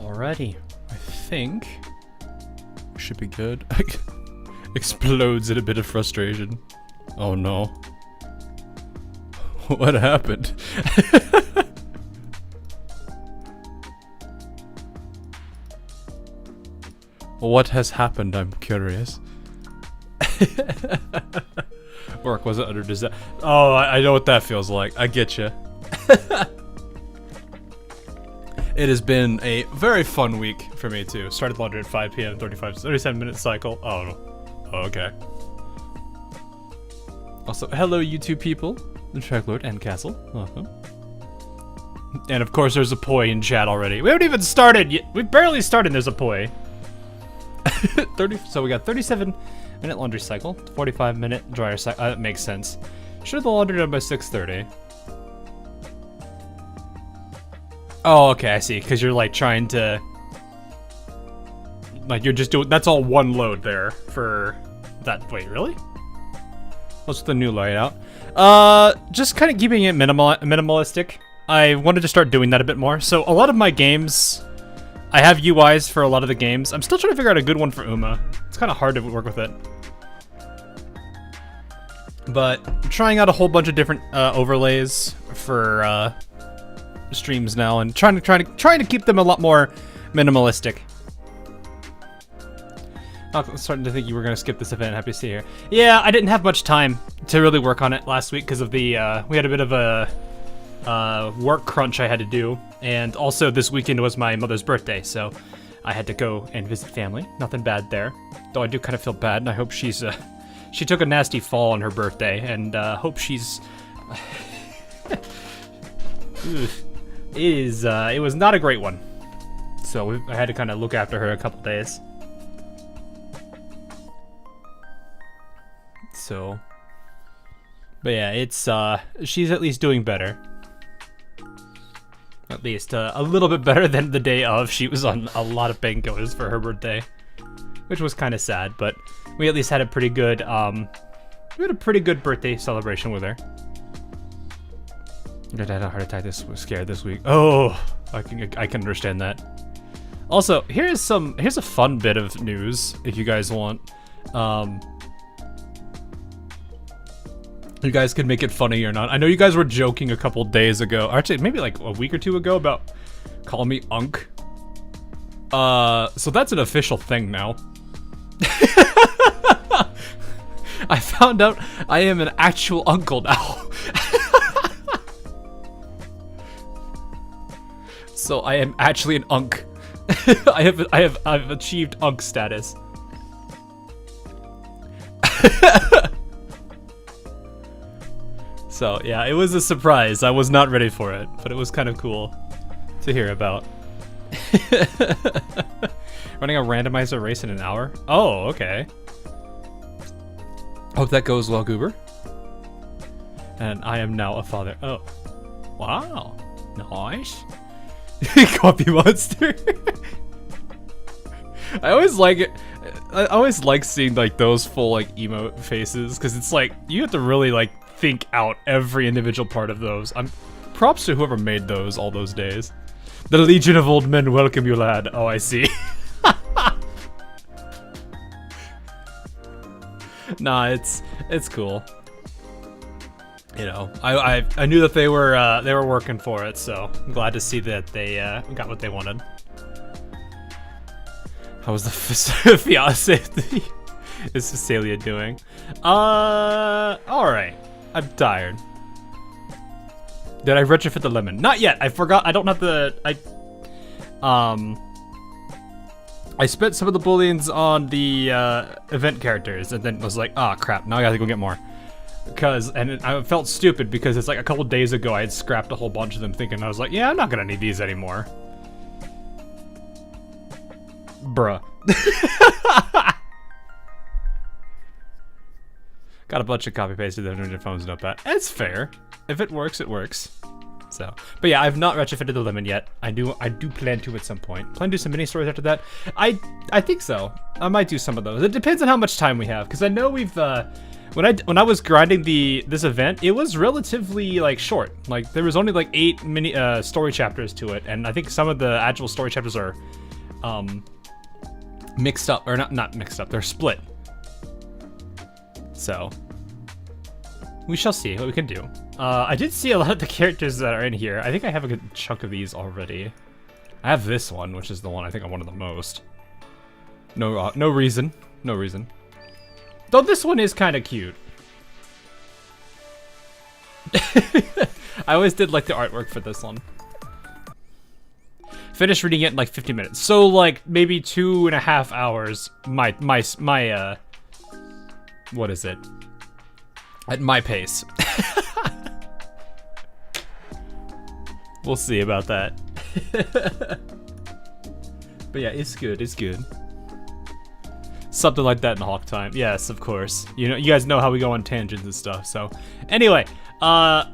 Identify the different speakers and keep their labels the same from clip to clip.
Speaker 1: Alrighty, I think we should be good. Explodes in a bit of frustration. Oh no. What happened? What has happened, I'm curious. Work wasn't under design. Oh, I know what that feels like. I get you. It has been a very fun week for me too. Started laundry at 5 p.m. 37-minute cycle. Oh no. Oh, okay. Also, hello YouTube people. The Tracklord and Castle. Welcome. And of course there's a poi in chat already. We haven't even started yet. We barely started and there's a poi. So we got 37-minute laundry cycle, 45-minute dryer cycle. That makes sense. Should have the laundry done by 6:30. Oh, okay, I see. Because you're like trying to, like you're just doing. That's all one load there for that. Wait, really? What's the new layout? Just kind of keeping it minimalistic. I wanted to start doing that a bit more. So a lot of my games, I have UIs for a lot of the games. I'm still trying to figure out a good one for Uma. It's kind of hard to work with it. But I'm trying out a whole bunch of different overlays for streams now, and trying to keep them a lot more minimalistic. I'm starting to think you were gonna skip this event. Happy to see you here. Yeah, I didn't have much time to really work on it last week because of the we had a bit of a work crunch I had to do, and also this weekend was my mother's birthday, so I had to go and visit family. Nothing bad there, though I do kind of feel bad, and I hope she's she took a nasty fall on her birthday, and hope she's it was not a great one, so I had to kind of look after her a couple days. So, but yeah, it's she's at least doing better. At least a little bit better than the day of. She was on a lot of painkillers for her birthday, which was kind of sad. But we at least had a pretty good birthday celebration with her. I had a heart attack. This was scared this week. Oh, I can understand that. Also, here's a fun bit of news if you guys want. You guys could make it funny or not. I know you guys were joking a couple days ago, or actually maybe like a week or two ago, about calling me Unk. So that's an official thing now. I found out I am an actual uncle now. So I am actually an Unk. I've achieved Unk status. So yeah, it was a surprise. I was not ready for it, but it was kind of cool to hear about. Running a randomizer race in an hour? Oh, okay. Hope that goes well, Goober. And I am now a father. Oh, wow, nice. Copy monster. I always like it. I always like seeing like those full like emote faces, because it's like you have to really like think out every individual part of those. Props to whoever made those all those days. The Legion of Old Men welcome you, lad. Oh, I see. Nah, it's cool. You know, I knew that they were working for it, so I'm glad to see that they got what they wanted. How was the fiance? Is Cecilia doing? All right. I'm tired. Did I retrofit the lemon? Not yet. I forgot. I don't have the. I spent some of the booleans on the event characters, and then was like, ah, crap. Now I gotta go get more. I felt stupid because it's like a couple days ago I had scrapped a whole bunch of them, thinking I was like, yeah, I'm not gonna need these anymore. Bruh. Got a bunch of copy pasted on your phone's notepad. It's fair. If it works, it works. So, but yeah, I've not retrofitted the lemon yet. I do plan to at some point. Plan to do some mini stories after that. I think so. I might do some of those. It depends on how much time we have, because I know we've When I was grinding this event, it was relatively like short. Like there was only like 8 mini story chapters to it, and I think some of the actual story chapters are mixed up, or not mixed up. They're split. So we shall see what we can do. I did see a lot of the characters that are in here. I think I have a good chunk of these already. I have this one, which is the one I think I wanted the most. No reason. No reason. Though this one is kind of cute. I always did like the artwork for this one. Finished reading it in like 50 minutes. So like maybe 2.5 hours. My what is it? At my pace. We'll see about that. But yeah, it's good, it's good. Something like that in Hawk time. Yes, of course. You know, you guys know how we go on tangents and stuff, so. Anyway, I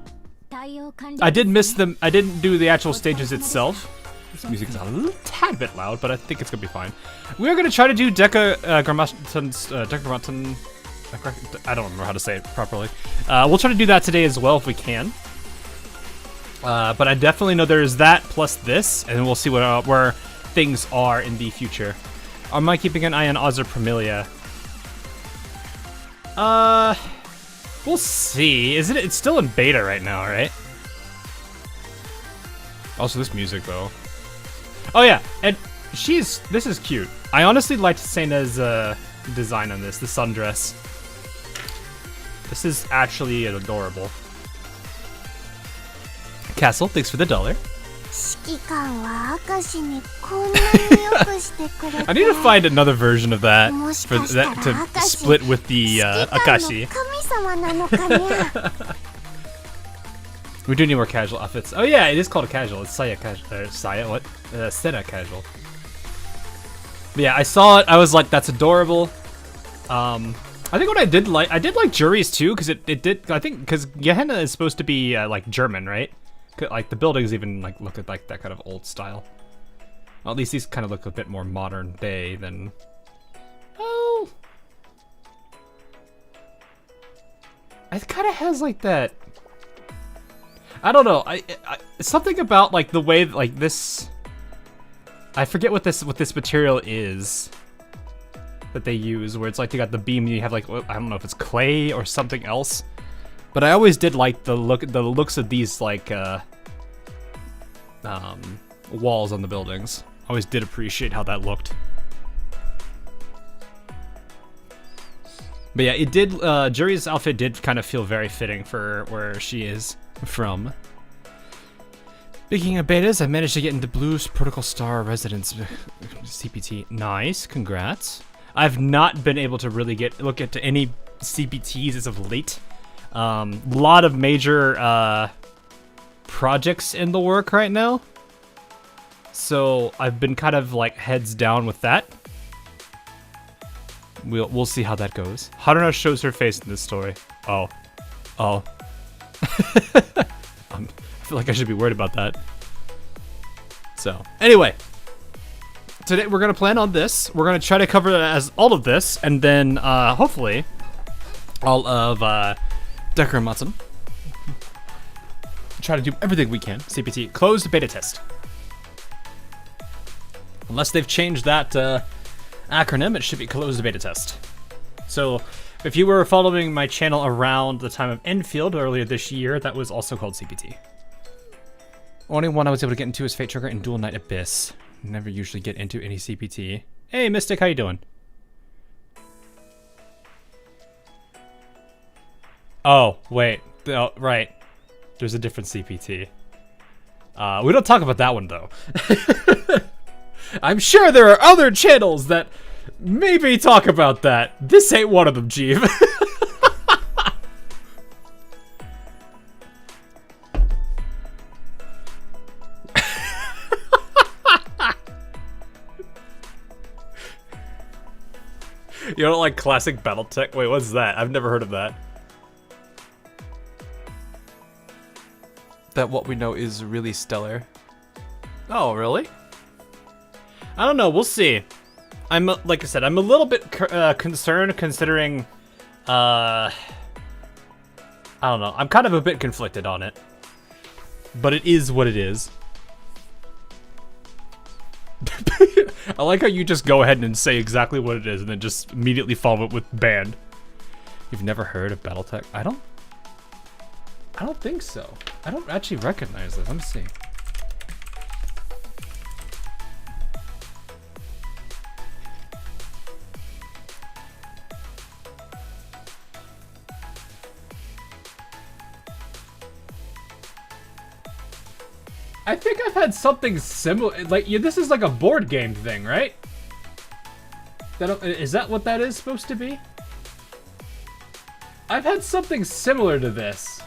Speaker 1: did miss them. I didn't do the actual stages itself. This music's a little tad bit loud, but I think it's gonna be fine. We're gonna try to do Decagrammaton. I don't remember how to say it properly. We'll try to do that today as well if we can. But I definitely know there's that plus this, and we'll see what where things are in the future. Am I keeping an eye on Ozzer Promilia? We'll see. Isn't it? It's still in beta right now, right? Also, this music though. Oh yeah, and this is cute. I honestly liked Sena's design on this, the sundress. This is actually adorable. Castle, thanks for the $1. I need to find another version of that for that to split with the Akashi. We do need more casual outfits. Oh yeah, it is called a casual. It's Sena casual. But yeah, I saw it. I was like, that's adorable. I think what I did like Juri's too, because it did. I think because Hina is supposed to be like German, right? Like the buildings even like look at like that kind of old style. Well, at least these kind of look a bit more modern day than. Oh, it kind of has like that. I don't know. I something about like the way like this. I forget what this material is that they use, where it's like they got the beam and you have like, I don't know if it's clay or something else, but I always did like the looks of these like walls on the buildings. I always did appreciate how that looked. But yeah, it did. Juri's outfit did kind of feel very fitting for where she is from. Speaking of betas, I managed to get into Blue's Protocol Star Residence CPT. Nice, congrats. I've not been able to really look at any CPTs as of late. Lot of major projects in the work right now, so I've been kind of like heads down with that. We'll see how that goes. Haruna shows her face in this story. Oh. I feel like I should be worried about that. So anyway, today we're gonna plan on this. We're gonna try to cover as all of this, and then hopefully all of Decagrammaton. Try to do everything we can. CPT closed beta test. Unless they've changed that acronym, it should be closed beta test. So if you were following my channel around the time of Enfield earlier this year, that was also called CPT. Only one I was able to get into is Fate Trigger and Dual Knight Abyss. Never usually get into any CPT. Hey Mystic, how you doing? Oh, wait. Oh, right. There's a different CPT. We don't talk about that one though. I'm sure there are other channels that maybe talk about that. This ain't one of them, Jeeve. You don't like classic Battletech? Wait, what's that? I've never heard of that. That what we know is really stellar. Oh, really? I don't know. We'll see. Like I said, I'm a little bit concerned considering I don't know. I'm kind of a bit conflicted on it. But it is what it is. I like how you just go ahead and say exactly what it is and then just immediately follow it with banned. You've never heard of Battletech? I don't think so. I don't actually recognize this. Let me see. I think I've had something similar. Like, yeah, this is like a board game thing, right? Is that what that is supposed to be? I've had something similar to this.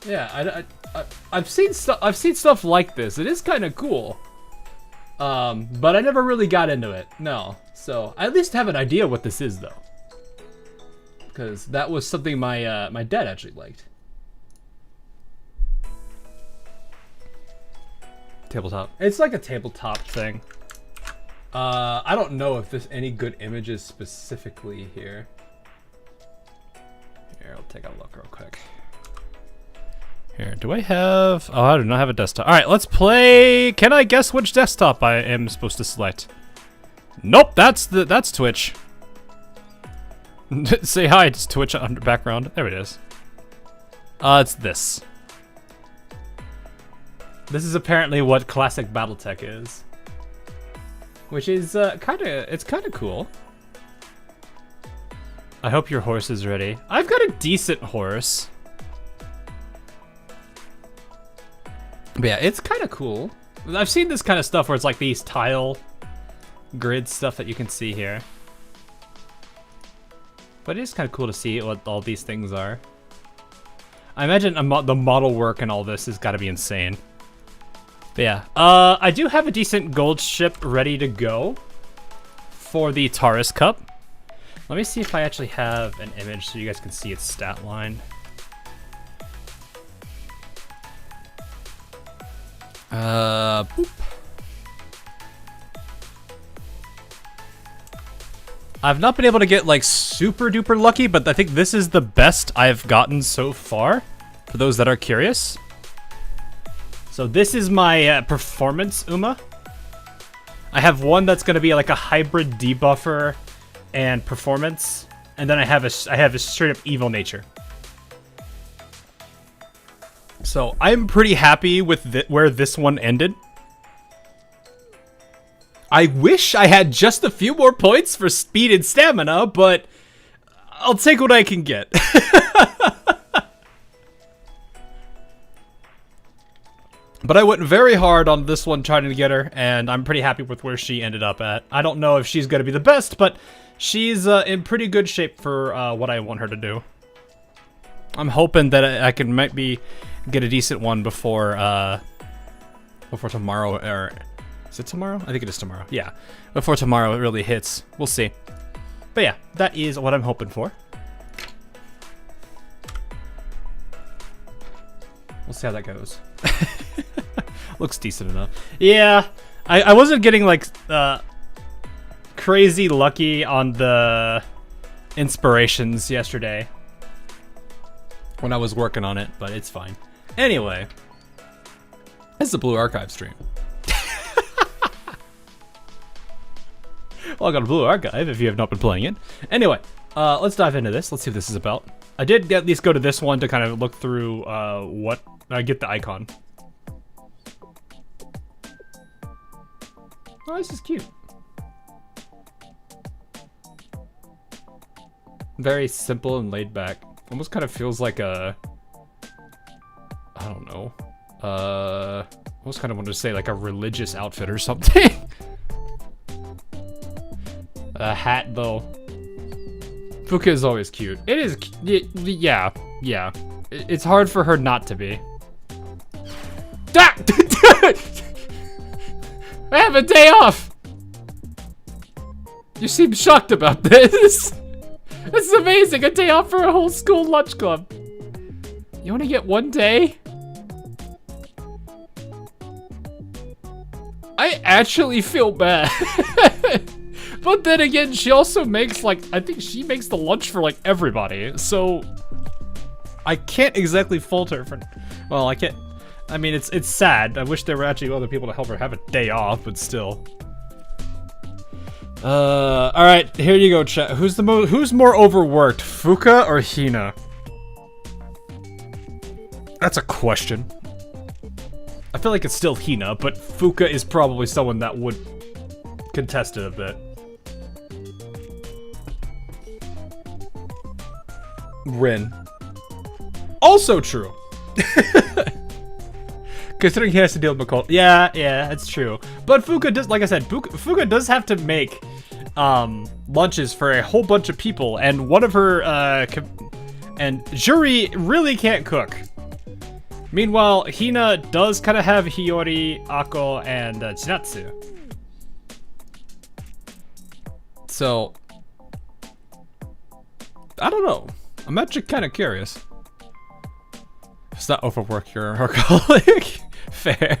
Speaker 1: Yeah, I've seen stuff. I've seen stuff like this. It is kind of cool. But I never really got into it. No. So I at least have an idea what this is, though. Because that was something my my dad actually liked. Tabletop. It's like a tabletop thing. I don't know if there's any good images specifically here. Here, I'll take a look real quick. Here, do I have... Oh, I do not have a desktop. Alright, let's play... Can I guess which desktop I am supposed to select? Nope, that's Twitch. Say hi, it's Twitch under background. There it is. It's this. This is apparently what classic Battletech is. Which is it's kinda cool. I hope your horse is ready. I've got a decent horse. But yeah, it's kinda cool. I've seen this kind of stuff where it's like these tile grid stuff that you can see here. But it is kind of cool to see what all these things are. I imagine the model work and all this has got to be insane. But yeah, I do have a decent gold ship ready to go for the Taurus Cup. Let me see if I actually have an image so you guys can see its stat line. Boop. I've not been able to get like super duper lucky, but I think this is the best I've gotten so far, for those that are curious. So this is my performance Uma. I have one that's going to be like a hybrid debuffer and performance, and then I have a straight up evil nature. So I'm pretty happy with where this one ended. I wish I had just a few more points for speed and stamina, but I'll take what I can get. But I went very hard on this one trying to get her, and I'm pretty happy with where she ended up at. I don't know if she's going to be the best, but she's in pretty good shape for what I want her to do. I'm hoping that I can maybe get a decent one before tomorrow, or is it tomorrow? I think it is tomorrow. Yeah, before tomorrow it really hits. We'll see. But yeah, that is what I'm hoping for. We'll see how that goes. Looks decent enough. Yeah, I wasn't getting like crazy lucky on the inspirations yesterday when I was working on it, but it's fine. Anyway, this is a Blue Archive stream. Well, I got a Blue Archive if you have not been playing it. Anyway, let's dive into this. Let's see what this is about. I did at least go to this one to kind of look through what I get the icon. Oh, this is cute. Very simple and laid back. Almost kind of feels like a, I don't know. Almost kind of wanted to say like a religious outfit or something. A hat though. Fuka is always cute. It is, yeah. It's hard for her not to be. I have a day off! You seem shocked about this. This is amazing, a day off for a whole school lunch club. You only get one day? I actually feel bad. But then again, she also makes like, I think she makes the lunch for like everybody. So I can't exactly fault her for, well, I can't, I mean, it's sad. I wish there were actually other people to help her have a day off, but still. All right, here you go, chat. Who's more overworked, Fuka or Hina? That's a question. I feel like it's still Hina, but Fuka is probably someone that would contest it a bit. Rin. Also true. Considering he has to deal with McCall. Yeah, that's true. But Fuka does, like I said, Fuka does have to make lunches for a whole bunch of people, and one of her, and Juri really can't cook. Meanwhile, Hina does kind of have Hiyori, Ako, and Chinatsu. So, I don't know. I'm actually kind of curious. It's not overwork, you're a workaholic. Fair.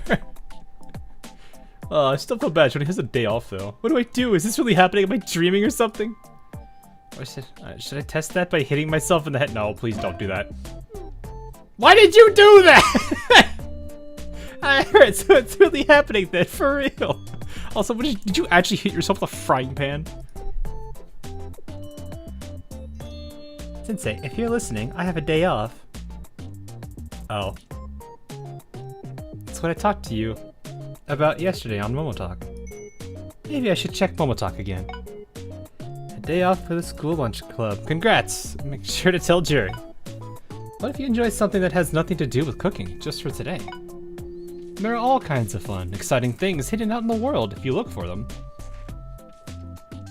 Speaker 1: I still feel bad. She has a day off though. What do I do? Is this really happening? Am I dreaming or something? Or should I test that by hitting myself in the head? No, please don't do that. Why did you do that? I heard, so it's really happening then, for real. Also, did you actually hit yourself with a frying pan? Sensei, if you're listening, I have a day off. Oh. That's what I talked to you about yesterday on Momotalk. Maybe I should check Momotalk again. A day off for the school lunch club. Congrats! Make sure to tell Juri. What if you enjoy something that has nothing to do with cooking, just for today? There are all kinds of fun, exciting things hidden out in the world if you look for them.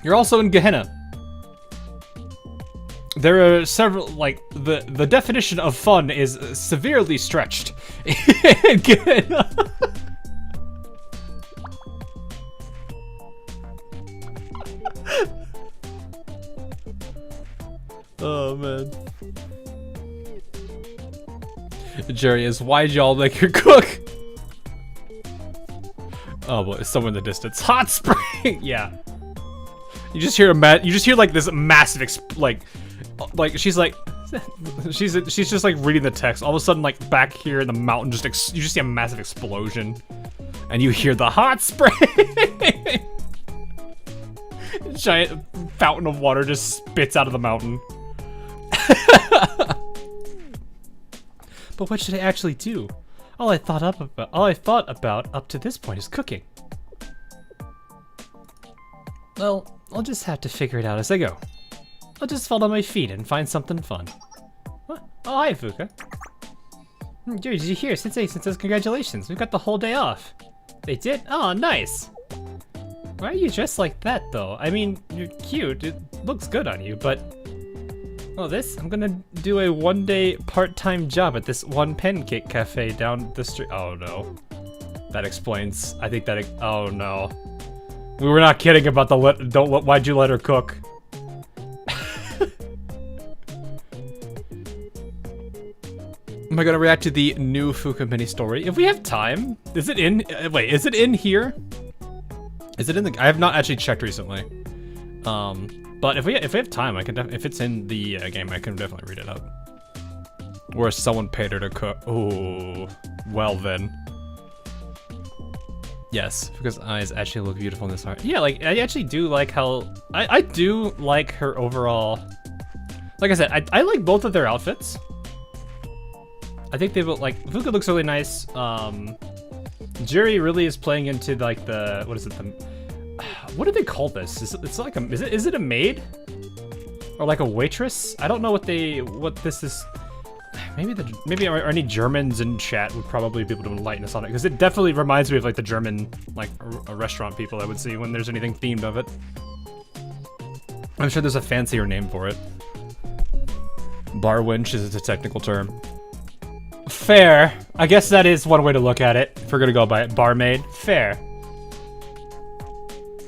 Speaker 1: You're also in Gehenna. There are several, like, the definition of fun is severely stretched in Gehenna. Oh, man. Juri is, why'd y'all make her cook? Oh boy, someone in the distance. Hot spring! Yeah. You just hear like this massive like she's like she's just like reading the text. All of a sudden, like back here in the mountain, you just see a massive explosion, and you hear the hot spring. Giant fountain of water just spits out of the mountain. But what should I actually do? All I thought about up to this point is cooking. Well, I'll just have to figure it out as I go. I'll just fall on my feet and find something fun. What? Oh, hi, Fuka. Juri, did you hear? Sensei says congratulations. We've got the whole day off. They did? Oh, nice. Why are you dressed like that, though? I mean, you're cute. It looks good on you, but... Oh, I'm gonna do a one-day part-time job at this one pancake cafe down the street. Oh, no. That explains. I think that... Oh, no. We were not kidding about the why'd you let her cook? Am I gonna react to the new Fuka mini story? If we have time. Is it in? Wait, is it in here? Is it in the? I have not actually checked recently. But if we have time, I can. If it's in the game, I can definitely read it out. Or someone paid her to cook. Oh, well then. Yes, because eyes actually look beautiful in this art. Yeah, like I actually do like how I do like her overall. Like I said, I like both of their outfits. I think they look like Fuka looks really nice. Juri really is playing into like the what is it? What do they call this? It's like is it a maid or like a waitress? I don't know what this is. Maybe any Germans in chat would probably be able to enlighten us on it, because it definitely reminds me of like the German like restaurant people I would see when there's anything themed of it. I'm sure there's a fancier name for it. Bar wench is a technical term. Fair. I guess that is one way to look at it. If we're gonna go by it, barmaid. Fair.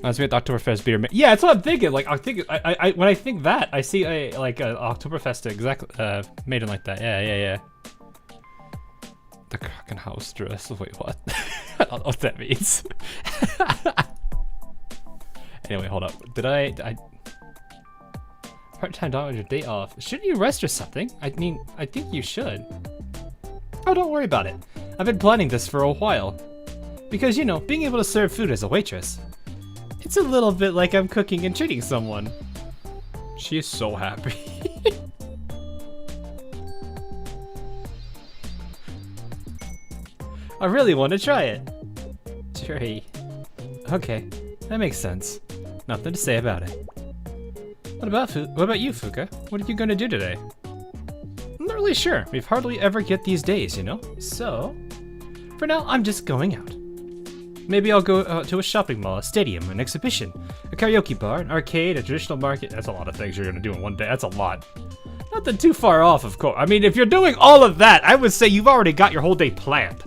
Speaker 1: Let's be at the Oktoberfest beer. Yeah, that's what I'm thinking. Like, I when I think that, I see a Oktoberfest exactly made in like that. Yeah. The Krakenhaus dress. Wait, what? I don't know what that means. Anyway, hold up. Did I part-time dog on your day off. Shouldn't you rest or something? I mean, I think you should. Oh, don't worry about it. I've been planning this for a while. Because, you know, being able to serve food as a waitress, it's a little bit like I'm cooking and treating someone. She is so happy. I really want to try it. Juri. Okay, that makes sense. Nothing to say about it. What about you, Fuka? What are you gonna do today? I'm not really sure. We've hardly ever get these days, you know? So, for now, I'm just going out. Maybe I'll go to a shopping mall, a stadium, an exhibition, a karaoke bar, an arcade, a traditional market. That's a lot of things you're gonna do in one day. That's a lot. Nothing too far off, of course. I mean, if you're doing all of that, I would say you've already got your whole day planned.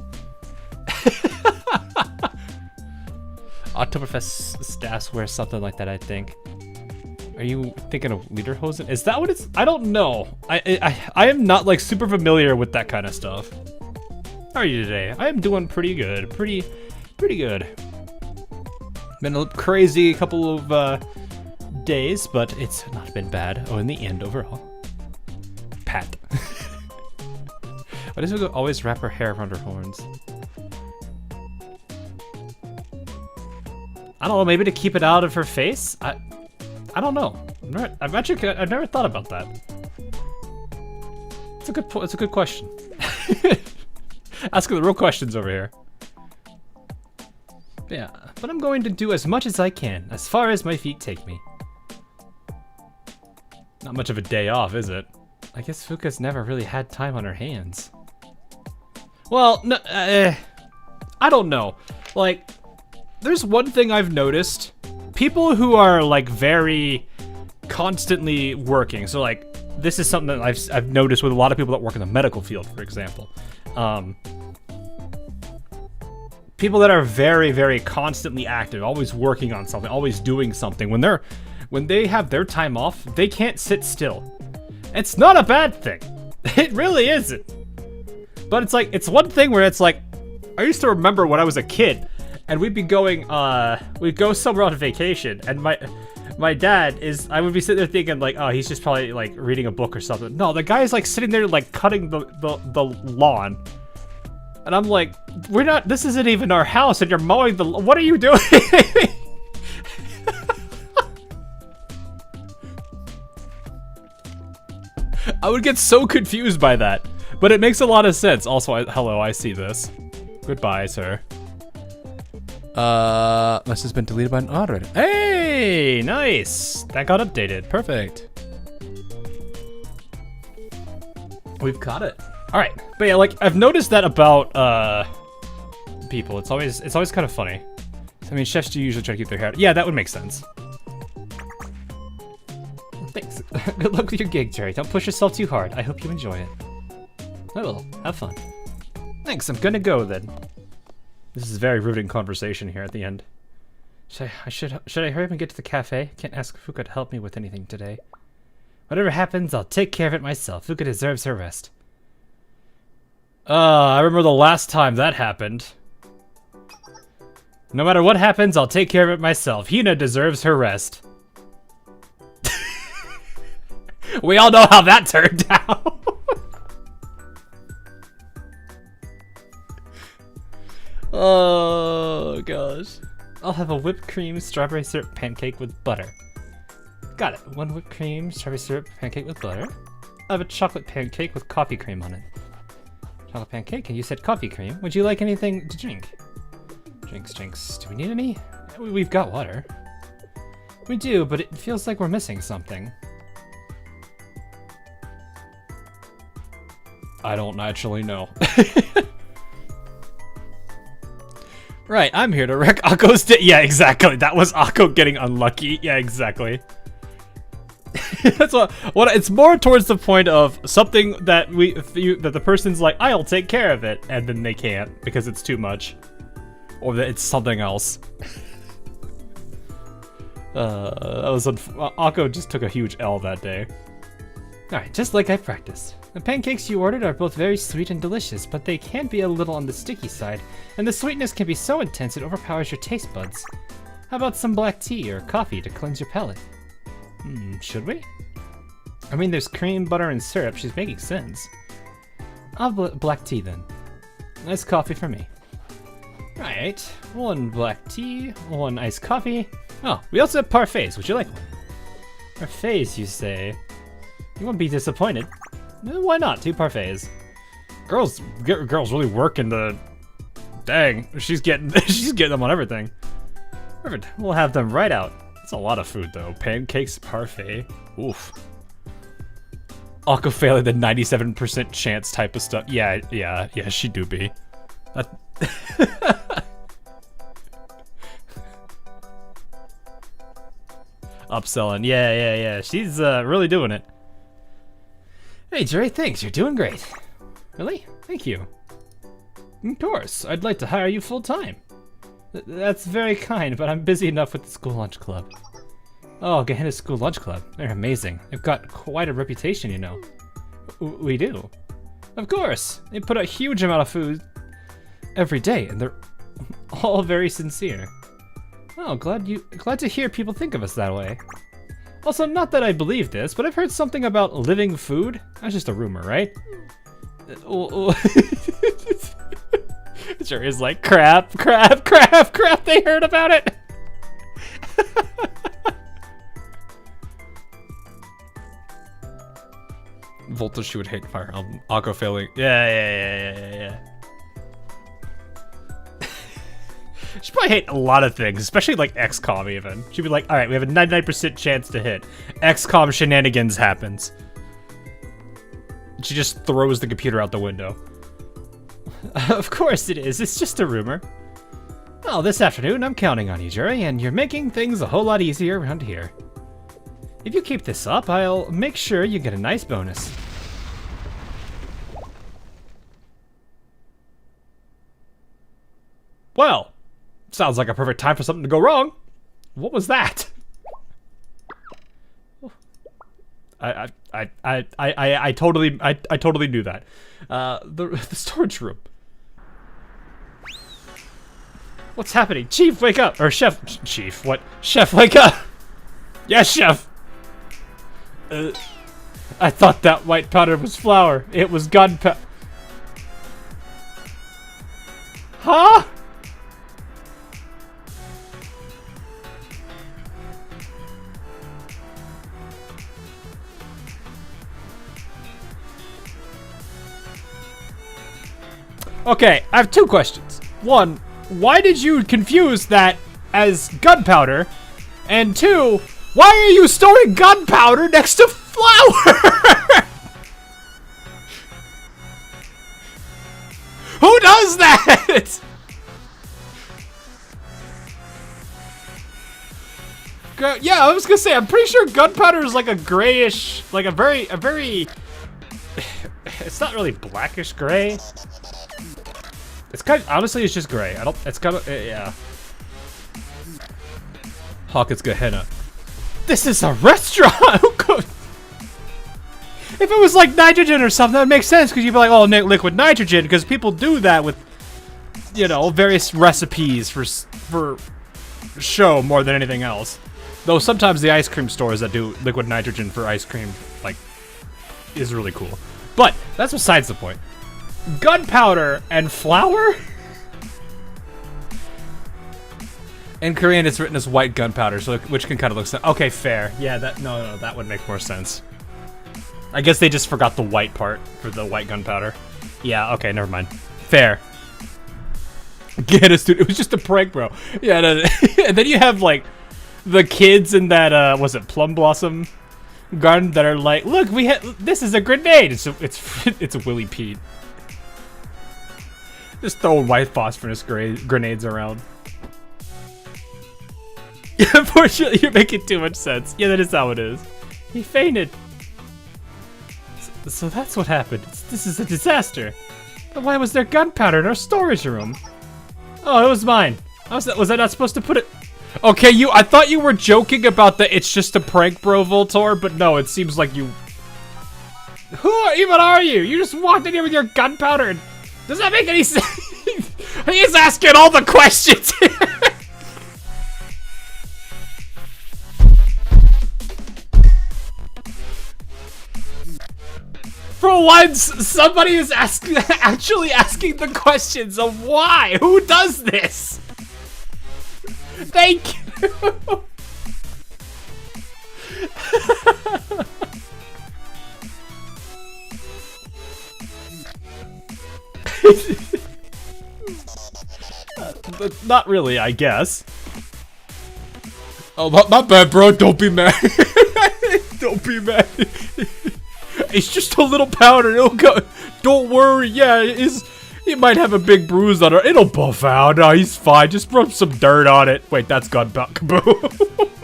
Speaker 1: Oktoberfest staffs wear something like that, I think. Are you thinking of lederhosen? Is that what it's? I don't know. I am not like super familiar with that kind of stuff. How are you today? I am doing pretty good. Pretty good. Been a crazy couple of days, but it's not been bad. Oh, in the end, overall. Pat. Why does we always wrap her hair around her horns? I don't know, maybe to keep it out of her face? I don't know. I've never thought about that. It's a good question. Asking the real questions over here. Yeah, but I'm going to do as much as I can, as far as my feet take me. Not much of a day off, is it? I guess Fuka's never really had time on her hands. Well, no, I don't know. Like, there's one thing I've noticed. People who are like very constantly working. So like, this is something that I've noticed with a lot of people that work in the medical field, for example. People that are very, very constantly active, always working on something, always doing something. When they have their time off, they can't sit still. It's not a bad thing. It really isn't. But it's like, it's one thing where it's like, I used to remember when I was a kid, and we'd be going, we'd go somewhere on vacation, and my dad I would be sitting there thinking like, oh, he's just probably like reading a book or something. No, the guy is like sitting there like cutting the lawn. And I'm like, this isn't even our house, and you're mowing what are you doing? I would get so confused by that, but it makes a lot of sense. Also, hello, I see this. Goodbye, sir. Must have been deleted by an auditor. Hey, nice. That got updated. Perfect. We've got it. All right, but yeah, like I've noticed that about people. It's always kind of funny. I mean, chefs do usually try to keep their hair. Yeah, that would make sense. Thanks. Good luck with your gig, Jerry. Don't push yourself too hard. I hope you enjoy it. I will. Have fun. Thanks. I'm gonna go then. This is a very riveting conversation here at the end. Should I hurry up and get to the cafe? Can't ask Fuka to help me with anything today. Whatever happens, I'll take care of it myself. Fuka deserves her rest. I remember the last time that happened. No matter what happens, I'll take care of it myself. Hina deserves her rest. We all know how that turned out. Oh gosh. I'll have a whipped cream strawberry syrup pancake with butter. Got it. 1 whipped cream strawberry syrup pancake with butter. I have a chocolate pancake with coffee cream on it. Chocolate pancake, and you said coffee cream. Would you like anything to drink? Drinks. Do we need any? We've got water. We do, but it feels like we're missing something. I don't actually know. Right, I'm here to wreck Akko's day. Yeah, exactly. That was Akko getting unlucky. Yeah, exactly. That's what it's more towards the point of something that that the person's like, I'll take care of it, and then they can't because it's too much, or that it's something else. That was Akko just took a huge L that day. All right, just like I practiced. The pancakes you ordered are both very sweet and delicious, but they can be a little on the sticky side, and the sweetness can be so intense it overpowers your taste buds. How about some black tea or coffee to cleanse your palate? Should we? I mean, there's cream, butter, and syrup. She's making sense. I'll black tea then. Nice coffee for me. Right, 1 black tea, 1 iced coffee. Oh, we also have parfaits. Would you like one? Parfaits, you say? You won't be disappointed. Why not? 2 parfaits. Girls really working the. Dang, she's getting them on everything. Perfect. We'll have them right out. That's a lot of food though. Pancakes, parfait. Oof. Aquafailing the 97% chance type of stuff. Yeah, she do be. Upselling. Yeah. She's really doing it. Hey, Juri, thanks. You're doing great. Really? Thank you. Of course. I'd like to hire you full time. That's very kind, but I'm busy enough with the school lunch club. Oh, Hina's school lunch club. They're amazing. They've got quite a reputation, you know. We do. Of course. They put a huge amount of food every day, and they're all very sincere. Oh, glad to hear people think of us that way. Also, not that I believe this, but I've heard something about living food. That's just a rumor, right? Sure is like crap. They heard about it. Voltage, she would hate fire. Aqua failing. Yeah. She'd probably hate a lot of things, especially like XCOM even. She'd be like, alright, we have a 99% chance to hit. XCOM shenanigans happens. She just throws the computer out the window. Of course it is, it's just a rumor. Well, this afternoon I'm counting on you, Juri, and you're making things a whole lot easier around here. If you keep this up, I'll make sure you get a nice bonus. Well, sounds like a perfect time for something to go wrong. What was that? I totally knew that. The storage room. What's happening? Chief, wake up! Or Chef, Chief, what? Chef, wake up! Yes, Chef! I thought that white powder was flour. It was gunpowder. Huh? Okay, I have 2 questions. 1, why did you confuse that as gunpowder? And 2, why are you storing gunpowder next to flour? Who does that? Yeah, I was gonna say, I'm pretty sure gunpowder is like a grayish, like a very, it's not really blackish gray. It's kind of, honestly, it's just gray. It's kind of, yeah. Hawkins Gehenna. This is a restaurant! If it was like nitrogen or something, that would make sense, because you'd be like, oh, liquid nitrogen, because people do that with, you know, various recipes for show more than anything else. Though sometimes the ice cream stores that do liquid nitrogen for ice cream, like, is really cool. But, that's besides the point. Gunpowder and flour? In Korean, it's written as white gunpowder, so which can kind of look. Okay, fair. Yeah, no, that would make more sense. I guess they just forgot the white part for the white gunpowder. Yeah, okay, never mind. Fair. Get us, dude. It was just a prank, bro. Yeah, no, and then you have like the kids in that was it Plum Blossom garden that are like, look, this is a grenade. It's Willy Pete. Just throwing white phosphorus grenades around. Unfortunately, you're making too much sense. Yeah, that is how it is. He fainted. So that's what happened. This is a disaster. But why was there gunpowder in our storage room? Oh, it was mine. Was I not supposed to put it? Okay, I thought you were joking about the it's just a prank, bro, Voltor, but no, it seems like you. Who even are you? You just walked in here with your gunpowder. Does that make any sense? He's asking all the questions. For once, somebody is actually asking the questions of why. Who does this? Thank you. Not really, I guess. Oh, my bad, bro. Don't be mad. Don't be mad. It's just a little powder. It'll go. Don't worry. Yeah, he might have a big bruise on it. It'll buff out. No, he's fine. Just rub some dirt on it. Wait, that's gunpowder. Kaboom.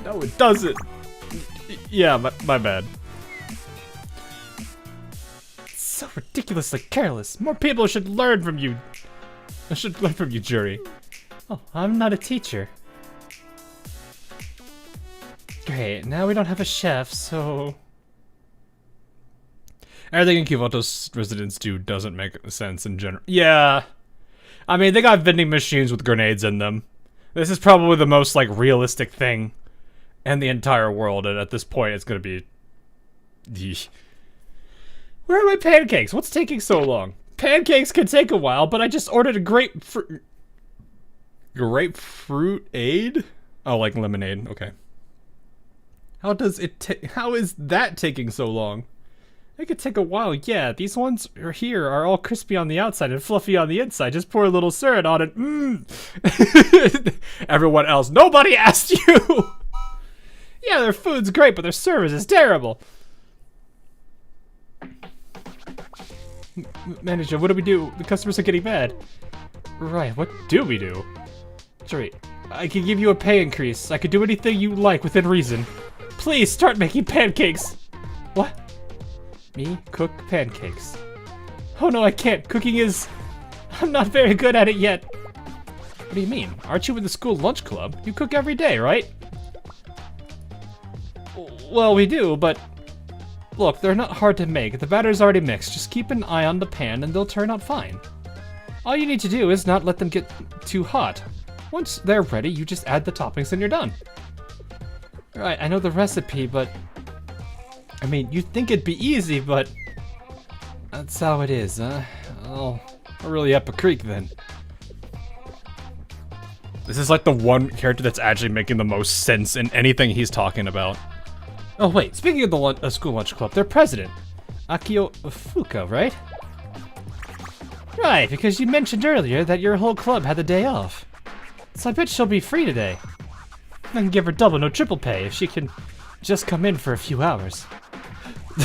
Speaker 1: No, it doesn't. Yeah, my bad. So ridiculously careless. More people should learn from you. I should learn from you, Juri. Oh, I'm not a teacher. Great, now we don't have a chef, so... Everything in Kyoto's residents do doesn't make sense in general. Yeah. I mean, they got vending machines with grenades in them. This is probably the most, like, realistic thing in the entire world, and at this point, it's gonna be... Where are my pancakes? What's taking so long? Pancakes can take a while, but I just ordered a grapefruit aid? Oh, like lemonade. Okay. How is that taking so long? It could take a while. Yeah, these ones here are all crispy on the outside and fluffy on the inside. Just pour a little syrup on it. Mmm. Everyone else, nobody asked you. Yeah, their food's great, but their service is terrible. Manager, what do we do? The customers are getting mad. Right, what do we do? Juri, I can give you a pay increase. I could do anything you like within reason. Please start making pancakes. What? Me cook pancakes? Oh no, I can't. Cooking is... I'm not very good at it yet. What do you mean? Aren't you in the school lunch club? You cook every day, right? Well, we do, but... Look, they're not hard to make. The batter's already mixed. Just keep an eye on the pan and they'll turn out fine. All you need to do is not let them get too hot. Once they're ready, you just add the toppings and you're done. Right, I know the recipe, but... I mean, you'd think it'd be easy, but... That's how it is, huh? Oh, we're really up a creek then. This is like the one character that's actually making the most sense in anything he's talking about. Oh wait, speaking of the school lunch club, their president, Akio Fuka, right? Right, because you mentioned earlier that your whole club had the day off. So I bet she'll be free today. I can give her double, no triple pay if she can just come in for a few hours.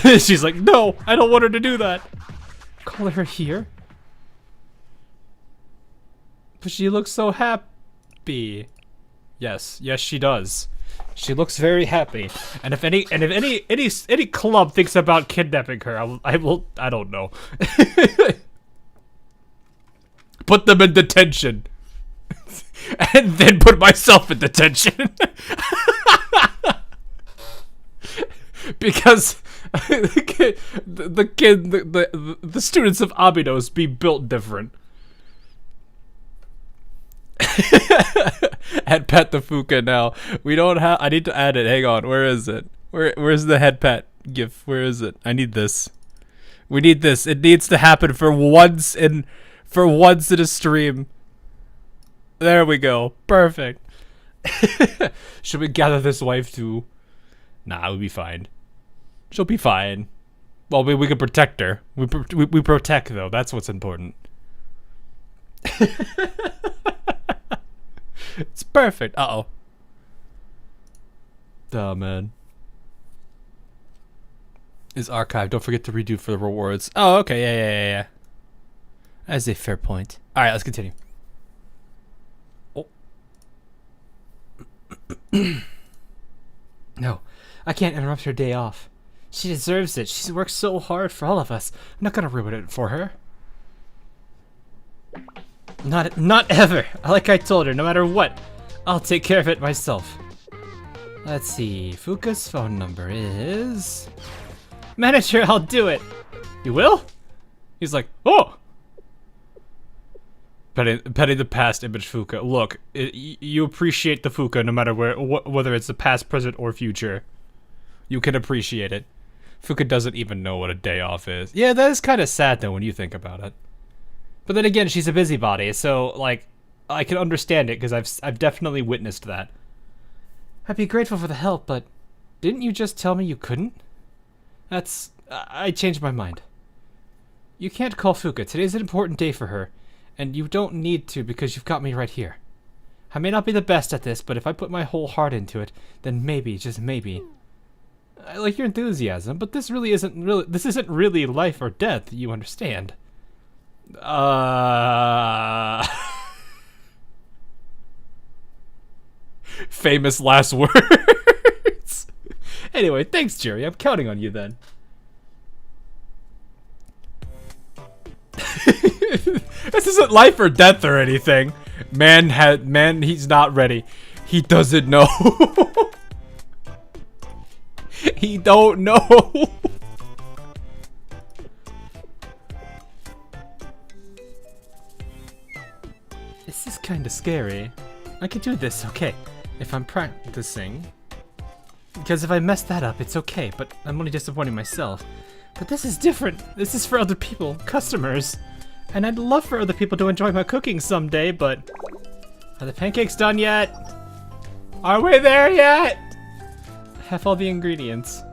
Speaker 1: She's like, no, I don't want her to do that. Call her here? But she looks so happy. Yes, she does. She looks very happy, and if any club thinks about kidnapping her, I don't know. Put them in detention, and then put myself in detention, because the students of Abidos be built different. Head pet the Fuka now. We don't have. I need to add it. Hang on. Where is it? Where's the head pet gif? Where is it? I need this. We need this. It needs to happen for once in a stream. There we go. Perfect. Should we gather this wife too? Nah, we'll be fine. She'll be fine. Well, we can protect her. We protect though. That's what's important. It's perfect. Uh-oh. Duh, man. Is archived. Don't forget to redo for the rewards. Oh, okay. Yeah. That's a fair point. Alright, let's continue. Oh. No, I can't interrupt her day off. She deserves it. She's worked so hard for all of us. I'm not gonna ruin it for her. Not ever. Like I told her, no matter what, I'll take care of it myself. Let's see. Fuka's phone number is... Manager, I'll do it. You will? He's like, oh! Petting the past image Fuka. Look, you appreciate the Fuka no matter whether it's the past, present, or future. You can appreciate it. Fuka doesn't even know what a day off is. Yeah, that is kind of sad though when you think about it. But then again, she's a busybody, so like, I can understand it because I've definitely witnessed that. I'd be grateful for the help, but didn't you just tell me you couldn't? I changed my mind. You can't call Fuka. Today's an important day for her, and you don't need to because you've got me right here. I may not be the best at this, but if I put my whole heart into it, then maybe, just maybe. I like your enthusiasm, but this isn't really life or death, you understand. Famous last words. Anyway, thanks, Juri. I'm counting on you then. This isn't life or death or anything. Man, he's not ready. He doesn't know. He don't know. This is kind of scary. I could do this, okay, if I'm practicing. Because if I mess that up, it's okay, but I'm only disappointing myself. But this is different. This is for other people, customers. And I'd love for other people to enjoy my cooking someday, but... Are the pancakes done yet? Are we there yet? I have all the ingredients.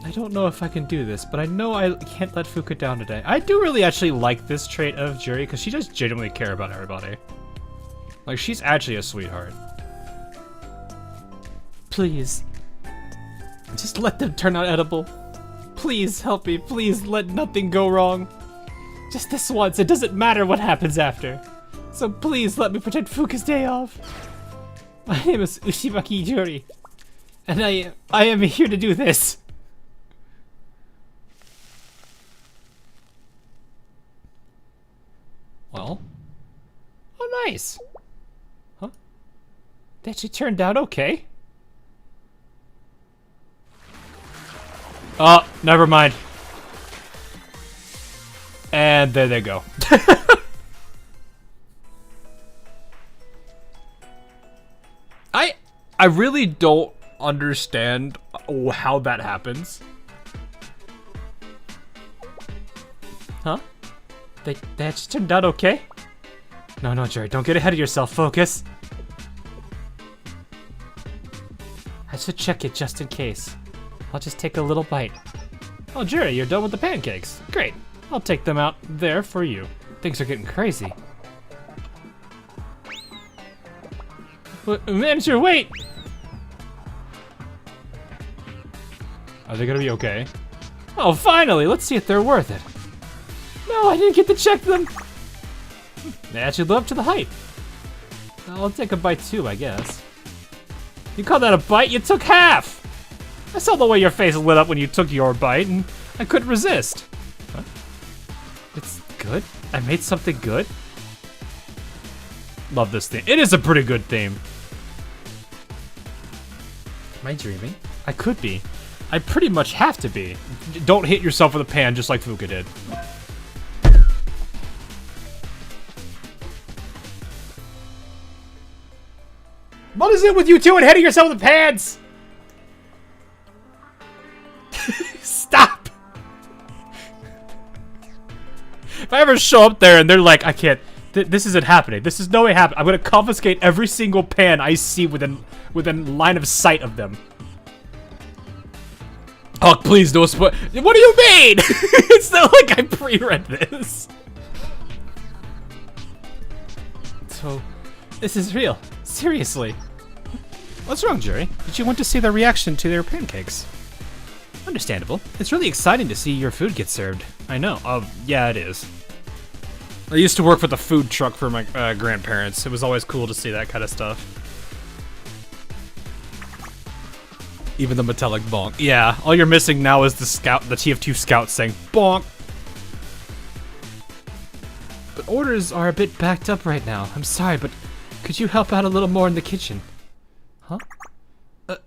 Speaker 1: I don't know if I can do this, but I know I can't let Fuka down today. I do really actually like this trait of Juri, because she does genuinely care about everybody. Like, she's actually a sweetheart. Please. Just let them turn out edible. Please help me. Please let nothing go wrong. Just this once. It doesn't matter what happens after. So please let me pretend Fuka's day off. My name is Ushibaki Juri. And I am here to do this. Well. Oh, nice. Huh? That actually turned out okay. Oh, never mind. And there they go. I really don't understand how that happens. Huh? They just turned out okay? No, Juri, don't get ahead of yourself. Focus. I should check it just in case. I'll just take a little bite. Oh, Juri, you're done with the pancakes. Great. I'll take them out there for you. Things are getting crazy. Manager, wait! Are they gonna be okay? Oh, finally! Let's see if they're worth it. No, I didn't get to check them! They actually live up to the hype. I'll take a bite too, I guess. You call that a bite? You took half! I saw the way your face lit up when you took your bite, and I couldn't resist. Huh? It's good? I made something good? Love this theme. It is a pretty good theme. Am I dreaming? I could be. I pretty much have to be. Don't hit yourself with a pan just like Fuka did. What is it with you two and hitting yourself with the pans? Stop! If I ever show up there and they're like, I can't, this isn't happening. This is no way happening. I'm gonna confiscate every single pan I see within line of sight of them. Oh, please don't spoil. What do you mean? It's not like I pre-read this. So, this is real. Seriously. What's wrong, Juri? Did you want to see their reaction to their pancakes? Understandable. It's really exciting to see your food get served. I know. Yeah, it is. I used to work for the food truck for my grandparents. It was always cool to see that kind of stuff. Even the metallic bonk. Yeah, all you're missing now is the TF2 scout saying bonk. But orders are a bit backed up right now. I'm sorry, but could you help out a little more in the kitchen? Huh?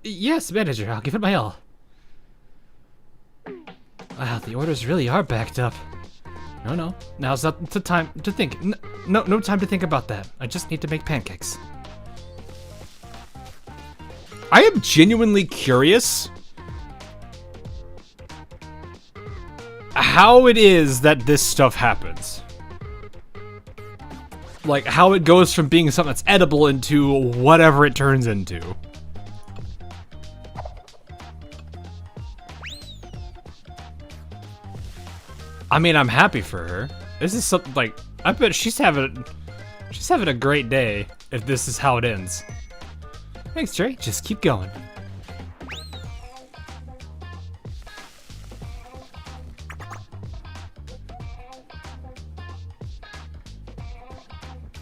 Speaker 1: Yes, manager. I'll give it my all. Wow, the orders really are backed up. No. Now's not the time to think. No time to think about that. I just need to make pancakes. I am genuinely curious how it is that this stuff happens. Like, how it goes from being something that's edible into whatever it turns into. I mean, I'm happy for her. This is something like, I bet she's having a great day if this is how it ends. Thanks, Juri. Just keep going.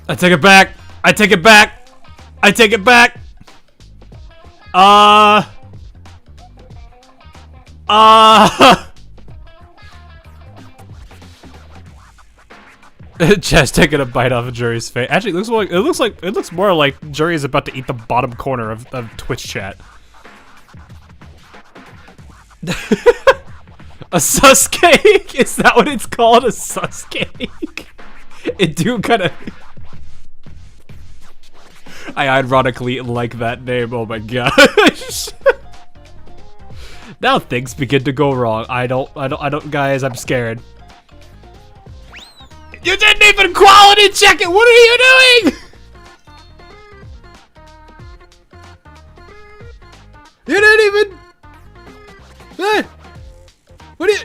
Speaker 1: I take it back. I take it back. I take it back. Just taking a bite off of Juri's face. Actually, it looks more like Juri is about to eat the bottom corner of Twitch chat. A sus cake? Is that what it's called? A sus cake? It do kind of. I ironically like that name. Oh my gosh. Now things begin to go wrong. I don't, guys. I'm scared. You didn't even quality check it! What are you doing? You didn't even... What are you...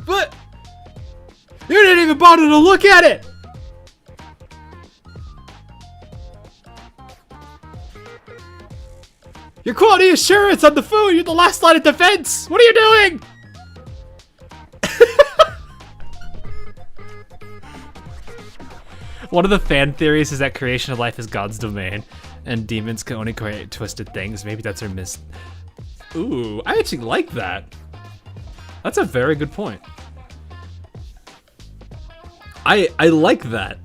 Speaker 1: What? You didn't even bother to look at it! Your quality assurance on the food! You're the last line of defense! What are you doing? One of the fan theories is that creation of life is God's domain, and demons can only create twisted things. Maybe that's our miss. Ooh, I actually like that. That's a very good point. I like that.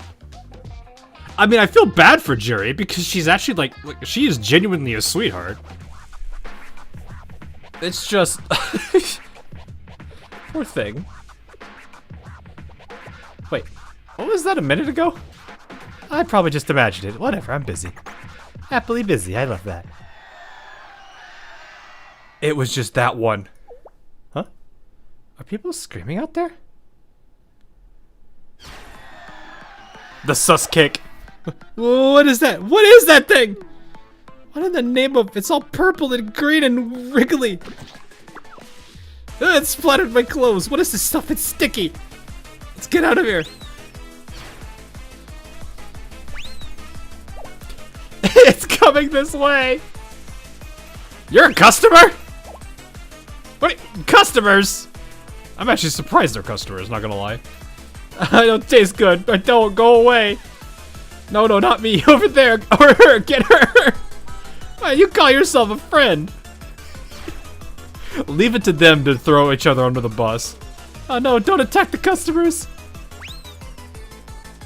Speaker 1: I mean, I feel bad for Juri because she's actually like she is genuinely a sweetheart. It's just poor thing. Wait, what was that a minute ago? I probably just imagined it. Whatever, I'm busy. Happily busy, I love that. It was just that one. Huh? Are people screaming out there? The sus kick. What is that? What is that thing? What in the name of... It's all purple and green and wriggly. It splattered my clothes. What is this stuff? It's sticky. Let's get out of here. It's coming this way. You're a customer? What? Customers? I'm actually surprised they're customers, not gonna lie. I don't taste good. I don't. Go away. No, not me. Over there. Or her. Get her. You call yourself a friend. Leave it to them to throw each other under the bus. Oh no, don't attack the customers.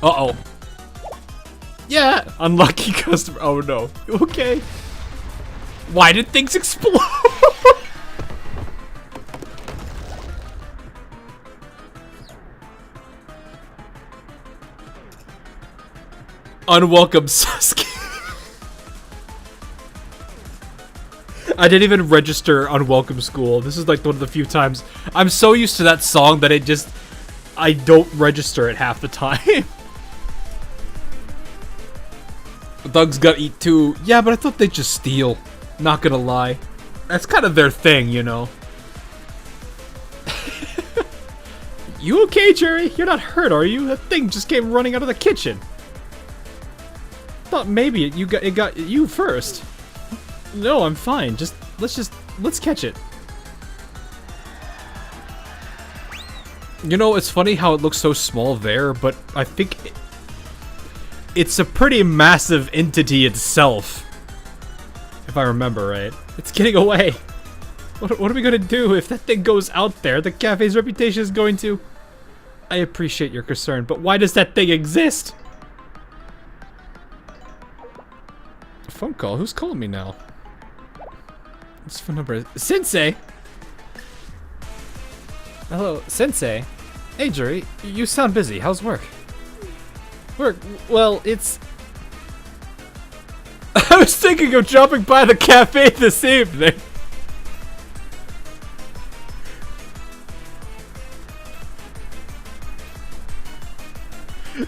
Speaker 1: Uh-oh. Yeah, unlucky customer. Oh no. Okay. Why did things explode? Unwelcome Sasuke. I didn't even register Unwelcome School. This is like one of the few times. I'm so used to that song that I don't register it half the time. Thugs gotta eat too. Yeah, but I thought they'd just steal. Not gonna lie. That's kind of their thing, you know. You okay, Juri? You're not hurt, are you? That thing just came running out of the kitchen. Thought maybe it got you first. No, I'm fine. Let's catch it. You know, it's funny how it looks so small there, but I think it's a pretty massive entity itself. If I remember right. It's getting away. What are we gonna do if that thing goes out there? The cafe's reputation is going to... I appreciate your concern, but why does that thing exist? A phone call? Who's calling me now? What's phone number? Sensei! Hello, Sensei. Hey, Juri, you sound busy. How's work? Work? Well, it's... I was thinking of dropping by the cafe this evening.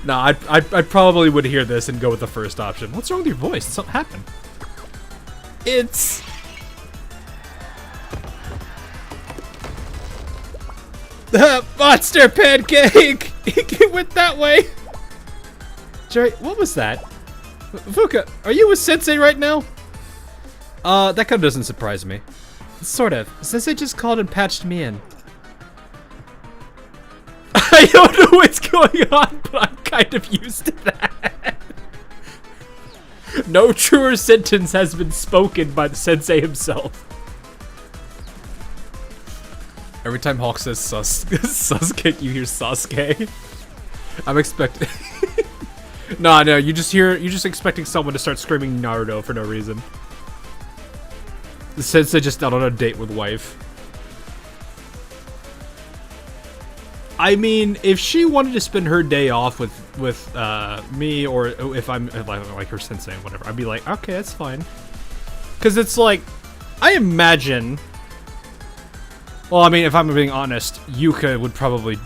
Speaker 1: Nah, I probably would hear this and go with the first option. What's wrong with your voice? Did something happen? It's... The monster pancake! It went that way! Jerry, what was that? Fuka, are you with Sensei right now? That kind of doesn't surprise me. Sort of. Sensei just called and patched me in. I don't know what's going on, but I'm kind of used to that. No truer sentence has been spoken by the Sensei himself. Every time Hawk says Sasuke, you hear Sasuke. I'm expecting... No, you're just expecting someone to start screaming Naruto for no reason. The Sensei just out on a date with wife. I mean, if she wanted to spend her day off with me, or if I'm like her Sensei, whatever, I'd be like, okay, that's fine. Cause it's like, I imagine. Well, I mean, if I'm being honest, Yuka would probably,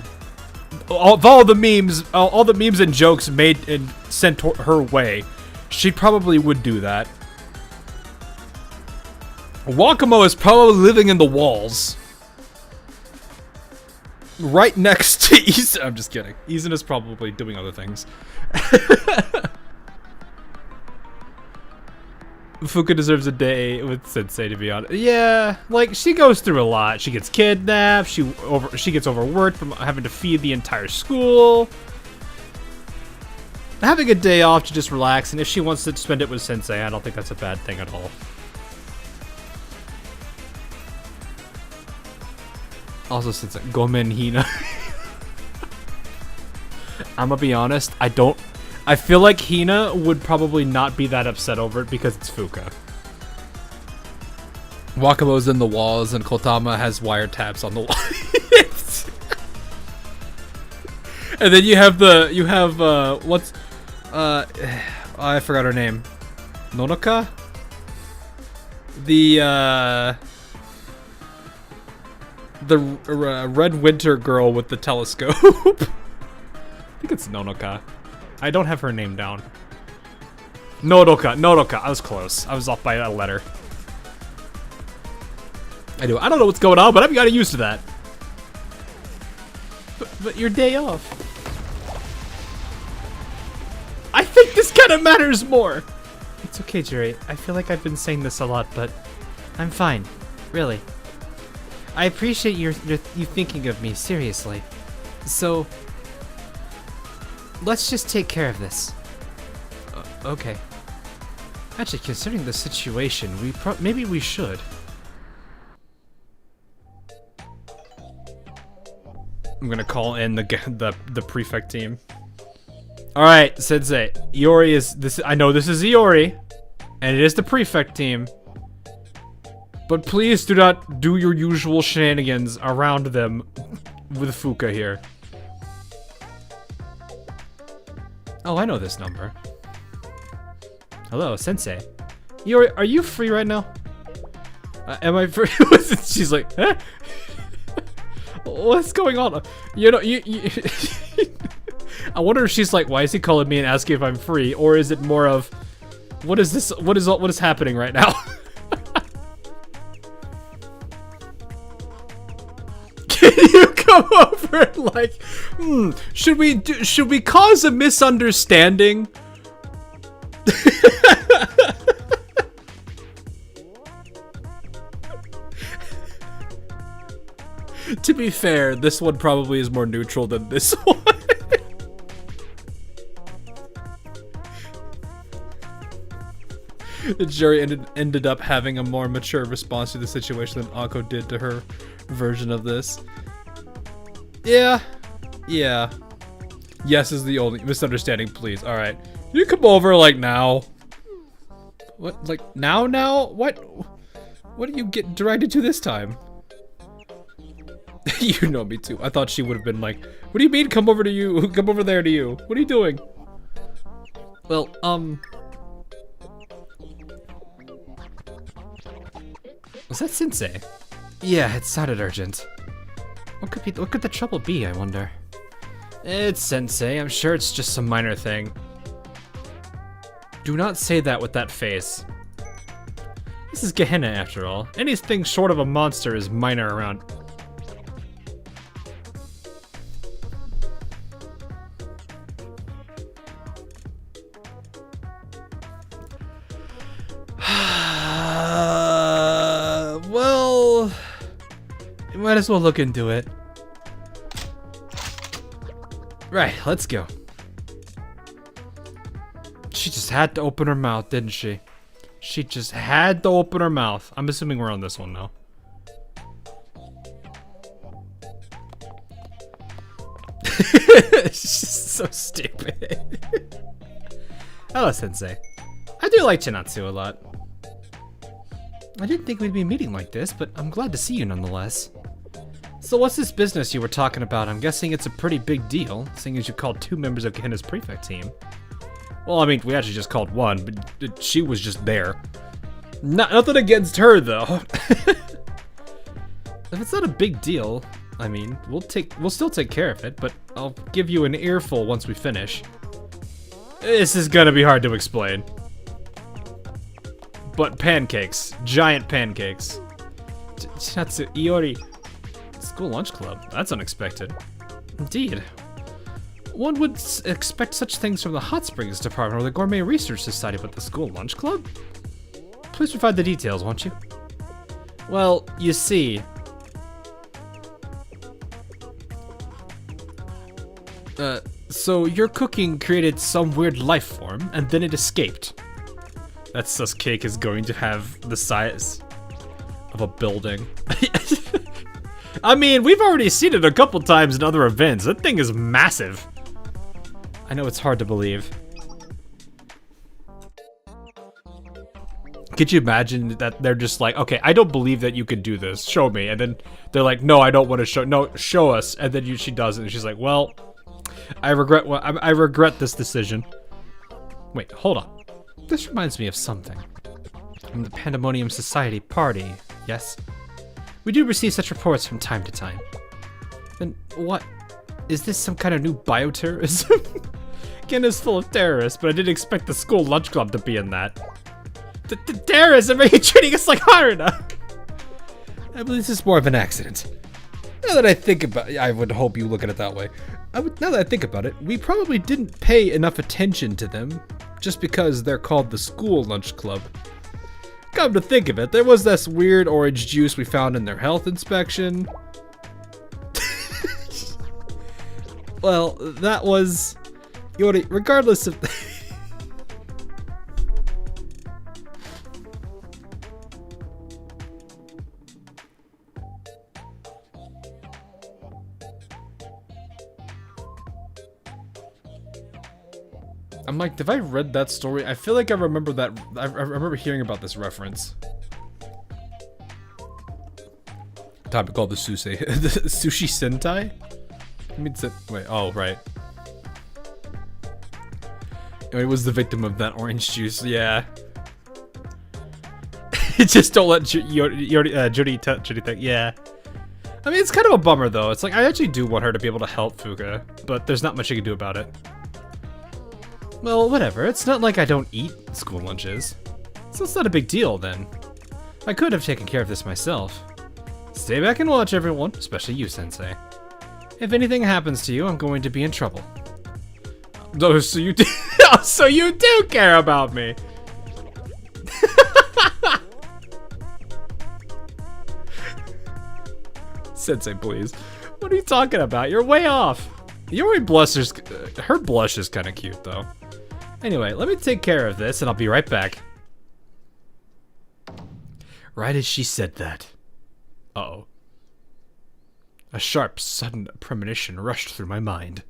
Speaker 1: all the memes and jokes made and sent her way, she probably would do that. Wakamo is probably living in the walls. Right next to Izan. I'm just kidding. Izan is probably doing other things. Fuka deserves a day with Sensei, to be honest. Yeah, like, she goes through a lot. She gets kidnapped, she gets overworked from having to feed the entire school. Having a day off to just relax, and if she wants to spend it with Sensei, I don't think that's a bad thing at all. Also, since Gomen Hina. I'm gonna be honest, I feel like Hina would probably not be that upset over it because it's Fuka. Wakamo's in the walls and Kotama has wiretaps on the walls. And then you have I forgot her name. Nonoka? The Red Winter girl with the telescope. I think it's Nonoka. I don't have her name down. Nodoka. I was close. I was off by a letter. I don't know what's going on, but I've gotten used to that. But your day off. I think this kind of matters more. It's okay, Juri. I feel like I've been saying this a lot, but I'm fine. Really. I appreciate you thinking of me, seriously. So, let's just take care of this. Okay. Actually, considering the situation, maybe we should. I'm gonna call in the prefect team. All right, Sensei. Iori is this. I know this is Iori, and it is the prefect team. But please do not do your usual shenanigans around them with Fuka here. Oh, I know this number. Hello, Sensei. Iori, are you free right now? Am I free? She's like, huh? What's going on? You know, I wonder if she's like, why is he calling me and asking if I'm free? Or is it more of, what is this? What is happening right now? Can you come over and like, should we cause a misunderstanding? To be fair, this one probably is more neutral than this one. The jury ended up having a more mature response to the situation than Akko did to her version of this. Yeah. Yes is the only misunderstanding, please. Alright. You come over like now. What? Like now? What do you get directed to this time? You know me too. I thought she would have been like, what do you mean come over to you? Come over there to you. What are you doing? Well, was that Sensei? Yeah, it sounded urgent. What could the trouble be, I wonder? It's Sensei. I'm sure it's just some minor thing. Do not say that with that face. This is Gehenna, after all. Anything short of a monster is minor around. Well, you might as well look into it. Right, let's go. She just had to open her mouth, didn't she? She just had to open her mouth. I'm assuming we're on this one now. It's just so stupid. Hello, Sensei. I do like Chinatsu a lot. I didn't think we'd be meeting like this, but I'm glad to see you nonetheless. So what's this business you were talking about? I'm guessing it's a pretty big deal, seeing as you called 2 members of Gehenna's prefect team. Well, I mean, we actually just called 1, but she was just there. Nothing against her, though. If it's not a big deal, I mean, we'll still take care of it, but I'll give you an earful once we finish. This is gonna be hard to explain. But pancakes. Giant pancakes. Chinatsu, Iori. School lunch club. That's unexpected. Indeed. One would expect such things from the Hot Springs Department or the Gourmet Research Society, but the school lunch club? Please provide the details, won't you? Well, you see... so your cooking created some weird life form, and then it escaped. That sus cake is going to have the size of a building. I mean, we've already seen it a couple times in other events. That thing is massive. I know it's hard to believe. Could you imagine that they're just like, okay, I don't believe that you could do this. Show me. And then they're like, no, I don't want to show. No, show us. And then she does it. And she's like, well, I regret this decision. Wait, hold on. This reminds me of something. From the Pandemonium Society party, yes? We do receive such reports from time to time. Then what? Is this some kind of new bioterrorism? Again, it's full of terrorists, but I didn't expect the school lunch club to be in that. The terrorism? Are you treating us like Haruna? I believe this is more of an accident. Now that I think about it, I would hope you look at it that way. Now that I think about it, we probably didn't pay enough attention to them just because they're called the school lunch club. Come to think of it, there was this weird orange juice we found in their health inspection. Well, that was... Yori, regardless of... I'm like, have I read that story? I feel like I remember that. I remember hearing about this reference. Topic called the sushi. The sushi sentai? I mean, wait, oh, right. It was the victim of that orange juice, yeah. Just don't let Juri think, yeah. I mean, it's kind of a bummer, though. It's like, I actually do want her to be able to help Fuka, but there's not much you can do about it. Well, whatever. It's not like I don't eat school lunches. So it's not a big deal, then. I could have taken care of this myself. Stay back and watch, everyone, especially you, Sensei. If anything happens to you, I'm going to be in trouble. Oh, so you do, so you do care about me. Sensei, please. What are you talking about? You're way off. Yuri blushes. Her blush is kind of cute, though. Anyway, let me take care of this, and I'll be right back. Right as she said that. Uh-oh. A sharp, sudden premonition rushed through my mind.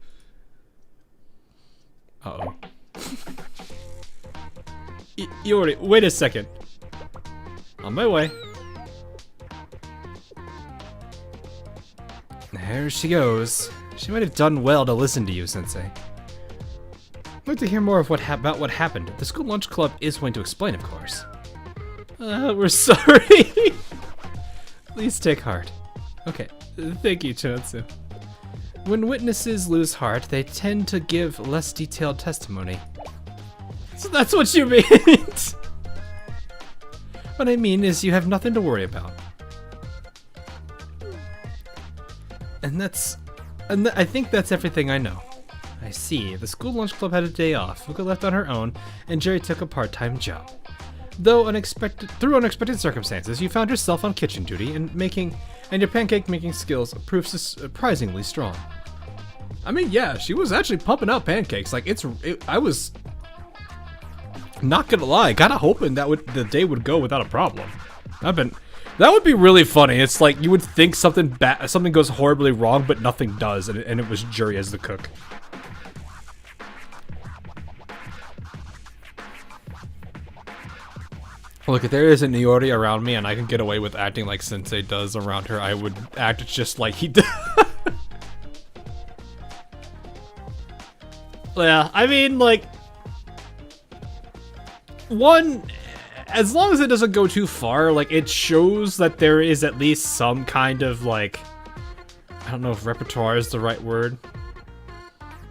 Speaker 1: Uh-oh. Yuri, wait a second. On my way. There she goes. She might have done well to listen to you, Sensei. I'd like to hear more of about what happened. The school lunch club is going to explain, of course. We're sorry. Please take heart. Okay, thank you, Chinatsu. When witnesses lose heart, they tend to give less detailed testimony. So that's what you mean? What I mean is you have nothing to worry about. And I think that's everything I know. I see. The school lunch club had a day off. Fuka left on her own, and Juri took a part-time job. Though through unexpected circumstances, you found yourself on kitchen duty, and your pancake making skills proved surprisingly strong. I mean, yeah, she was actually pumping out pancakes. Like I was not gonna lie, kind of hoping that the day would go without a problem. That would be really funny. It's like you would think something goes horribly wrong, but nothing does, and it was Juri as the cook. Look, if there is a Niori around me and I can get away with acting like Sensei does around her, I would act just like he does. Yeah, I mean, like, as long as it doesn't go too far, like, it shows that there is at least some kind of, like, I don't know if repertoire is the right word,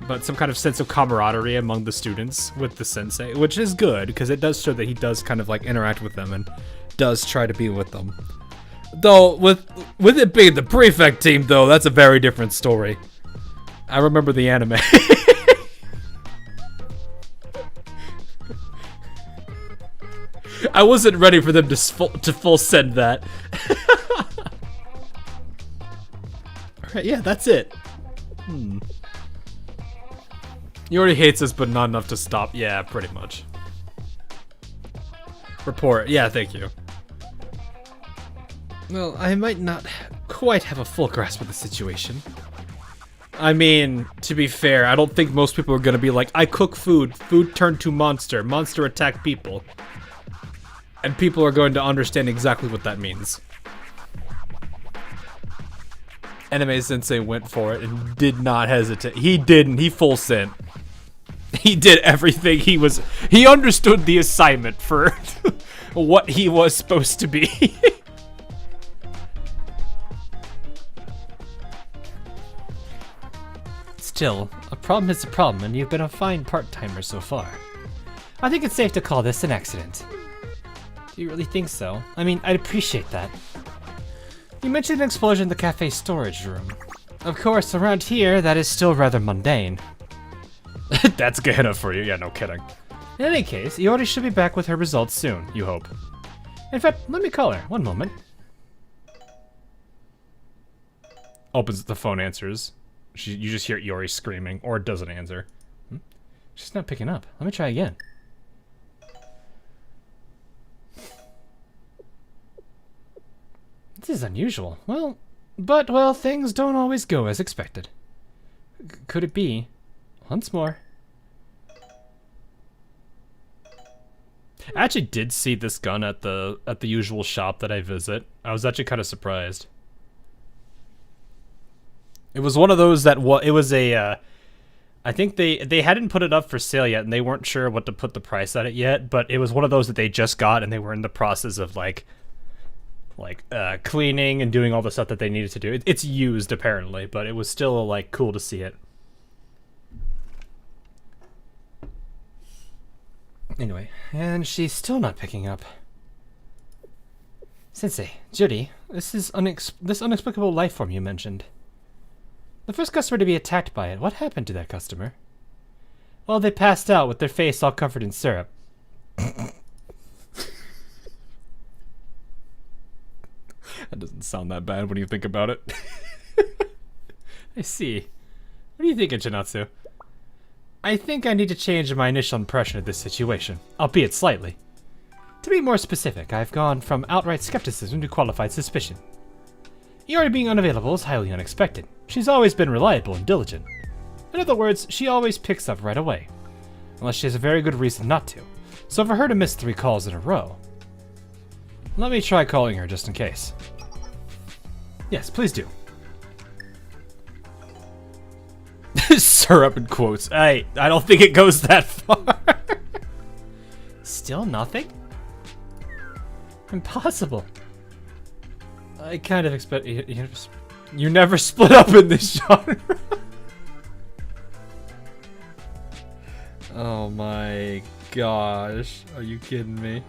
Speaker 1: but some kind of sense of camaraderie among the students with the sensei, which is good, because it does show that he does kind of, like, interact with them and does try to be with them. Though, with it being the prefect team, though, that's a very different story. I remember the anime. I wasn't ready for them to full send that. Alright, yeah, that's it. He already hates us, but not enough to stop. Yeah, pretty much. Report. Yeah, thank you. Well, I might not quite have a full grasp of the situation. I mean, to be fair, I don't think most people are gonna be like, I cook food, food turned to monster, monster attack people. And people are going to understand exactly what that means. Anime Sensei went for it and did not hesitate. He didn't. He full sent. He did everything he understood the assignment for what he was supposed to be. Still, a problem is a problem, and you've been a fine part-timer so far. I think it's safe to call this an accident. Do you really think so? I mean, I'd appreciate that. You mentioned an explosion in the cafe storage room. Of course, around here, that is still rather mundane. That's good enough for you. Yeah, no kidding. In any case, Iori should be back with her results soon, you hope. In fact, let me call her. One moment. Opens the phone, answers. You just hear Iori screaming, or doesn't answer. She's not picking up. Let me try again. This is unusual. Well, things don't always go as expected. Could it be? Once more. I actually did see this gun at the usual shop that I visit. I was actually kind of surprised. It was one of those that it was a I think they hadn't put it up for sale yet, and they weren't sure what to put the price at it yet, but it was one of those that they just got, and they were in the process of like cleaning and doing all the stuff that they needed to do. It's used apparently, but it was still like cool to see it. Anyway, and she's still not picking up. Sensei, Juri, this unexplicable life form you mentioned. The first customer to be attacked by it. What happened to that customer? Well, they passed out with their face all covered in syrup. That doesn't sound that bad when you think about it. I see. What do you think, Ichinatsu? I think I need to change my initial impression of this situation, albeit slightly. To be more specific, I've gone from outright skepticism to qualified suspicion. Iori being unavailable is highly unexpected. She's always been reliable and diligent. In other words, she always picks up right away. Unless she has a very good reason not to. So for her to miss 3 calls in a row... Let me try calling her just in case. Yes, please do. syrup in quotes. Hey, I don't think it goes that far. Still nothing? Impossible. I kind of expect you never split up in this genre. Oh my gosh. Are you kidding me?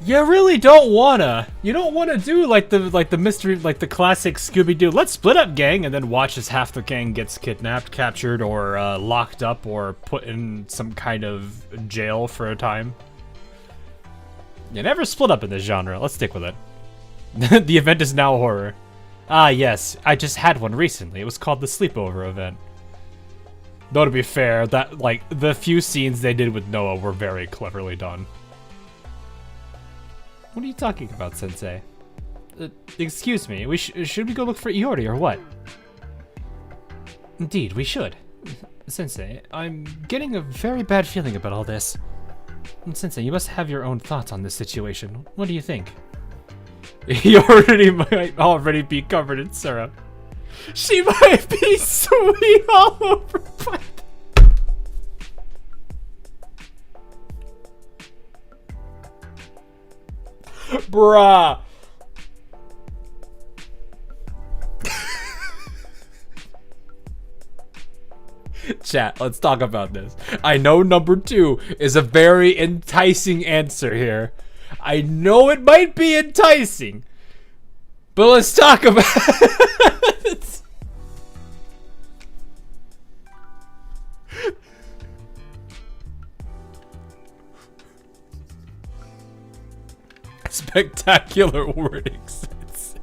Speaker 1: You really don't wanna. You don't wanna do like the mystery, like the classic Scooby-Doo. Let's split up, gang, and then watch as half the gang gets kidnapped, captured, or locked up, or put in some kind of jail for a time. You never split up in this genre. Let's stick with it. The event is now horror. Ah, yes. I just had one recently. It was called the Sleepover event. Though to be fair, that like the few scenes they did with Noah were very cleverly done. What are you talking about, Sensei? Excuse me, should we go look for Iori or what? Indeed, we should. Sensei, I'm getting a very bad feeling about all this. Sensei, you must have your own thoughts on this situation. What do you think? He might already be covered in syrup. She might be sweet all over my... Bruh. Chat, let's talk about this. I know number 2 is a very enticing answer here. I know it might be enticing, but let's talk about it. Spectacular wording sense.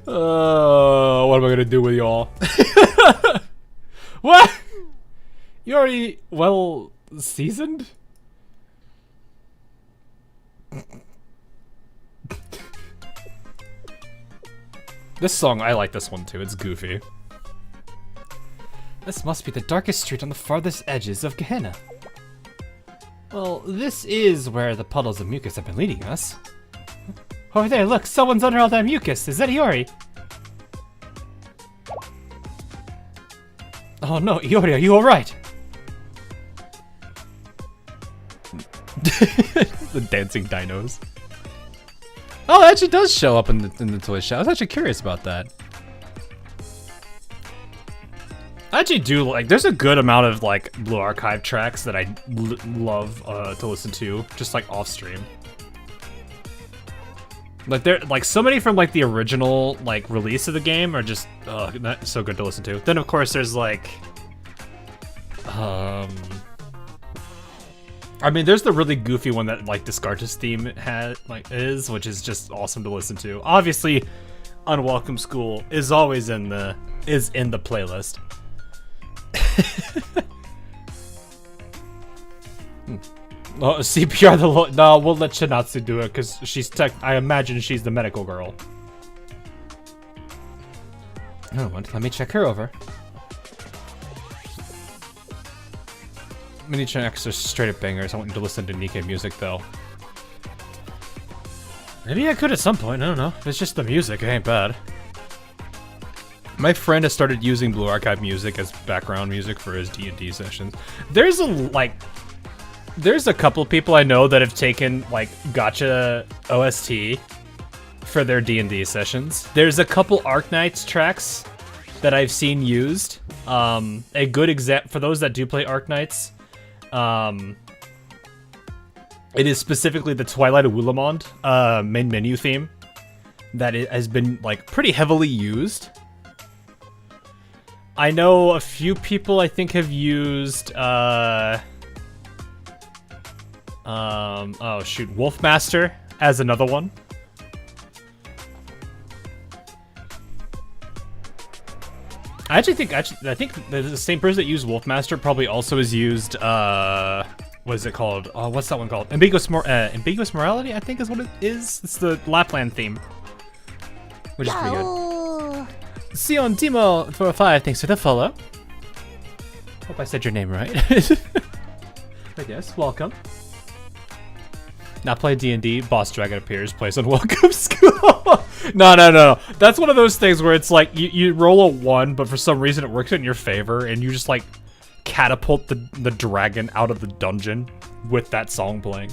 Speaker 1: Oh, what am I gonna do with y'all? What? You already well seasoned? This song, I like this one too. It's goofy. This must be the darkest street on the farthest edges of Gehenna. Well, this is where the puddles of mucus have been leading us. Over there, look, someone's under all that mucus. Is that Iori? Oh no, Iori, are you alright? The dancing dinos. Oh, it actually does show up in the toy shop. I was actually curious about that. I actually do like, there's a good amount of like Blue Archive tracks that I love to listen to, just like off stream. Like there, like so many from like the original like release of the game are just not so good to listen to. Then of course there's like, I mean there's the really goofy one that like Descartes theme is, which is just awesome to listen to. Obviously, Unwelcome School is always in the playlist. Oh, CPR no, we'll let Shinatsu do it because she's I imagine she's the medical girl. Oh, let me check her over. Mini tracks are straight up bangers. I want you to listen to Nikkei music though. Maybe I could at some point. I don't know. It's just the music. It ain't bad. My friend has started using Blue Archive music as background music for his D&D sessions. There's a couple people I know that have taken like Gacha OST for their D&D sessions. There's a couple Arknights tracks that I've seen used. A good example for those that do play Arknights, it is specifically the Twilight of Wulamond main menu theme that it has been like pretty heavily used. I know a few people I think have used oh shoot, Wolfmaster as another one. I think the same person that used Wolfmaster probably also has used what is it called? Oh, what's that one called? Ambiguous Morality, I think is what it is. It's the Lapland theme, which is pretty good. Sion Timo for 5, thanks for the follow. Hope I said your name right. But yes, welcome. Not play D&D, boss dragon appears, plays on welcome school. No. That's one of those things where it's like, you roll a 1, but for some reason it works in your favor, and you just like catapult the dragon out of the dungeon with that song playing.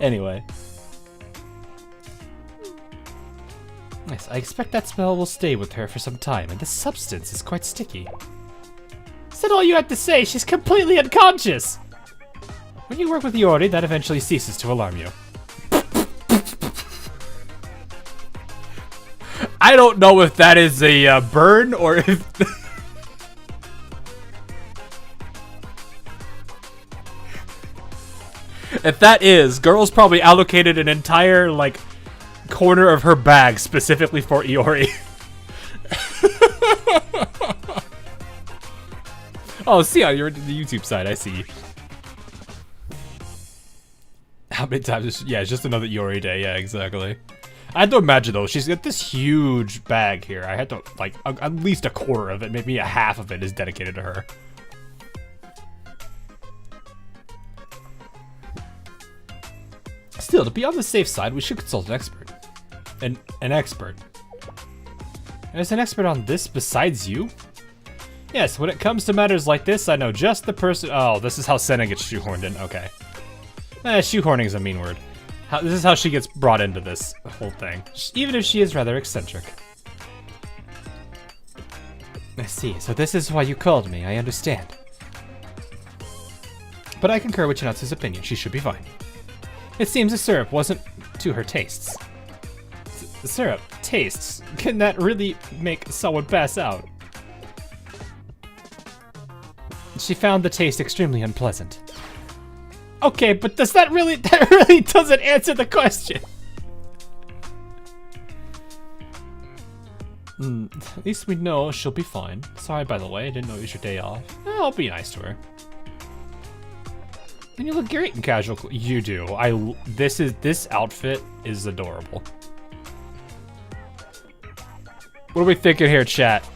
Speaker 1: Anyway. Yes, I expect that smell will stay with her for some time, and the substance is quite sticky. Is that all you had to say? She's completely unconscious! When you work with Yuri, that eventually ceases to alarm you. I don't know if that is a burn or if... If that is, girl's probably allocated an entire, like, corner of her bag specifically for Iori. Oh, see how you're the YouTube side, I see. How many times is yeah, it's just another Iori day, yeah, exactly. I had to imagine though, she's got this huge bag here. I had to, like, at least a quarter of it, maybe a half of it is dedicated to her. Still, to be on the safe side, we should consult an expert. An expert. There's an expert on this besides you? Yes, when it comes to matters like this, I know just the person. Oh, this is how Sena gets shoehorned in. Okay. Shoehorning is a mean word. This is how she gets brought into this whole thing. Even if she is rather eccentric. I see, so this is why you called me, I understand. But I concur with Chinatsu's opinion, she should be fine. It seems the syrup wasn't to her tastes. The syrup tastes? Can that really make someone pass out? She found the taste extremely unpleasant. Okay, but does that really doesn't answer the question. At least we know she'll be fine. Sorry, by the way, I didn't know it was your day off. I'll be nice to her. And you look great in casual clothes. You do. This outfit is adorable. What are we thinking here, chat?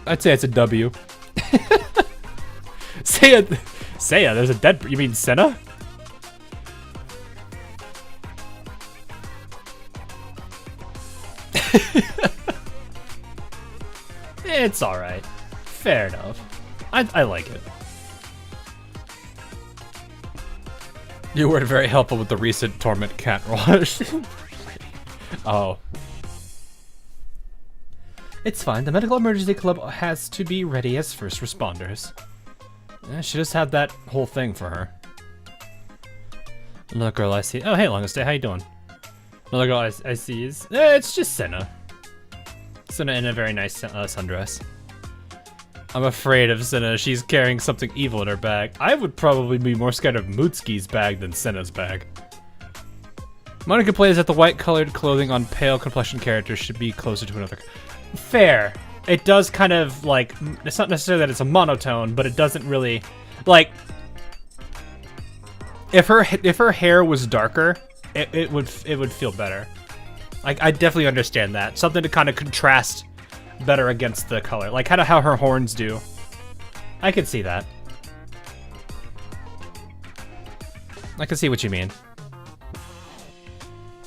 Speaker 1: I'd say it's a W. Seiya, there's a dead. You mean Sena? It's alright. Fair enough. I like it. You weren't very helpful with the recent Torment cat rush. Oh. It's fine. The Medical Emergency Club has to be ready as first responders. She just had that whole thing for her. Another girl I see. Oh, hey, Longest Day. How you doing? Another girl I see is... it's just Sena. Sena in a very nice sundress. I'm afraid of Sena. She's carrying something evil in her bag. I would probably be more scared of Mutsuki's bag than Sena's bag. Mona complains that the white-colored clothing on pale complexion characters should be closer to another. Fair. It does kind of, like, it's not necessarily that it's a monotone, but it doesn't really, like, if her hair was darker, it would feel better. Like, I definitely understand that. Something to kind of contrast better against the color, like kind of how her horns do. I can see that. I can see what you mean.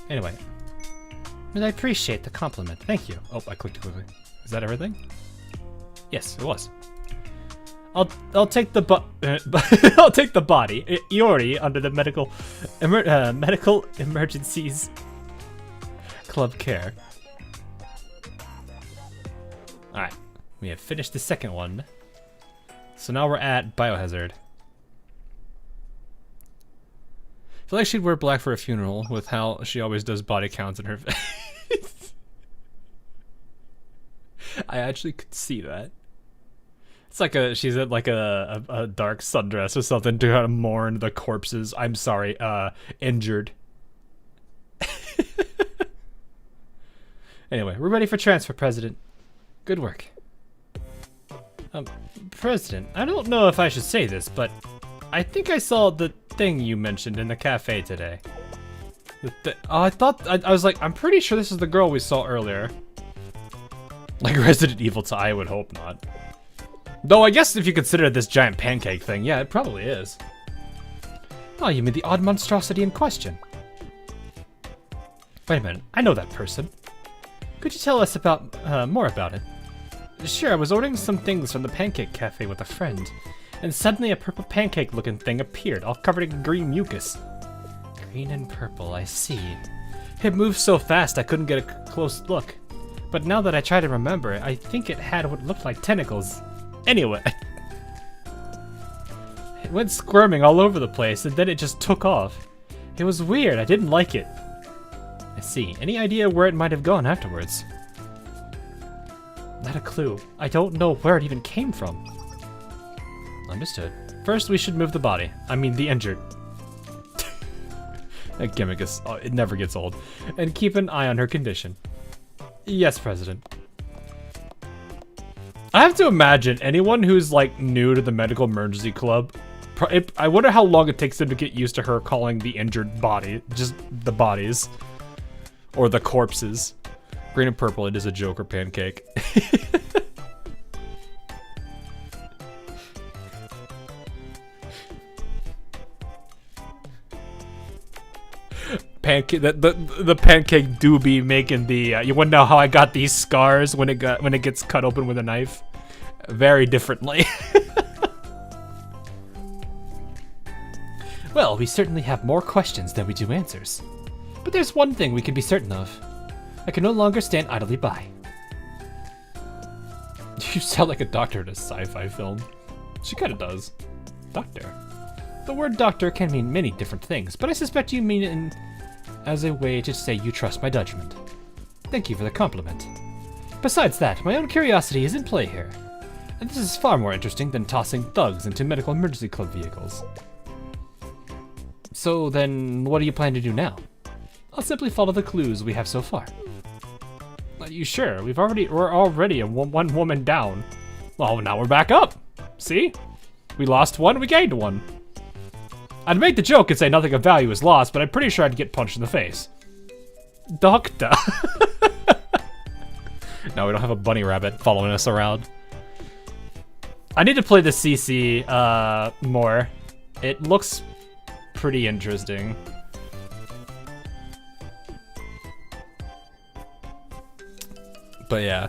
Speaker 1: Anyway, and I appreciate the compliment. Thank you. Oh, I clicked too quickly. Is that everything? Yes, it was. I'll take the I'll take the body. Iori under the medical emergencies club care. All right, we have finished the second one. So now we're at Biohazard. I feel like she'd wear black for a funeral with how she always does body counts in her face. I actually could see that. It's like she's at like a dark sundress or something to kind of mourn the corpses. I'm sorry, injured. Anyway, we're ready for transfer, President. Good work. President, I don't know if I should say this, but I think I saw the thing you mentioned in the cafe today. Oh, I was like, I'm pretty sure this is the girl we saw earlier. Like Resident Evil 2, I would hope not. Though I guess if you consider this giant pancake thing, yeah, it probably is. Oh, you mean the odd monstrosity in question? Wait a minute, I know that person. Could you tell us about more about it? Sure, I was ordering some things from the Pancake Cafe with a friend, and suddenly a purple pancake-looking thing appeared, all covered in green mucus. Green and purple, I see. It moved so fast I couldn't get a close look. But now that I try to remember it, I think it had what looked like tentacles. Anyway. It went squirming all over the place, and then it just took off. It was weird, I didn't like it. I see. Any idea where it might have gone afterwards? Not a clue. I don't know where it even came from. Understood. First, we should move the body. I mean, the injured. That gimmick is... Oh, it never gets old. And keep an eye on her condition. Yes, President. I have to imagine anyone who's, like, new to the Medical Emergency Club... I wonder how long it takes them to get used to her calling the injured body. Just the bodies. Or the corpses. Green and purple, it is a Joker pancake. Pancake, the pancake do be making the. You wanna know how I got these scars when it gets cut open with a knife? Very differently. Well, we certainly have more questions than we do answers. But there's one thing we can be certain of. I can no longer stand idly by. You sound like a doctor in a sci-fi film. She kinda does. Doctor. The word doctor can mean many different things, but I suspect you mean it as a way to say you trust my judgment. Thank you for the compliment. Besides that, my own curiosity is in play here. And this is far more interesting than tossing thugs into Medical Emergency Club vehicles. So then, what do you plan to do now? I'll simply follow the clues we have so far. Are you sure? We're already a one woman down. Well, now we're back up. See? We lost one, we gained one. I'd make the joke and say nothing of value is lost, but I'm pretty sure I'd get punched in the face. Doctor. No, we don't have a bunny rabbit following us around. I need to play the CC more. It looks pretty interesting. But yeah,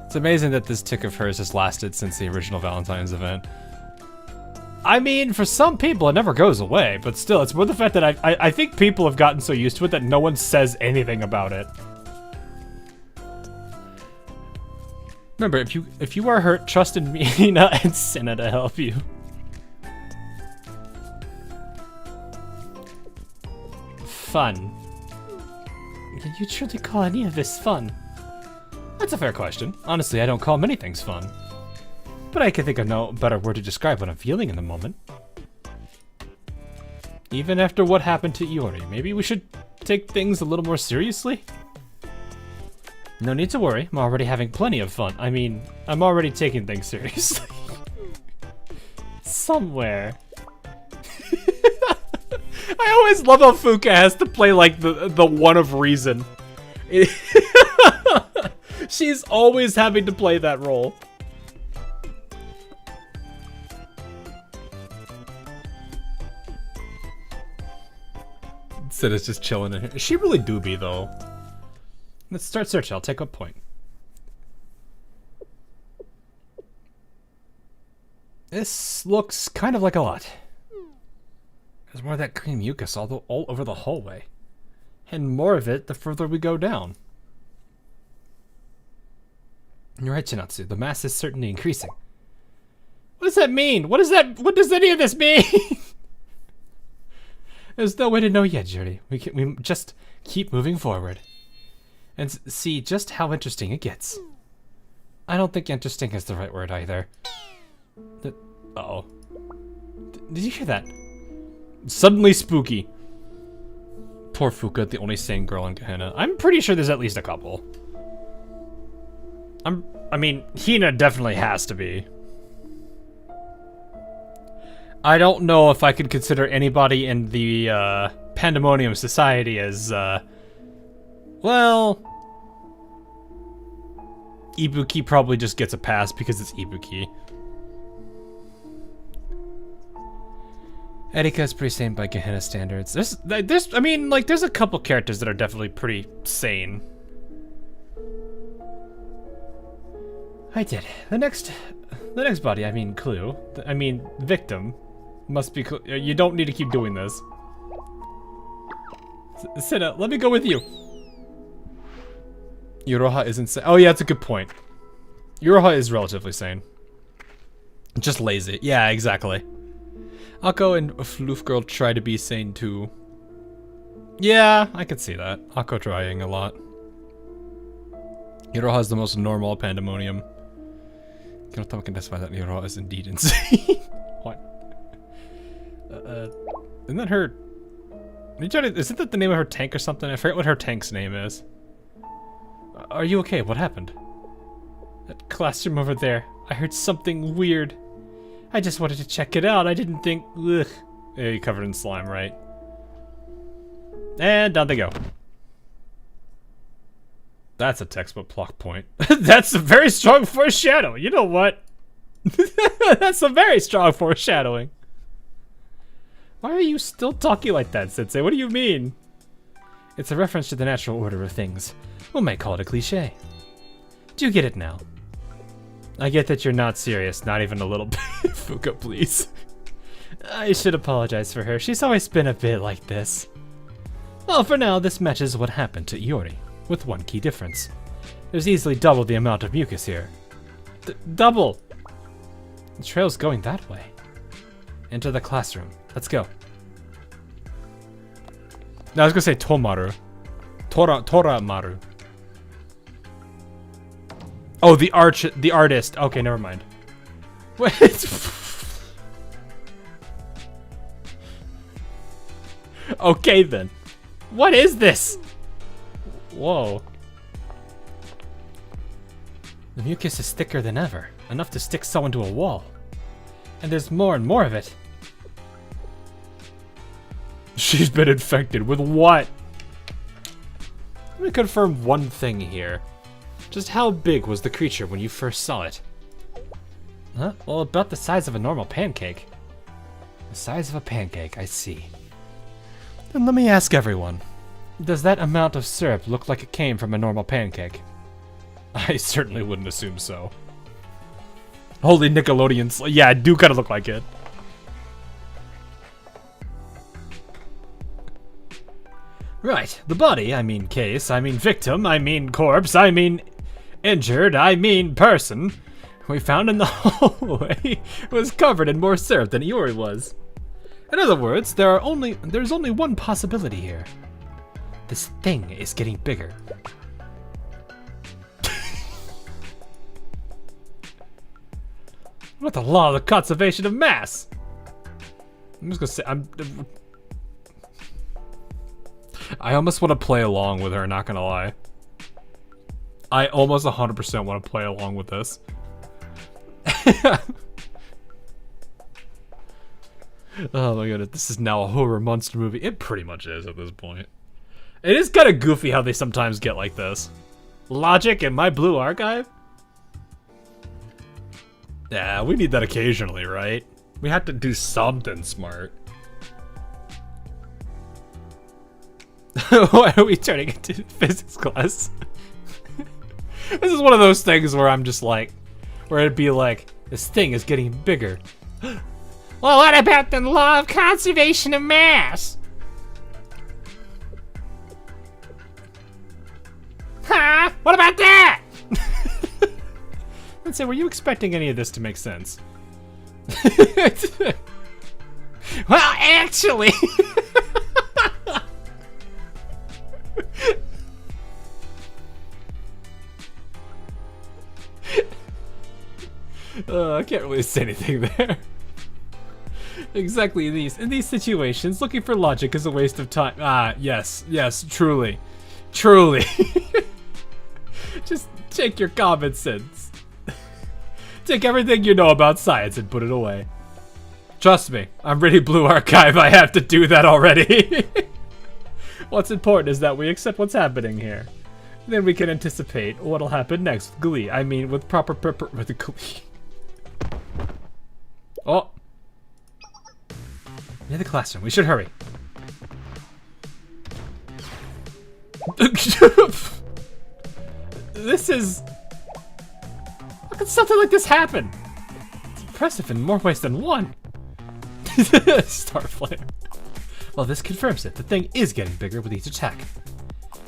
Speaker 1: it's amazing that this tick of hers has lasted since the original Valentine's event. I mean, for some people it never goes away, but still, it's more the fact that I think people have gotten so used to it that no one says anything about it. Remember, if you are hurt, trust in me, Hina and Sena to help you. Fun. Can you truly call any of this fun? That's a fair question. Honestly, I don't call many things fun. But I can think of no better word to describe what I'm feeling in the moment. Even after what happened to Juri, maybe we should take things a little more seriously? No need to worry, I'm already having plenty of fun. I mean, I'm already taking things seriously. Somewhere. I always love how Fuka has to play like the one of reason. She's always having to play that role. Sena's just chilling in here. She really do be though. Let's start searching. I'll take a point. This looks kind of like a lot. There's more of that green mucus all over the hallway. And more of it the further we go down. You're right, Chinatsu. The mass is certainly increasing. What does that mean? What does any of this mean? There's no way to know yet, Juri. We just keep moving forward. And see just how interesting it gets. I don't think interesting is the right word either. Uh-oh. Did you hear that? Suddenly spooky. Poor Fuka, the only sane girl in Hina. I'm pretty sure there's at least a couple. I mean, Hina definitely has to be. I don't know if I could consider anybody in the Pandemonium Society as, well, Ibuki probably just gets a pass because it's Ibuki. Erika's pretty sane by Gehenna standards. I mean, like, there's a couple characters that are definitely pretty sane. I did. The next body, I mean clue, I mean victim, must be you don't need to keep doing this. Sena, let me go with you. Iroha isn't sane. Oh yeah, that's a good point. Iroha is relatively sane. Just lazy. Yeah, exactly. Akko and Floof Girl try to be sane too. Yeah, I could see that. Akko trying a lot. Iroha is the most normal Pandemonium. Kirotama can testify that Iroha is indeed insane. What? Isn't that her? Isn't that the name of her tank or something? I forget what her tank's name is. Are you okay? What happened? That classroom over there. I heard something weird. I just wanted to check it out. I didn't think. Ugh. Yeah, you're covered in slime, right? And down they go. That's a textbook plot point. That's a very strong foreshadowing. You know what? That's a very strong foreshadowing. Why are you still talking like that, Sensei? What do you mean? It's a reference to the natural order of things. We might call it a cliche. Do you get it now? I get that you're not serious, not even a little bit. Fuka, please. I should apologize for her. She's always been a bit like this. Well, for now, this matches what happened to Iori, with one key difference. There's easily double the amount of mucus here. Double! The trail's going that way. Enter the classroom. Let's go. No, I was gonna say Tomaru. Toramaru. Oh, the artist. Okay, never mind. Wait. Okay then. What is this? Whoa. The mucus is thicker than ever, enough to stick someone to a wall. And there's more and more of it. She's been infected with what? Let me confirm one thing here. Just how big was the creature when you first saw it? Huh? Well, about the size of a normal pancake. The size of a pancake, I see. Then let me ask everyone. Does that amount of syrup look like it came from a normal pancake? I certainly wouldn't assume so. Holy Nickelodeon. Yeah, I do kind of look like it. Right, the body, I mean case, I mean victim, I mean corpse, I mean injured, I mean person, we found in the hallway was covered in more syrup than Iori was. In other words, there's only one possibility here. This thing is getting bigger. What the law of the conservation of mass? I'm just gonna say, I almost want to play along with her, not gonna lie. I almost 100% want to play along with this. Oh my god, this is now a horror monster movie. It pretty much is at this point. It is kind of goofy how they sometimes get like this. Logic in my blue archive? Yeah, we need that occasionally, right? We have to do something smart. Why are we turning into physics class? This is one of those things where I'm just like, where it'd be like, this thing is getting bigger. Well, what about the law of conservation of mass? Huh? What about that? Let's say, were you expecting any of this to make sense? Well, actually. I can't really say anything there. Exactly, in these situations, looking for logic is a waste of time. Ah, yes, truly. Truly. Just take your common sense. Take everything you know about science and put it away. Trust me, I'm ready Blue Archive. I have to do that already. What's important is that we accept what's happening here. Then we can anticipate what'll happen next with glee. I mean, with proper with glee. Oh. Near the classroom. We should hurry. This is... How could something like this happen? It's impressive in more ways than one. Starflame. Well, this confirms it. The thing is getting bigger with each attack.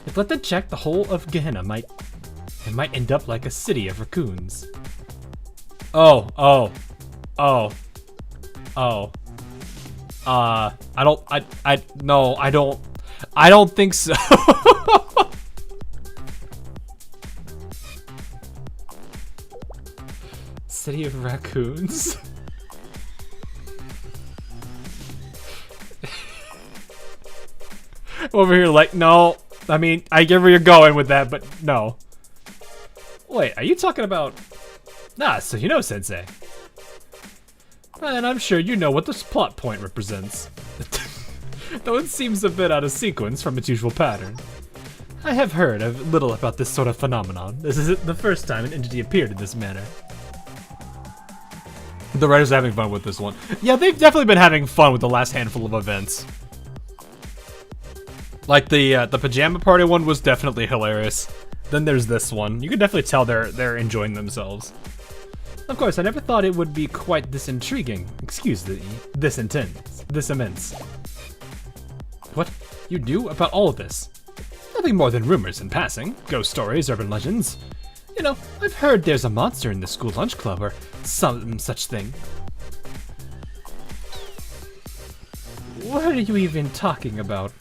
Speaker 1: If let them check, the whole of Gehenna might end up like a city of raccoons. I don't think so. City of raccoons? Over here like, no. I mean, I get where you're going with that, but no. Wait, are you talking about... Ah, so you know, Sensei. And I'm sure you know what this plot point represents. Though it seems a bit out of sequence from its usual pattern. I have heard a little about this sort of phenomenon. This isn't the first time an entity appeared in this manner. The writers are having fun with this one. Yeah, they've definitely been having fun with the last handful of events. Like the pajama party one was definitely hilarious. Then there's this one. You can definitely tell they're enjoying themselves. Of course, I never thought it would be quite this intriguing. Excuse me, this intense, this immense. What? You knew about all of this? Nothing more than rumors in passing, ghost stories, urban legends. You know, I've heard there's a monster in the school lunch club or some such thing. What are you even talking about?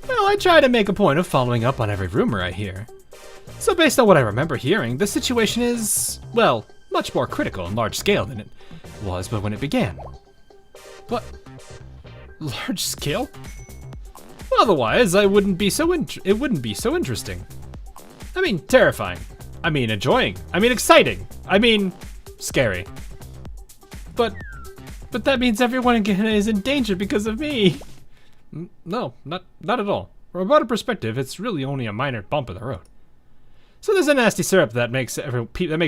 Speaker 1: Well, I try to make a point of following up on every rumor I hear. So based on what I remember hearing, the situation is, well, much more critical and large scale than it was but when it began. What? Large scale? Otherwise, it wouldn't be so interesting. I mean, terrifying. I mean, enjoying. I mean, exciting. I mean, scary. But that means everyone in Gehenna is in danger because of me. No, not at all. From a broader perspective, it's really only a minor bump in the road. So there's a nasty syrup that makes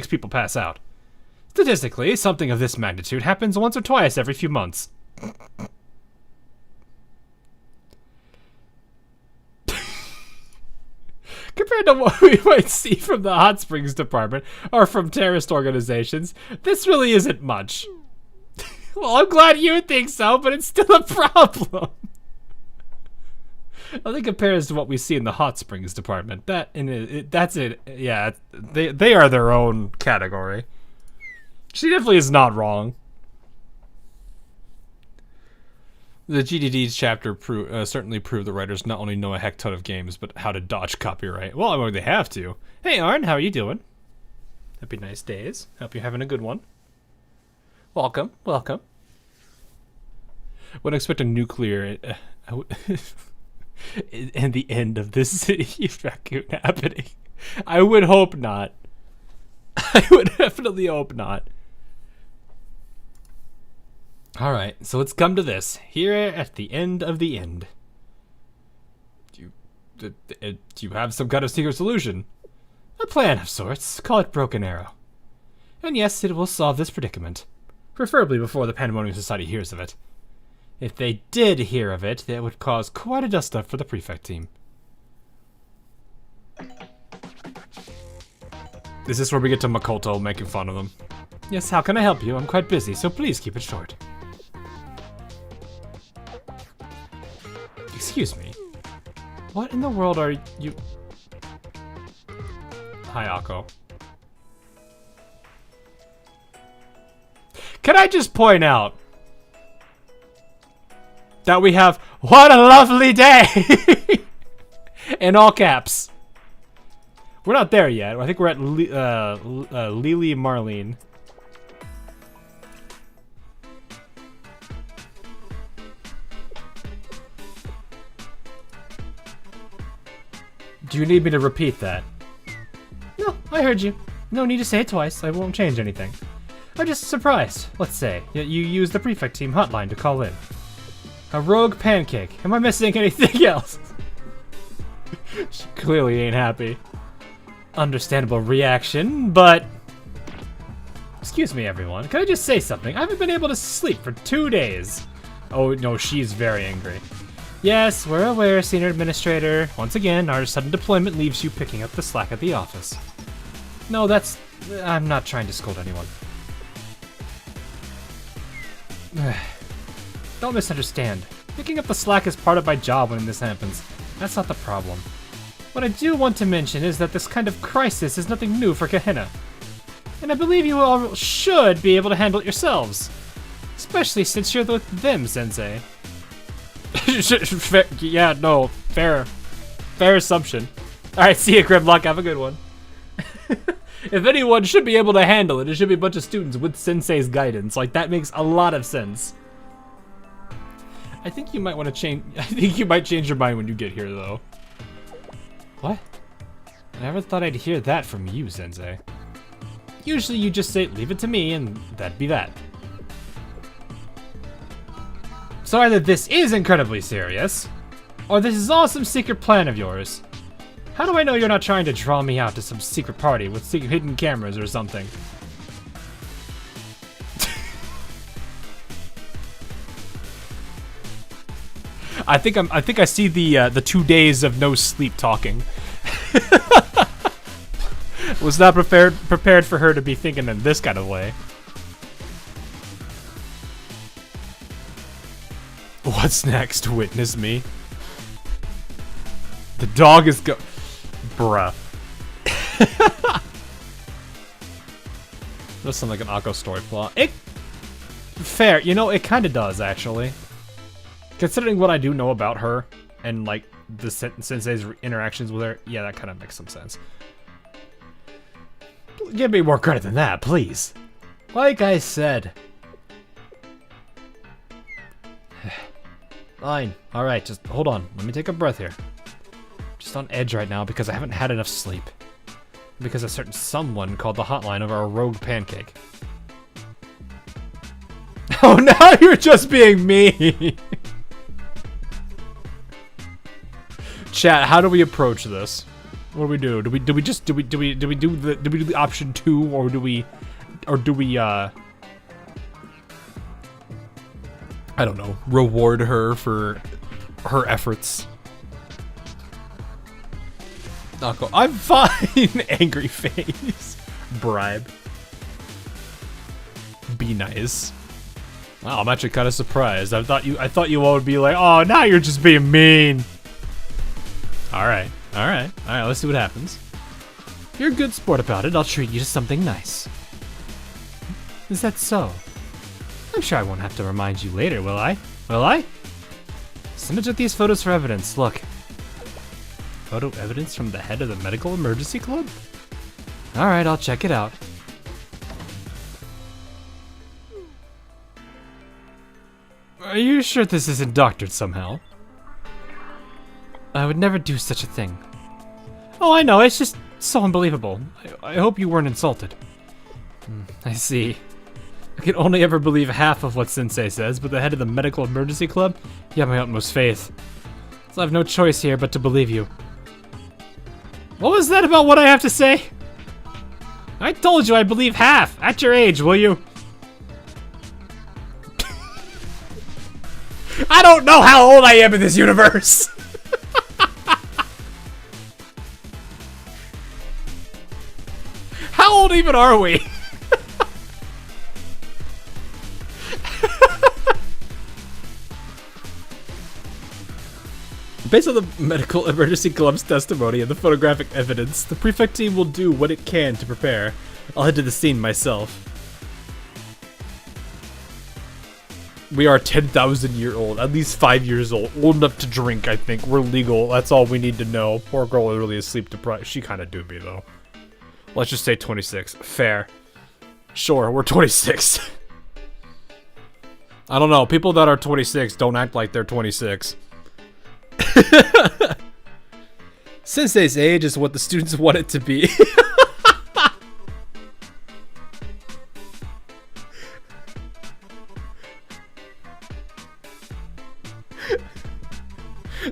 Speaker 1: people pass out. Statistically, something of this magnitude happens once or twice every few months. Compared to what we might see from the Hot Springs Department or from terrorist organizations, this really isn't much. Well, I'm glad you think so, but it's still a problem. I think compares to what we see in the Hot Springs Department. That's it. Yeah, they are their own category. She definitely is not wrong. The GDD's chapter certainly proved the writers not only know a heck ton of games, but how to dodge copyright. Well, I mean, they have to. Hey, Arn, how are you doing? Happy nice days. Hope you're having a good one. Welcome, welcome. Wouldn't expect a nuclear and the end of this city raccoon happening. I would hope not. I would definitely hope not. Alright, so let's come to this. Here at the end of the end. Do you have some kind of secret solution? A plan of sorts. Call it Broken Arrow. And yes, it will solve this predicament. Preferably before the Pandemonium Society hears of it. If they did hear of it, that would cause quite a dust-up for the prefect team. Is this where we get to Makoto making fun of them? Yes, how can I help you? I'm quite busy, so please keep it short. Excuse me. What in the world are you... Hi, Akko. Can I just point out that we have "What a lovely day" in all caps. We're not there yet. I think we're at Lily Marlene. Do you need me to repeat that? No, I heard you. No need to say it twice. I won't change anything. Or just surprised, let's say, that you use the prefect team hotline to call in. A rogue Pancake. Am I missing anything else? She clearly ain't happy. Understandable reaction, but... Excuse me, everyone. Can I just say something? I haven't been able to sleep for 2 days. Oh, no, she's very angry. Yes, we're aware, Senior Administrator. Once again, our sudden deployment leaves you picking up the slack at the office. No, that's... I'm not trying to scold anyone. Don't misunderstand. Picking up the slack is part of my job when this happens. That's not the problem. What I do want to mention is that this kind of crisis is nothing new for Hina. And I believe you all should be able to handle it yourselves. Especially since you're with them, Sensei. Yeah, no, fair assumption. Alright, see ya, Grimlock, have a good one. If anyone should be able to handle it, it should be a bunch of students with Sensei's guidance. Like, that makes a lot of sense. I think you might want to change, I think you might change your mind when you get here, though. What? I never thought I'd hear that from you, Sensei. Usually you just say, leave it to me, and that'd be that. So either this is incredibly serious, or this is all some secret plan of yours. How do I know you're not trying to draw me out to some secret party with secret hidden cameras or something? I think I see the 2 days of no sleep talking. Was not prepared for her to be thinking in this kind of way. What's next? Witness me. The dog is bruh. Does sound like an Akko story plot. Fair, you know, it kind of does actually. Considering what I do know about her and like the Sensei's interactions with her, yeah, that kind of makes some sense. Give me more credit than that, please. Like I said. Fine. Alright, just hold on. Let me take a breath here. Just on edge right now because I haven't had enough sleep. Because a certain someone called the hotline over a rogue Pancake. Oh, now you're just being mean! Chat, how do we approach this? What do? Do we do the option 2, or do we I don't know, reward her for her efforts? Akko, I'm fine. Angry face. Bribe. Be nice. Wow, I'm actually kind of surprised. I thought you all would be like, oh, now you're just being mean. All right, let's see what happens. If you're a good sport about it, I'll treat you to something nice. Is that so? I'm sure I won't have to remind you later, will I? Will I? Submit these photos for evidence, look. Photo evidence from the head of the Medical Emergency Club? Alright, I'll check it out. Are you sure this isn't doctored somehow? I would never do such a thing. Oh, I know, it's just so unbelievable. I hope you weren't insulted. I see. I can only ever believe half of what Sensei says, but the head of the Medical Emergency Club? You have my utmost faith. So I have no choice here but to believe you. What was that about what I have to say? I told you I believe half. At your age, will you? I don't know how old I am in this universe! How old even are we? Based on the Medical Emergency Club's testimony and the photographic evidence, the prefect team will do what it can to prepare. I'll head to the scene myself. We are 10,000 years old, at least 5 years old enough to drink, I think. We're legal, that's all we need to know. Poor girl is really asleep deprived. She kind of do me, though. Let's just say 26. Fair. Sure, we're 26. I don't know, people that are 26 don't act like they're 26. Sensei's age is what the students want it to be.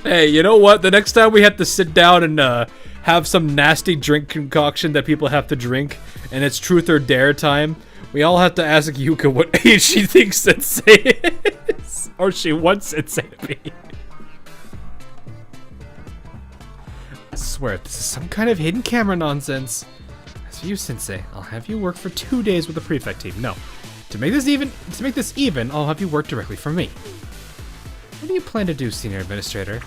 Speaker 1: Hey, you know what? The next time we have to sit down and have some nasty drink concoction that people have to drink, and it's truth or dare time, we all have to ask Yuka what age she thinks Sensei is. Or she wants Sensei to be. I swear, this is some kind of hidden camera nonsense. As for you, Sensei, I'll have you work for 2 days with the prefect team. No. To make this even, I'll have you work directly for me. What do you plan to do, Senior Administrator?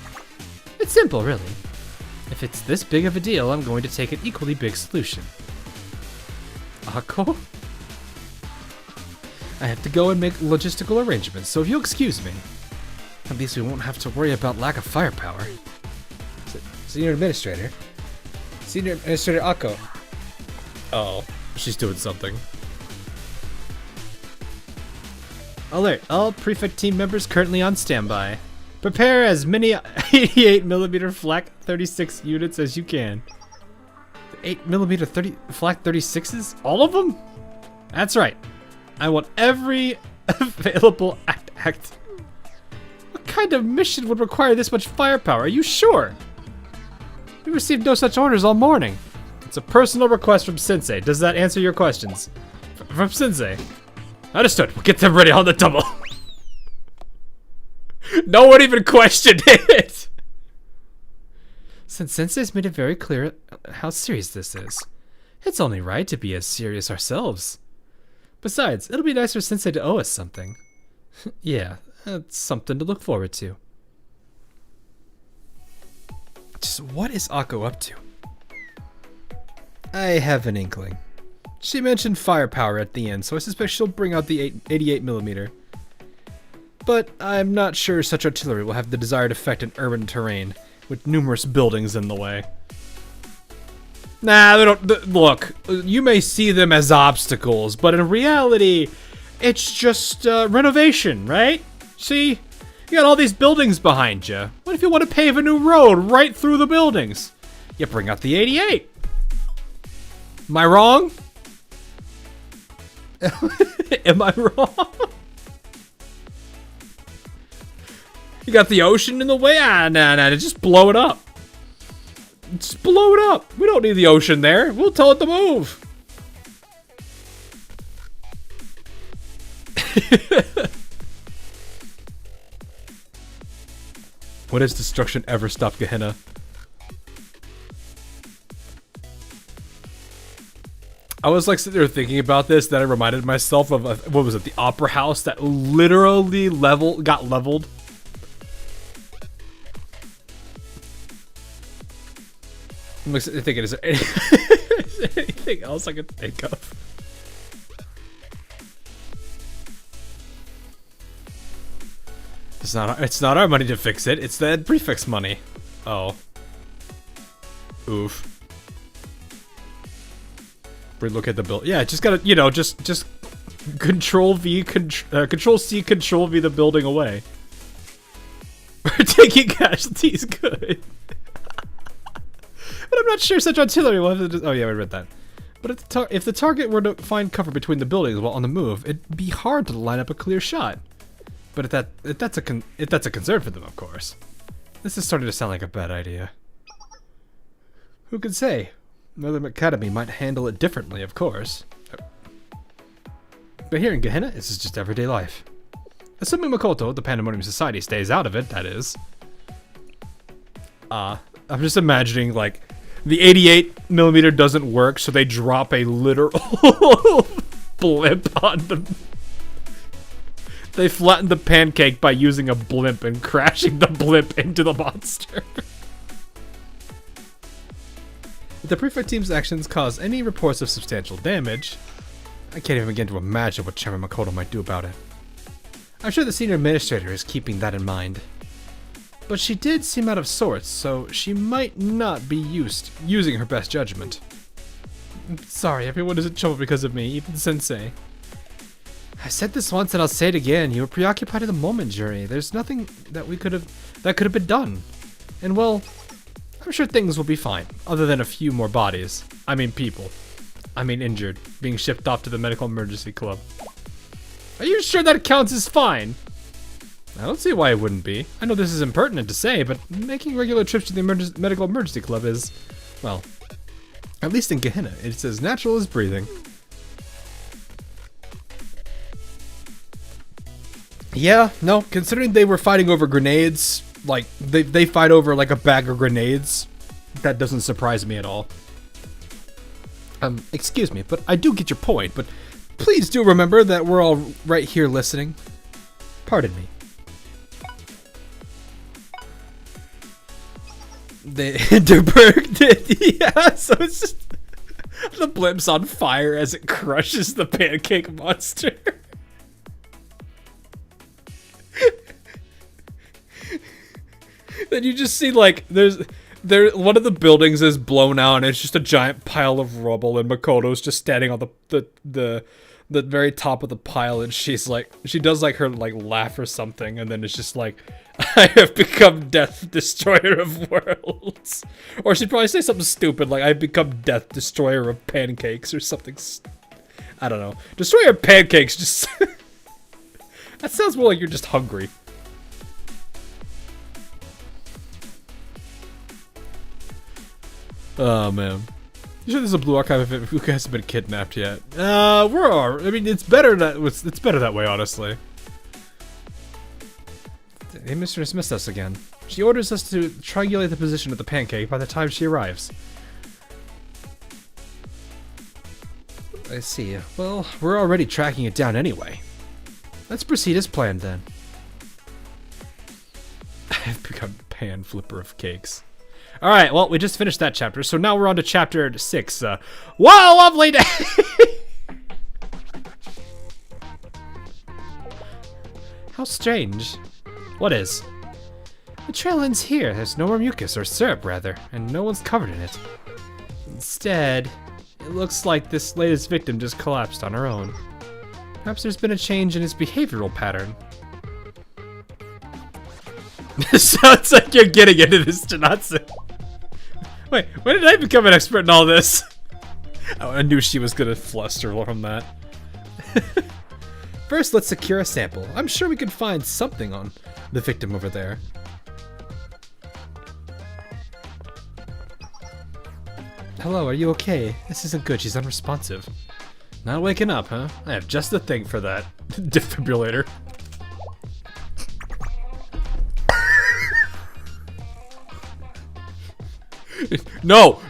Speaker 1: It's simple, really. If it's this big of a deal, I'm going to take an equally big solution. Akko? I have to go and make logistical arrangements, so if you'll excuse me. At least we won't have to worry about lack of firepower. Senior Administrator? Senior Administrator Akko. Oh, she's doing something. Alert, all prefect team members currently on standby. Prepare as many 88mm flak 36 units as you can. 8mm flak 36s? All of them? That's right. I want every available act. What kind of mission would require this much firepower? Are you sure? We received no such orders all morning. It's a personal request from Sensei. Does that answer your questions? From Sensei. Understood. We'll get them ready on the double. No one even questioned it. Since Sensei's made it very clear how serious this is, it's only right to be as serious ourselves. Besides, it'll be nice for Sensei to owe us something. Yeah, that's something to look forward to. Just what is Akko up to? I have an inkling. She mentioned firepower at the end, so I suspect she'll bring out the 88mm. But I'm not sure such artillery will have the desired effect in urban terrain, with numerous buildings in the way. Nah, they don't. Look, you may see them as obstacles, but in reality, it's just renovation, right? See? You got all these buildings behind you. What if you want to pave a new road right through the buildings? You bring out the 88. Am I wrong? Am I wrong? You got the ocean in the way? Nah, just blow it up. Just blow it up. We don't need the ocean there. We'll tell it to move. When has destruction ever stopped Gehenna? I was like sitting there thinking about this, then I reminded myself of, what was it, the opera house that literally got leveled. I'm thinking, is there anything else I could think of? It's not our money to fix it, it's the prefect's money. Oh. Oof. Look at the build. Yeah, just gotta, you know, just Control V, Control C, Control V the building away. We're taking casualties, good. But I'm not sure such artillery will have to. Oh yeah, I read that. But if the target were to find cover between the buildings while on the move, it'd be hard to line up a clear shot. But if that's a concern for them, of course. This is starting to sound like a bad idea. Who could say? Another academy might handle it differently, of course. But here in Gehenna, this is just everyday life. Assuming Makoto, the Pandemonium Society, stays out of it, that is. I'm just imagining, like, the 88mm doesn't work, so they drop a literal blimp on them. They flatten the pancake by using a blimp and crashing the blimp into the monster. If the prefect team's actions cause any reports of substantial damage, I can't even begin to imagine what Chairman Makoto might do about it. I'm sure the senior administrator is keeping that in mind. But she did seem out of sorts, so she might not be using her best judgment. I'm sorry, everyone is in trouble because of me, even Sensei. I said this once and I'll say it again. You were preoccupied in the moment, Juri. There's nothing that could have been done. And well, I'm sure things will be fine, other than a few more bodies. I mean people. I mean injured, being shipped off to the medical emergency club. Are you sure that counts as fine? I don't see why it wouldn't be. I know this is impertinent to say, but making regular trips to the medical emergency club is, well, at least in Gehenna, it's as natural as breathing. Yeah, no, considering they were fighting over grenades, like, they fight over, like, a bag of grenades, that doesn't surprise me at all. Excuse me, but I do get your point, but please do remember that we're all right here listening. Pardon me. Yeah, so it's just the blimp's on fire as it crushes the pancake monster. Then you just see, like, one of the buildings is blown out and it's just a giant pile of rubble, and Makoto's just standing on the very top of the pile, and she does like her like laugh or something, and then it's just like, I have become death destroyer of worlds. Or she'd probably say something stupid like, I've become death destroyer of pancakes or something. I don't know. Destroyer of pancakes just that sounds more like you're just hungry. Oh man. You sure there's a blue archive if who hasn't been kidnapped yet? I mean, it's better that way, honestly. The mistress missed us again. She orders us to triangulate the position of the pancake by the time she arrives. I see. Well, we're already tracking it down anyway. Let's proceed as planned then. I've become pan flipper of cakes. Alright, well, we just finished that chapter, so now we're on to chapter 6. What a lovely day! How strange. What is? The trail ends here. There's no more mucus, or syrup, rather, and no one's covered in it. Instead, it looks like this latest victim just collapsed on her own. Perhaps there's been a change in his behavioral pattern. Sounds like you're getting into this, Janatsu. Wait, when did I become an expert in all this? Oh, I knew she was gonna fluster from that. First, let's secure a sample. I'm sure we could find something on the victim over there. Hello, are you okay? This isn't good, she's unresponsive. Not waking up, huh? I have just the thing for that. Defibrillator. No!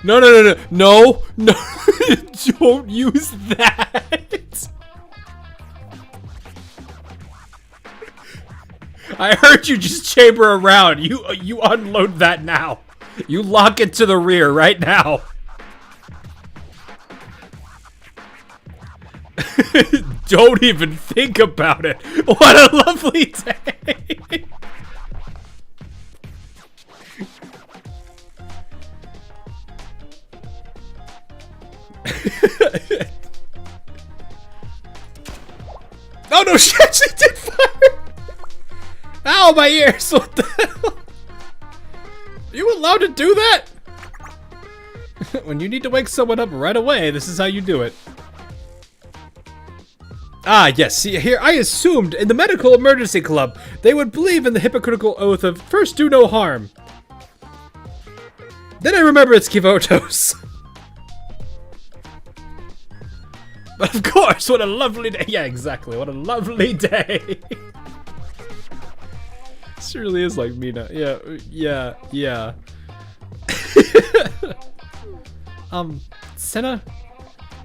Speaker 1: Don't use that! I heard you just chamber around. You unload that now. You lock it to the rear right now. Don't even think about it. What a lovely day. Oh no, she actually did fire! Ow, my ears! What the hell? Are you allowed to do that? When you need to wake someone up right away, this is how you do it. Ah, yes, see here, I assumed in the medical emergency club, they would believe in the hypocritical oath of first do no harm. Then I remember it's Kivotos. But of course, what a lovely day. Yeah, exactly, what a lovely day. This really is like Mina. Yeah. Sena?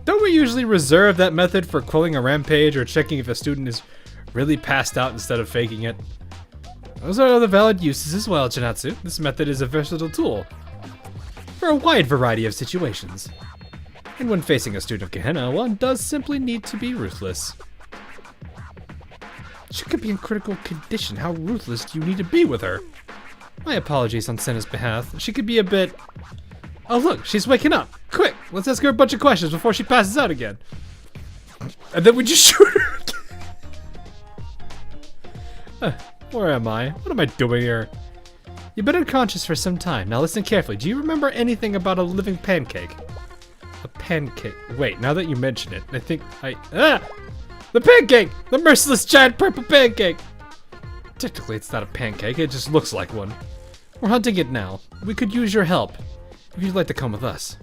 Speaker 1: Don't we usually reserve that method for quelling a rampage or checking if a student is really passed out instead of faking it? Those are other valid uses as well, Janatsu. This method is a versatile tool for a wide variety of situations. And when facing a student of Gehenna, one does simply need to be ruthless. She could be in critical condition. How ruthless do you need to be with her? My apologies on Sena's behalf. She could be a bit... Oh look, she's waking up. Quick, let's ask her a bunch of questions before she passes out again. And then we just shoot her again. Where am I? What am I doing here? You've been unconscious for some time. Now listen carefully. Do you remember anything about a living pancake? A pancake. Wait, now that you mention it, I think I... The pancake! The merciless giant purple pancake! Technically, it's not a pancake, it just looks like one. We're hunting it now. We could use your help, if you'd like to come with us.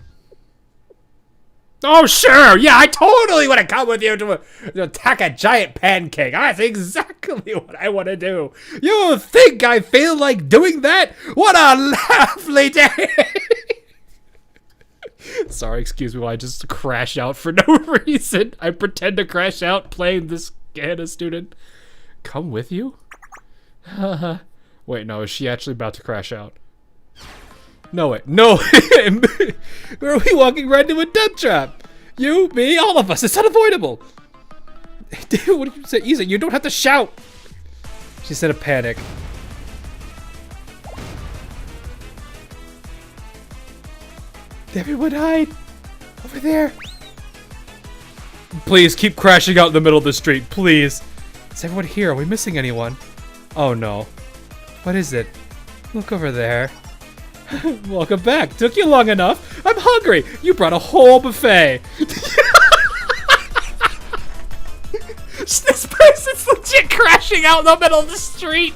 Speaker 1: Oh, sure! Yeah, I totally want to come with you to attack a giant pancake. That's exactly what I want to do. You think I feel like doing that? What a lovely day! Sorry, excuse me while I just crash out for no reason. I pretend to crash out playing this Hina student. Come with you? Wait, no, is she actually about to crash out? No, wait, no! Are we walking right into a death trap? You, me, all of us, it's unavoidable! Dude, what did you say? Easy, you don't have to shout! She said a panic. Everyone hide! Over there! Please, keep crashing out in the middle of the street, please! Is everyone here? Are we missing anyone? Oh no. What is it? Look over there. Welcome back. Took you long enough. I'm hungry. You brought a whole buffet. This person's legit crashing out in the middle of the street.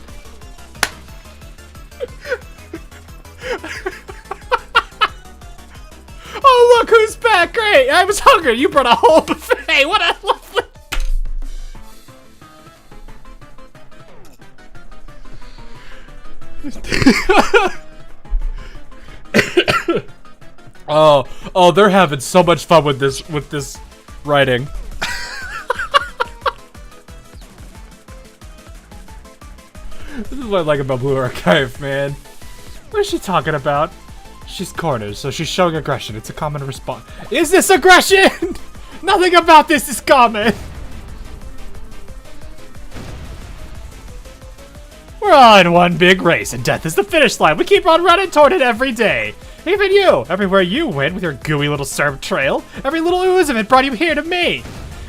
Speaker 1: Oh, look who's back. Great. I was hungry. You brought a whole buffet. What a lovely... oh, they're having so much fun with this writing. This is what I like about Blue Archive, man. What is she talking about? She's cornered, so she's showing aggression. It's a common response. Is this aggression? Nothing about this is common. We're all in one big race, and death is the finish line. We keep on running toward it every day. Even you, everywhere you went with your gooey little serp trail, every little ooze of it brought you here to me.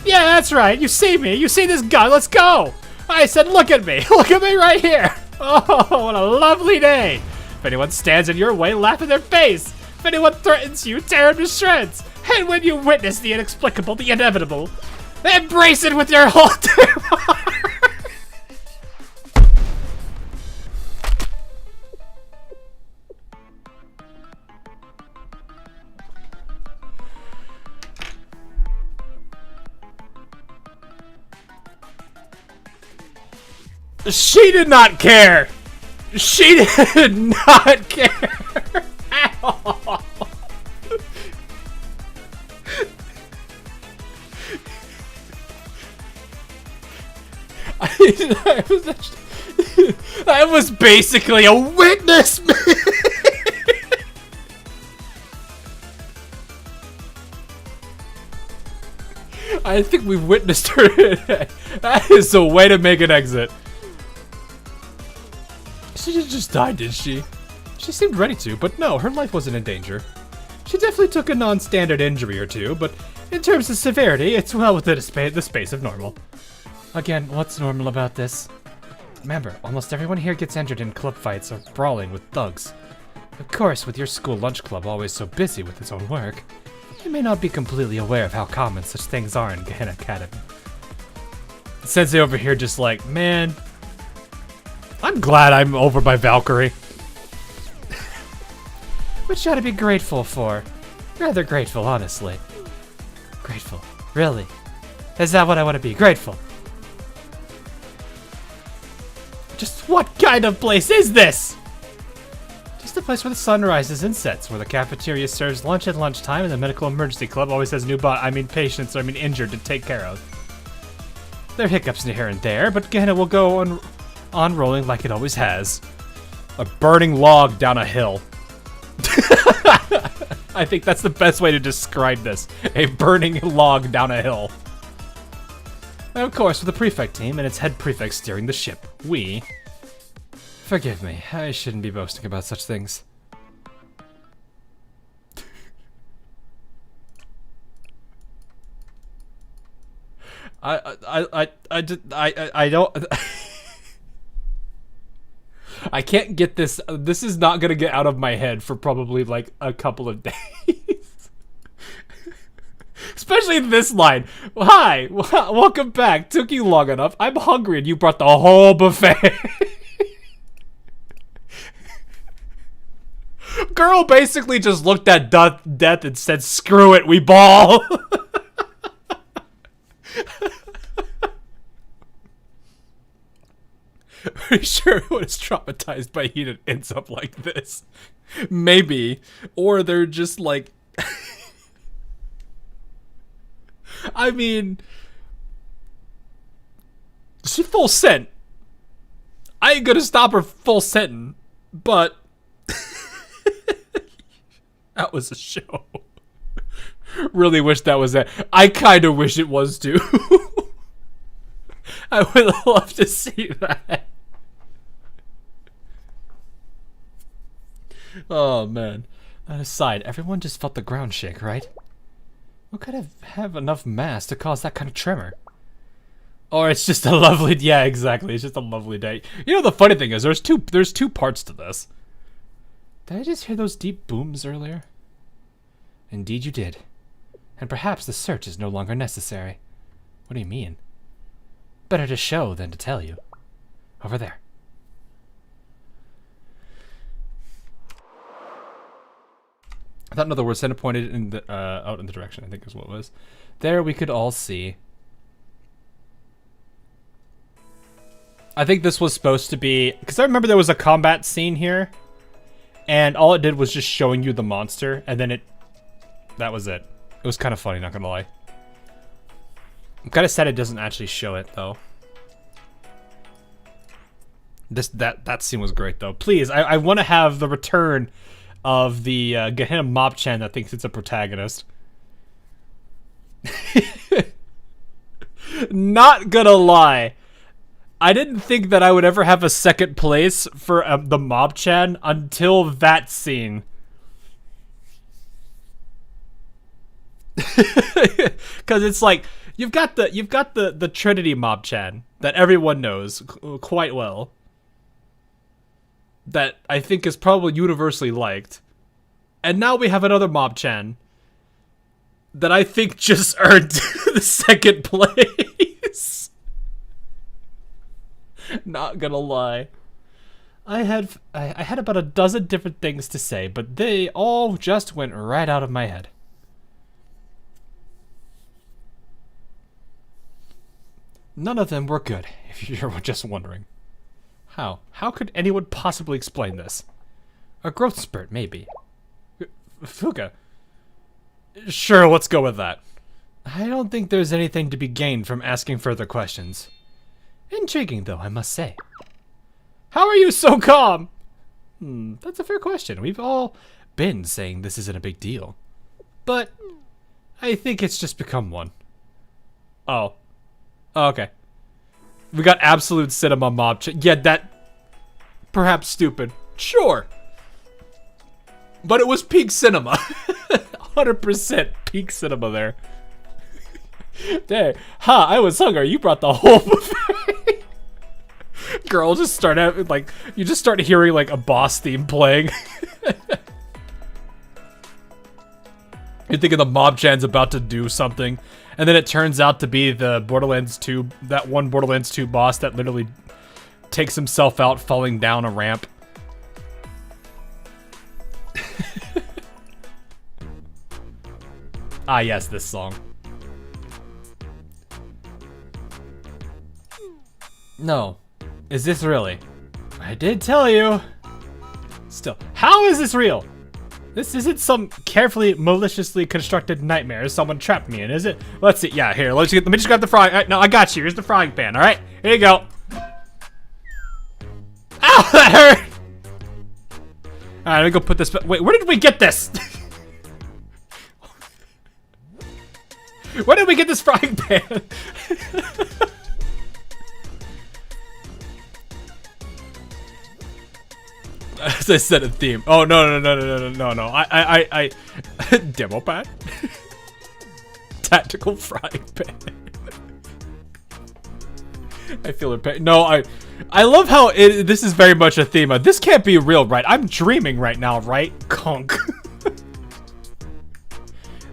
Speaker 1: Yeah, that's right. You see me. You see this gun. Let's go. I said, look at me. Look at me right here. Oh, what a lovely day. If anyone stands in your way, laugh in their face. If anyone threatens you, tear him to shreds. And when you witness the inexplicable, the inevitable, embrace it with your whole damn heart. She did not care. She did not care at all. I was basically a witness. I think we've witnessed her today. That is the way to make an exit. She just died, did she? She seemed ready to, but no, her life wasn't in danger. She definitely took a non-standard injury or two, but in terms of severity, it's well within the space of normal. Again, what's normal about this? Remember, almost everyone here gets injured in club fights or brawling with thugs. Of course, with your school lunch club always so busy with its own work, you may not be completely aware of how common such things are in Hina Academy. The sensei over here just like, man, I'm glad I'm over by Valkyrie. Which you ought to be grateful for. Rather grateful, honestly. Grateful. Really? Is that what I want to be? Grateful. Just what kind of place is this? Just a place where the sun rises and sets, where the cafeteria serves lunch at lunchtime, and the medical emergency club always has new patients, injured to take care of. There are hiccups here and there, but Hina will go on rolling like it always has. A burning log down a hill. I think that's the best way to describe this. A burning log down a hill. And of course, with the prefect team and its head prefect steering the ship, we... Forgive me, I shouldn't be boasting about such things. I don't... I can't get this. This is not gonna get out of my head for probably like a couple of days. Especially this line. Hi, welcome back. Took you long enough. I'm hungry and you brought the whole buffet. Girl basically just looked at death and said, screw it, we ball. Pretty sure everyone is traumatized by Hina ends up like this. Maybe. Or they're just like... I mean... She full sent. I ain't gonna stop her full sentin', but... That was a show. Really wish that was it. I kinda wish it was too. I would love to see that. Oh man. That aside, everyone just felt the ground shake, right? What could have enough mass to cause that kind of tremor? Or it's just a lovely, yeah, exactly. It's just a lovely day. You know the funny thing is, there's two parts to this. Did I just hear those deep booms earlier? Indeed you did. And perhaps the search is no longer necessary. What do you mean? Better to show than to tell you. Over there. I thought another word Sena pointed in the out in the direction, I think is what it was. There we could all see. I think this was supposed to be, because I remember there was a combat scene here, and all it did was just showing you the monster, and then that was it. It was kind of funny, not gonna lie. I'm kind of sad it doesn't actually show it though. That scene was great though. Please, I want to have the return of the Gehenna Mob-chan that thinks it's a protagonist. Not gonna lie, I didn't think that I would ever have a second place for the Mob-chan until that scene. Because it's like you've got the Trinity Mob-chan that everyone knows quite well. That I think is probably universally liked. And now we have another Mob-chan that I think just earned the second place. Not gonna lie. I had about a dozen different things to say, but they all just went right out of my head. None of them were good, if you're just wondering. How? How could anyone possibly explain this? A growth spurt, maybe. Fuga. Sure, let's go with that. I don't think there's anything to be gained from asking further questions. Intriguing, though, I must say. How are you so calm? That's a fair question. We've all been saying this isn't a big deal. But I think it's just become one. Oh. Oh, okay. We got absolute cinema mob. Yeah, that... Perhaps stupid. Sure. But it was peak cinema. 100% peak cinema there. Dang. Ha, I was hungry. You brought the whole buffet. Girl, just start out, like, you just start hearing, like, a boss theme playing. You're thinking the Mob-chan's about to do something. And then it turns out to be the Borderlands 2, that one Borderlands 2 boss that literally takes himself out falling down a ramp. Ah, yes, this song. No. Is this really? I did tell you. Still, how is this real? This isn't some carefully, maliciously constructed nightmare someone trapped me in, is it? Let's see. Yeah, here. Let me just grab the frying. Right, no, I got you. Here's the frying pan. All right, here you go. Ow, that hurt. All right, let me go put this. Wait, where did we get this? Where did we get this frying pan? As I said, a theme. Oh no! I demo pad. Tactical frying pan. I feel it. No, I love how this is very much a theme. This can't be real, right? I'm dreaming right now, right? Conk.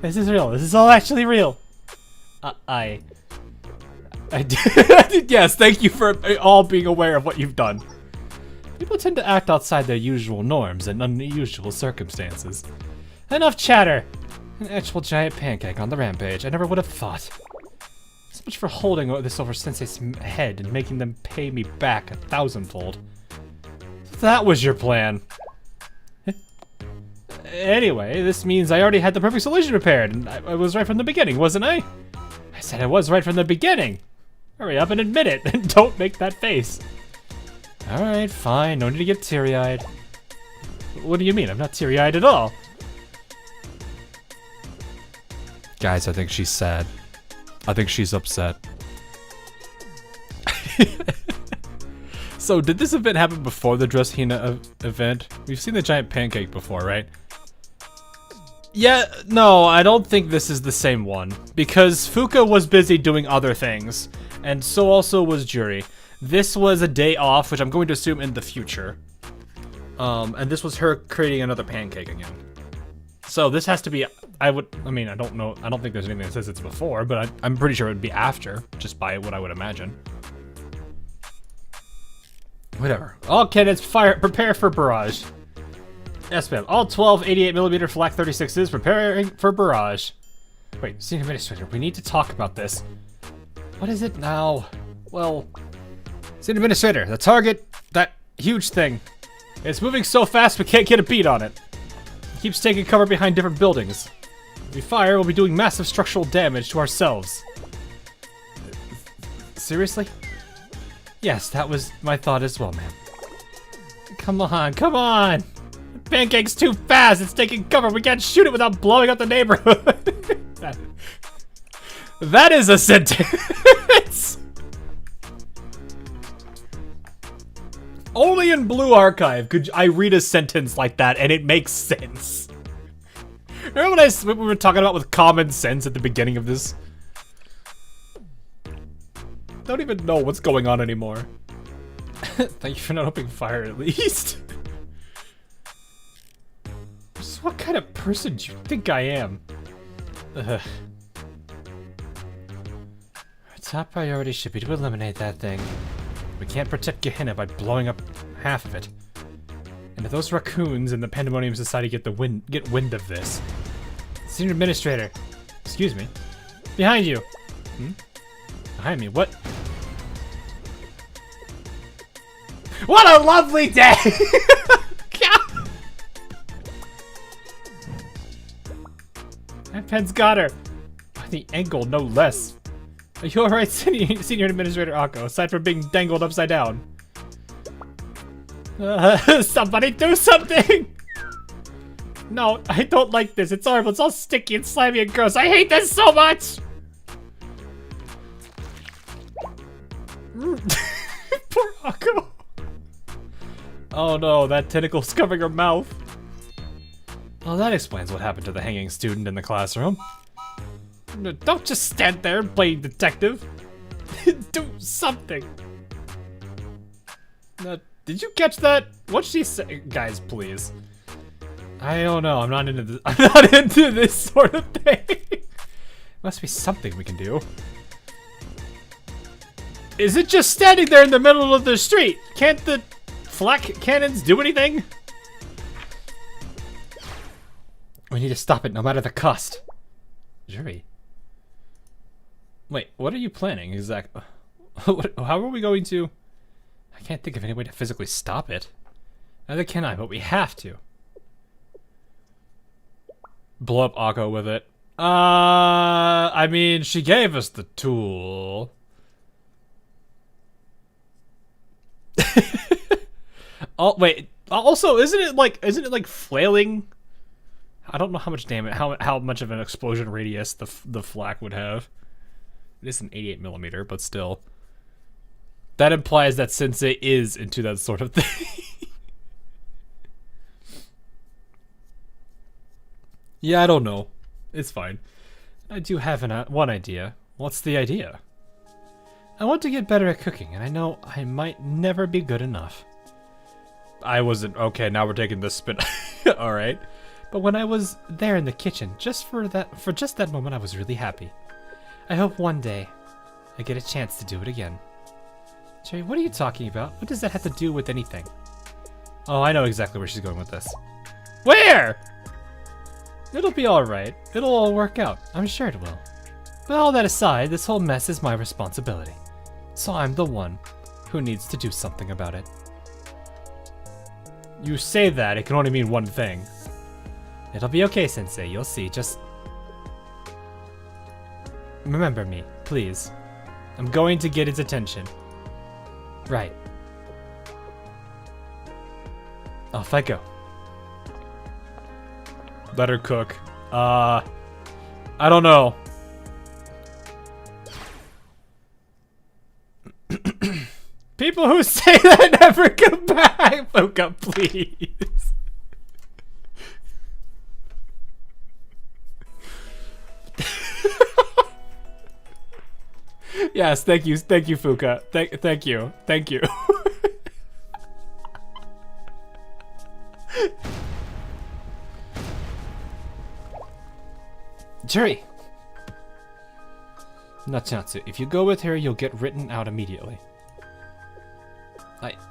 Speaker 1: This is real. This is all actually real. I do. Yes, thank you for all being aware of what you've done. People tend to act outside their usual norms in unusual circumstances. Enough chatter! An actual giant pancake on the rampage. I never would have thought. So much for holding this over Sensei's head and making them pay me back 1,000-fold. That was your plan. Anyway, this means I already had the perfect solution prepared, and I was right from the beginning, wasn't I? I said I was right from the beginning. Hurry up and admit it, and don't make that face. Alright, fine, no need to get teary-eyed. What do you mean? I'm not teary-eyed at all. Guys, I think she's sad. I think she's upset. So, did this event happen before the Dress Hina event? We've seen the giant pancake before, right? Yeah, no, I don't think this is the same one. Because Fuka was busy doing other things. And so also was Juri. This was a day off, which I'm going to assume in the future. And this was her creating another pancake again. So this has to be, I mean, I don't know, I don't think there's anything that says it's before, but I'm pretty sure it would be after, just by what I would imagine. Whatever. All cannons prepare for barrage. Yes, ma'am. All 12 88mm flak 36s preparing for barrage. Wait, Senior Administrator, we need to talk about this. What is it now? Well, Senior Administrator, the target, that huge thing. It's moving so fast we can't get a beat on it. It keeps taking cover behind different buildings. If we fire, we'll be doing massive structural damage to ourselves. Seriously? Yes, that was my thought as well, ma'am. Come on, come on! Pancake's too fast, it's taking cover, we can't shoot it without blowing up the neighborhood! That is a sentence! Only in Blue Archive could I read a sentence like that and it makes sense. Remember what we were talking about with common sense at the beginning of this? Don't even know what's going on anymore. Thank you for not opening fire at least. Just what kind of person do you think I am? Our top priority should be to eliminate that thing. We can't protect Gehenna by blowing up half of it. And if those raccoons in the Pandemonium Society get wind of this. Senior Administrator, excuse me. Behind you. Hmm? Behind me, what? What a lovely day! That pen's got her. By the ankle, no less. Are you alright, Senior Administrator Akko, aside from being dangled upside down? Somebody do something! No, I don't like this. It's horrible. It's all sticky and slimy and gross. I hate this so much! Poor Akko. Oh no, that tentacle's covering her mouth. Well, that explains what happened to the hanging student in the classroom. Don't just stand there and play detective. Do something. Did you catch that? What'd she say? Guys, please. I don't know. I'm not into this. I'm not into this sort of thing. Must be something we can do. Is it just standing there in the middle of the street? Can't the flak cannons do anything? We need to stop it no matter the cost. Juri. Wait, what are you planning exactly? How are we going to? I can't think of any way to physically stop it. Neither can I, but we have to. Blow up Akko with it. I mean, she gave us the tool. Oh, wait. Also, isn't it like flailing? I don't know how much damage, how much of an explosion radius the flak would have. It is an 88mm, but still. That implies that Sensei is into that sort of thing. Yeah, I don't know. It's fine. I do have one idea. What's the idea? I want to get better at cooking, and I know I might never be good enough. I wasn't... Okay, now we're taking this spin. Alright. But when I was there in the kitchen, just for that moment, I was really happy. I hope one day I get a chance to do it again. Juri, what are you talking about? What does that have to do with anything? Oh, I know exactly where she's going with this. Where? It'll be alright. It'll all work out. I'm sure it will. But all that aside, this whole mess is my responsibility. So I'm the one who needs to do something about it. You say that, it can only mean one thing. It'll be okay, Sensei. You'll see. Just remember me, please. I'm going to get his attention. Right. Off I go. Let her cook. I don't know. People who say that never come back. Fuka, please. Yes, thank you, Fuka. Thank you. Juri! Natsu, if you go with her, you'll get written out immediately.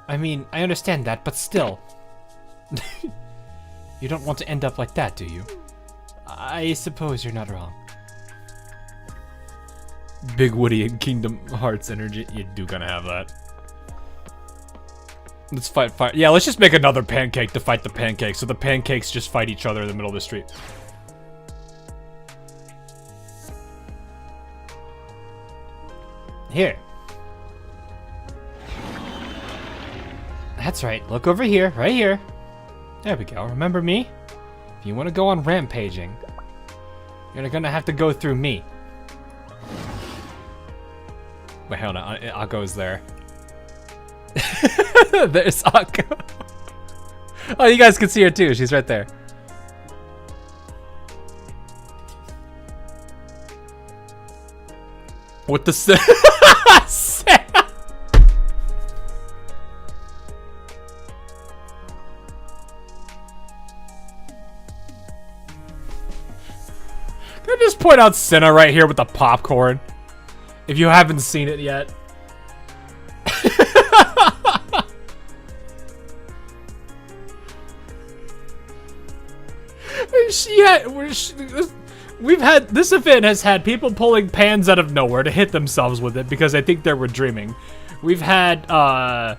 Speaker 1: I mean, I understand that, but still. You don't want to end up like that, do you? I suppose you're not wrong. Big Woody and Kingdom Hearts energy. You do kind of have that. Let's fight. Yeah, let's just make another Pancake to fight the Pancakes, so the Pancakes just fight each other in the middle of the street. Here. That's right. Look over here. Right here. There we go. Remember me? If you want to go on rampaging, you're gonna have to go through me. Wait, hold on. Akko's there. There's Akko. Oh, you guys can see her too. She's right there. What the Sena? Can I just point out Sena right here with the popcorn? If you haven't seen it yet. This event has had people pulling pans out of nowhere to hit themselves with it because I think they were dreaming. We've had a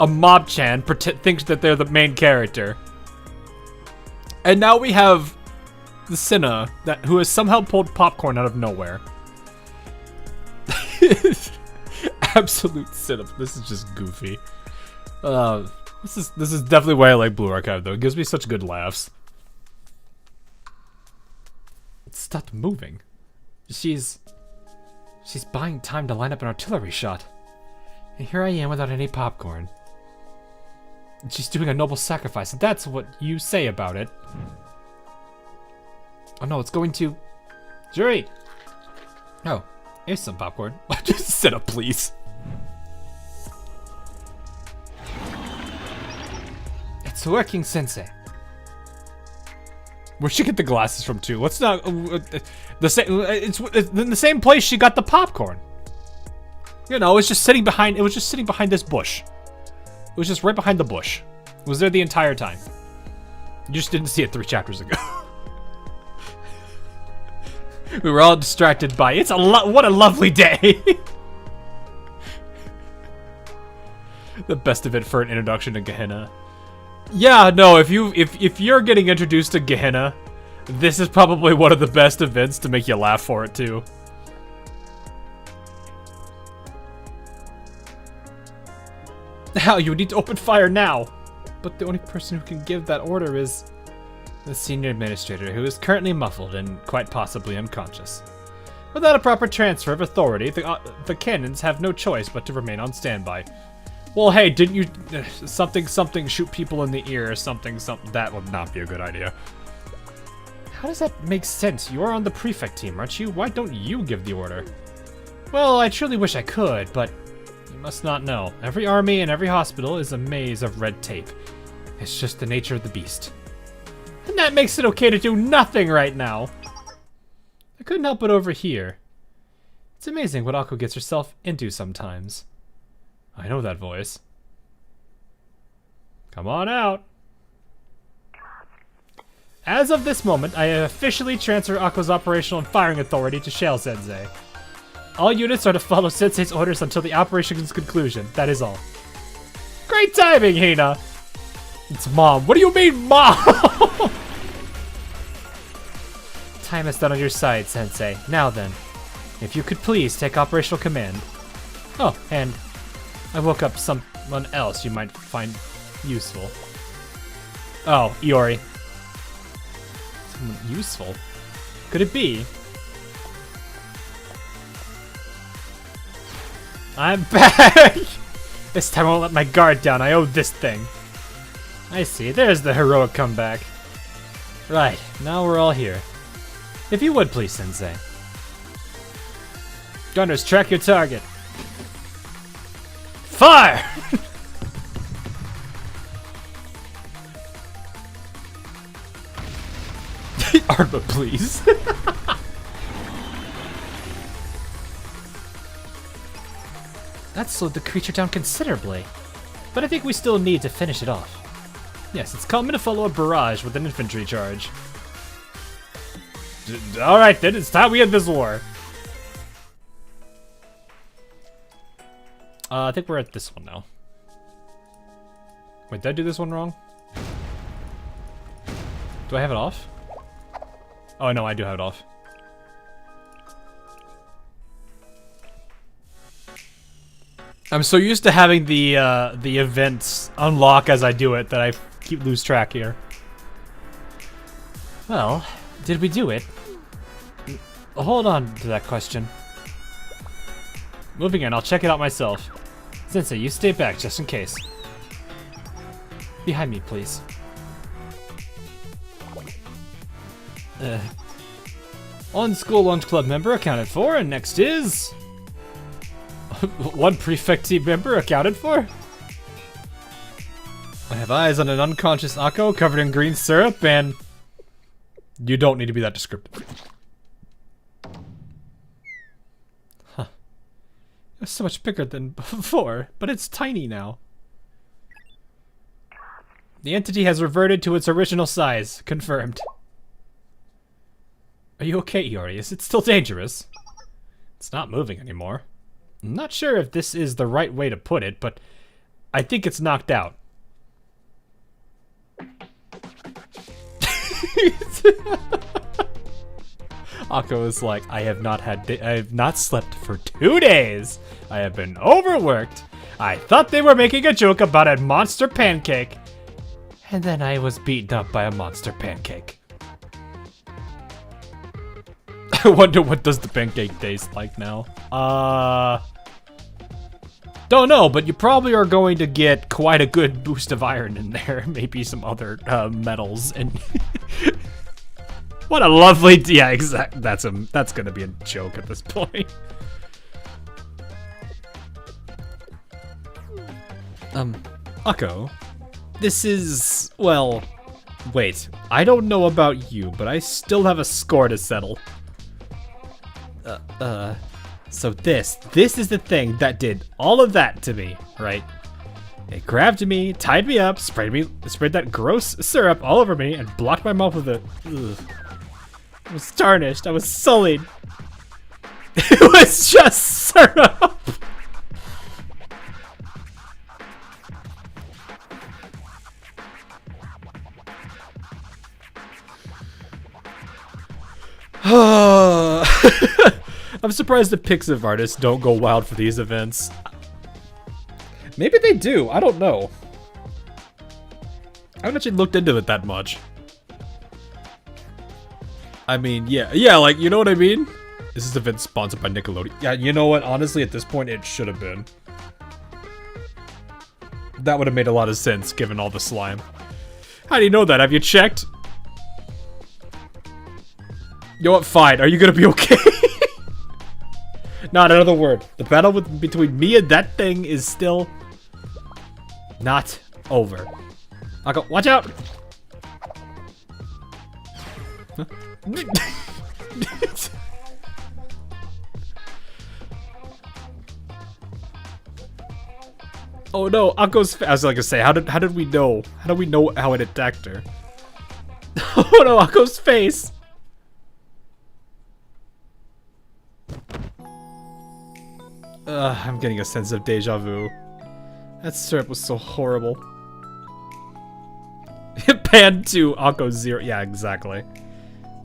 Speaker 1: Mob-chan thinks that they're the main character. And now we have the Sena who has somehow pulled popcorn out of nowhere. Absolute Sena. This is just goofy. This is definitely why I like Blue Archive though. It gives me such good laughs. It stopped moving. She's buying time to line up an artillery shot. And here I am without any popcorn. And she's doing a noble sacrifice, and that's what you say about it. Oh no, it's going to Juri. Oh, here's some popcorn. Just sit up, please. It's working, Sensei. Where'd she get the glasses from too? Let's not the same. It's in the same place she got the popcorn. You know, it's just sitting behind. It was just sitting behind this bush. It was just right behind the bush. It was there the entire time. You just didn't see it 3 chapters ago. We were all distracted by it's what a lovely day. The best of it for an introduction to Gehenna. Yeah, no, if you're getting introduced to Gehenna, this is probably one of the best events to make you laugh for it too. Now you need to open fire now. But the only person who can give that order is the senior administrator, who is currently muffled and quite possibly unconscious. Without a proper transfer of authority, the cannons have no choice but to remain on standby. Well, hey, didn't you something shoot people in the ear or something? That would not be a good idea. How does that make sense? You are on the prefect team, aren't you? Why don't you give the order? Well, I truly wish I could, but you must not know. Every army and every hospital is a maze of red tape. It's just the nature of the beast. And that makes it okay to do nothing right now. I couldn't help but overhear. It's amazing what Akko gets herself into sometimes. I know that voice. Come on out. As of this moment, I have officially transferred Akko's operational and firing authority to Shale Sensei. All units are to follow Sensei's orders until the operation's conclusion. That is all. Great timing, Hina! It's Mom. What do you mean, Mom? Time is not on your side, Sensei. Now then, if you could please take operational command. Oh, and I woke up someone else you might find useful. Oh, Juri. Someone useful? Could it be? I'm back! This time I won't let my guard down. I owe this thing. I see. There's the heroic comeback. Right. Now we're all here. If you would, please, Sensei. Gunners, track your target. Fire! Arma, please. That slowed the creature down considerably. But I think we still need to finish it off. Yes, it's common to follow a barrage with an infantry charge. Alright then, it's time we end this war. I think we're at this one now. Wait, did I do this one wrong? Do I have it off? Oh no, I do have it off. I'm so used to having the events unlock as I do it that I lose track here. Well, did we do it? Hold on to that question. Moving in, I'll check it out myself. Sensei, you stay back just in case. Behind me, please. One school lunch club member accounted for, and next is... one prefect team member accounted for? I have eyes on an unconscious Akko covered in green syrup, and... you don't need to be that descriptive. Huh. It was so much bigger than before, but it's tiny now. The entity has reverted to its original size. Confirmed. Are you okay, Juri? Is it still dangerous? It's not moving anymore. I'm not sure if this is the right way to put it, but I think it's knocked out. Akko is like, I have not slept for 2 days. I have been overworked. I thought they were making a joke about a monster pancake. And then I was beaten up by a monster pancake. I wonder what does the pancake taste like now. Don't know, but you probably are going to get quite a good boost of iron in there. Maybe some other metals and what a lovely, yeah, exactly. That's gonna be a joke at this point. Akko, this is, well, wait. I don't know about you, but I still have a score to settle. So this is the thing that did all of that to me, right? It grabbed me, tied me up, sprayed that gross syrup all over me, and blocked my mouth with it. I was tarnished, I was sullied. It was just syrup! I'm surprised the Pixiv artists don't go wild for these events. Maybe they do, I don't know. I haven't actually looked into it that much. I mean, yeah, like, you know what I mean? This is event sponsored by Nickelodeon. Yeah, you know what? Honestly, at this point, it should have been. That would have made a lot of sense, given all the slime. How do you know that? Have you checked? You know what? Fine. Are you gonna be okay? Not another word. The battle between me and that thing is still not over. I'll go. Watch out! Oh no, Akko's. I was like to say, how did we know? How do we know how it attacked her? Oh no, Akko's face. I'm getting a sense of deja vu. That syrup was so horrible. Pan 2, Akko 0. Yeah, exactly.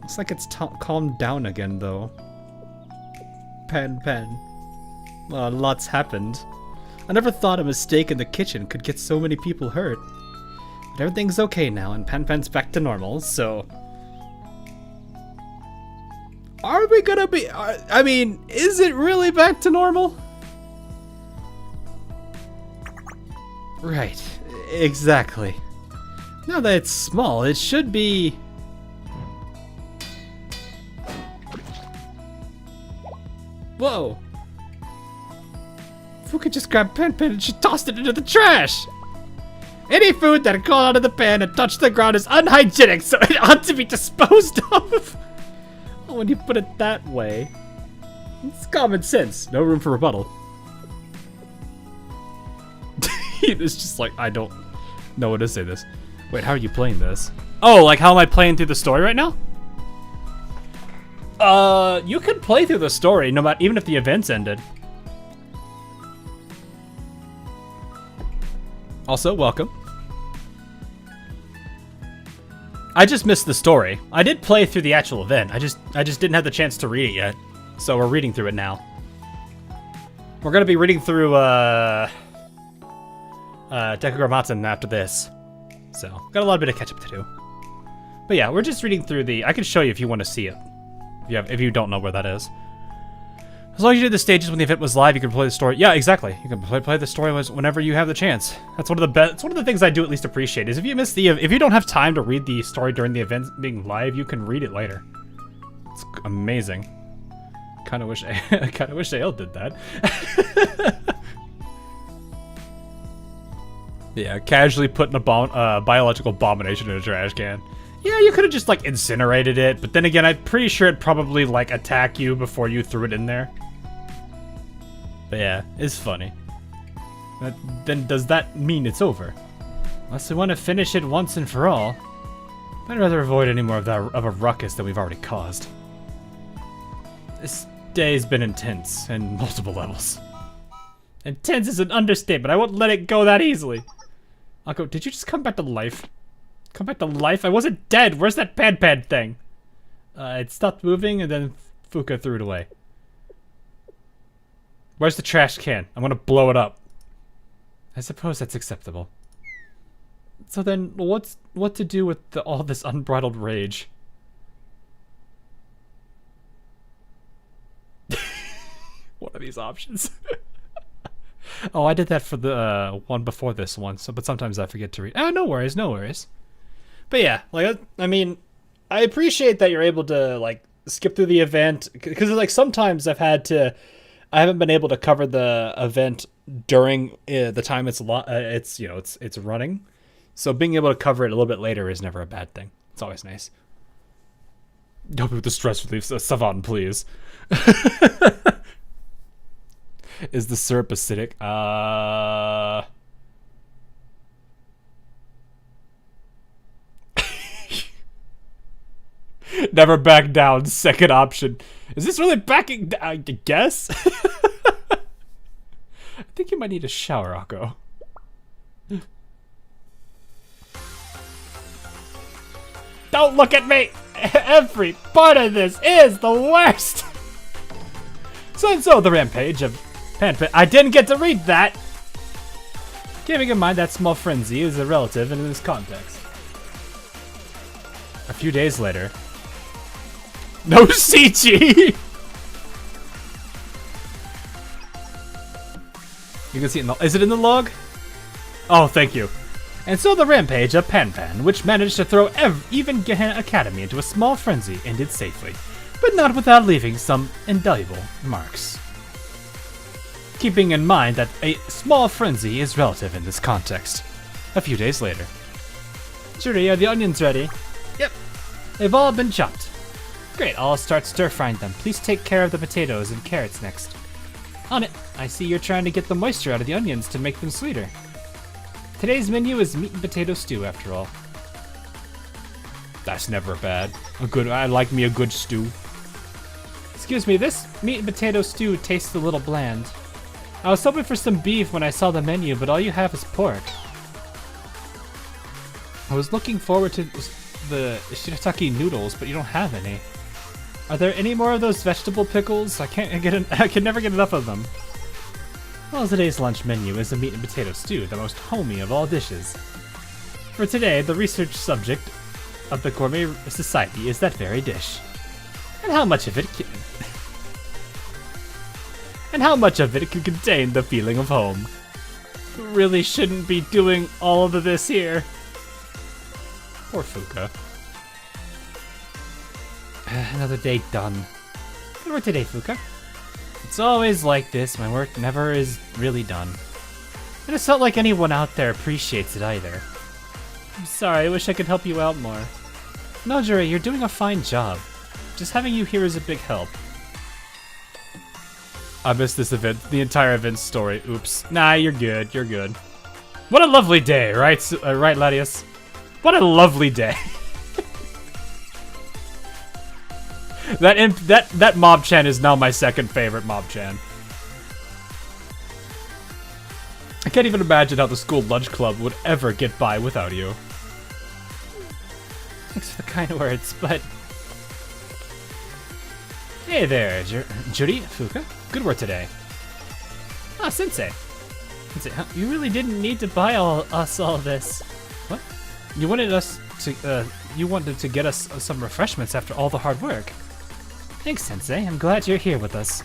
Speaker 1: Looks like it's calmed down again, though. Pan. Lots happened. I never thought a mistake in the kitchen could get so many people hurt. But everything's okay now, and Pan's back to normal, so... Are we gonna be... I mean, is it really back to normal? Right, exactly. Now that it's small, it should be... Whoa! Fuka just grabbed Pan and she tossed it into the trash! Any food that crawled out of the pan and touched the ground is unhygienic, so it ought to be disposed of! Oh, when you put it that way... It's common sense, no room for rebuttal. It's just like, I don't know what to say this. Wait, how are you playing this? Oh, like how am I playing through the story right now? You could play through the story no matter, even if the events ended. Also, welcome. I just missed the story. I did play through the actual event. I just didn't have the chance to read it yet. So we're reading through it now. We're gonna be reading through Decagrammaton after this. So, got a lot of bit of catch up to do. But yeah, we're just reading through the... I can show you if you want to see it. If you don't know where that is. As long as you did the stages when the event was live, you can play the story. Yeah, exactly. You can play the story whenever you have the chance. That's one of the best. It's one of the things I do at least appreciate is if you don't have time to read the story during the event being live, you can read it later. It's amazing. Kind of wish AL did that. Yeah, casually putting a biological abomination in a trash can. Yeah, you could have just like incinerated it, but then again, I'm pretty sure it'd probably like attack you before you threw it in there. But yeah, it's funny. Then does that mean it's over? Unless we want to finish it once and for all, I'd rather avoid any more of a ruckus that we've already caused. This day's been intense in multiple levels. Intense is an understatement. I won't let it go that easily. Akko, did you just come back to life? Come back to life? I wasn't dead. Where's that Pan thing? It stopped moving and then Fuka threw it away. Where's the trash can? I'm gonna blow it up. I suppose that's acceptable. So then, what to do with all this unbridled rage? What are these options? Oh, I did that for the one before this one, but sometimes I forget to read. Ah, no worries, no worries. But yeah, like, I mean, I appreciate that you're able to, like, skip through the event, because, like, sometimes I haven't been able to cover the event during the time it's running. So being able to cover it a little bit later is never a bad thing. It's always nice. Help me with the stress relief, Savant, please. Is the syrup acidic? Never back down, second option. Is this really backing down? I guess? I think you might need a shower, Akko. Don't look at me! Every part of this is the worst! So the rampage of Pancake. I didn't get to read that! Keeping in mind that small frenzy is a relative in this context. A few days later. No CG! You can see it in the... Is it in the log? Oh, thank you. And so the rampage of Pan, which managed to throw even Gehenna Academy into a small frenzy, ended safely, but not without leaving some indelible marks. Keeping in mind that a small frenzy is relative in this context. A few days later. Juri, are the onions ready? Yep. They've all been chopped. Great, I'll start stir-frying them. Please take care of the potatoes and carrots next. On it. I see you're trying to get the moisture out of the onions to make them sweeter. Today's menu is meat and potato stew, after all. That's never bad. I like me a good stew. Excuse me, this meat and potato stew tastes a little bland. I was hoping for some beef when I saw the menu, but all you have is pork. I was looking forward to the shirataki noodles, but you don't have any. Are there any more of those vegetable pickles? I can never get enough of them. Well, today's lunch menu is a meat and potato stew, the most homey of all dishes. For today, the research subject of the Gourmet Society is that very dish. And how much of it can contain the feeling of home. Really shouldn't be doing all of this here. Poor Fuka. Another day done. Good work today, Fuka. It's always like this, my work never is really done. And it's not like anyone out there appreciates it either. I'm sorry, I wish I could help you out more. No, Juri, you're doing a fine job. Just having you here is a big help. I missed this event, the entire event story. Oops. Nah, you're good, you're good. What a lovely day, right, right, Latius? What a lovely day. That Mob-chan is now my second favorite Mob-chan. I can't even imagine how the school lunch club would ever get by without you. Thanks for the kind words, but... Hey there, Juri, Fuka. Good work today. Ah, Sensei. Sensei, you really didn't need to buy us all this. What? You wanted to get us some refreshments after all the hard work. Thanks, Sensei. I'm glad you're here with us.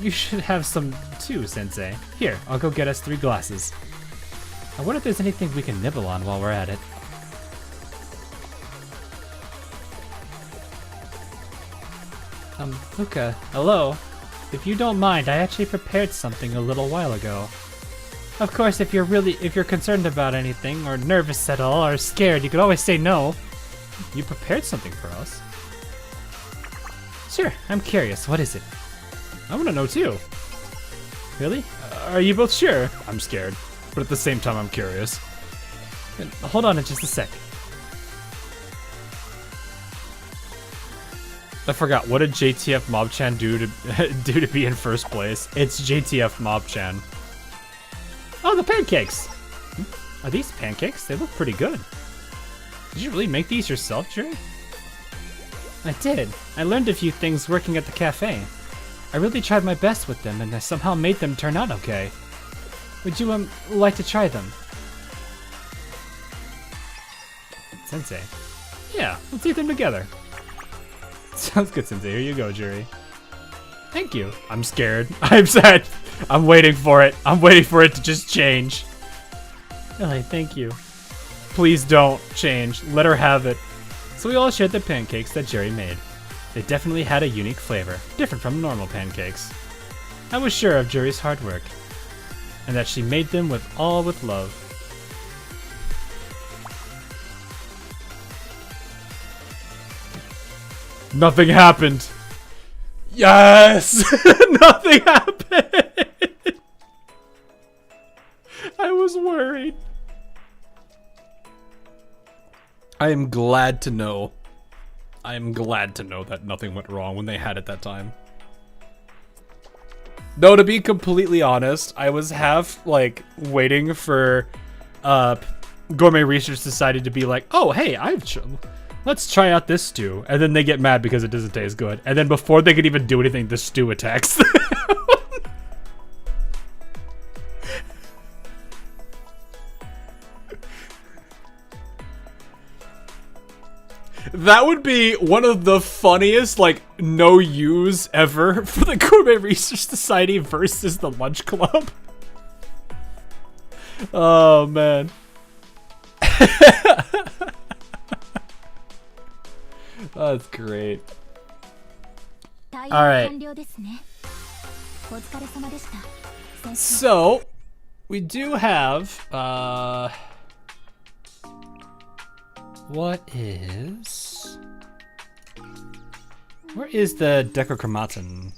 Speaker 1: You should have some too, Sensei. Here, I'll go get us 3 glasses. I wonder if there's anything we can nibble on while we're at it. Fuka, hello. If you don't mind, I actually prepared something a little while ago. Of course, if you're concerned about anything, or nervous at all, or scared, you could always say no. You prepared something for us? Sure, I'm curious. What is it? I want to know too. Really? Are you both sure? I'm scared, but at the same time I'm curious. Hold on just a sec. I forgot, what did JTF Mob-chan do to be in first place? It's JTF Mob-chan. Oh, the pancakes! Are these pancakes? They look pretty good. Did you really make these yourself, Juri? I did. I learned a few things working at the cafe. I really tried my best with them, and I somehow made them turn out okay. Would you, like to try them? Sensei. Yeah, let's eat them together. Sounds good, Sensei. Here you go, Juri. Thank you. I'm scared. I'm sad. I'm waiting for it. I'm waiting for it to just change. Really, thank you. Please don't change. Let her have it. So we all shared the pancakes that Juri made. They definitely had a unique flavor, different from normal pancakes. I was sure of Juri's hard work, and that she made them with love. Nothing happened. Yes! Nothing happened! I was worried. I am glad to know. I am glad to know that nothing went wrong when they had it that time. No, to be completely honest, I was half, like, waiting for Gourmet Research Society to be like, oh, hey, let's try out this stew. And then they get mad because it doesn't taste good. And then before they could even do anything, the stew attacks them. That would be one of the funniest, like, no-use ever for the Gourmet Research Society versus the Lunch Club. Oh, man. That's great. Alright. So, we do have, Where is the Decagrammaton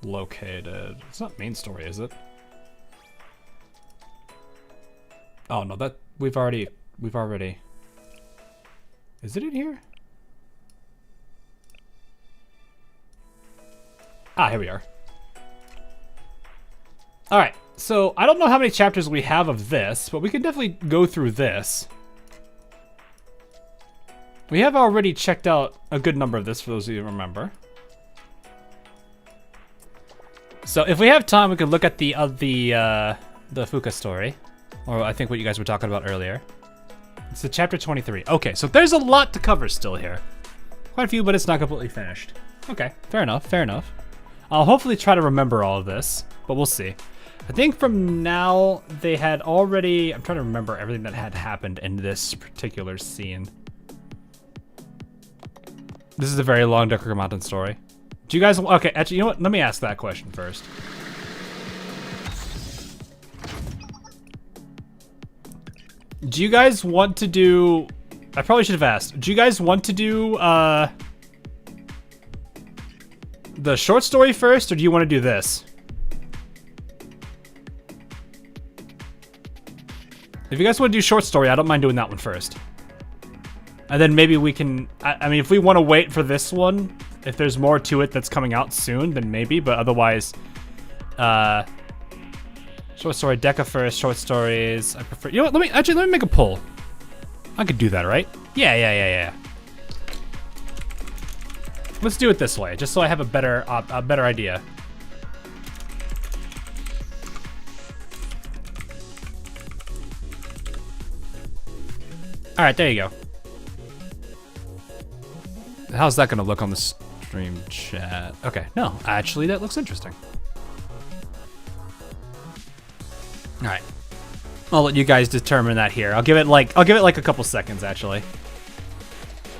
Speaker 1: located? It's not main story, is it? Oh no, that we've already. Is it in here? Ah, here we are. All right, so I don't know how many chapters we have of this, but we can definitely go through this. We have already checked out a good number of this, for those of you who remember. So if we have time, we could look at the Fuka story, or I think what you guys were talking about earlier. It's the chapter 23. Okay, so there's a lot to cover still here. Quite a few, but it's not completely finished. Okay, fair enough, fair enough. I'll hopefully try to remember all of this, but we'll see. I think from now, they had already... I'm trying to remember everything that had happened in this particular scene. This is a very long Decagrammaton story. Do you guys... Okay, actually, you know what? Let me ask that question first. Do you guys want to do... I probably should have asked. Do you guys want to do the short story first, or do you want to do this? If you guys want to do short story, I don't mind doing that one first. And then maybe we can... I mean, if we want to wait for this one, if there's more to it that's coming out soon, then maybe. But otherwise, short story, Deca first, short stories. I prefer... You know what? Let me make a poll. I could do that, right? Yeah. Let's do it this way, just so I have a better idea. All right, there you go. How's that gonna look on the stream chat? Okay, no, actually that looks interesting. All right, I'll let you guys determine that here. I'll give it like a couple seconds actually.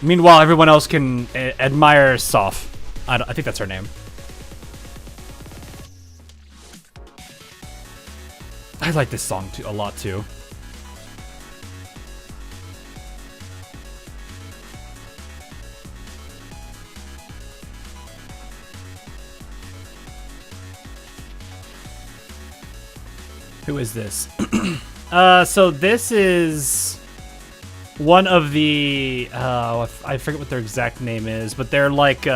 Speaker 1: Meanwhile, everyone else can admire Soph. I think that's her name. I like this song a lot too. Who is this? So this is one of the, I forget what their exact name is, but they're like,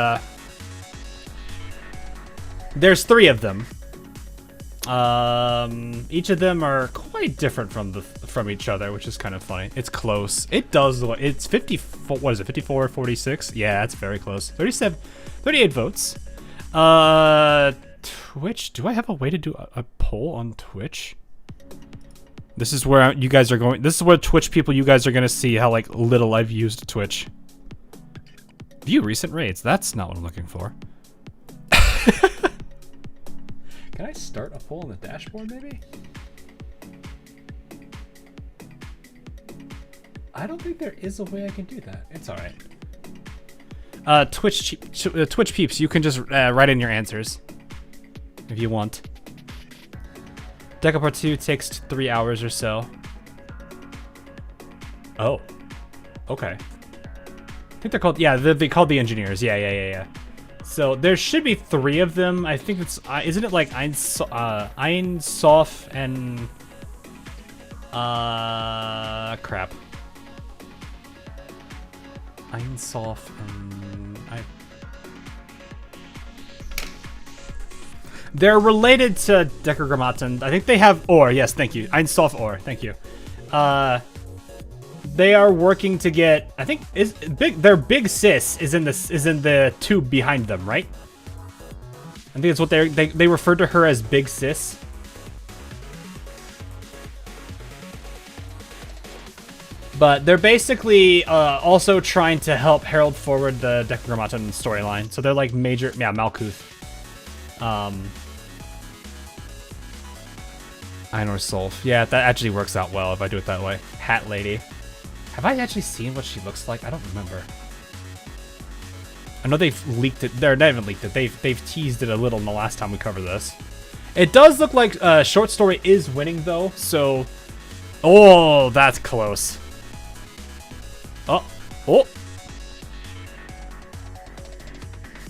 Speaker 1: there's 3 of them. Each of them are quite different from each other, which is kind of funny. It's close. It does look, it's 54, what is it, 54, 46? Yeah, it's very close. 38 votes. Twitch, do I have a way to do a poll on Twitch? This is where you guys are going. This is where Twitch people, you guys are going to see how like little I've used Twitch. View recent raids. That's not what I'm looking for. Can I start a poll on the dashboard maybe? I don't think there is a way I can do that. It's all right. Twitch peeps, you can just write in your answers if you want. Deca Part 2 takes 3 hours or so. Oh. Okay. I think they're called... Yeah, they called the engineers. Yeah. So there should be 3 of them. I think it's... isn't it like Ein Sof and... crap. Ein Sof and... They're related to Decagrammaton. I think they have ore. Yes, thank you. Ein Sof ore. Thank you. They are working to get. I think their big sis is in the tube behind them, right? I think it's what they refer to her as Big Sis. But they're basically also trying to help herald forward the Decagrammaton storyline. So they're like major, yeah, Malkuth. Einor Solf. Yeah, that actually works out well if I do it that way. Hat Lady. Have I actually seen what she looks like? I don't remember. I know they've leaked it. They haven't leaked it. They've teased it a little in the last time we covered this. It does look like short story is winning though. So, oh, that's close. Oh!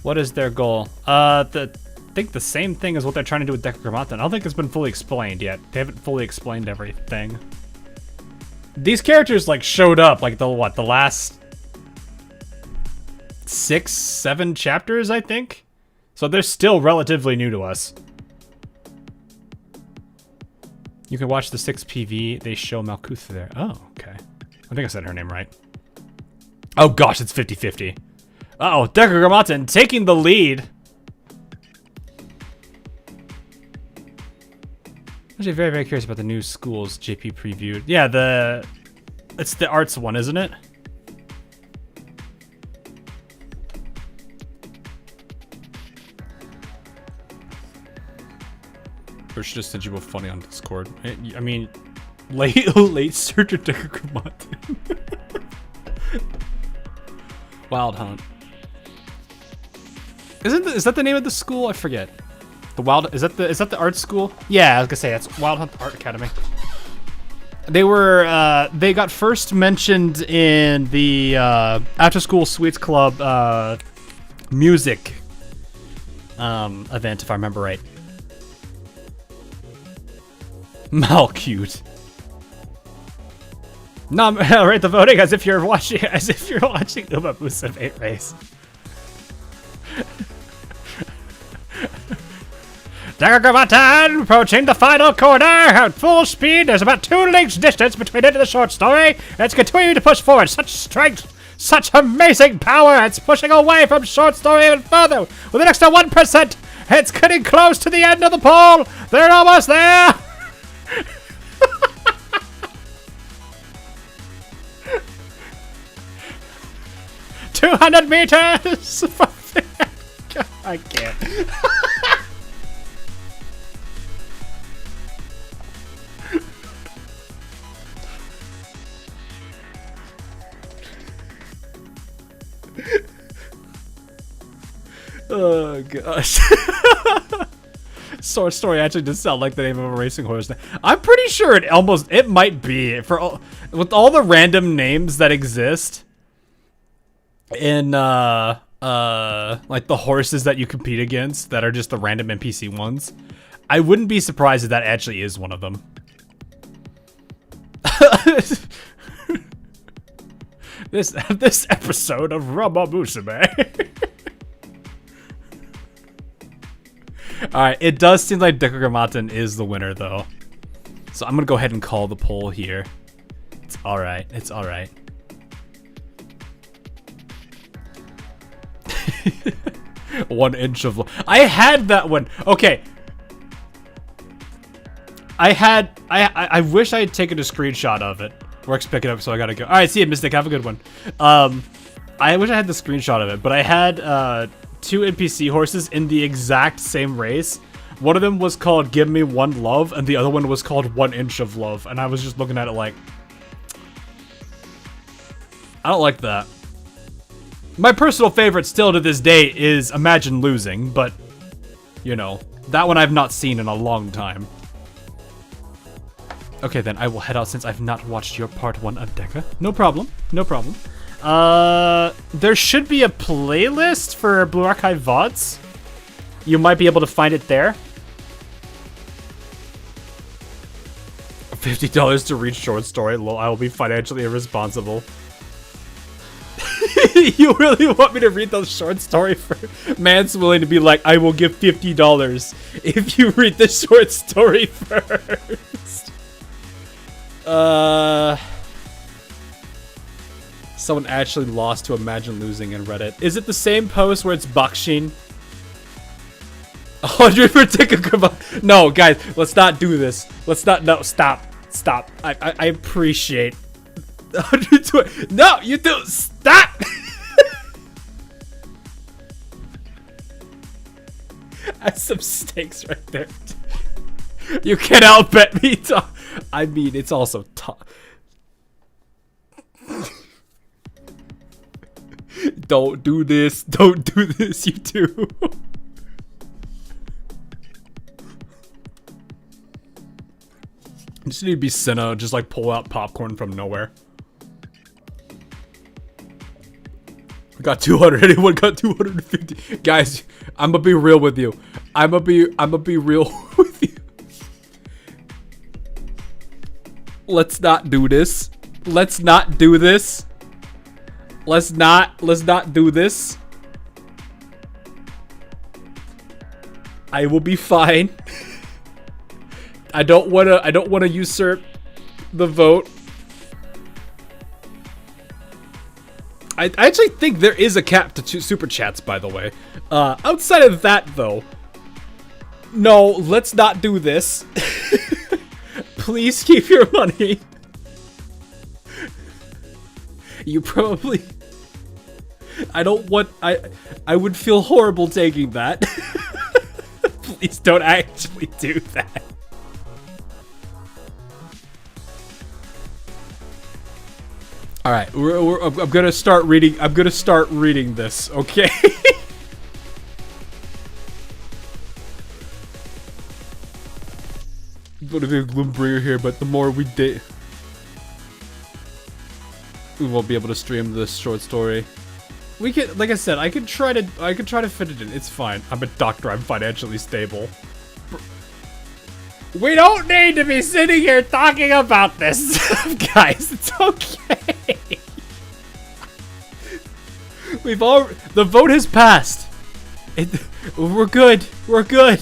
Speaker 1: What is their goal? I think the same thing as what they're trying to do with Decagrammaton. I don't think it's been fully explained yet. They haven't fully explained everything. These characters, like, showed up, like, the last 6, 7 chapters, I think? So they're still relatively new to us. You can watch the 6 PV. They show Malkuth there. Oh, okay. I think I said her name right. Oh gosh, it's 50-50. Uh-oh, Decagrammaton taking the lead. I'm actually very, very curious about the new schools JP previewed. Yeah, it's the arts one, isn't it? Or should just send you a funny on Discord. I mean, late search of Decagrammaton. Wild Hunt. Is that the name of the school? I forget. The Wild is that the art school? Yeah, I was gonna say that's Wild Hunt Art Academy. They were they got first mentioned in the After School Sweets Club music event, if I remember right. Malcute. No, right, the voting as if you're watching Uma Musa 8 race. Decagrammaton approaching the final corner at full speed. There's about 2 links distance between it and the short story. It's continuing to push forward. Such strength, such amazing power. It's pushing away from short story even further. With an extra 1%, it's getting close to the end of the poll. They're almost there. 200 meters. I can't. Oh gosh. Sword Story actually does sound like the name of a racing horse. I'm pretty sure it might be with all the random names that exist in like the horses that you compete against that are just the random NPC ones. I wouldn't be surprised if that actually is one of them. This episode of Rama Musume. Alright, it does seem like Decagrammaton is the winner, though. So I'm gonna go ahead and call the poll here. It's alright. It's alright. 1 inch of... I had that one. Okay. I wish I had taken a screenshot of it. Work's picking up, so I gotta go. Alright, see you, Mystic. Have a good one. I wish I had the screenshot of it, but I had, 2 NPC horses in the exact same race. One of them was called Give Me One Love, and the other one was called 1 Inch of Love. And I was just looking at it like, I don't like that. My personal favorite still to this day is Imagine Losing, but, you know, that one I've not seen in a long time. Okay, then I will head out since I've not watched your part 1 of Deca. No problem. No problem. There should be a playlist for Blue Archive VODs. You might be able to find it there. $50 to read short story. Lol, I will be financially irresponsible. You really want me to read those short story for... Man's willing to be like, I will give $50 if you read the short story first. Someone actually lost to Imagine Losing in Reddit. Is it the same post where it's Bakshin? 100 for Decagrammaton. No, guys, let's not do this. Let's not. No, stop. Stop. I appreciate 120. No, you do. Stop. That's some stakes right there. You can't outbet me. I mean, it's also tough. Don't do this. Don't do this, you two. Just need to be Sena, just like pull out popcorn from nowhere.
Speaker 2: Got 200. Anyone got 250? Guys, I'm gonna be real with you. I'm gonna be real with you. Let's not do this. Let's not do this. Let's not do this. I will be fine. I don't wanna usurp the vote. I actually think there is a cap to super chats, by the way. Outside of that, though, no, let's not do this. Please keep your money. You probably... I don't want... I would feel horrible taking that. Please don't actually do that. All right, I'm gonna start reading. I'm gonna start reading this, okay? Gonna be a Gloombringer here, but the more we did, we won't be able to stream this short story. We can, like I said, I could try to fit it in. It's fine. I'm a doctor. I'm financially stable. We don't need to be sitting here talking about this, guys. It's okay. The vote has passed. We're good. We're good.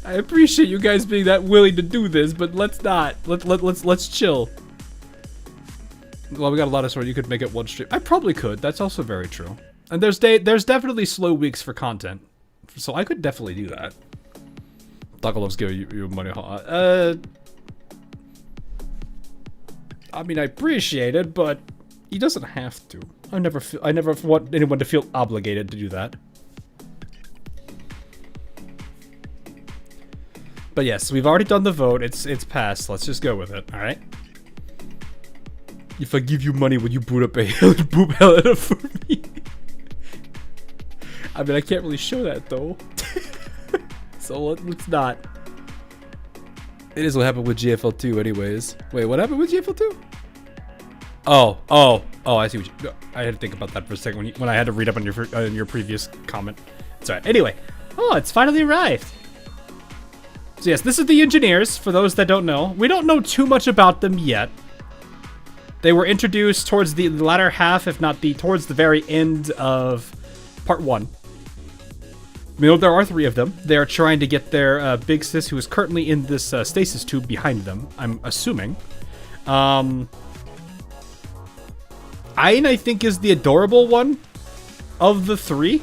Speaker 2: I appreciate you guys being that willing to do this, but let's not. Let's chill. Well, we got a lot of sort. You could make it one stream. I probably could. That's also very true. And there's definitely slow weeks for content, so I could definitely do that. Taco loves giving you money. I mean, I appreciate it, but he doesn't have to. I never want anyone to feel obligated to do that. But yes, we've already done the vote. It's passed. Let's just go with it. All right. If I give you money, will you boot up a boop Helena for me? I mean, I can't really show that though. So let's not. It is what happened with GFL2 anyways. Wait, what happened with GFL2? Oh, I see what you... I had to think about that for a second when I had to read up on your previous comment. It's alright. Anyway. Oh, it's finally arrived. So yes, this is the engineers, for those that don't know. We don't know too much about them yet. They were introduced towards the latter half, if not towards the very end of part 1. We know there are 3 of them. They're trying to get their big sis, who is currently in this stasis tube behind them, I'm assuming. Ayn, I think, is the adorable one of the 3.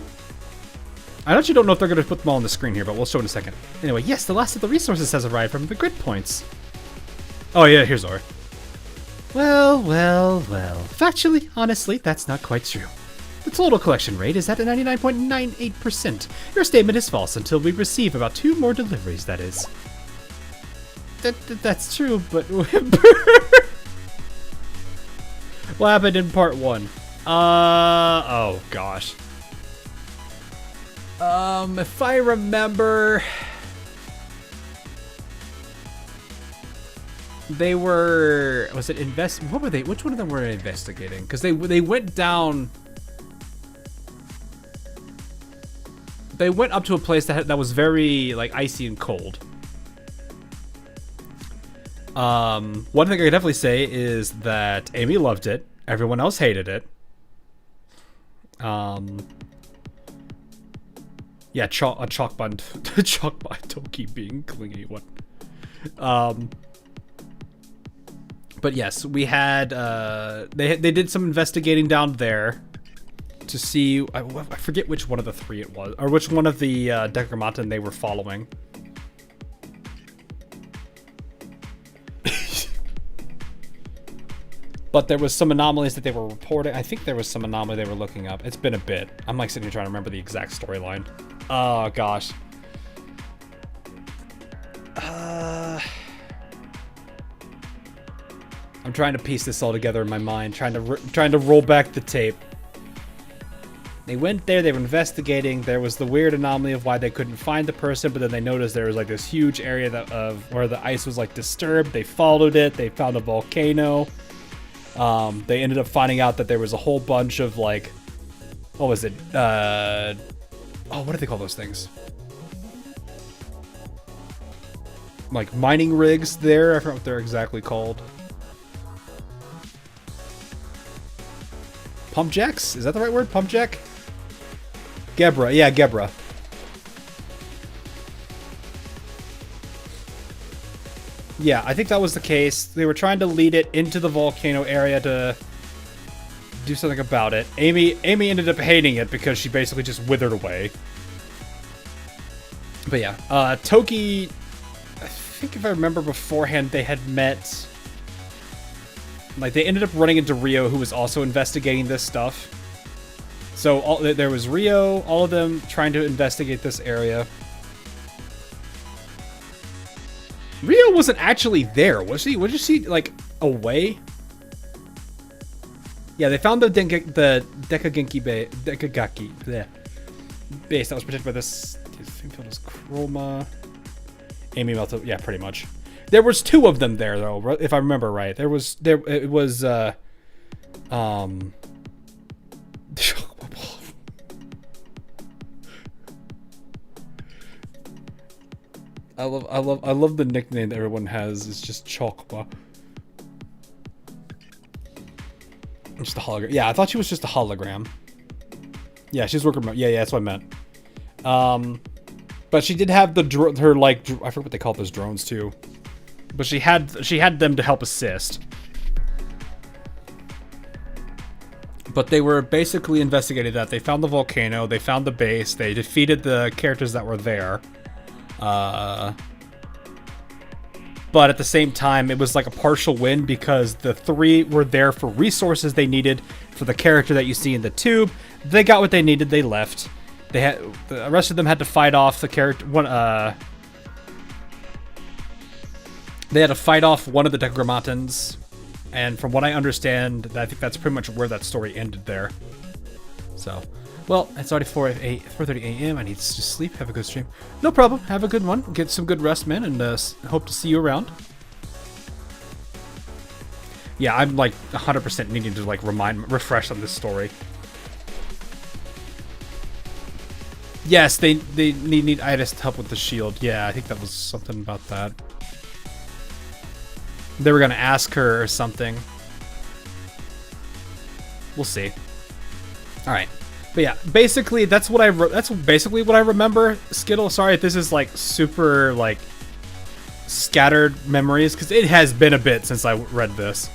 Speaker 2: I actually don't know if they're going to put them all on the screen here, but we'll show in a second. Anyway, yes, the last of the resources has arrived from the grid points. Oh yeah, here's Zora. Well. Factually, honestly, that's not quite true. The total collection rate is at 99.98%. Your statement is false until we receive about 2 more deliveries, that is. That's true, but... What happened in part 1? Oh gosh. If I remember... They were... Was it what were they? Which one of them were investigating? Because they went down... They went up to a place that was very, like, icy and cold. One thing I can definitely say is that Amy loved it. Everyone else hated it. Yeah, a chalk bind Toki being clingy. What? But yes, we had they did some investigating down there to see. I forget which one of the 3 it was, or which one of the Decagrammaton they were following. But there was some anomalies that they were reporting. I think there was some anomaly they were looking up. It's been a bit. I'm like sitting here trying to remember the exact storyline. Oh gosh. I'm trying to piece this all together in my mind, trying to roll back the tape. They went there, they were investigating. There was the weird anomaly of why they couldn't find the person, but then they noticed there was like this huge area of where the ice was like disturbed. They followed it, they found a volcano. They ended up finding out that there was a whole bunch of like, what was it? Oh, what do they call those things? Like mining rigs there. I forgot what they're exactly called. Pump jacks? Is that the right word? Pump jack? Gebra. Yeah, Gebra. Yeah, I think that was the case. They were trying to lead it into the volcano area to do something about it. Amy ended up hating it because she basically just withered away. But yeah, Toki, I think if I remember beforehand, they had met... Like, they ended up running into Rio, who was also investigating this stuff. So there was Rio, all of them trying to investigate this area. Rio wasn't actually there, was she? Was she, like, away? Yeah, they found the Decagrammaton base that was protected by this. I think it was Chroma. Amy melted. Yeah, pretty much. There was 2 of them there, though, if I remember right. It was I love the nickname that everyone has. It's just Chokwa. Just a hologram. Yeah, I thought she was just a hologram. Yeah, she's working. Yeah, that's what I meant. But she did have her like I forget what they call those drones too. But she had them to help assist. But they were basically investigating that. They found the volcano. They found the base. They defeated the characters that were there. But at the same time, it was like a partial win because the 3 were there for resources they needed for the character that you see in the tube. They got what they needed. They left. The rest of them had to fight off the character. They had to fight off one of the Decagrammatons, and from what I understand, I think that's pretty much where that story ended there. So, well, it's already 4:30 a.m. I need to just sleep. Have a good stream. No problem. Have a good one. Get some good rest, man, and hope to see you around. Yeah, I'm like 100% needing to like refresh on this story. Yes, they need Iris to help with the shield. Yeah, I think that was something about that. They were gonna ask her or something. We'll see. All right, but yeah, basically that's basically what I remember. Skittle, sorry if this is like super like scattered memories because it has been a bit since I read this.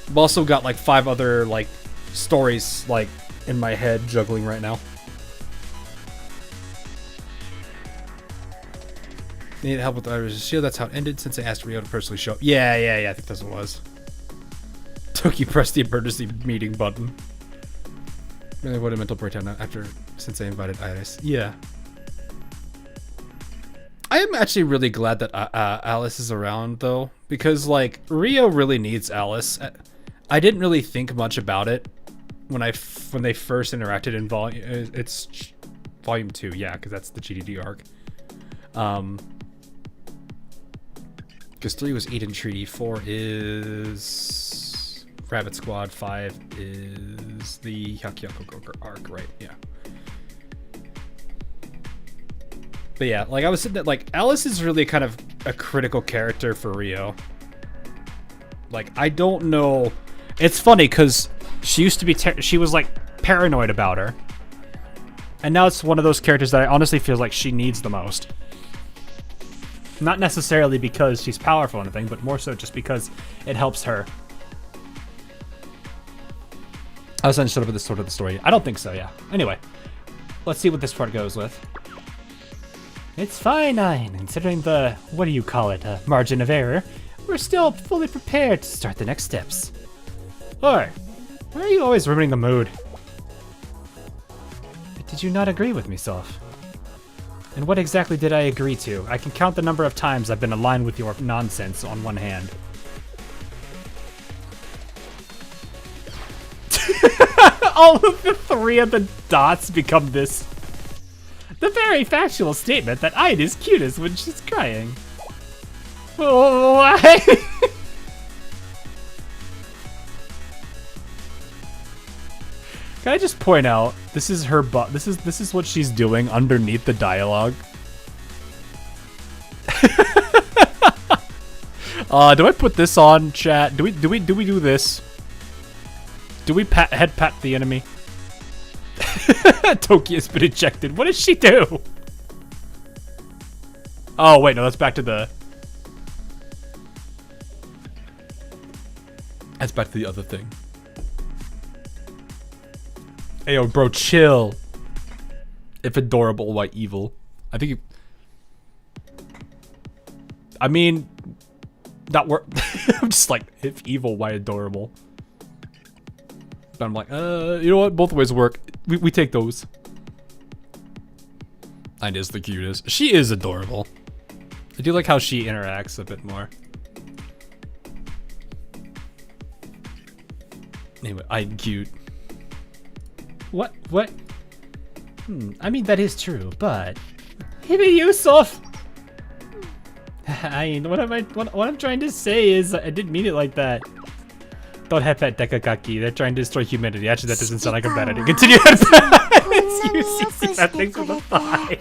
Speaker 2: I've also got like 5 other like stories like in my head juggling right now. Need help with the shield. That's how it ended since I asked Rio to personally show up. Yeah, I think that's what it was. Toki pressed the emergency meeting button. Really what a mental breakdown after since I invited Iris. Yeah. I am actually really glad that Alice is around though, because like Rio really needs Alice. I didn't really think much about it when they first interacted in volume 2. Yeah, because that's the GDD arc. Because 3 was Eden Treaty, 4 is Rabbit Squad, 5 is the Hyakuyaku arc, right? Yeah. But yeah, like I was saying that like Alice is really kind of a critical character for Rio. Like I don't know, it's funny because she used to be she was like paranoid about her, and now it's one of those characters that I honestly feel like she needs the most. Not necessarily because she's powerful or anything, but more so just because it helps her. I was unsure of this sort of the story. I don't think so, yeah. Anyway, let's see what this part goes with. It's fine, considering the, what do you call it, margin of error. We're still fully prepared to start the next steps. Oi, why are you always ruining the mood? But did you not agree with me, Soph? And what exactly did I agree to? I can count the number of times I've been aligned with your nonsense on one hand.
Speaker 1: All of the 3 of the dots become this. The very factual statement that Ide is cutest when she's crying. Why? Can I just point out, this is her this is what she's doing underneath the dialogue. Do I put this on, chat? Do we do this? Do we head pat the enemy? Toki's been ejected. What does she do? Oh wait, no, that's back to the. That's back to the other thing. Ayo, bro, chill. If adorable, why evil? I think you. I mean, that work. I'm just like, if evil, why adorable? But I'm like, you know what? Both ways work. We take those. Ide is the cutest. She is adorable. I do like how she interacts a bit more. Anyway, I'm cute. What? I mean, that is true, but... Maybe Yusuf! I mean, what I'm trying to say is, I didn't mean it like that. Don't head pat Dekagaki, they're trying to destroy humanity. Actually, that doesn't sound like a bad idea. Continue head pat! It's UCC, that thing's on the thigh.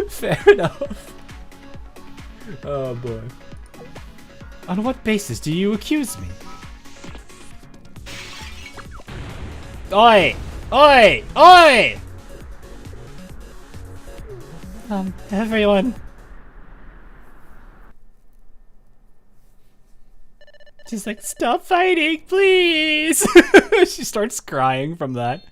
Speaker 1: Fair enough. Oh boy. On what basis do you accuse me? Oi! Oi! Oi! Everyone. She's like, stop fighting, please! She starts crying from that.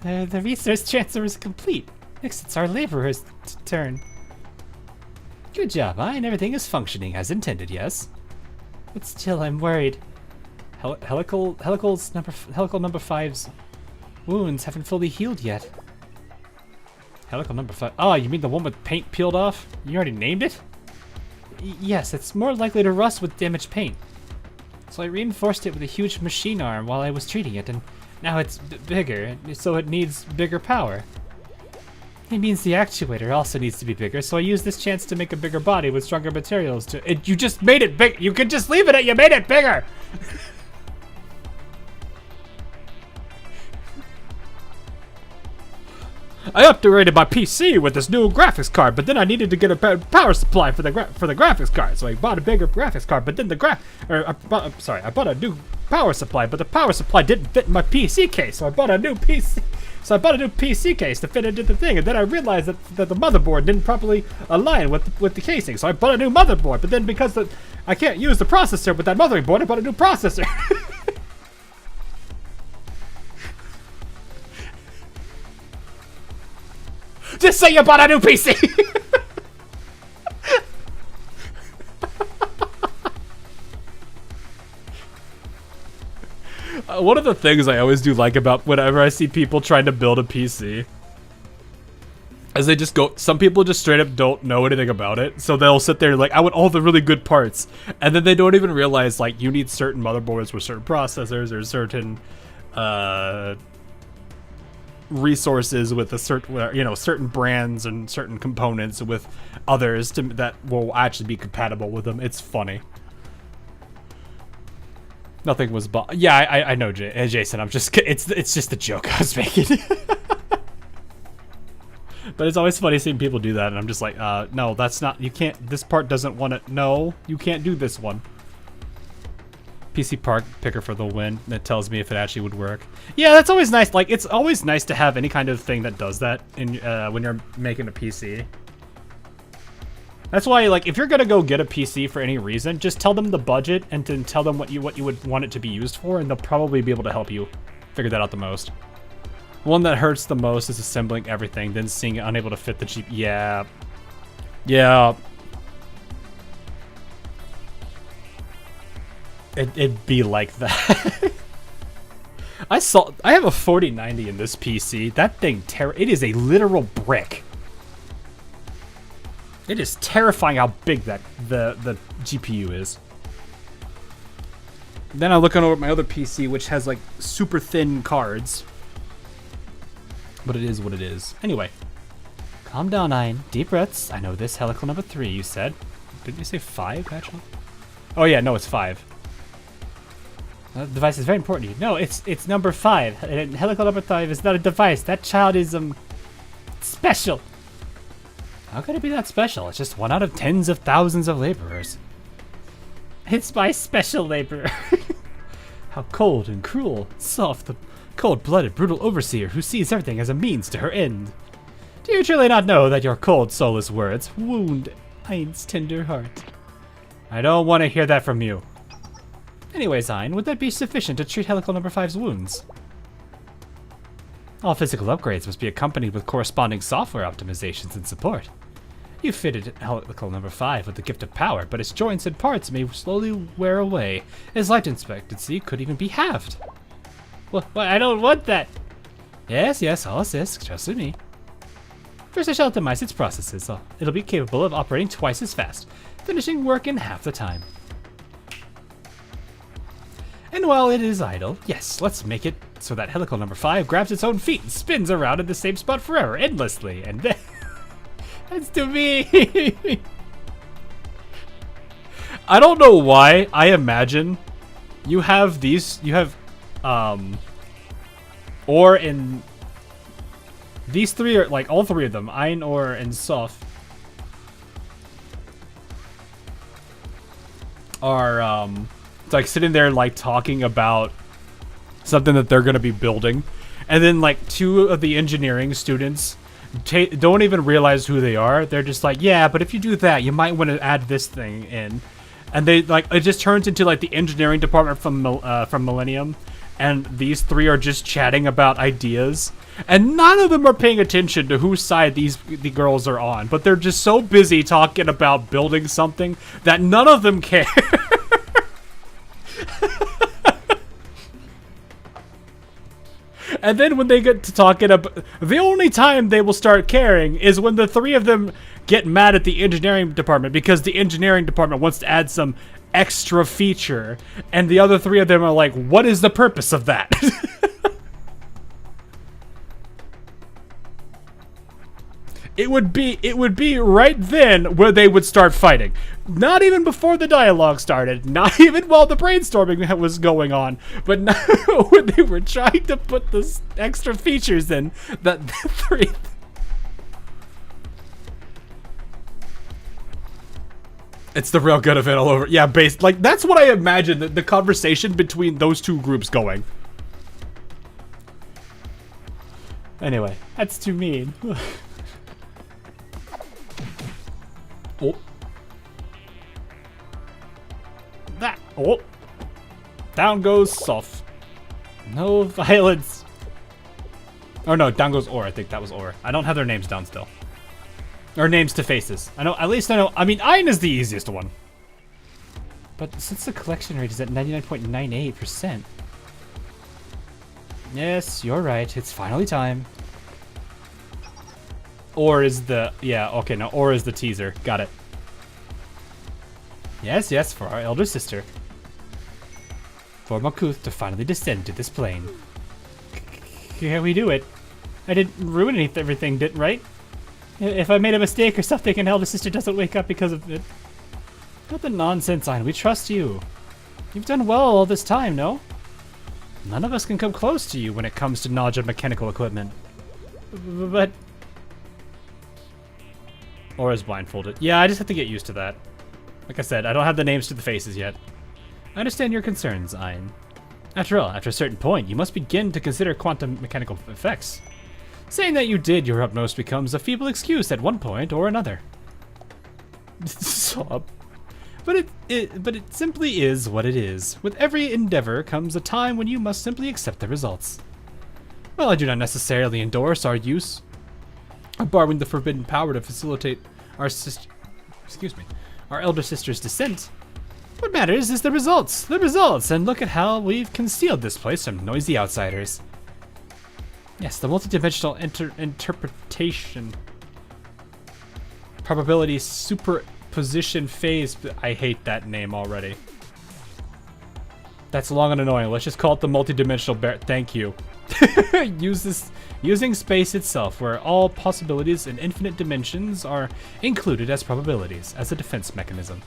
Speaker 1: The research transfer is complete. Next, it's our laborers' turn. Good job, and everything is functioning as intended, yes? But still, I'm worried. Helical number 5's wounds haven't fully healed yet. Helical number 5. Oh, you mean the one with paint peeled off? You already named it? Yes, it's more likely to rust with damaged paint. So I reinforced it with a huge machine arm while I was treating it, and now it's bigger, so it needs bigger power. It means the actuator also needs to be bigger, so I used this chance to make a bigger body with stronger materials to- You just made it big! You could just leave it at you made it bigger! I upgraded my PC with this new graphics card, but then I needed to get a better power supply for the graphics card, so I bought a bigger graphics card. But then I bought a new power supply, but the power supply didn't fit in my PC case, so I bought a new PC. So I bought a new PC case to fit into the thing, and then I realized that the motherboard didn't properly align with the casing, so I bought a new motherboard. But then because I can't use the processor with that motherboard, I bought a new processor. Just say you bought a new PC! One of the things I always do like about whenever I see people trying to build a PC is they just go, some people just straight up don't know anything about it, so they'll sit there like, I want all the really good parts, and then they don't even realize like you need certain motherboards with certain processors or certain resources with a certain, certain brands and certain components with others that will actually be compatible with them. It's funny. Nothing was bought. Yeah, I know, Jason. I'm just. It's just a joke I was making. But it's always funny seeing people do that, and I'm just like, no, that's not. You can't. This part doesn't want it. No, you can't do this one. PC Park picker for the win. That tells me if it actually would work. Yeah, that's always nice. Like, it's always nice to have any kind of thing that does that in when you're making a PC. That's why, like, if you're gonna go get a PC for any reason, just tell them the budget and then tell them what you would want it to be used for, and they'll probably be able to help you figure that out the most. One that hurts the most is assembling everything, then seeing it unable to fit the cheap. Yeah. Yeah. It'd be like that. I have a 4090 in this PC. That thing, it is a literal brick. It is terrifying how big that the GPU is. Then I look over at my other PC, which has like super thin cards. But it is what it is. Anyway, calm down, Nine. Deep breaths. I know this. Helical number 3, you said. Did you say 5, actually? Oh yeah, no, it's 5. The device is very important to you. No, it's number 5. And helical number 5 is not a device. That child is special. How could it be that special? It's just one out of tens of thousands of laborers. It's my special laborer. How cold and cruel, soft, the cold-blooded, brutal overseer who sees everything as a means to her end. Do you truly not know that your cold, soulless words wound Ein's tender heart? I don't want to hear that from you. Anyways, Ein, would that be sufficient to treat helical number 5's wounds? All physical upgrades must be accompanied with corresponding software optimizations and support. You fitted helical number 5 with the gift of power, but its joints and parts may slowly wear away. Its life expectancy could even be halved. Well, I don't want that. Yes, I'll assist. Trust in me. First, I shall optimize its processes, so it'll be capable of operating twice as fast, finishing work in half the time. And while it is idle, yes, let's make it so that helical number 5 grabs its own feet and spins around in the same spot forever, endlessly, and then... That's to me! I don't know why I imagine you have Or and these 3 are, like, all 3 of them, Ein, Or, and Sof, are, like, sitting there, like, talking about something that they're gonna be building, and then, like, 2 of the engineering students don't even realize who they are. They're just like, yeah, but if you do that, you might want to add this thing in, and they, like, it just turns into, like, the engineering department from Millennium, and these 3 are just chatting about ideas, and none of them are paying attention to whose side the girls are on, but they're just so busy talking about building something that none of them care. And then when they get to talking about, the only time they will start caring is when the 3 of them get mad at the engineering department because the engineering department wants to add some extra feature, and the other 3 of them are like, what is the purpose of that? It would be right then where they would start fighting. Not even before the dialogue started, not even while the brainstorming was going on, but now when they were trying to put the extra features in that the 3. It's the real good of it all over. Yeah, like, that's what I imagine the conversation between those 2 groups going. Anyway, that's too mean. Oh. That. Oh. Down goes Sof. No violence. Oh no, down goes Or. I think that was Or. I don't have their names down still. Or names to faces. I know, at least I know. I mean, Ein is the easiest one. But since the collection rate is at 99.98%. Yes, you're right. It's finally time. Or is the... Yeah, okay, no. Or is the teaser. Got it. Yes, for our elder sister. For Makuth to finally descend to this plane. Here we do it. I didn't ruin everything, right? If I made a mistake or something and elder sister doesn't wake up because of it. Not the nonsense, Ein. We trust you. You've done well all this time, no? None of us can come close to you when it comes to knowledge of mechanical equipment. But... Or is blindfolded. Yeah, I just have to get used to that. Like I said, I don't have the names to the faces yet. I understand your concerns, Ein. After all, after a certain point, you must begin to consider quantum mechanical effects. Saying that you did your utmost becomes a feeble excuse at one point or another. Sob. But it simply is what it is. With every endeavor comes a time when you must simply accept the results. Well, I do not necessarily endorse our use of borrowing the forbidden power to facilitate our our elder sister's descent. What matters is the results, and look at how we've concealed this place from noisy outsiders. Yes, the multidimensional interpretation Probability superposition phase. I hate that name already. That's long and annoying. Let's just call it the multidimensional bear. Thank you. Using space itself, where all possibilities in infinite dimensions are included as probabilities, as a defense mechanism.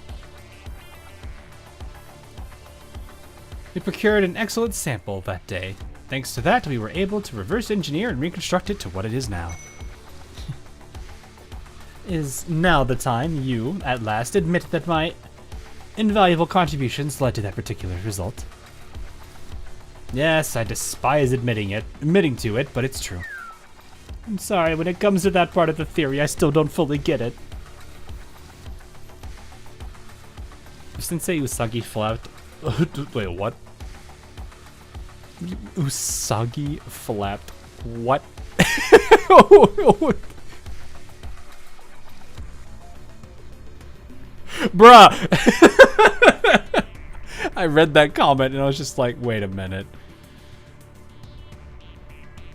Speaker 1: We procured an excellent sample that day. Thanks to that, we were able to reverse engineer and reconstruct it to what it is now. Is now the time you, at last, admit that my invaluable contributions led to that particular result? Yes, I despise admitting to it, but it's true. I'm sorry, when it comes to that part of the theory, I still don't fully get it. Sensei Usagi flapped. Wait, what? Usagi flapped. What? Bruh! I read that comment and I was just like, wait a minute.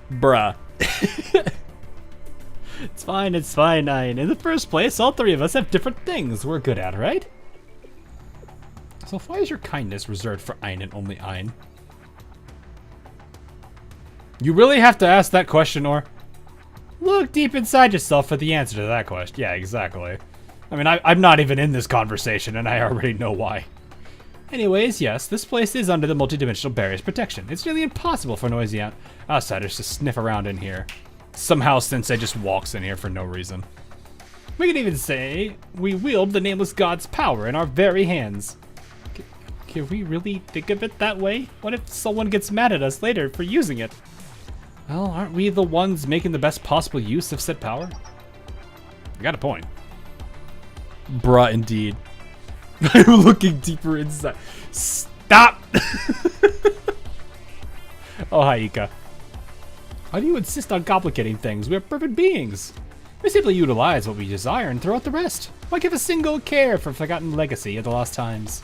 Speaker 1: Bruh. It's fine, Nine. In the first place, all three of us have different things we're good at, right? So why is your kindness reserved for Ein and only Ein? You really have to ask that question, or look deep inside yourself for the answer to that question. Yeah, exactly. I mean, I'm not even in this conversation, and I already know why. Anyways, yes, this place is under the multidimensional barrier's protection. It's nearly impossible for noisy outsiders to sniff around in here. Somehow Sensei just walks in here for no reason. We could even say we wield the Nameless God's power in our very hands. Can we really think of it that way? What if someone gets mad at us later for using it? Well, aren't we the ones making the best possible use of said power? You got a point. Bruh, indeed. I'm looking deeper inside. Stop! Oh, hi, Ika. Why do you insist on complicating things? We're perfect beings. We simply utilize what we desire and throw out the rest. Why give a single care for forgotten legacy of the lost times?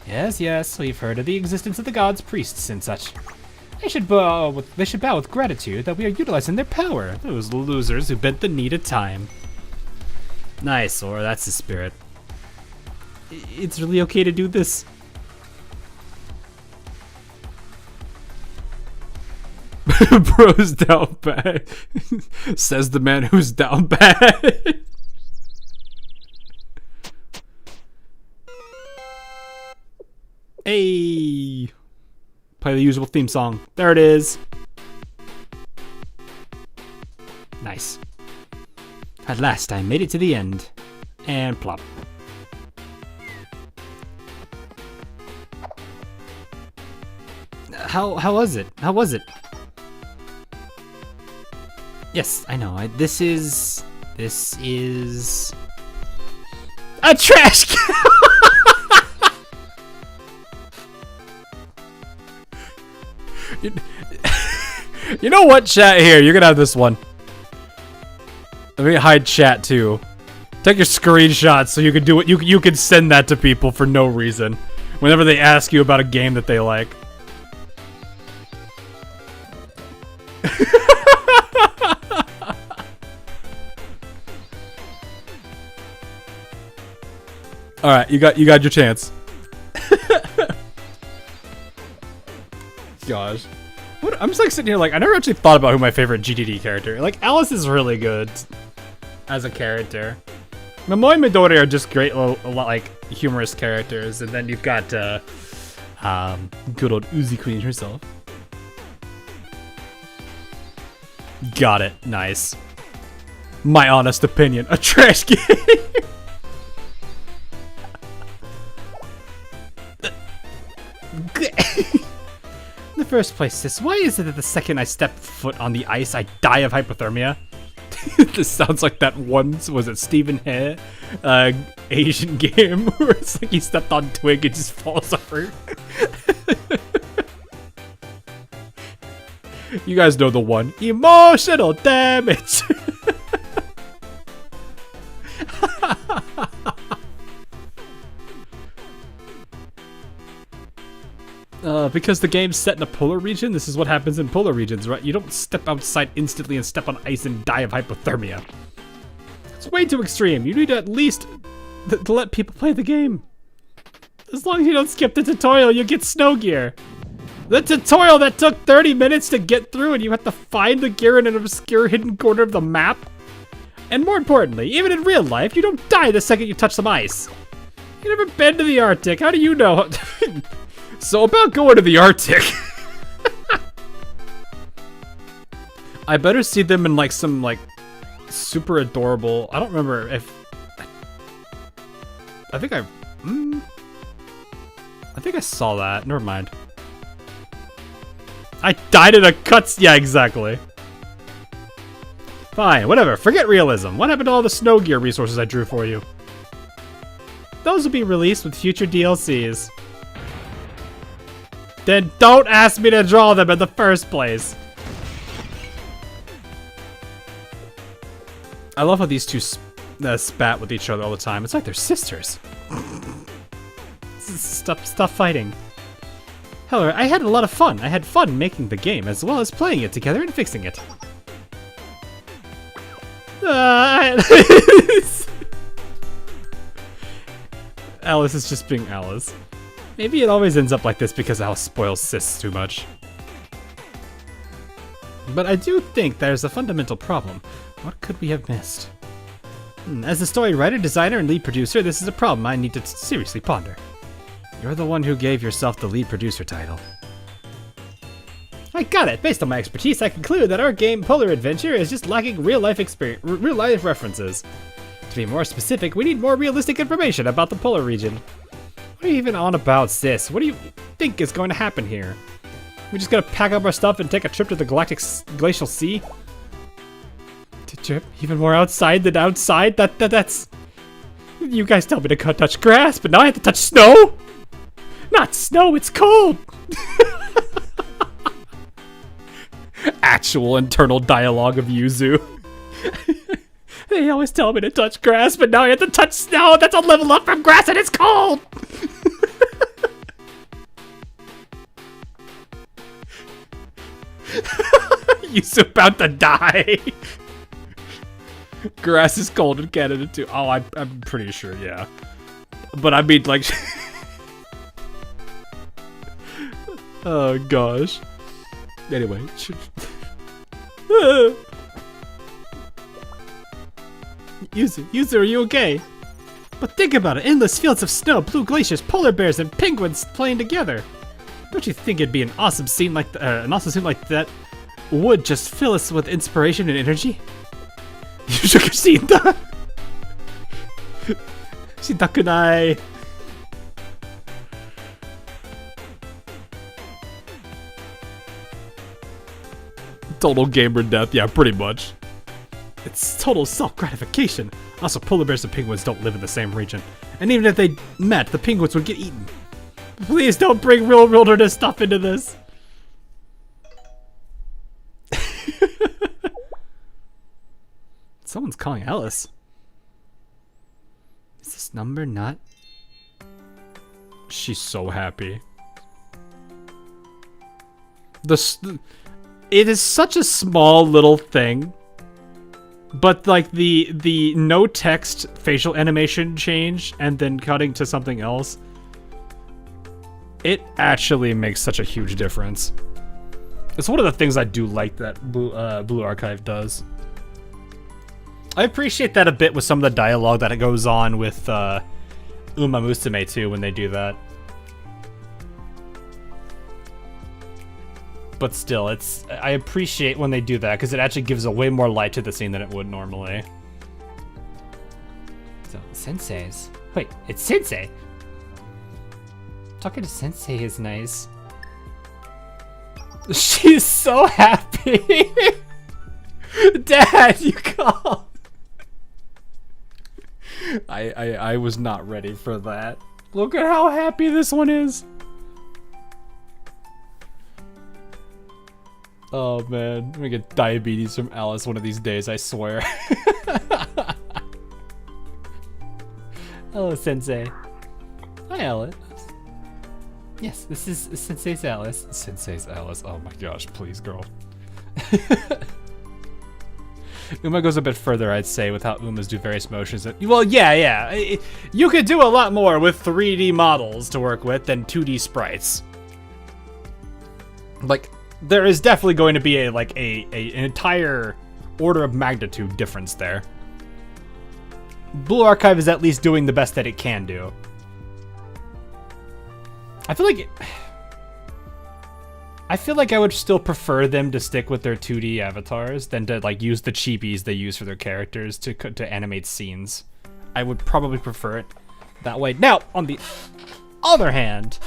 Speaker 1: Yes, we've heard of the existence of the gods, priests, and such. They should bow with gratitude that we are utilizing their power. Those losers who bent the knee to time. Nice, or that's the spirit. It's really okay to do this. Bro's down bad. Says the man who's down bad. Hey. Play the usual theme song. There it is. Nice. At last, I made it to the end. And plop. How was it? How was it? Yes, I know. This is a trash can. You know what, chat? Here, you're gonna have this one. Let me hide chat too. Take your screenshots so you can do it. You can send that to people for no reason whenever they ask you about a game that they like. All right, you got your chance. Gosh. I'm just like sitting here like I never actually thought about who my favorite GDD character. Like Alice is really good as a character. Momoy and Midori are just great, a lot like humorous characters, and then you've got good old Uzi Queen herself. Got it. Nice. My honest opinion, a trash can. In the first place, sis, why is it that the second I step foot on the ice, I die of hypothermia? This sounds like that one, was it Stephen He, Asian game, where it's like he stepped on twig and just falls apart. You guys know the one. Emotional damage! Because the game's set in a polar region, this is what happens in polar regions, right? You don't step outside instantly and step on ice and die of hypothermia. It's way too extreme. You need to at least to let people play the game. As long as you don't skip the tutorial, you'll get snow gear. The tutorial that took 30 minutes to get through and you have to find the gear in an obscure hidden corner of the map. And more importantly, even in real life, you don't die the second you touch some ice. You've never been to the Arctic, how do you know? So about going to the Arctic. I better see them in like some like super adorable, I don't remember if, I think I saw that, never mind. I died in a cuts, yeah, exactly. Fine, whatever, forget realism. What happened to all the snow gear resources I drew for you? Those will be released with future DLCs. Then don't ask me to draw them in the first place. I love how these two spat with each other all the time. It's like they're sisters. Stop fighting. However, I had a lot of fun. I had fun making the game as well as playing it together and fixing it. Alice is just being Alice. Maybe it always ends up like this because Alice spoils sis too much. But I do think there's a fundamental problem. What could we have missed? As a story writer, designer, and lead producer, this is a problem I need to seriously ponder. You're the one who gave yourself the lead producer title. I got it! Based on my expertise, I conclude that our game Polar Adventure is just lacking real-life references. To be more specific, we need more realistic information about the polar region. What are you even on about, sis? What do you think is going to happen here? We just gotta pack up our stuff and take a trip to the Galactic Glacial Sea? To trip even more outside than outside? That's... You guys tell me to touch grass, but now I have to touch snow? Not snow, it's cold! Actual internal dialogue of Yuzu. They always tell me to touch grass, but now I have to touch snow! That's a level up from grass and it's cold! Yuzu about to die! Grass is cold in Canada too. Oh, I'm pretty sure, yeah. But I mean, like... Oh, gosh. Anyway. Yuzu, are you okay? But think about it. Endless fields of snow, blue glaciers, polar bears, and penguins playing together. Don't you think it'd be an awesome scene like that would just fill us with inspiration and energy? Shinda. Shindakunai. Total gamer death, yeah, pretty much. It's total self-gratification. Also, polar bears and penguins don't live in the same region. And even if they met, the penguins would get eaten. Please don't bring real wilderness stuff into this. Someone's calling Alice. Is this number not? She's so happy. It is such a small little thing, but like the no text facial animation change and then cutting to something else, it actually makes such a huge difference. It's one of the things I do like that Blue Archive does. I appreciate that a bit with some of the dialogue that it goes on with Uma Musume too when they do that. But still, I appreciate when they do that because it actually gives a way more light to the scene than it would normally. So, Sensei's. Wait, it's Sensei? Talking to Sensei is nice. She's so happy! Dad, you called! I was not ready for that. Look at how happy this one is. Oh man, I'm gonna get diabetes from Alice one of these days, I swear. Hello, Sensei. Hi, Alice. Yes, this is Sensei's Alice. Sensei's Alice. Oh my gosh, please, girl. Uma goes a bit further, I'd say, with how Umas do various motions. Well, yeah. You could do a lot more with 3D models to work with than 2D sprites. Like, there is definitely going to be an entire order of magnitude difference there. Blue Archive is at least doing the best that it can do. I feel like I would still prefer them to stick with their 2D avatars than to like use the cheapies they use for their characters to animate scenes. I would probably prefer it that way. Now, on the other hand,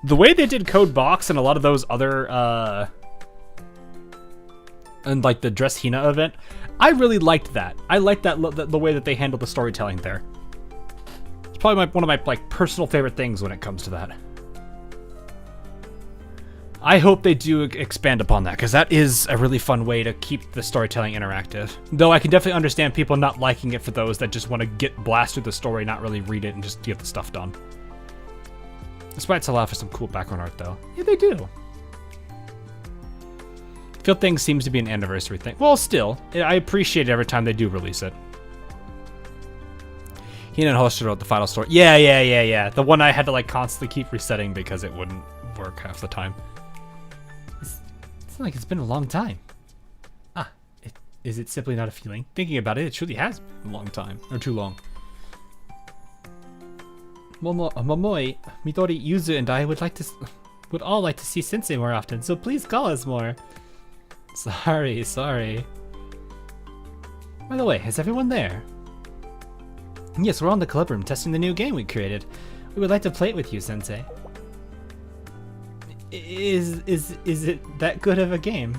Speaker 1: the way they did Code Box and a lot of those other and like the Dress Hina event, I really liked that. I liked that the way that they handled the storytelling there. It's probably one of my like personal favorite things when it comes to that. I hope they do expand upon that, because that is a really fun way to keep the storytelling interactive. Though I can definitely understand people not liking it for those that just want to get blast through the story, not really read it, and just get the stuff done. The sprites allow for some cool background art, though. Yeah, they do. Field Thing seems to be an anniversary thing. Well, still, I appreciate it every time they do release it. Hina and Hoster wrote the final story. Yeah. The one I had to like constantly keep resetting because it wouldn't work half the time. It's like it's been a long time. Is it simply not a feeling? Thinking about it, it truly has been a long time. Or too long. Momoi, Midori, Yuzu, and I would all like to see Sensei more often, so please call us more. Sorry. By the way, is everyone there? Yes, we're on the club room testing the new game we created. We would like to play it with you, Sensei. Is it that good of a game?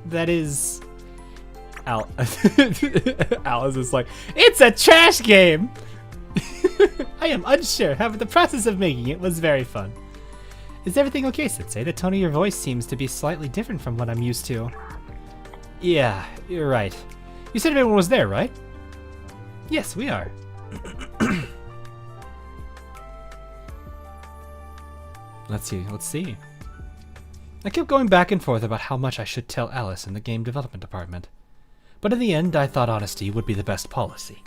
Speaker 1: That is... Al is like, it's a trash game! I am unsure, however the process of making it was very fun. Is everything okay, Sensei? The tone of your voice seems to be slightly different from what I'm used to. Yeah, you're right. You said everyone was there, right? Yes, we are. Let's see. I kept going back and forth about how much I should tell Alice in the game development department. But in the end, I thought honesty would be the best policy.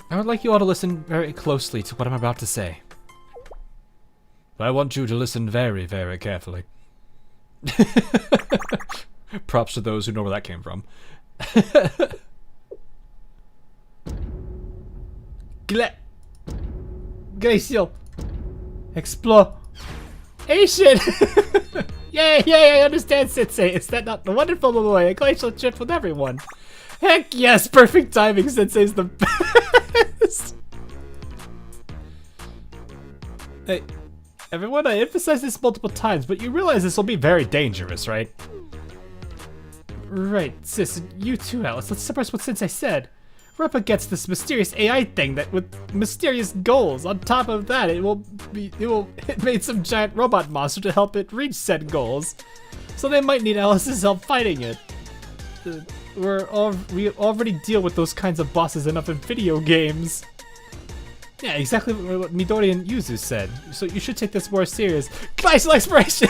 Speaker 1: I would like you all to listen very closely to what I'm about to say. I want you to listen very, very carefully. Props to those who know where that came from. Glacial exploration. Yay, I understand, Sensei. Is that not the wonderful boy? A glacial trip with everyone. Heck yes, perfect timing. Sensei's the best. Hey, everyone, I emphasize this multiple times, but you realize this will be very dangerous, right? Right, sis, you too, Alice. Let's summarize what Sensei said. We're up against this mysterious AI thing that with mysterious goals. On top of that, it made some giant robot monster to help it reach said goals. So they might need Alice's help fighting it. We already deal with those kinds of bosses enough in video games. Yeah, exactly what Midori and Yuzu said. So you should take this more serious. Glacial exploration!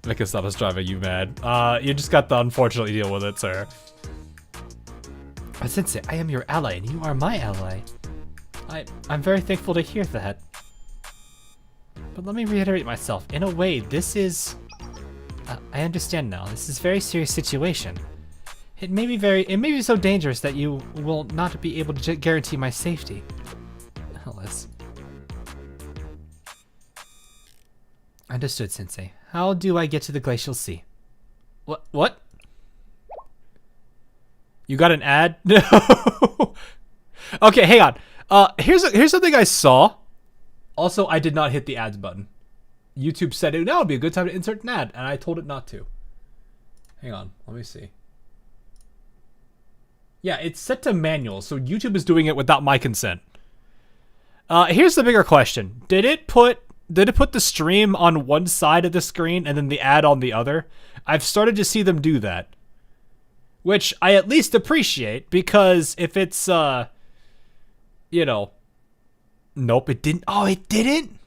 Speaker 1: Make us stop us driving you mad. You just got to unfortunately deal with it, sir. Sensei, I am your ally and you are my ally. I'm very thankful to hear that. But let me reiterate myself. In a way, this is... I understand now. This is a very serious situation. It may be so dangerous that you will not be able to guarantee my safety. Alice. Understood, Sensei. How do I get to the Glacial Sea? What? You got an ad? No. Okay, hang on. Here's something I saw. Also, I did not hit the ads button. YouTube said now would be a good time to insert an ad, and I told it not to. Hang on, let me see. Yeah, it's set to manual, so YouTube is doing it without my consent. Here's the bigger question. Did it put the stream on one side of the screen and then the ad on the other? I've started to see them do that. Which I at least appreciate, because if it's, you know... Nope, it didn't. Oh, it didn't?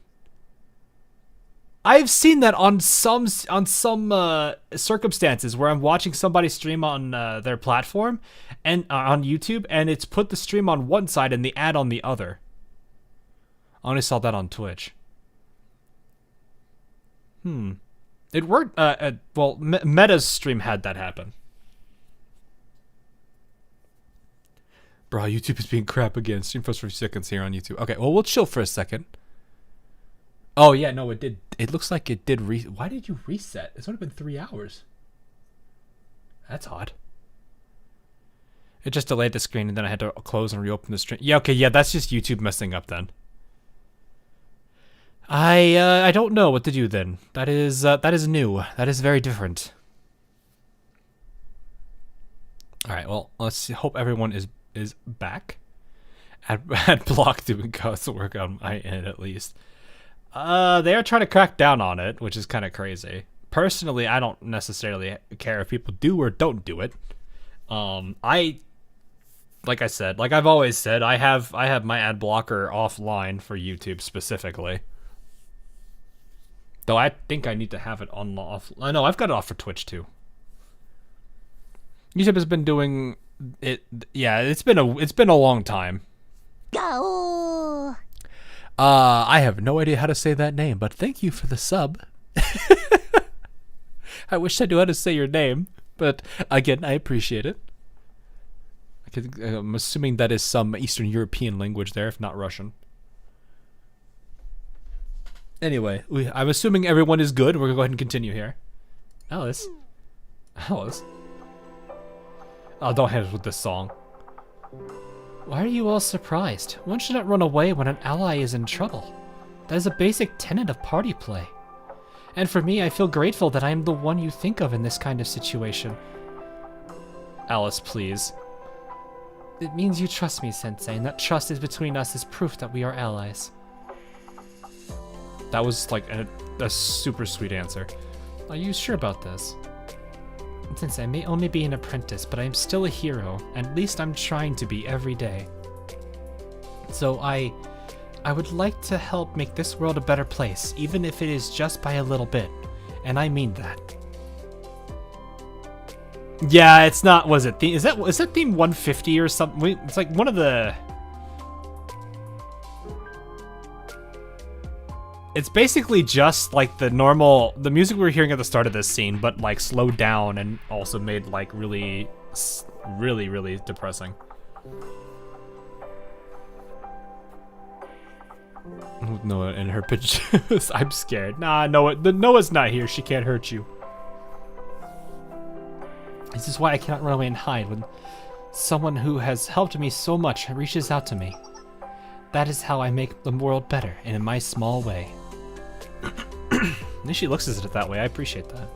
Speaker 1: I've seen that on some circumstances where I'm watching somebody stream on their platform and on YouTube, and it's put the stream on one side and the ad on the other. I only saw that on Twitch. It worked. Well, Meta's stream had that happen. Bro, YouTube is being crap again. Stream for 3 seconds here on YouTube. Okay, well, we'll chill for a second. Oh, yeah, no, it did. It looks like it did. Why did you reset? It's only been 3 hours. That's odd. It just delayed the screen, and then I had to close and reopen the stream. Yeah, okay, yeah, that's just YouTube messing up then. I don't know what to do then. That is new. That is very different. All right, well, let's hope everyone is back. At block doing God's work on my end, at least. They are trying to crack down on it, which is kind of crazy. Personally, I don't necessarily care if people do or don't do it. Like I said, like I've always said, I have my ad blocker offline for YouTube specifically. Though I think I need to have it on off. I know I've got it off for Twitch too. YouTube has been doing it. Yeah, it's been a long time.
Speaker 3: Go.
Speaker 1: I have no idea how to say that name, but thank you for the sub. I wish I knew how to say your name, but again, I appreciate it. I'm assuming that is some Eastern European language there, if not Russian. Anyway, I'm assuming everyone is good. We're going to go ahead and continue here. Alice. Alice. Oh, don't hit us with this song. Why are you all surprised? One should not run away when an ally is in trouble. That is a basic tenet of party play. And for me, I feel grateful that I am the one you think of in this kind of situation. Alice, please. It means you trust me, Sensei, and that trust is between us is proof that we are allies. That was like a super sweet answer. Are you sure about this? Since I may only be an apprentice, but I am still a hero, and at least I'm trying to be every day. So I would like to help make this world a better place, even if it is just by a little bit. And I mean that. Yeah, it's not, was it? Is that theme 150 or something? It's like one of the... It's basically just like the music we were hearing at the start of this scene, but like slowed down and also made like really depressing. Noah and her pajamas. I'm scared. Nah, Noah's not here. She can't hurt you. This is why I cannot run away and hide when someone who has helped me so much reaches out to me. That is how I make the world better, and in my small way. At least she looks at it that way. I appreciate that.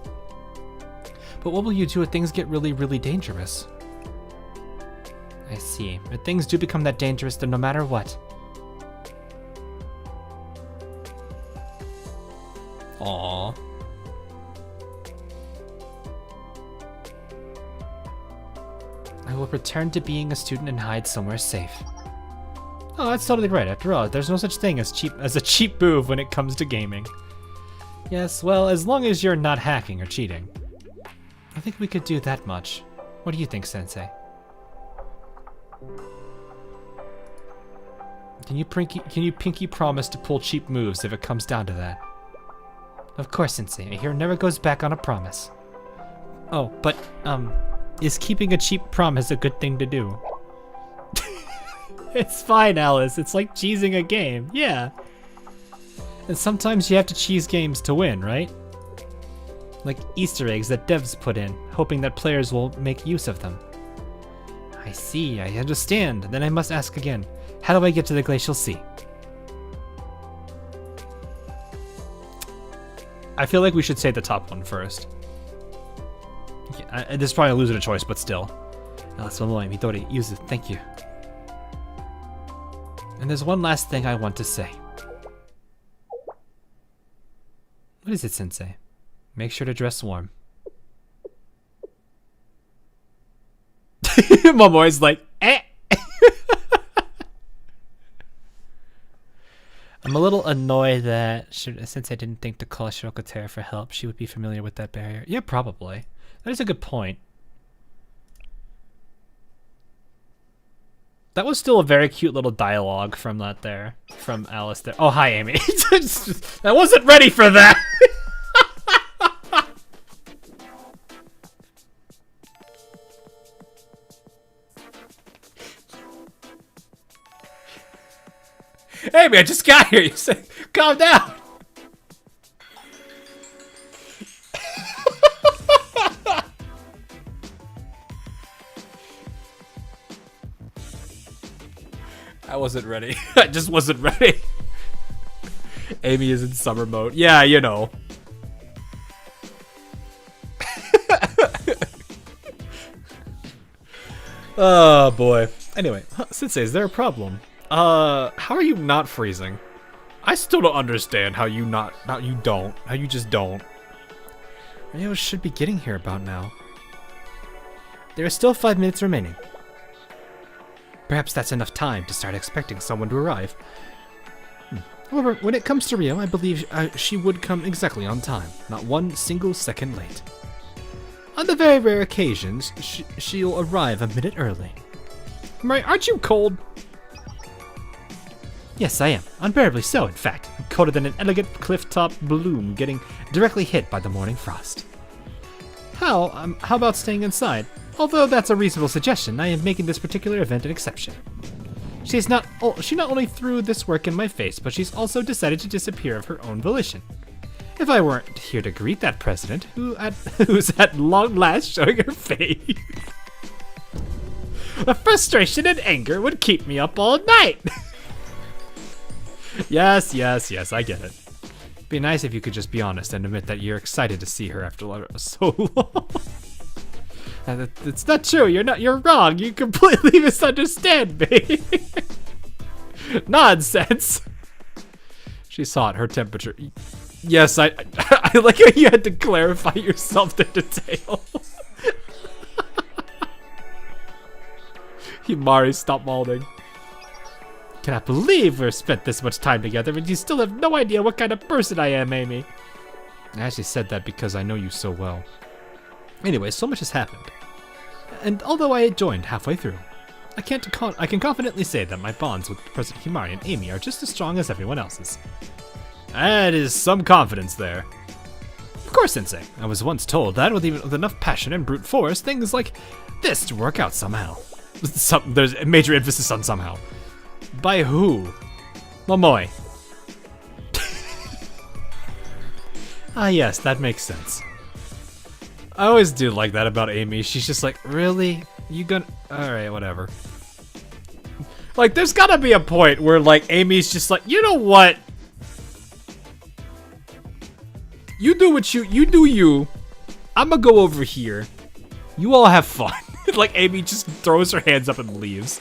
Speaker 1: But what will you do if things get really, really dangerous? I see. If things do become that dangerous, then no matter what. Aww. I will return to being a student and hide somewhere safe. Oh, that's totally right. After all, there's no such thing as a cheap move when it comes to gaming. Yes, well, as long as you're not hacking or cheating. I think we could do that much. What do you think, Sensei? Can you pinky promise to pull cheap moves if it comes down to that? Of course, Sensei. A hero never goes back on a promise. Oh, but, is keeping a cheap promise a good thing to do? It's fine, Alice. It's like cheesing a game. Yeah. And sometimes you have to cheese games to win, right? Like Easter eggs that devs put in, hoping that players will make use of them. I see. I understand. Then I must ask again. How do I get to the Glacial Sea? I feel like we should say the top one first. Yeah, this is probably losing a choice, but still. Alice Malloy, Midori, use it. Thank you. And there's one last thing I want to say. What is it, Sensei? Make sure to dress warm. Momoi's like, eh. I'm a little annoyed that since I didn't think to call Shirokotera for help, she would be familiar with that barrier. Yeah, probably. That is a good point. That was still a very cute little dialogue from that there, from Alice there. Oh, hi, Amy. I wasn't ready for that.
Speaker 2: Amy, I just got here. You said, calm down. I wasn't ready. I just wasn't ready. Amy is in summer mode. Yeah, you know. Oh boy. Anyway, Sensei, is there a problem? How are you not freezing? I still don't understand how you just don't.
Speaker 1: Rio should be getting here about now. There are still 5 minutes remaining. Perhaps that's enough time to start expecting someone to arrive. However, when it comes to Rio, I believe she would come exactly on time, not 1 single second late. On the very rare occasions, she'll arrive a minute early.
Speaker 2: Right, aren't you cold?
Speaker 1: Yes, I am. Unbearably so, in fact. I'm colder than an elegant cliff-top bloom getting directly hit by the morning frost. How about staying inside? Although that's a reasonable suggestion, I am making this particular event an exception. She not only threw this work in my face, but she's also decided to disappear of her own volition. If I weren't here to greet that president, who's at long last showing her face, the frustration and anger would keep me up all night. Yes, I get it. Be nice if you could just be honest and admit that you're excited to see her after so long. It's not true. You're wrong. You completely misunderstand me. Nonsense. She saw it. Her temperature. Yes, I like how you had to clarify yourself to detail. Himari, stop molding. Cannot believe we've spent this much time together and you still have no idea what kind of person I am, Amy. I actually said that because I know you so well. Anyway, so much has happened. And although I joined halfway through, I can confidently say that my bonds with President Himari and Amy are just as strong as everyone else's. That is some confidence there. Of course, Sensei. I was once told that with enough passion and brute force, things like this to work out somehow. There's a major emphasis on somehow. By who? Momoe. Ah yes, that makes sense. I always do like that about Amy. She's just like, really? You gonna... Alright, whatever. Like, there's gotta be a point where, like, Amy's just like, you know what? You do what you do you. I'ma go over here. You all have fun. Like, Amy just throws her hands up and leaves.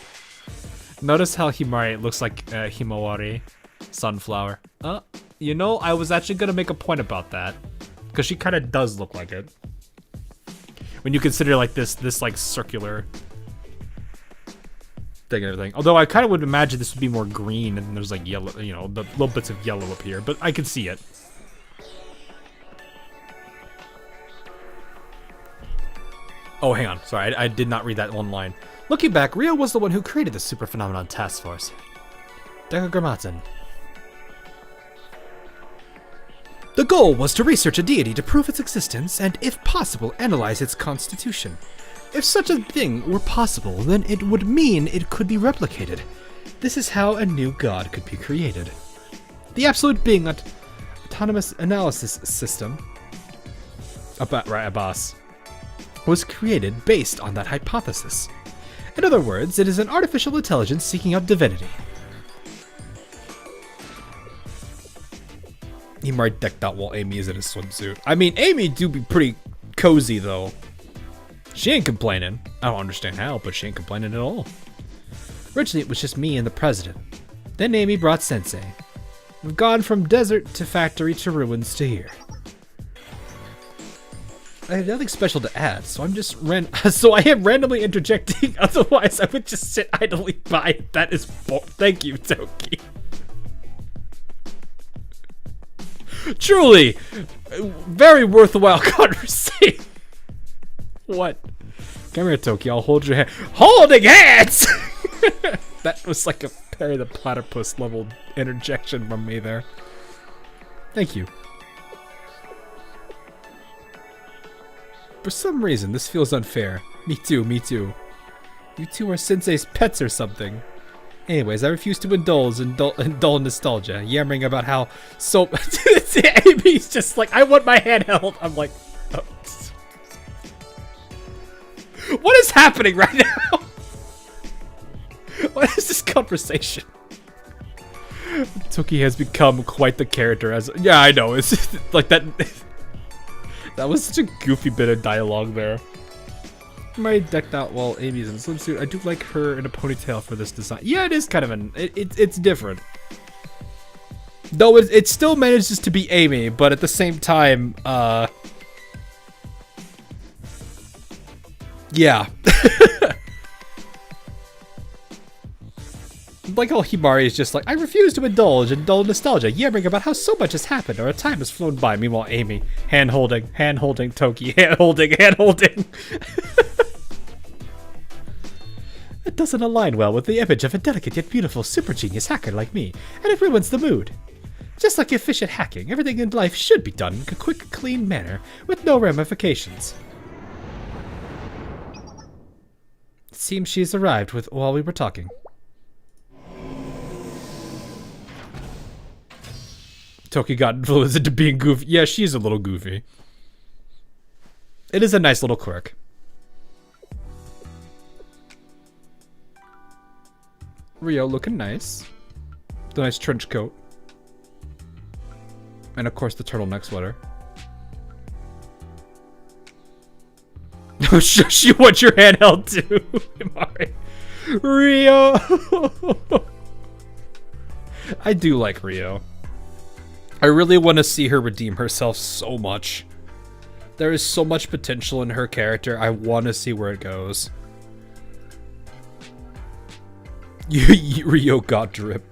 Speaker 1: Notice how Himari looks like Himawari. Sunflower. You know, I was actually gonna make a point about that. Because she kind of does look like it. When you consider like this like circular thing and everything. Although I kind of would imagine this would be more green and there's like yellow, you know, the little bits of yellow up here, but I can see it. Oh, hang on. Sorry, I did not read that one line. Looking back, Rio was the one who created the Super Phenomenon Task Force. Decagrammaton. The goal was to research a deity to prove its existence and, if possible, analyze its constitution. If such a thing were possible, then it would mean it could be replicated. This is how a new god could be created. The Absolute Being Autonomous Analysis System, ABAS, was created based on that hypothesis. In other words, it is an artificial intelligence seeking out divinity. He might decked out while Amy is in a swimsuit. I mean, Amy do be pretty cozy, though. She ain't complaining. I don't understand how, but she ain't complaining at all. Originally, it was just me and the president. Then Amy brought Sensei. We've gone from desert to factory to ruins to here. I have nothing special to add, so I'm just I am randomly interjecting. Otherwise, I would just sit idly by. That is thank you, Toki.
Speaker 2: Truly, very worthwhile conversation. What? Come here, Toki. I'll hold your hand. Holding hands. That was like a Perry the Platypus level interjection from me there. Thank you. For some reason, this feels unfair. Me too, me too. You two are Sensei's pets or something. Anyways, I refuse to indulge in dull nostalgia, yammering about how so... Amy's just like, I want my hand held. I'm like... Oh. What is happening right now? What is this conversation? Toki has become quite the character as... Yeah, I know. It's like that... That was such a goofy bit of dialogue there. I'm already decked out while Amy's in a swimsuit. I do like her in a ponytail for this design. Yeah, it is kind of an... It's different. Though it still manages to be Amy, but at the same time, yeah. Like how Himari is just like, I refuse to indulge in dull nostalgia, yammering about how so much has happened or a time has flown by. Meanwhile, Amy, hand-holding, Toki, hand-holding. It doesn't align well with the image of a delicate yet beautiful super genius hacker like me, and it ruins the mood. Just like efficient hacking, everything in life should be done in a quick, clean manner, with no ramifications. It seems she's arrived while we were talking. Toki got influenced into being goofy. Yeah, she's a little goofy. It is a nice little quirk. Rio looking nice. The nice trench coat. And of course the turtleneck sweater. Oh, she wants your hand held too. Himari. Rio. I do like Rio. I really want to see her redeem herself so much. There is so much potential in her character. I want to see where it goes. Rio got drip.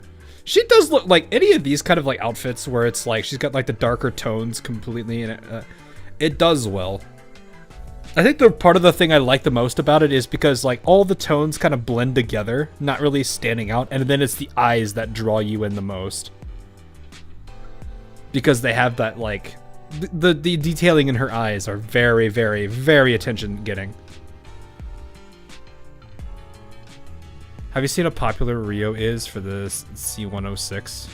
Speaker 2: She does look like any of these kind of like outfits where it's like she's got like the darker tones completely in it. It does well. I think the part of the thing I like the most about it is because like all the tones kind of blend together, not really standing out, and then it's the eyes that draw you in the most. Because they have that like the detailing in her eyes are very, very, very attention getting. Have you seen how popular Rio is for the C106?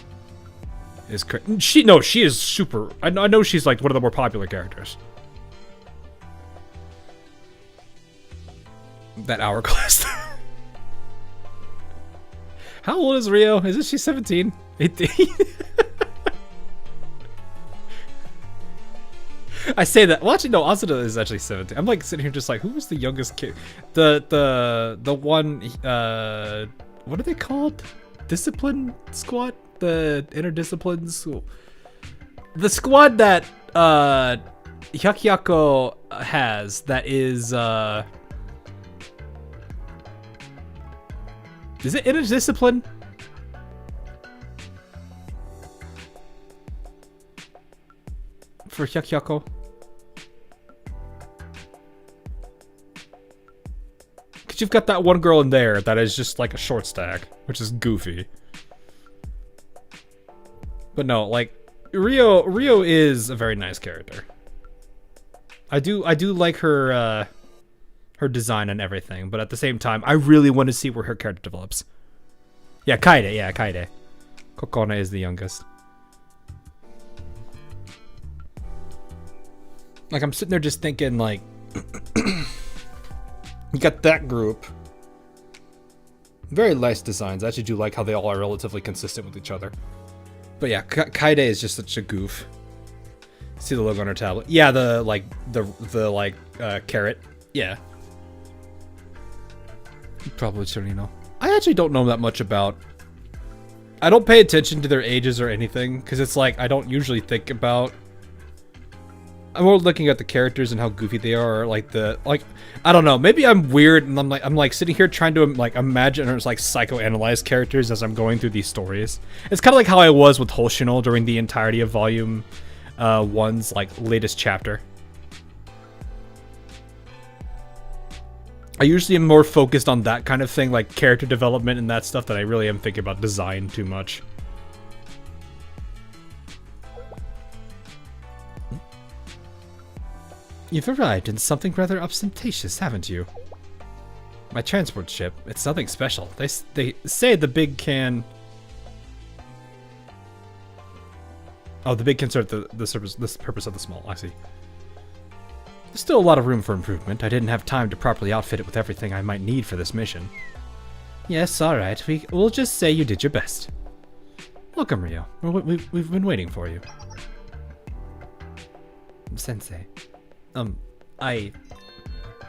Speaker 2: She is super. I know she's like one of the more popular characters. That hourglass. How old is Rio? Isn't she 17? 18? I say that. Well, actually, no. Asuna is actually 17. I'm like sitting here just like, who was the youngest kid? The one. What are they called? Discipline squad? The interdiscipline school. The squad that Hyakyako has. That is. Is it interdiscipline? For Hyakyako? Because you've got that one girl in there that is just like a short stack, which is goofy. But no, like Rio is a very nice character. I do like her her design and everything, but at the same time, I really want to see where her character develops. Yeah, Kaede. Kokona is the youngest. Like, I'm sitting there just thinking, like, you got that group. Very nice designs. I actually do like how they all are relatively consistent with each other. But yeah, Kaede is just such a goof. See the logo on her tablet? Yeah, the carrot. Yeah. You probably shouldn't know. I actually don't know that much about... I don't pay attention to their ages or anything, because it's like, I don't usually think about... I'm more looking at the characters and how goofy they are, or like I don't know, maybe I'm weird and I'm like sitting here trying to like imagine or like psychoanalyze characters as I'm going through these stories. It's kind of like how I was with Hoshino during the entirety of volume
Speaker 1: one's like latest chapter. I usually am more focused on that kind of thing, like character development and that stuff, that I really am thinking about design too much. You've arrived in something rather ostentatious, haven't you? My transport ship. It's nothing special. They say the big can... Oh, the big can serve the purpose of the small. I see. There's still a lot of room for improvement. I didn't have time to properly outfit it with everything I might need for this mission. Yes, alright. We'll just say you did your best. Welcome, Rio. We've been waiting for you. Sensei.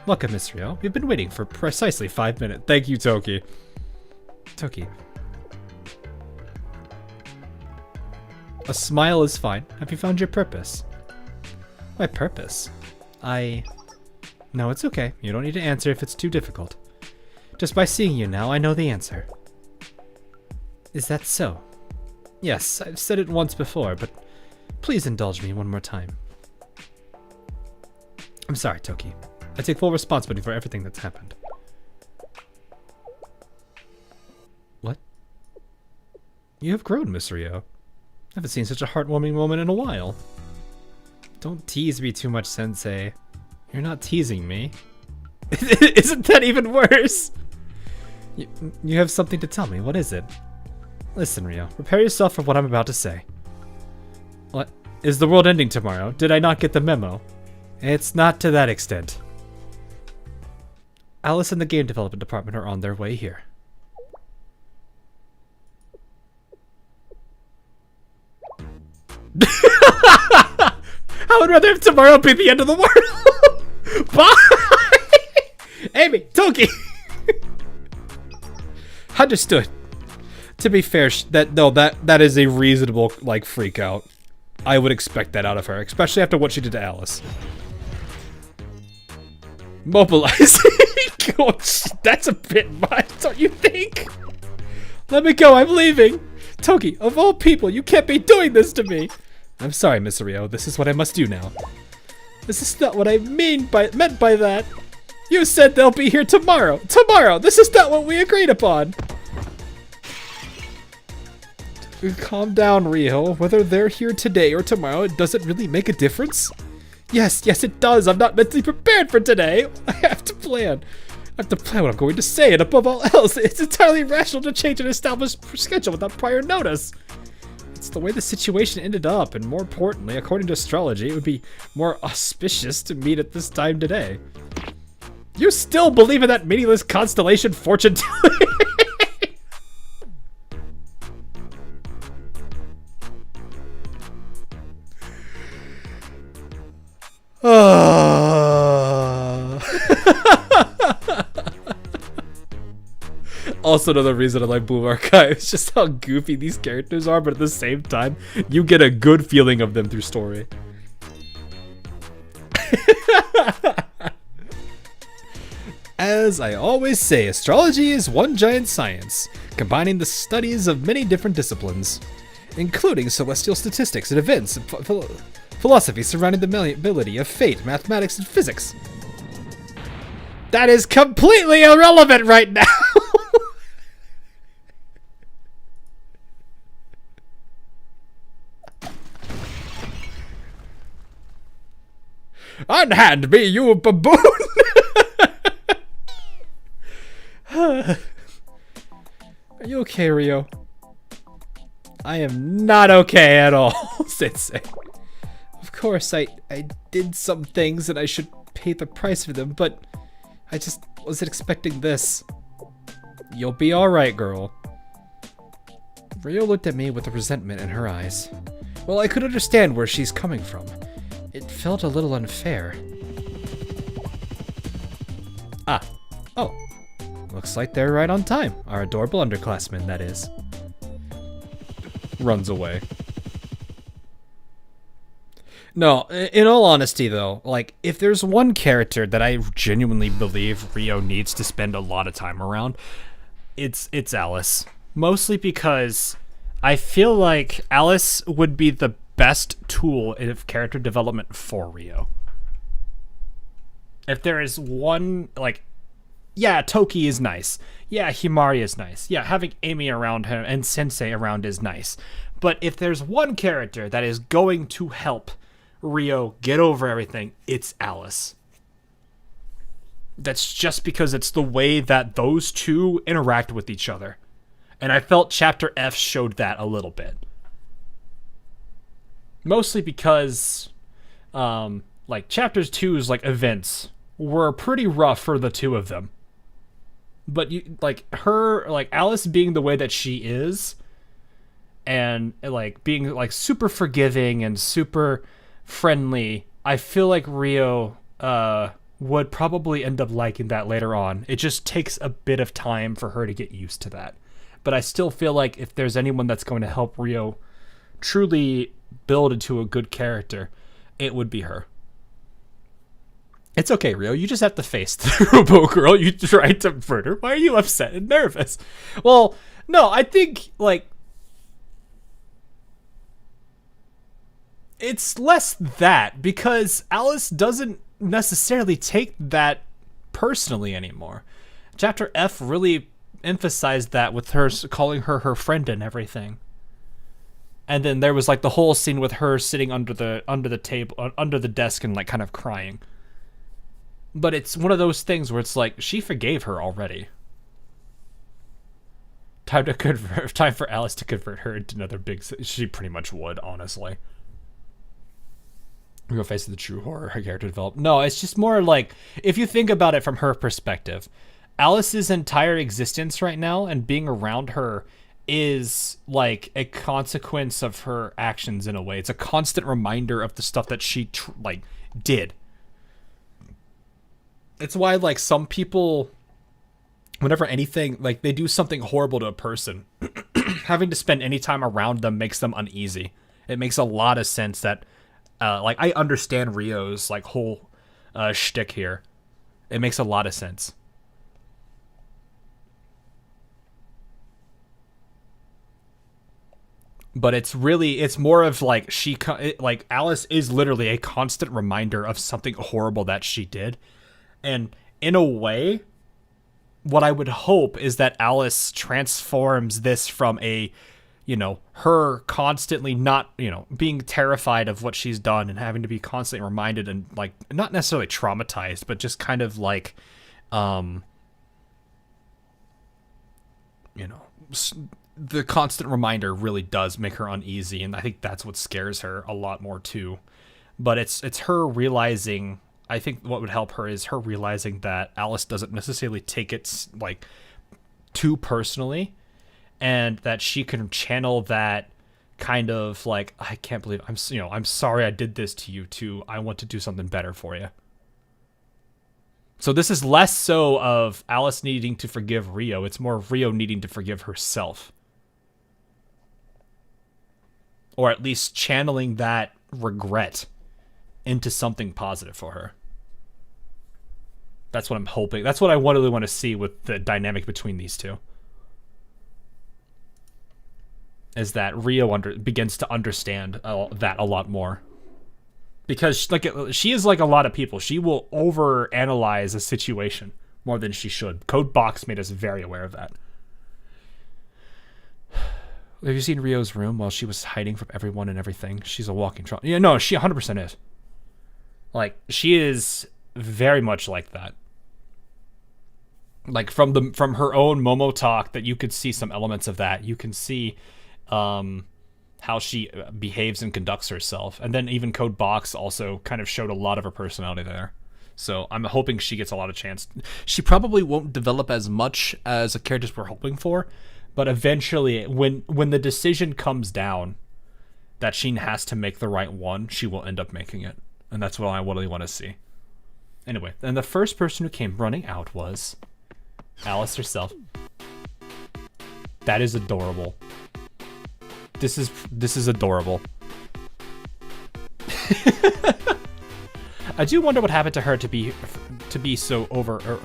Speaker 1: Welcome, Miss Rio. We've been waiting for precisely 5 minutes. Thank you, Toki. Toki. A smile is fine. Have you found your purpose? My purpose? No, it's okay. You don't need to answer if it's too difficult. Just by seeing you now, I know the answer. Is that so? Yes, I've said it once before, but please indulge me one more time. I'm sorry, Toki. I take full responsibility for everything that's happened. What? You have grown, Miss Rio. I haven't seen such a heartwarming moment in a while. Don't tease me too much, Sensei. You're not teasing me. Isn't that even worse? You have something to tell me. What is it? Listen, Rio. Prepare yourself for what I'm about to say. What? Is the world ending tomorrow? Did I not get the memo? It's not to that extent. Alice and the game development department are on their way here. I would rather have tomorrow be the end of the world. Bye! Amy, Toki! Understood. To be fair, that is a reasonable, like, freak out. I would expect that out of her, especially after what she did to Alice. Mobilize. Gosh, that's a bit much, don't you think? Let me go, I'm leaving. Toki, of all people, you can't be doing this to me. I'm sorry, Miss Rio, this is what I must do now. This is not what I meant by that. You said they'll be here tomorrow. Tomorrow! This is not what we agreed upon. Calm down, Rio. Whether they're here today or tomorrow, it doesn't really make a difference. Yes, it does. I'm not mentally prepared for today. I have to plan. I have to plan what I'm going to say, and above all else, it's entirely irrational to change an established schedule without prior notice. It's the way the situation ended up, and more importantly, according to astrology, it would be more auspicious to meet at this time today. You still believe in that meaningless constellation fortune telling? Also, another reason I like Boom Archive is just how goofy these characters are, but at the same time, you get a good feeling of them through story. As I always say, astrology is one giant science, combining the studies of many different disciplines, including celestial statistics and events, and philosophy surrounding the ability of fate, mathematics, and physics. That is completely irrelevant right now! Unhand me, you baboon! Are you okay, Rio? I am not okay at all, Sensei. Of course, I did some things and I should pay the price for them, but I just wasn't expecting this. You'll be alright, girl. Rio looked at me with resentment in her eyes. Well, I could understand where she's coming from. It felt a little unfair. Ah. Oh. Looks like they're right on time. Our adorable underclassmen, that is. Runs away. No, in all honesty though, like, if there's one character that I genuinely believe Rio needs to spend a lot of time around, it's Alice. Mostly because I feel like Alice would be the best tool of character development for Rio. If there is one, like, yeah, Toki is nice. Yeah, Himari is nice. Yeah, having Amy around him and Sensei around is nice. But if there's one character that is going to help Rio get over everything, it's Alice. That's just because it's the way that those two interact with each other. And I felt Chapter F showed that a little bit. Mostly because, like, Chapters 2's, like, events were pretty rough for the two of them. But, Alice being the way that she is, and, like, being, like, super forgiving and super friendly, I feel like Rio, would probably end up liking that later on. It just takes a bit of time for her to get used to that. But I still feel like if there's anyone that's going to help Rio truly build into a good character, it would be her. It's okay, Rio. You just have to face the Robo Girl you tried to murder. Why are you upset and nervous? Well, no, I think, like, it's less that, because Alice doesn't necessarily take that personally anymore. Chapter F really emphasized that with her calling her her friend and everything. And then there was, like, the whole scene with her sitting under the table, under the desk, and, like, kind of crying. But it's one of those things where it's like, she forgave her already. Time for Alice to convert her into another big... She pretty much would, honestly. Real face of the true horror, her character developed. No, it's just more like, if you think about it from her perspective, Alice's entire existence right now and being around her is like a consequence of her actions in a way. It's a constant reminder of the stuff that she did. It's why, like, some people, whenever anything, like, they do something horrible to a person, having to spend any time around them makes them uneasy. It makes a lot of sense that, I understand Rio's, like, whole shtick here. It makes a lot of sense. But it's more of, like, Alice is literally a constant reminder of something horrible that she did. And in a way, what I would hope is that Alice transforms this from a, her constantly not, being terrified of what she's done and having to be constantly reminded and, like, not necessarily traumatized, but just kind of like, the constant reminder really does make her uneasy. And I think that's what scares her a lot more too. But it's her realizing, I think what would help her is her realizing that Alice doesn't necessarily take it, like, too personally, and that she can channel that kind of, like, I can't believe I'm sorry I did this to you too. I want to do something better for you. So this is less so of Alice needing to forgive Rio. It's more of Rio needing to forgive herself. Or at least channeling that regret into something positive for her. That's what I'm hoping. That's what I really want to see with the dynamic between these two. Is that Rio begins to understand that a lot more. Because, like, she is like a lot of people. She will overanalyze a situation more than she should. Code Box made us very aware of that. Have you seen Rio's room while she was hiding from everyone and everything? She's a walking trauma. Yeah, no, she 100% is. Like, she is very much like that. Like, from her own Momo talk, that you could see some elements of that. You can see how she behaves and conducts herself. And then even Code Box also kind of showed a lot of her personality there. So I'm hoping she gets a lot of chance. She probably won't develop as much as the characters we're hoping for, but eventually, when the decision comes down that she has to make the right one, she will end up making it. And that's what I really want to see. Anyway, and the first person who came running out was Alice herself. That is adorable. This is adorable. I do wonder what happened to her to be so over.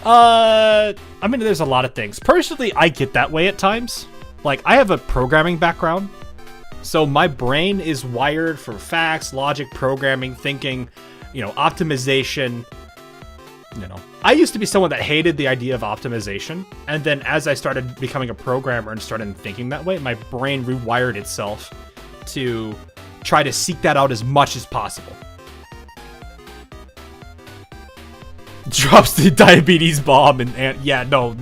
Speaker 1: I mean, there's a lot of things. Personally, I get that way at times. Like, I have a programming background, So my brain is wired for facts, logic, programming, thinking, optimization. I used to be someone that hated the idea of optimization, and then as I started becoming a programmer and started thinking that way, my brain rewired itself to try to seek that out as much as possible. Drops the diabetes bomb and yeah, no,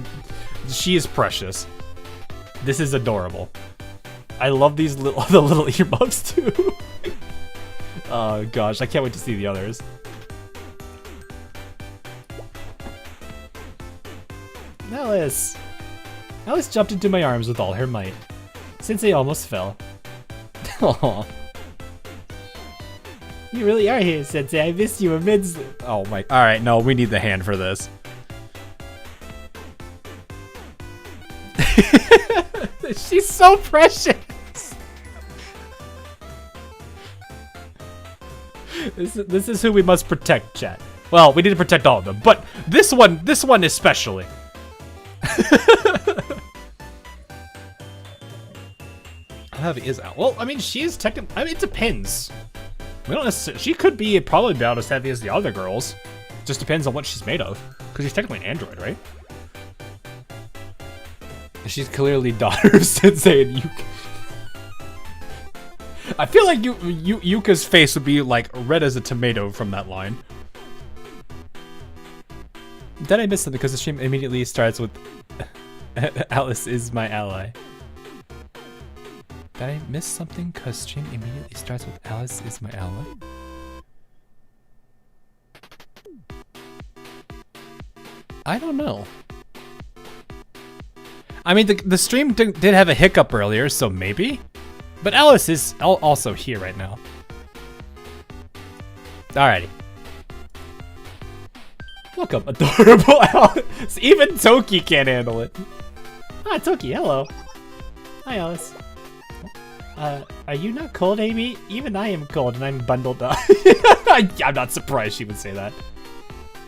Speaker 1: she is precious. This is adorable. I love these the little earmuffs too. Oh gosh, I can't wait to see the others. Alice! Alice jumped into my arms with all her might. Sensei almost fell. Aww. You really are here, Sensei. I missed you immensely. Oh my. Alright, no, we need the hand for this. She's so precious! This is who we must protect, chat. Well, we need to protect all of them, but this one especially. How heavy is out? Well, I mean, she is technically. I mean, it depends. We don't necessarily. She could be probably about as heavy as the other girls. Just depends on what she's made of. Because she's technically an android, right? She's clearly daughter of Sensei and Yuka. I feel like Yuka's face would be like red as a tomato from that line. Did I miss something? Because the stream immediately starts with Alice is my ally. Did I miss something? Because stream immediately starts with Alice is my ally. I don't know. I mean, the stream did have a hiccup earlier, so maybe. But Alice is also here right now. Alrighty. Welcome, adorable Alice. Even Toki can't handle it. Ah, Toki, hello. Hi, Alice. Are you not cold, Amy? Even I am cold and I'm bundled up. I'm not surprised she would say that.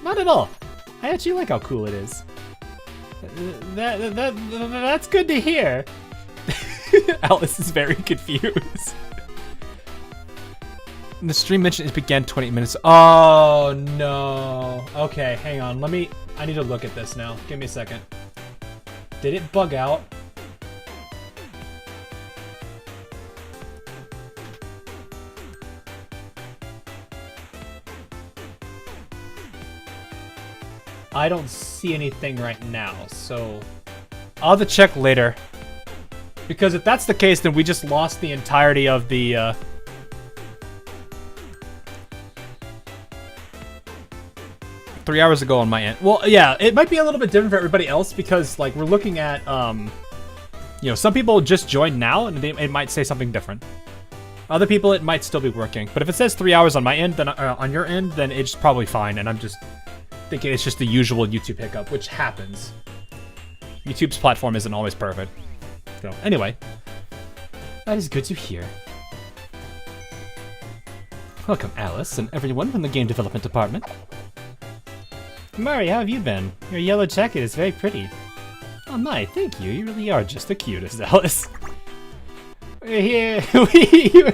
Speaker 1: Not at all. I actually like how cool it is. That's good to hear. Alice is very confused. The stream mentioned it began 20 minutes. Oh no. Okay, hang on. I need to look at this now. Give me a second. Did it bug out? I don't see anything right now, so I'll have to check later. Because if that's the case, then we just lost the entirety of the 3 hours ago on my end. Well, yeah, it might be a little bit different for everybody else because, like, we're looking at, some people just joined now and it might say something different. Other people, it might still be working. But if it says 3 hours on my end, then on your end, then it's probably fine. And I'm just thinking it's just the usual YouTube hiccup, which happens. YouTube's platform isn't always perfect. So, anyway. That is good to hear. Welcome, Alice, and everyone from the game development department. Mari, how have you been? Your yellow jacket is very pretty. Oh my, thank you. You really are just the cutest, Alice. We're here. We're here.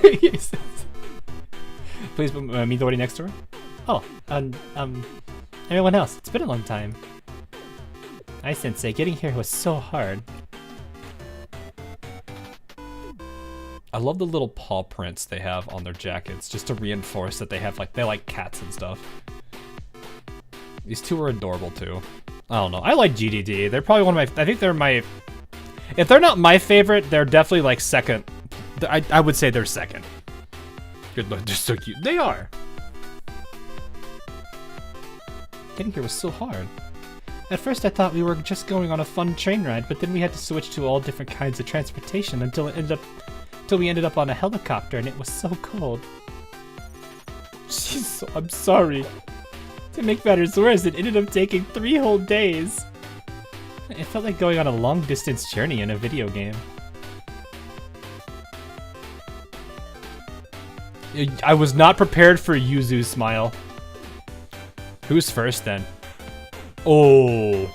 Speaker 1: Please meet the lady next to her. Oh, everyone else. It's been a long time. I Sensei, getting here was so hard. I love the little paw prints they have on their jackets, just to reinforce that they like cats and stuff. These two are adorable too. I don't know. I like GDD. They're probably one of my. I think they're my. If they're not my favorite, they're definitely like second. I would say they're second. Good look. They're so cute. They are. Getting here was so hard. At first I thought we were just going on a fun train ride, but then we had to switch to all different kinds of transportation until we ended up on a helicopter and it was so cold. I'm sorry. To make matters worse, it ended up taking 3 whole days. It felt like going on a long distance journey in a video game. I was not prepared for Yuzu's smile. Who's first then? Oh.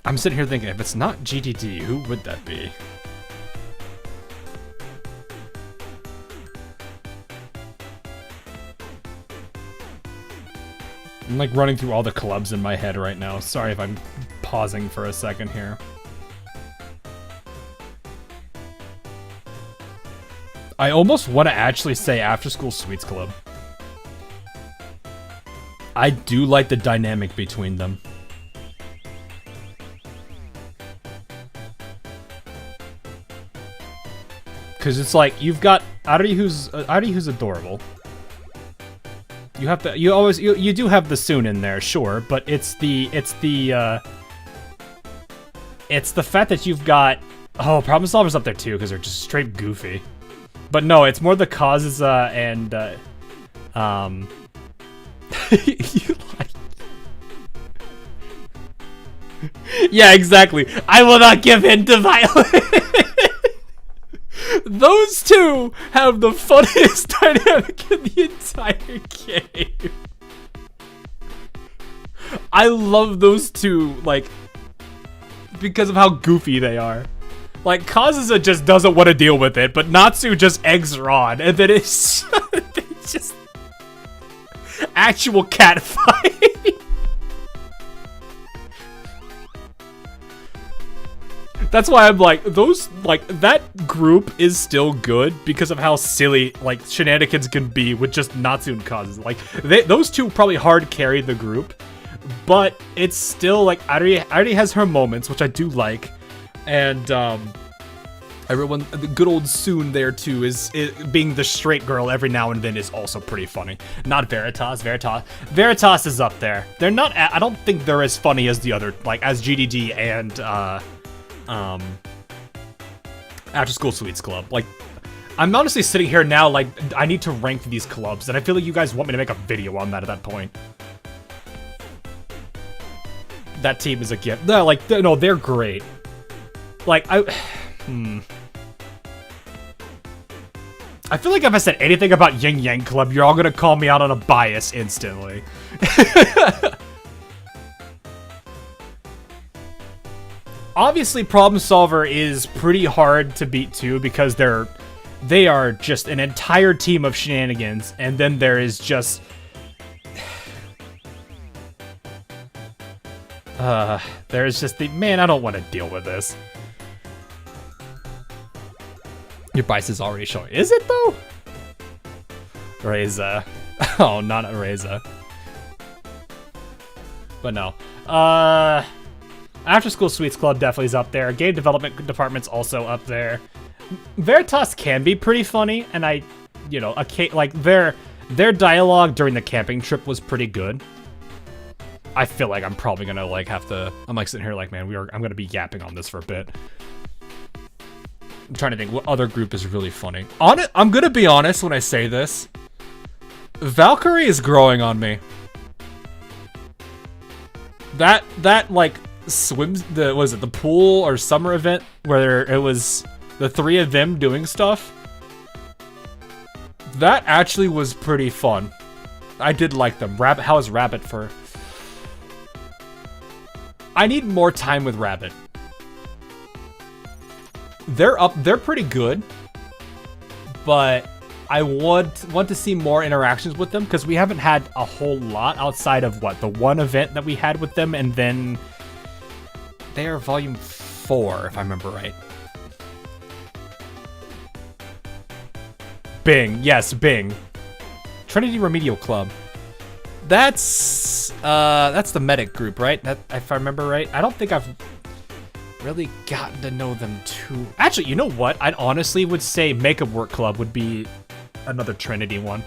Speaker 1: I'm sitting here thinking, if it's not GTD, who would that be? I'm like running through all the clubs in my head right now. Sorry if I'm pausing for a second here. I almost want to actually say After School Sweets Club. I do like the dynamic between them. Cause it's like you've got Ari who's adorable. You have to you do have the Soon in there, sure, but it's the fact that you've got Problem Solver's up there too, because they're just straight goofy. But no, it's more the causes and you like yeah, exactly. I will not give in to violence. Those two have the funniest dynamic in the entire game. I love those two, like, because of how goofy they are. Like, Kazusa just doesn't want to deal with it, but Natsu just eggs her on, and then it's just actual cat fight. That's why I'm like, that group is still good because of how silly, like, shenanigans can be with just Natsu and Kazusa. Like, those two probably hard carry the group, but it's still, like, Ari has her moments, which I do like, and, everyone, the good old Soon there, too, is being the straight girl every now and then is also pretty funny. Not Veritas. Veritas is up there. They're not, I don't think they're as funny as the other, like, as GDD and, After School Sweets Club. Like, I'm honestly sitting here now, like, I need to rank these clubs, and I feel like you guys want me to make a video on that at that point. That team is a gift. No, like, no, they're great. Like, I feel like if I said anything about Yin Yang Club, you're all gonna call me out on a bias instantly. Obviously, Problem Solver is pretty hard to beat too, because they are just an entire team of shenanigans, and then there is just there's just the man. I don't want to deal with this. Your bias is already showing. Is it though? Reza. Oh, not a Reza. But no. After School Sweets Club definitely is up there. Game development department's also up there. Veritas can be pretty funny, and like their dialogue during the camping trip was pretty good. I feel like I'm probably gonna like have to. I'm like sitting here like, man, I'm gonna be yapping on this for a bit. I'm trying to think what other group is really funny. I'm gonna be honest when I say this. Valkyrie is growing on me. That like swims the pool or summer event where it was the three of them doing stuff. That actually was pretty fun. I did like them. Rabbit, how is Rabbit for? I need more time with Rabbit. They're pretty good, but I want to see more interactions with them because we haven't had a whole lot outside of the one event that we had with them, and then they are volume 4 if I remember right. Bing, yes, Bing. Trinity Remedial Club. That's the medic group, right? That, if I remember right. I don't think I've really gotten to know them too. Actually, you know what? I'd honestly would say Makeup Work Club would be another Trinity one.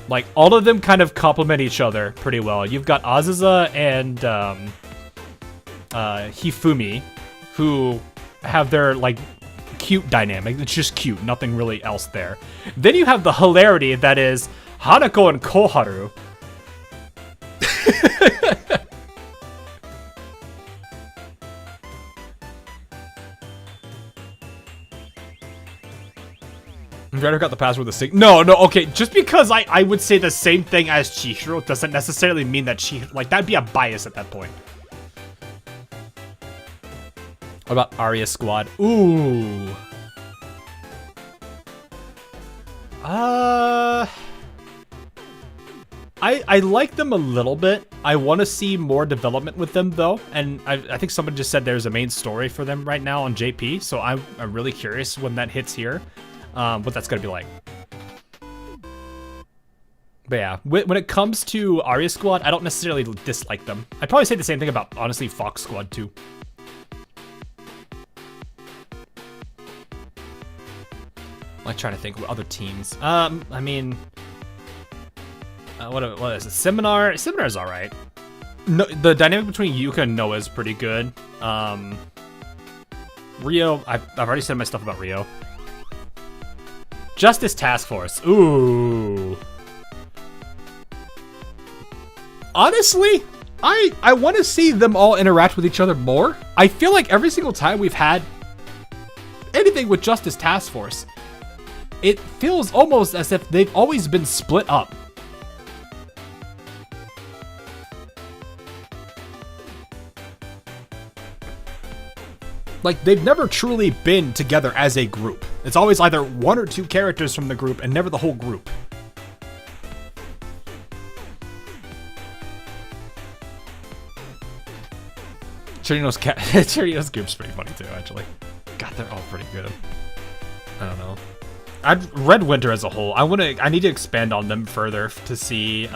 Speaker 1: Like, all of them kind of complement each other pretty well. You've got Azusa and Hifumi, who have their, like, cute dynamic. It's just cute, nothing really else there. Then you have the hilarity that is Hanako and Koharu. Dreader got the password the same. No, okay. Just because I would say the same thing as Chihiro doesn't necessarily mean that that'd be a bias at that point. What about Arya Squad? Ooh. I like them a little bit. I want to see more development with them though, and I think somebody just said there's a main story for them right now on JP, so I'm really curious when that hits here, what that's gonna be like. But yeah, when it comes to Arya Squad, I don't necessarily dislike them. I'd probably say the same thing about, honestly, Fox Squad too. I'm trying to think of other teams. I mean, what is it? Seminar? Seminar's all right. No, the dynamic between Yuka and Noah is pretty good. Rio, I've already said my stuff about Rio. Justice Task Force. Ooh. Honestly, I want to see them all interact with each other more. I feel like every single time we've had anything with Justice Task Force, it feels almost as if they've always been split up. Like, they've never truly been together as a group. It's always either one or two characters from the group and never the whole group. Chirino's group's pretty funny too, actually. God, they're all pretty good. I don't know. Red Winter as a whole, I need to expand on them further to see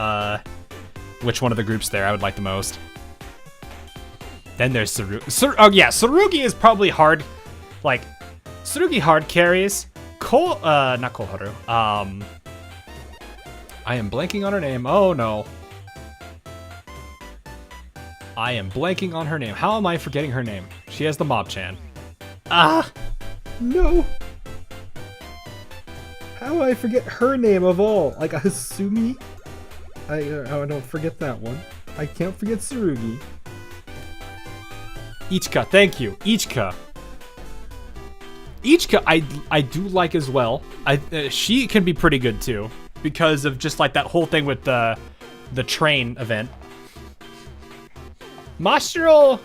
Speaker 1: which one of the groups there I would like the most. Then there's Sarugi. Oh yeah, Sarugi is probably hard. Like, Sarugi hard carries. Not Koharu. I am blanking on her name. Oh no. I am blanking on her name. How am I forgetting her name? She has the Mob-chan. Ah! No! How do I forget her name of all? Like, Hasumi? I don't forget that one. I can't forget Tsurugi. Ichika, thank you. Ichika. Ichika, I do like as well. She can be pretty good too, because of just like that whole thing with the train event. Mashiro,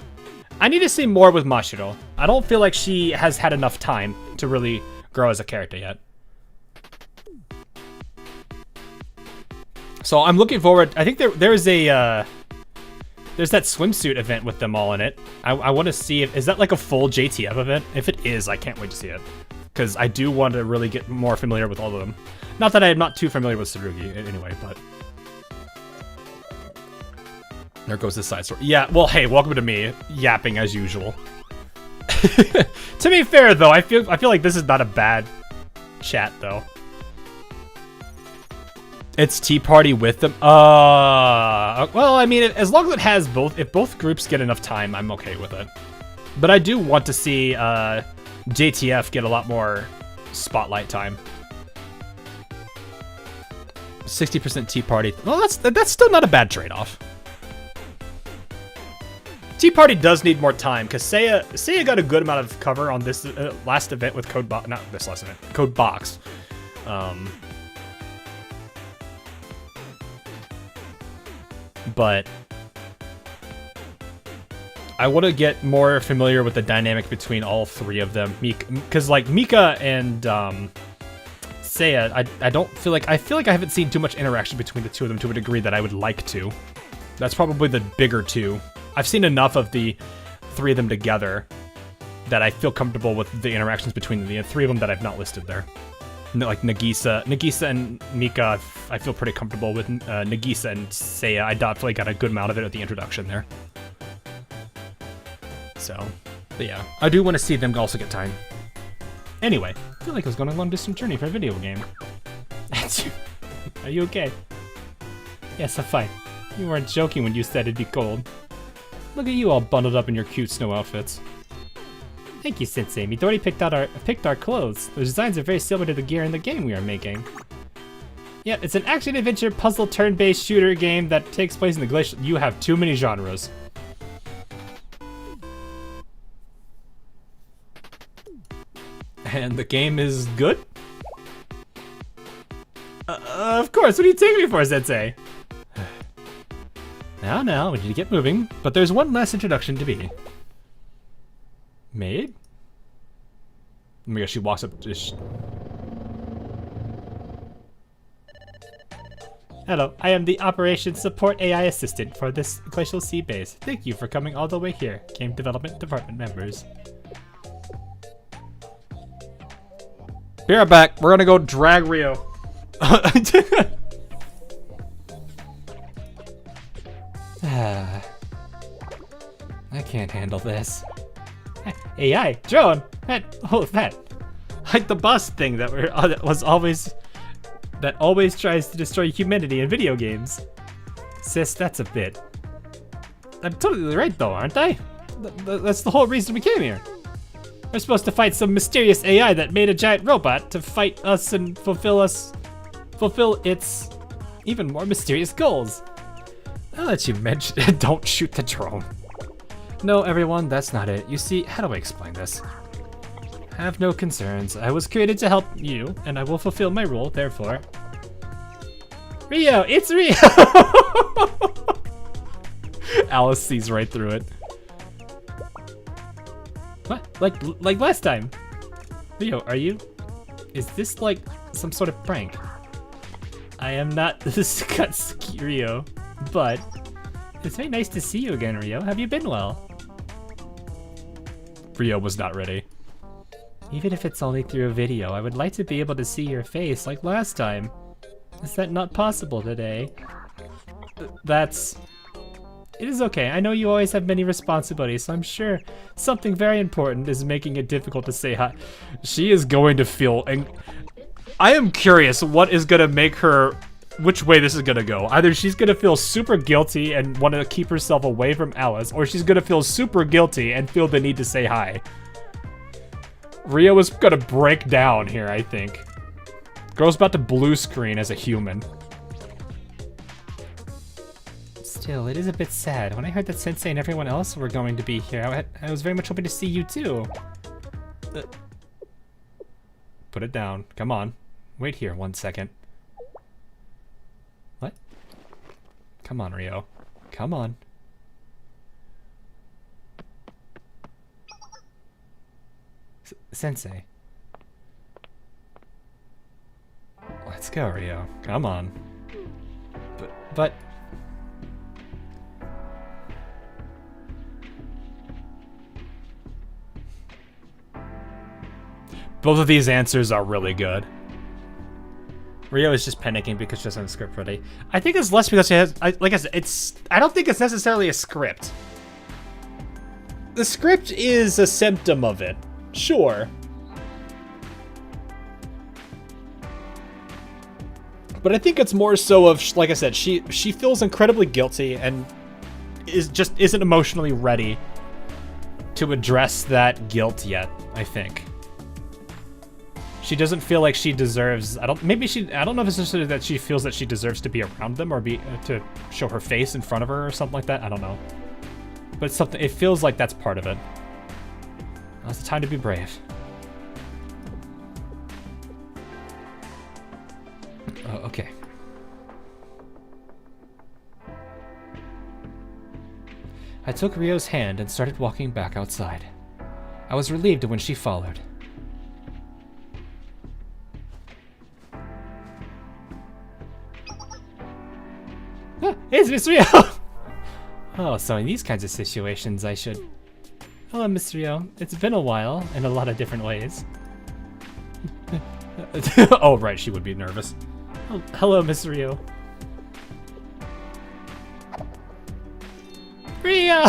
Speaker 1: I need to see more with Mashiro. I don't feel like she has had enough time to really grow as a character yet. So I'm looking forward. I think there's that swimsuit event with them all in it. I want to see is that like a full JTF event? If it is, I can't wait to see it, because I do want to really get more familiar with all of them. Not that I'm not too familiar with Tsurugi anyway, but there goes this side story. Yeah, well, hey, welcome to me yapping as usual. To be fair though, I feel like this is not a bad chat though. It's Tea Party with them. Well, I mean, as long as it has both, if both groups get enough time, I'm okay with it. But I do want to see JTF get a lot more spotlight time. 60% Tea Party. Well, that's still not a bad trade-off. Tea Party does need more time, because Seiya got a good amount of cover on this last event with Code Box. Not this last event, Code Box. But I want to get more familiar with the dynamic between all three of them. Because like Mika and Seiya, I feel like I haven't seen too much interaction between the two of them to a degree that I would like to. That's probably the bigger two. I've seen enough of the three of them together that I feel comfortable with the interactions between the three of them that I've not listed there. Like Nagisa and Mika, I feel pretty comfortable with. Nagisa and Seiya, I definitely got a good amount of it at the introduction there. So, but yeah, I do want to see them also get time. Anyway, I feel like I was going on a long-distance journey for a video game. Are you okay? Yes, I'm fine. You weren't joking when you said it'd be cold. Look at you all bundled up in your cute snow outfits. Thank you, Sensei. Midori picked our clothes. The designs are very similar to the gear in the game we are making. Yeah, it's an action-adventure puzzle turn-based shooter game that takes place in the glacier. You have too many genres. And the game is good? Of course, what do you take me for, Sensei? Now, we need to get moving, but there's one last introduction to be made. Oh my gosh, she walks up to Hello, I am the Operations Support AI Assistant for this Glacial Sea Base. Thank you for coming all the way here, Game Development Department members. Be right back, we're gonna go drag Rio. I can't handle this. AI, drone, that like the boss thing that always tries to destroy humanity in video games. Sis, that's a bit. I'm totally right though, aren't I? That's the whole reason we came here. We're supposed to fight some mysterious AI that made a giant robot to fight us and fulfill its even more mysterious goals. Now that you mention it, don't shoot the drone. No, everyone, that's not it. You see, how do I explain this? Have no concerns. I was created to help you, and I will fulfill my role, therefore. Rio, it's Rio! Alice sees right through it. What? Like last time? Rio, are you? Is this like some sort of prank? I am not this Katsuki Rio, but it's very nice to see you again, Rio. Have you been well? Rio was not ready. Even if it's only through a video, I would like to be able to see your face like last time. Is that not possible today? It is okay. I know you always have many responsibilities, so I'm sure something very important is making it difficult to say hi. She is going to feel, and I am curious what is gonna make her, which way this is gonna go. Either she's gonna feel super guilty and want to keep herself away from Alice, or she's gonna feel super guilty and feel the need to say hi. Rio is gonna break down here, I think. Girl's about to blue screen as a human. Still, it is a bit sad. When I heard that Sensei and everyone else were going to be here, I was very much hoping to see you too. Put it down. Come on. Wait here 1 second. What? Come on, Rio. Come on. Sensei. Let's go, Rio. Come on. But... Both of these answers are really good. Rio is just panicking because she doesn't have a script ready. I think it's less because she has, like I said, I don't think it's necessarily a script. The script is a symptom of it, sure. But I think it's more so of, like I said, she feels incredibly guilty and isn't emotionally ready to address that guilt yet, I think. She doesn't feel like she deserves, I don't know if it's necessarily that she feels that she deserves to be around them or to show her face in front of her or something like that, I don't know. But it feels like that's part of it. Now's the time to be brave. Oh, okay. I took Rio's hand and started walking back outside. I was relieved when she followed. It's Miss Rio! Oh, so in these kinds of situations I should... Hello, Miss Rio. It's been a while, in a lot of different ways. Oh, right, she would be nervous. Oh, hello, Miss Rio. Rio!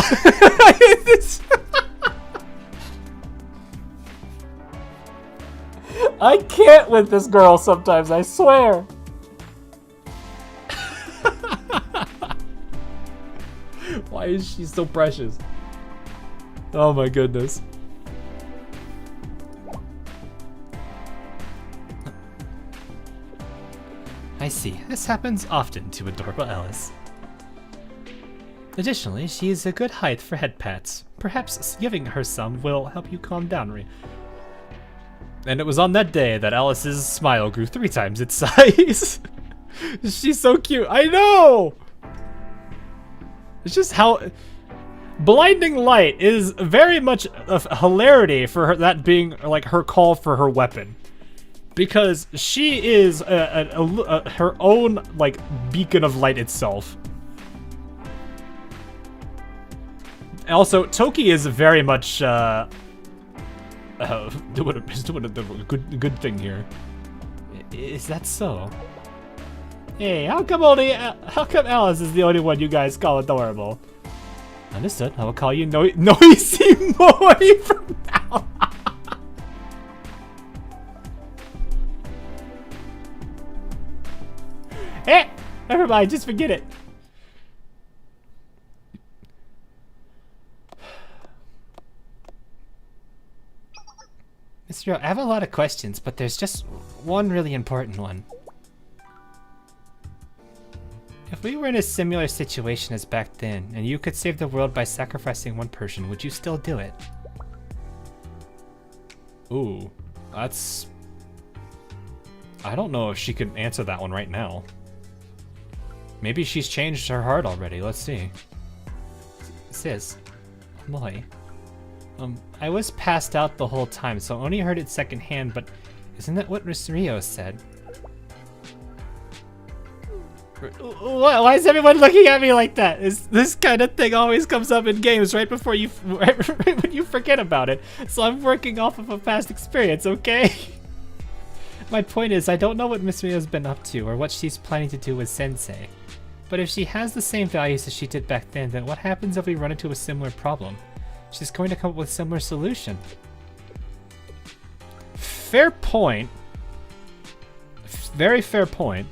Speaker 1: I can't with this girl sometimes, I swear! Why is she so precious? Oh my goodness. I see. This happens often to adorable Alice. Additionally, she is a good height for head pats. Perhaps giving her some will help you calm down, And it was on that day that Alice's smile grew 3 times its size. She's so cute. I know! It's just how... Blinding light is very much a hilarity for her, that being like her call for her weapon. Because she is her own like beacon of light itself. Also, Toki is very much doing a good thing here. Is that so? Hey, how come Alice is the only one you guys call adorable? Understood. I will call you Noisy Moi from now. Hey, never mind. Just forget it. Mr. I have a lot of questions, but there's just one really important one. If we were in a similar situation as back then, and you could save the world by sacrificing one person, would you still do it? Ooh, that's... I don't know if she could answer that one right now. Maybe she's changed her heart already, let's see. Sis, boy. I was passed out the whole time, so I only heard it secondhand, but isn't that what Rio said? Why is everyone looking at me like that? This kind of thing always comes up in games right before you, right when you forget about it. So I'm working off of a past experience, okay? My point is, I don't know what Miss Rio's been up to or what she's planning to do with Sensei. But if she has the same values as she did back then what happens if we run into a similar problem? She's going to come up with a similar solution. Fair point. Very fair point.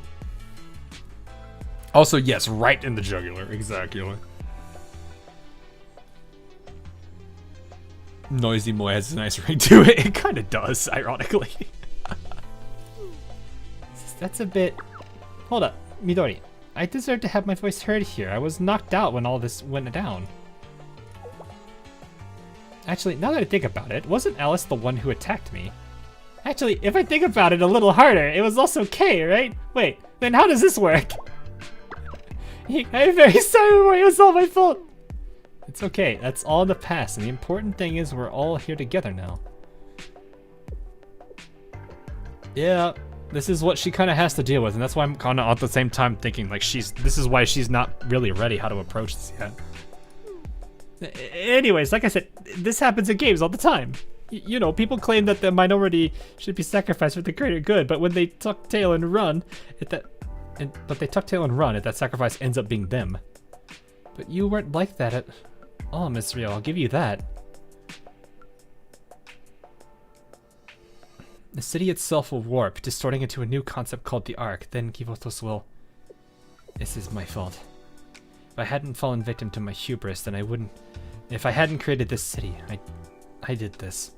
Speaker 1: Also, yes, right in the jugular, exactly. Noisy Moi has a nice ring to it. It kind of does, ironically. That's a bit... Hold up, Midori. I deserve to have my voice heard here. I was knocked out when all this went down. Actually, now that I think about it, wasn't Alice the one who attacked me? Actually, if I think about it a little harder, it was also K, right? Wait, then how does this work? I'm very sorry, it was all my fault. It's okay, that's all in the past, and the important thing is we're all here together now. Yeah, this is what she kind of has to deal with, and that's why I'm kind of at the same time thinking like this is why she's not really ready how to approach this yet. Anyways, like I said, this happens in games all the time. You know, people claim that the minority should be sacrificed for the greater good, but when they tuck tail and run, that sacrifice ends up being them. But you weren't like that at all, Miss Rio, I'll give you that. The city itself will warp, distorting into a new concept called the Ark, then Kivotos will... This is my fault. If I hadn't fallen victim to my hubris, then I wouldn't... If I hadn't created this city, I did this.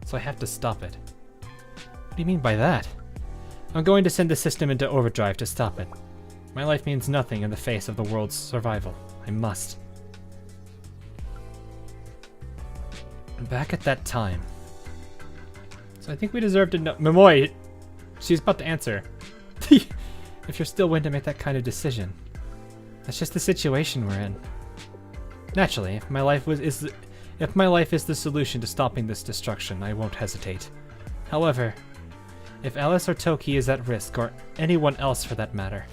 Speaker 1: So I have to stop it. What do you mean by that? I'm going to send the system into overdrive to stop it. My life means nothing in the face of the world's survival. I must. Back at that time. So I think we deserve to know... Momoi! She's about to answer. If you're still willing to make that kind of decision. That's just the situation we're in. Naturally, if my life is the solution to stopping this destruction, I won't hesitate. However, if Alice or Toki is at risk, or anyone else for that matter,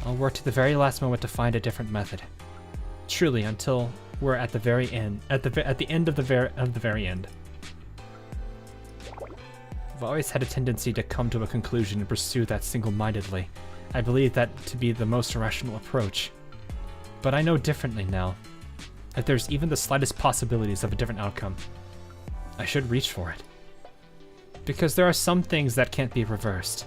Speaker 1: I'll work to the very last moment to find a different method. Truly, until we're at the very end, at the end of the very end. I've always had a tendency to come to a conclusion and pursue that single-mindedly. I believe that to be the most rational approach. But I know differently now. If there's even the slightest possibilities of a different outcome, I should reach for it. Because there are some things that can't be reversed.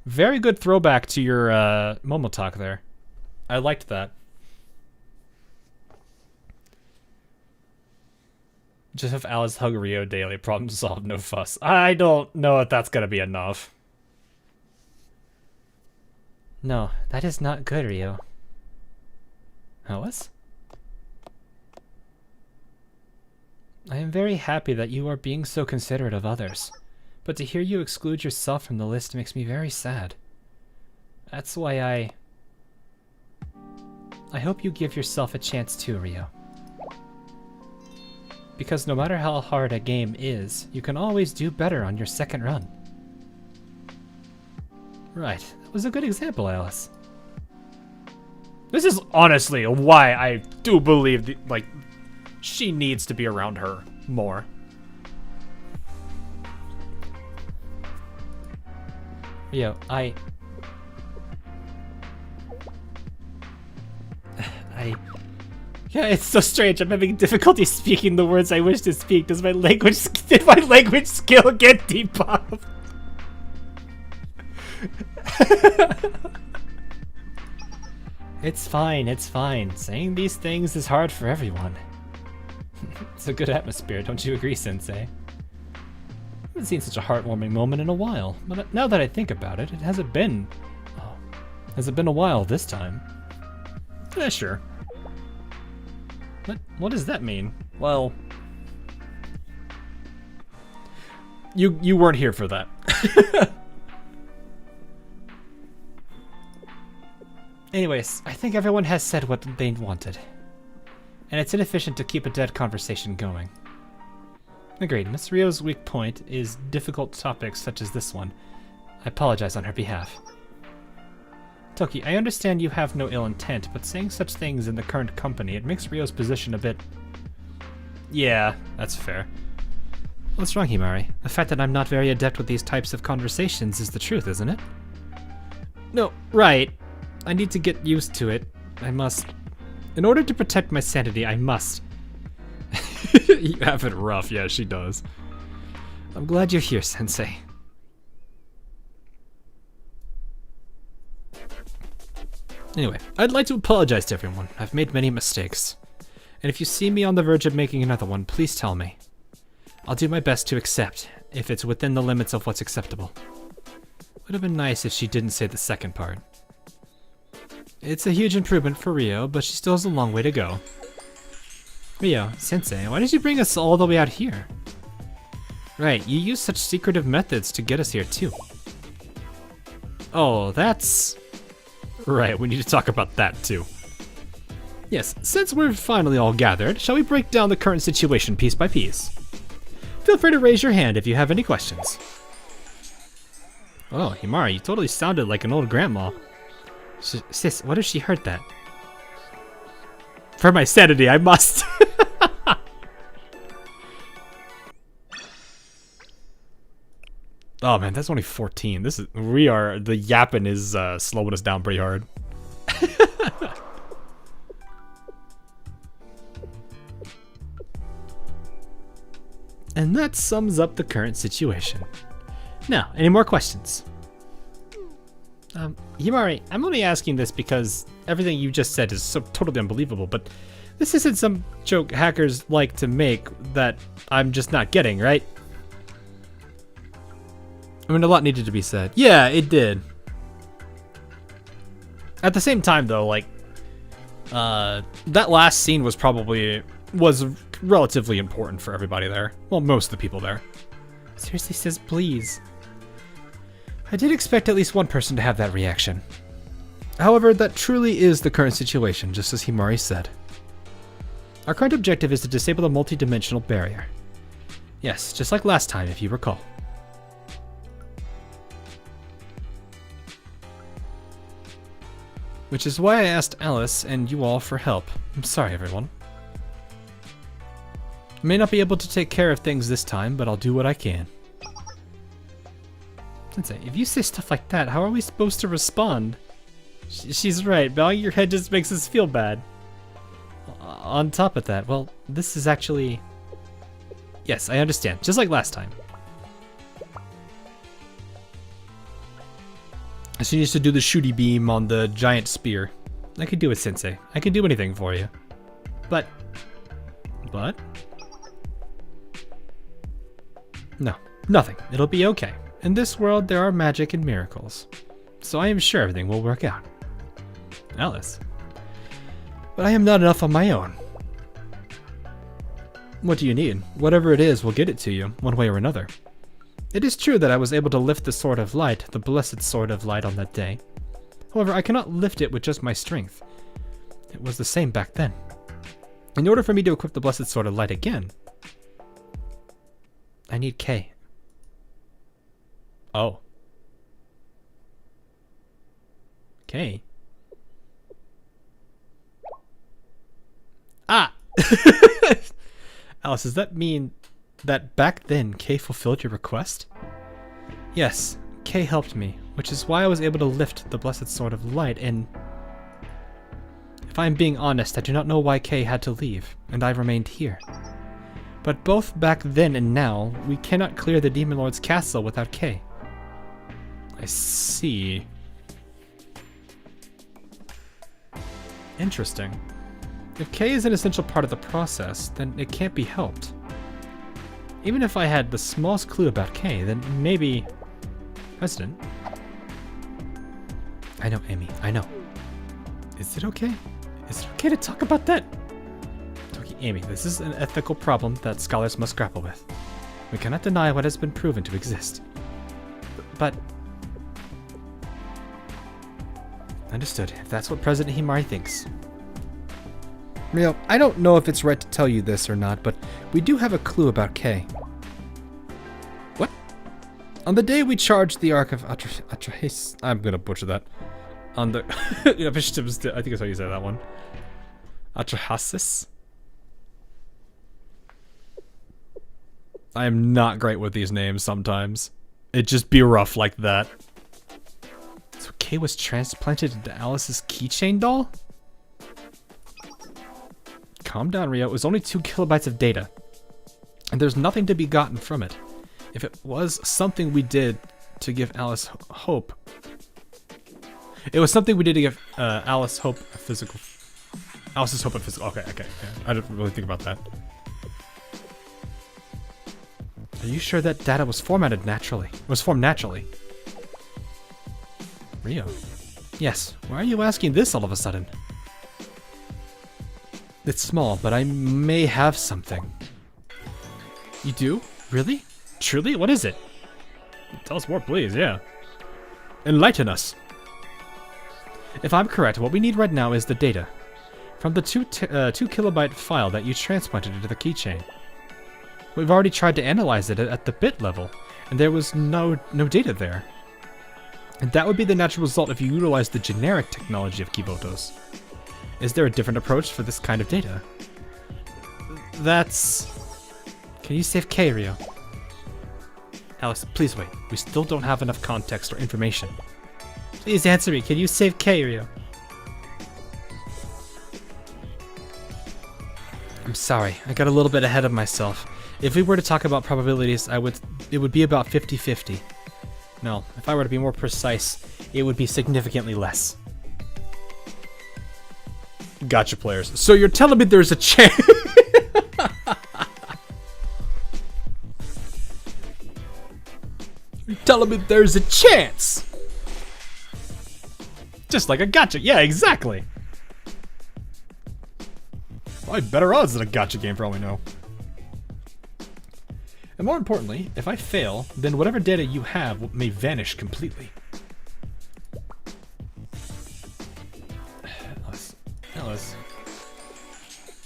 Speaker 1: Very good throwback to your Momo talk there. I liked that. Just have Alice hug Rio daily, problem solved, no fuss. I don't know if that's gonna be enough. No, that is not good, Rio. Alice? I am very happy that you are being so considerate of others, but to hear you exclude yourself from the list makes me very sad. That's why I hope you give yourself a chance too, Rio. Because no matter how hard a game is, you can always do better on your second run. Right, that was a good example, Alice. This is honestly why I do believe, she needs to be around her more. Rio, yeah, it's so strange. I'm having difficulty speaking the words I wish to speak. Did my language skill get debuffed? It's fine. Saying these things is hard for everyone. It's a good atmosphere, don't you agree, Sensei? I haven't seen such a heartwarming moment in a while, but now that I think about it, has it been a while this time? Yeah, sure. What does that mean? Well, you weren't here for that. Anyways, I think everyone has said what they wanted. And it's inefficient to keep a dead conversation going. Agreed. Miss Rio's weak point is difficult topics such as this one. I apologize on her behalf. Toki, I understand you have no ill intent, but saying such things in the current company, it makes Rio's position a bit... Yeah, that's fair. What's wrong, Himari? The fact that I'm not very adept with these types of conversations is the truth, isn't it? No, right. I need to get used to it. I must... In order to protect my sanity, I must. You have it rough, yeah, she does. I'm glad you're here, Sensei. Anyway, I'd like to apologize to everyone. I've made many mistakes. And if you see me on the verge of making another one, please tell me. I'll do my best to accept, if it's within the limits of what's acceptable. Would have been nice if she didn't say the second part. It's a huge improvement for Rio, but she still has a long way to go. Rio, Sensei, why did you bring us all the way out here? Right, you use such secretive methods to get us here too. Oh, that's... Right, we need to talk about that too. Yes, since we're finally all gathered, shall we break down the current situation piece by piece? Feel free to raise your hand if you have any questions. Oh, Himari, you totally sounded like an old grandma. Sis, what if she heard that? For my sanity, I must. Oh man, that's only 14. The yapping is slowing us down pretty hard. And that sums up the current situation. Now, any more questions? Himari, I'm only asking this because everything you just said is so totally unbelievable, but this isn't some joke hackers like to make that I'm just not getting, right? I mean, a lot needed to be said. Yeah, it did. At the same time, though, like, that last scene was relatively important for everybody there. Well, most of the people there. Seriously, says please. I did expect at least one person to have that reaction. However, that truly is the current situation, just as Himari said. Our current objective is to disable the multi-dimensional barrier. Yes, just like last time, if you recall. Which is why I asked Alice and you all for help. I'm sorry, everyone. I may not be able to take care of things this time, but I'll do what I can. Sensei, if you say stuff like that, how are we supposed to respond? She's right, bowing your head just makes us feel bad. On top of that, well, this is actually... Yes, I understand, just like last time. She needs to do the shooty beam on the giant spear. I could do it, Sensei. I can do anything for you. But? No, nothing. It'll be okay. In this world, there are magic and miracles. So I am sure everything will work out. Alice. But I am not enough on my own. What do you need? Whatever it is, we'll get it to you, one way or another. It is true that I was able to lift the Sword of Light, the blessed Sword of Light, on that day. However, I cannot lift it with just my strength. It was the same back then. In order for me to equip the blessed Sword of Light again, I need K. Oh. K? Ah! Alice, does that mean that back then K fulfilled your request? Yes, K helped me, which is why I was able to lift the blessed Sword of Light, and if I am being honest, I do not know why K had to leave, and I remained here. But both back then and now, we cannot clear the Demon Lord's castle without K. I see. Interesting. If K is an essential part of the process, then it can't be helped. Even if I had the smallest clue about K, then maybe... President? I know, Amy, I know. Is it okay? Is it okay to talk about that? Okay, Amy, this is an ethical problem that scholars must grapple with. We cannot deny what has been proven to exist. But... Understood, if that's what President Himari thinks. Rio, I don't know if it's right to tell you this or not, but we do have a clue about K. What? On the day we charged the Ark of Atrahasis, I'm gonna butcher that. On the, I think that's how you say that one. Atrahasis? I am not great with these names sometimes. It just be rough like that. So K was transplanted into Alice's keychain doll? Calm down, Rio. It was only 2 kilobytes of data. And there's nothing to be gotten from it. If it was something we did to give Alice hope... It was something we did to give Alice hope a physical... Alice's hope a physical... Okay. Yeah. I didn't really think about that. Are you sure that data was formatted naturally? Was formed naturally? Rio? Yes. Why are you asking this all of a sudden? It's small, but I may have something. You do? Really? Truly? What is it? Tell us more, please, yeah. Enlighten us. If I'm correct, what we need right now is the data. From the 2 kilobyte file that you transplanted into the keychain. We've already tried to analyze it at the bit level, and there was no data there. And that would be the natural result if you utilized the generic technology of Kibotos. Is there a different approach for this kind of data? That's... Can you save K, Rio? Alice, please wait. We still don't have enough context or information. Please answer me. Can you save K, Rio? I'm sorry. I got a little bit ahead of myself. If we were to talk about probabilities, it would be about 50-50. No, if I were to be more precise, it would be significantly less. Gotcha, players. So you're telling me there's a chance... You're telling me there's a chance! Just like a gotcha. Yeah, exactly. Probably better odds than a gotcha game for all we know. And more importantly, if I fail, then whatever data you have may vanish completely. Alice.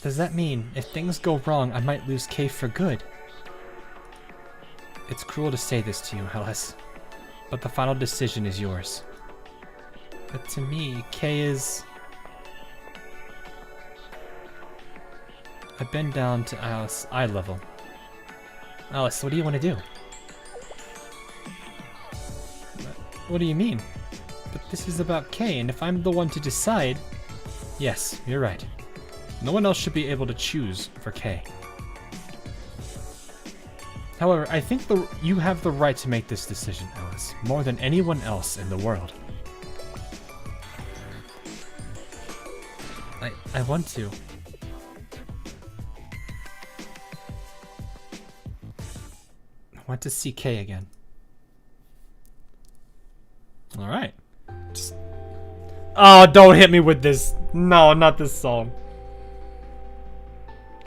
Speaker 1: Does that mean if things go wrong, I might lose K for good? It's cruel to say this to you, Alice, but the final decision is yours. But to me, K is... I've been down to Alice eye level. Alice, what do you want to do? What do you mean? But this is about K, and if I'm the one to decide... Yes, you're right. No one else should be able to choose for K. However, I think you have the right to make this decision, Alice, more than anyone else in the world. I want to. I want to see K again. Alright. Just... Oh, don't hit me with this. No, not this song.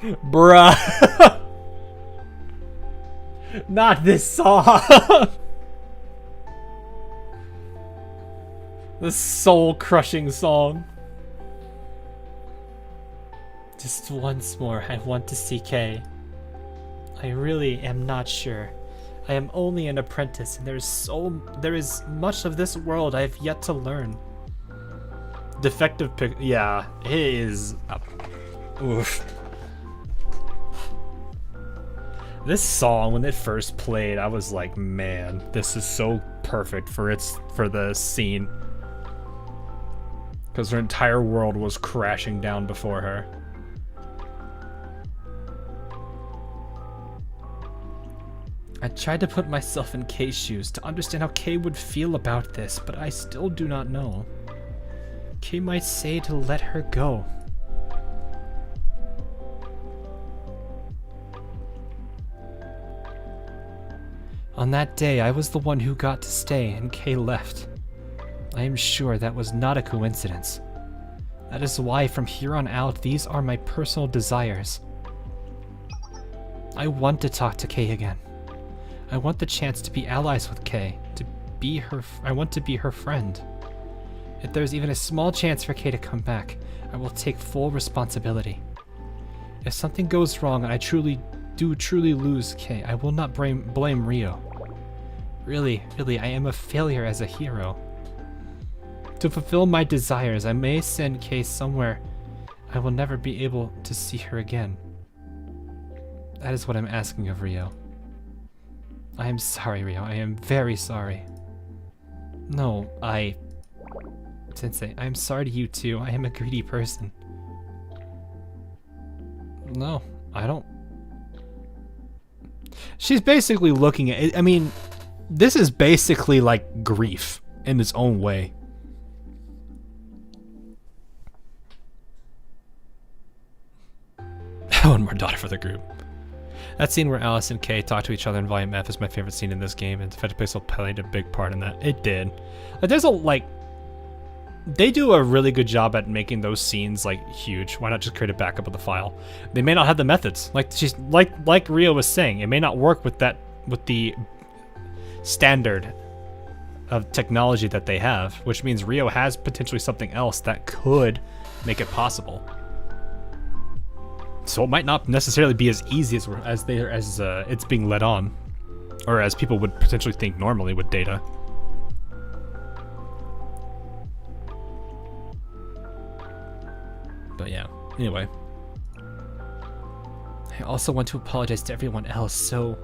Speaker 1: Bruh. Not this song. The soul-crushing song. Just once more, I want to see K. I really am not sure. I am only an apprentice, and there is much of this world I have yet to learn. Defective pick. Yeah, it is. Oof. This song, when it first played, I was like, man, this is so perfect for the scene. Because her entire world was crashing down before her. I tried to put myself in K's shoes to understand how K would feel about this, but I still do not know. K might say to let her go. On that day, I was the one who got to stay and K left. I am sure that was not a coincidence. That is why from here on out, these are my personal desires. I want to talk to K again. I want the chance to be allies with K, I want to be her friend. If there's even a small chance for K to come back, I will take full responsibility. If something goes wrong and I truly lose K, I will not blame Rio. Really, I am a failure as a hero. To fulfill my desires, I may send K somewhere I will never be able to see her again. That is what I'm asking of Rio. I am sorry, Rio. I am very sorry. No, Sensei, I am sorry to you too. I am a greedy person. No, I don't. She's basically looking at it. I mean, this is basically like grief in its own way. One more daughter for the group. That scene where Alice and K talk to each other in Volume F is my favorite scene in this game, and Defective Pixel played a big part in that. It did. Like, there's they do a really good job at making those scenes like huge. Why not just create a backup of the file? They may not have the methods. Like Rio was saying, it may not work with the standard of technology that they have, which means Rio has potentially something else that could make it possible. So it might not necessarily be as easy as it's being led on, or as people would potentially think normally with data. But yeah, anyway. I also want to apologize to everyone else, so...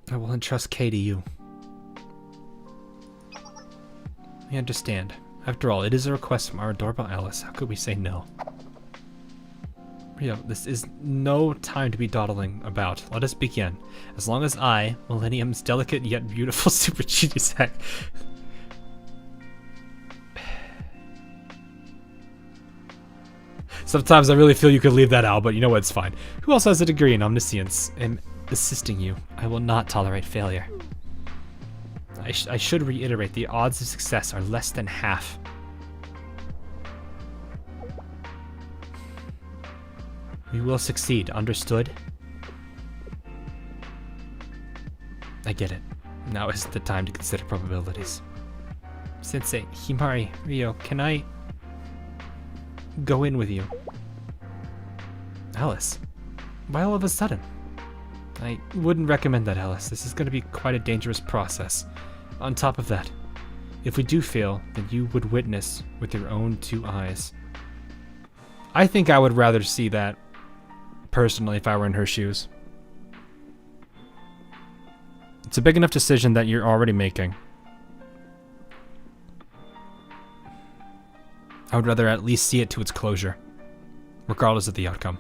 Speaker 1: I will entrust K to you. I understand. After all, it is a request from our adorable Alice. How could we say no? Rio, this is no time to be dawdling about. Let us begin. As long as I, Millennium's delicate yet beautiful super genius hack. Sometimes I really feel you could leave that out, but you know what, it's fine. Who else has a degree in omniscience? Am assisting you. I will not tolerate failure. I should reiterate, the odds of success are less than half. We will succeed, understood? I get it. Now is the time to consider probabilities. Sensei, Himari, Rio, can I go in with you? Alice, why all of a sudden? I wouldn't recommend that, Alice. This is going to be quite a dangerous process. On top of that, if we do fail, then you would witness with your own 2 eyes. I think I would rather see that, personally, if I were in her shoes. It's a big enough decision that you're already making. I would rather at least see it to its closure, regardless of the outcome.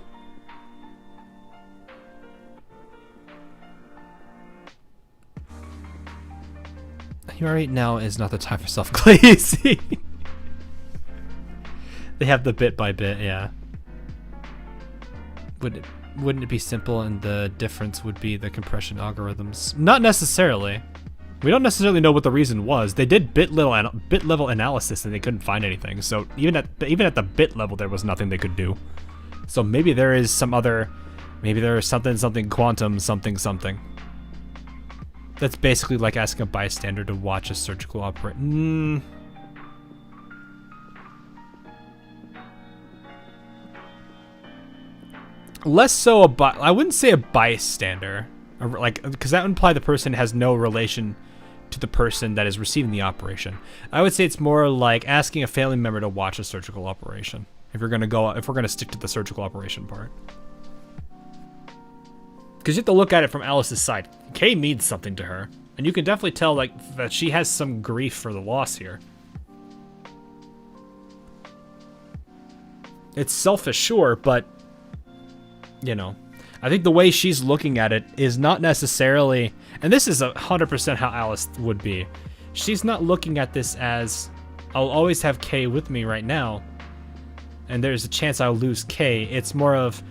Speaker 1: Right now is not the time for self-glazing. They have the bit by bit, yeah. Wouldn't it be simple and the difference would be the compression algorithms? Not necessarily. We don't necessarily know what the reason was. They did bit level analysis and they couldn't find anything. So even at the bit level, there was nothing they could do. So maybe there is some other, maybe there is something quantum something. That's basically like asking a bystander to watch a surgical operation. Less so I wouldn't say a bystander, like, because that would imply the person has no relation to the person that is receiving the operation. I would say it's more like asking a family member to watch a surgical operation. If we're gonna stick to the surgical operation part, because you have to look at it from Alice's side. Kay means something to her, and you can definitely tell like that she has some grief for the loss here. It's selfish, sure, but you know, I think the way she's looking at it is not necessarily, and this is 100% how Alice would be. She's not looking at this as, I'll always have Kay with me right now, and there's a chance I'll lose Kay. It's more of,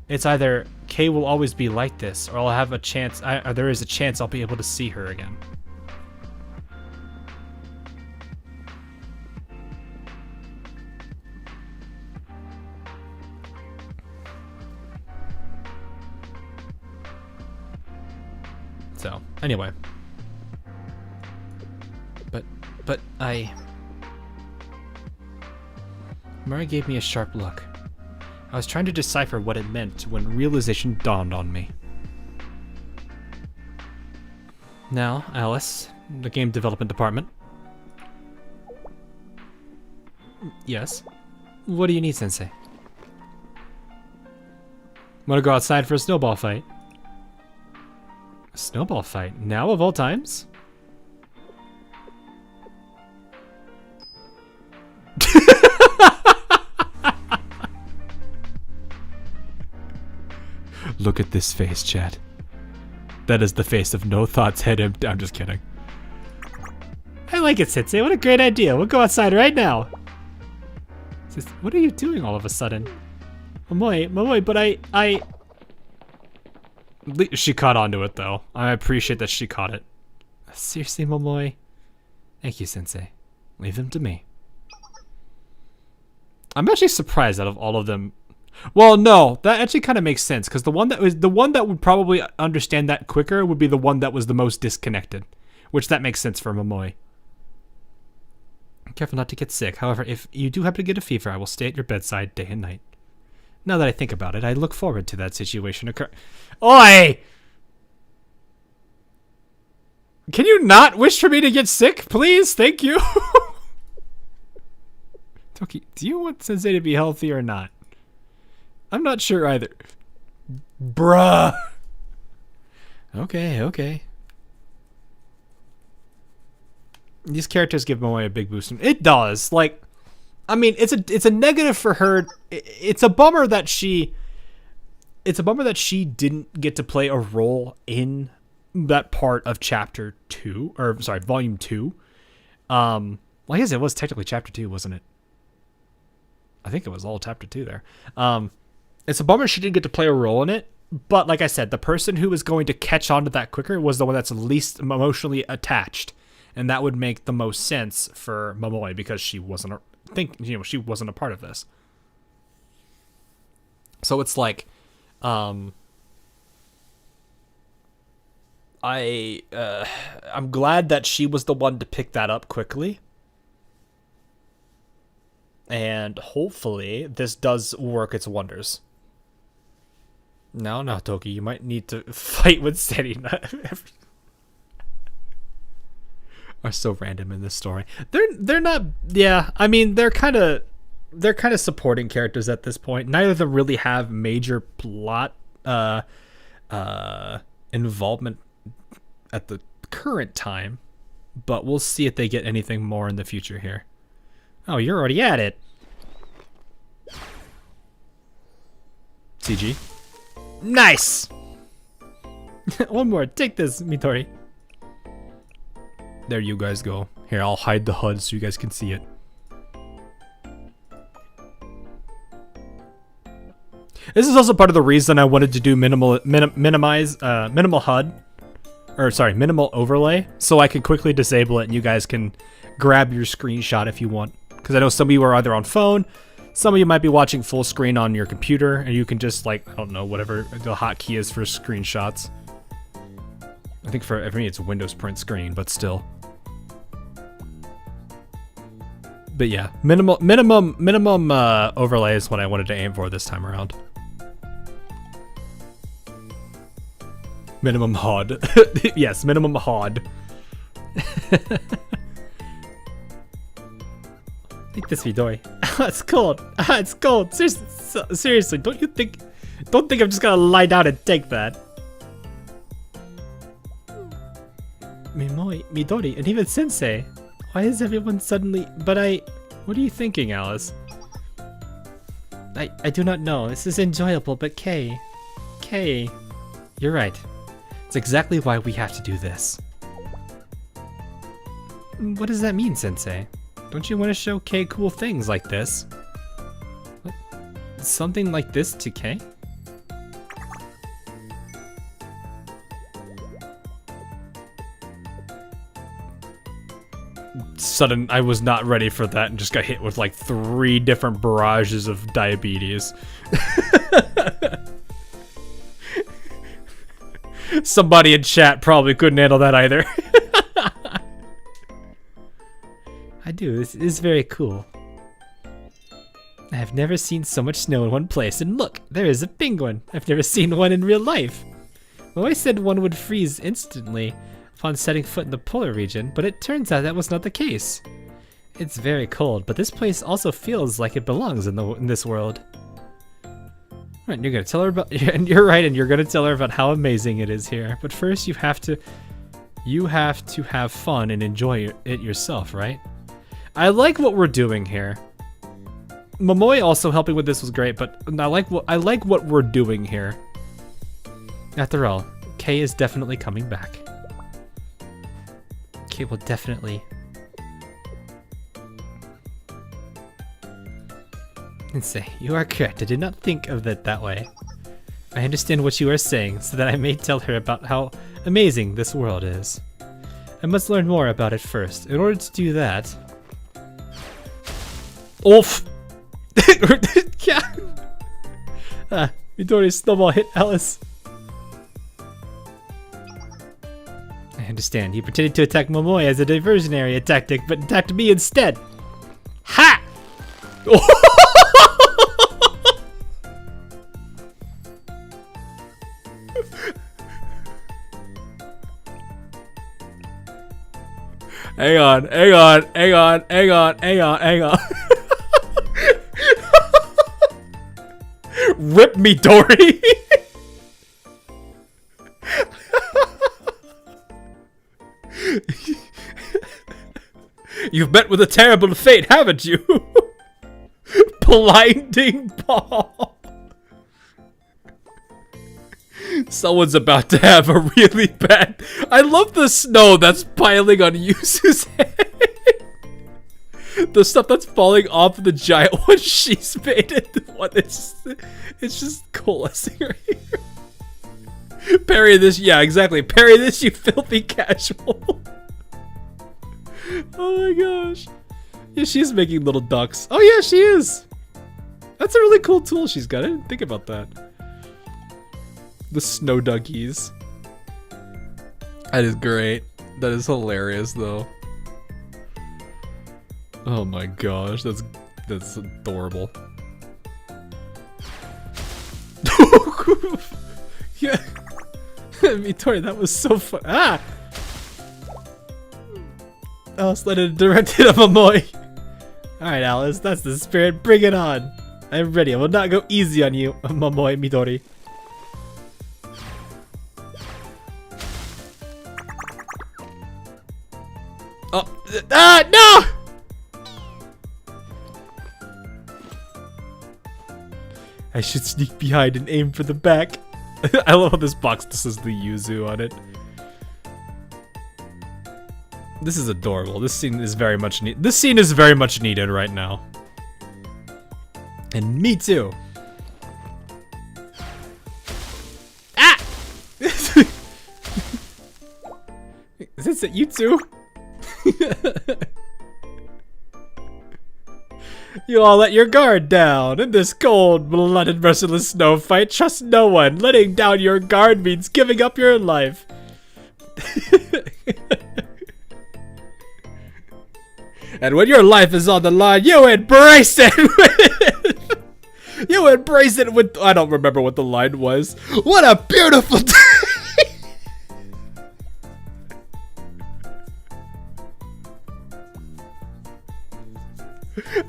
Speaker 1: it's either Kay will always be like this, or I'll have a chance, or there is a chance I'll be able to see her again. So, anyway. But Murray gave me a sharp look. I was trying to decipher what it meant when realization dawned on me. Now, Alice, the game development department. Yes? What do you need, Sensei? Wanna go outside for a snowball fight? A snowball fight? Now of all times? Look at this face, chat. That is the face of no thoughts head empty. I'm just kidding. I like it, Sensei. What a great idea. We'll go outside right now. What are you doing all of a sudden? Momoe, but I... She caught onto it, though. I appreciate that she caught it. Seriously, Momoe? Thank you, Sensei. Leave them to me. I'm actually surprised out of all of them. Well, no, that actually kind of makes sense, because the one that would probably understand that quicker would be the one that was the most disconnected, which that makes sense for Momoe. Careful not to get sick. However, if you do happen to get a fever, I will stay at your bedside day and night. Now that I think about it, I look forward to that situation occur. Oi! Can you not wish for me to get sick, please? Thank you. Toki, do you want Sensei to be healthy or not? I'm not sure either. Bruh. Okay. These characters give Moe a big boost. It does. Like, I mean, it's a negative for her. It's a bummer that she didn't get to play a role in that part of chapter 2, or sorry, volume 2. Well, I guess it was technically chapter 2, wasn't it? I think it was all chapter 2 there. It's a bummer she didn't get to play a role in it, but like I said, the person who was going to catch on to that quicker was the one that's least emotionally attached, and that would make the most sense for Momoe because she wasn't she wasn't a part of this. So it's like, I'm glad that she was the one to pick that up quickly. And hopefully this does work its wonders. No, Toki, you might need to fight with Sena. Are so random in this story. They're not, yeah, I mean, they're kind of supporting characters at this point. Neither of them really have major plot involvement at the current time, but we'll see if they get anything more in the future here. Oh, you're already at it. CG. Nice! One more. Take this, Mitori. There you guys go. Here, I'll hide the HUD so you guys can see it. This is also part of the reason I wanted to do minimal HUD. or sorry, minimal overlay, so I can quickly disable it and you guys can grab your screenshot if you want. Because I know some of you are either on phone, some of you might be watching full screen on your computer, and you can just like, I don't know, whatever the hotkey is for screenshots. I think for me it's Windows print screen, but still. But yeah, minimum overlay is what I wanted to aim for this time around. Minimum HOD. Yes, minimum HOD. Take this, Midori. It's cold. It's cold. Seriously, don't think I'm just gonna lie down and take that. Midori, and even Sensei. Why is everyone suddenly... What are you thinking, Alice? I do not know. This is enjoyable, but K... You're right. It's exactly why we have to do this. What does that mean, Sensei? Don't you want to show K cool things like this? What? Something like this to K? I was not ready for that and just got hit with like 3 different barrages of diabetes. Somebody in chat probably couldn't handle that either. I do, this is very cool. I have never seen so much snow in one place, and look, there is a penguin. I've never seen one in real life. Well, I said one would freeze instantly upon setting foot in the polar region, but it turns out that was not the case. It's very cold, but this place also feels like it belongs in this world. Right, you're gonna tell her about, and you're right, and you're gonna tell her about how amazing it is here. But first, you have to have fun and enjoy it yourself, right? I like what we're doing here. Momoi also helping with this was great, but I like what we're doing here. After all, K is definitely coming back. K will definitely. And say, you are correct. I did not think of it that way. I understand what you are saying, so that I may tell her about how amazing this world is. I must learn more about it first. In order to do that... Oof! Midori's snowball hit Alice. I understand. He pretended to attack Momoi as a diversionary tactic, but attacked me instead. Ha! Hang on. Rip me, Dory! You've met with a terrible fate, haven't you? Blinding ball. Someone's about to have a really bad... I love the snow that's piling on Yuzu's head. The stuff that's falling off the giant one she's made it. It's just coalescing right here. Parry this, yeah, exactly. Parry this, you filthy casual. Oh my gosh. Yeah, she's making little ducks. Oh yeah, she is. That's a really cool tool she's got. I didn't think about that. The snow duckies. That is great. That is hilarious though. Oh my gosh, that's adorable. Yeah. Midori, that was so fun. Ah! Alice let it direct it at Momoi. Alright, Alice, that's the spirit. Bring it on. I'm ready. I will not go easy on you, Momoi Midori. Oh, no! I should sneak behind and aim for the back. I love how this box just says the Yuzu on it. This is adorable. This scene is very much needed. This scene is very much needed right now. And me too. Ah!
Speaker 2: Sensei, you too. You all let your guard down. In this cold-blooded, merciless snow fight, trust no one. Letting down your guard means giving up your life. And when your life is on the line, you embrace it with... You embrace it with... I don't remember what the line was. What a beautiful day!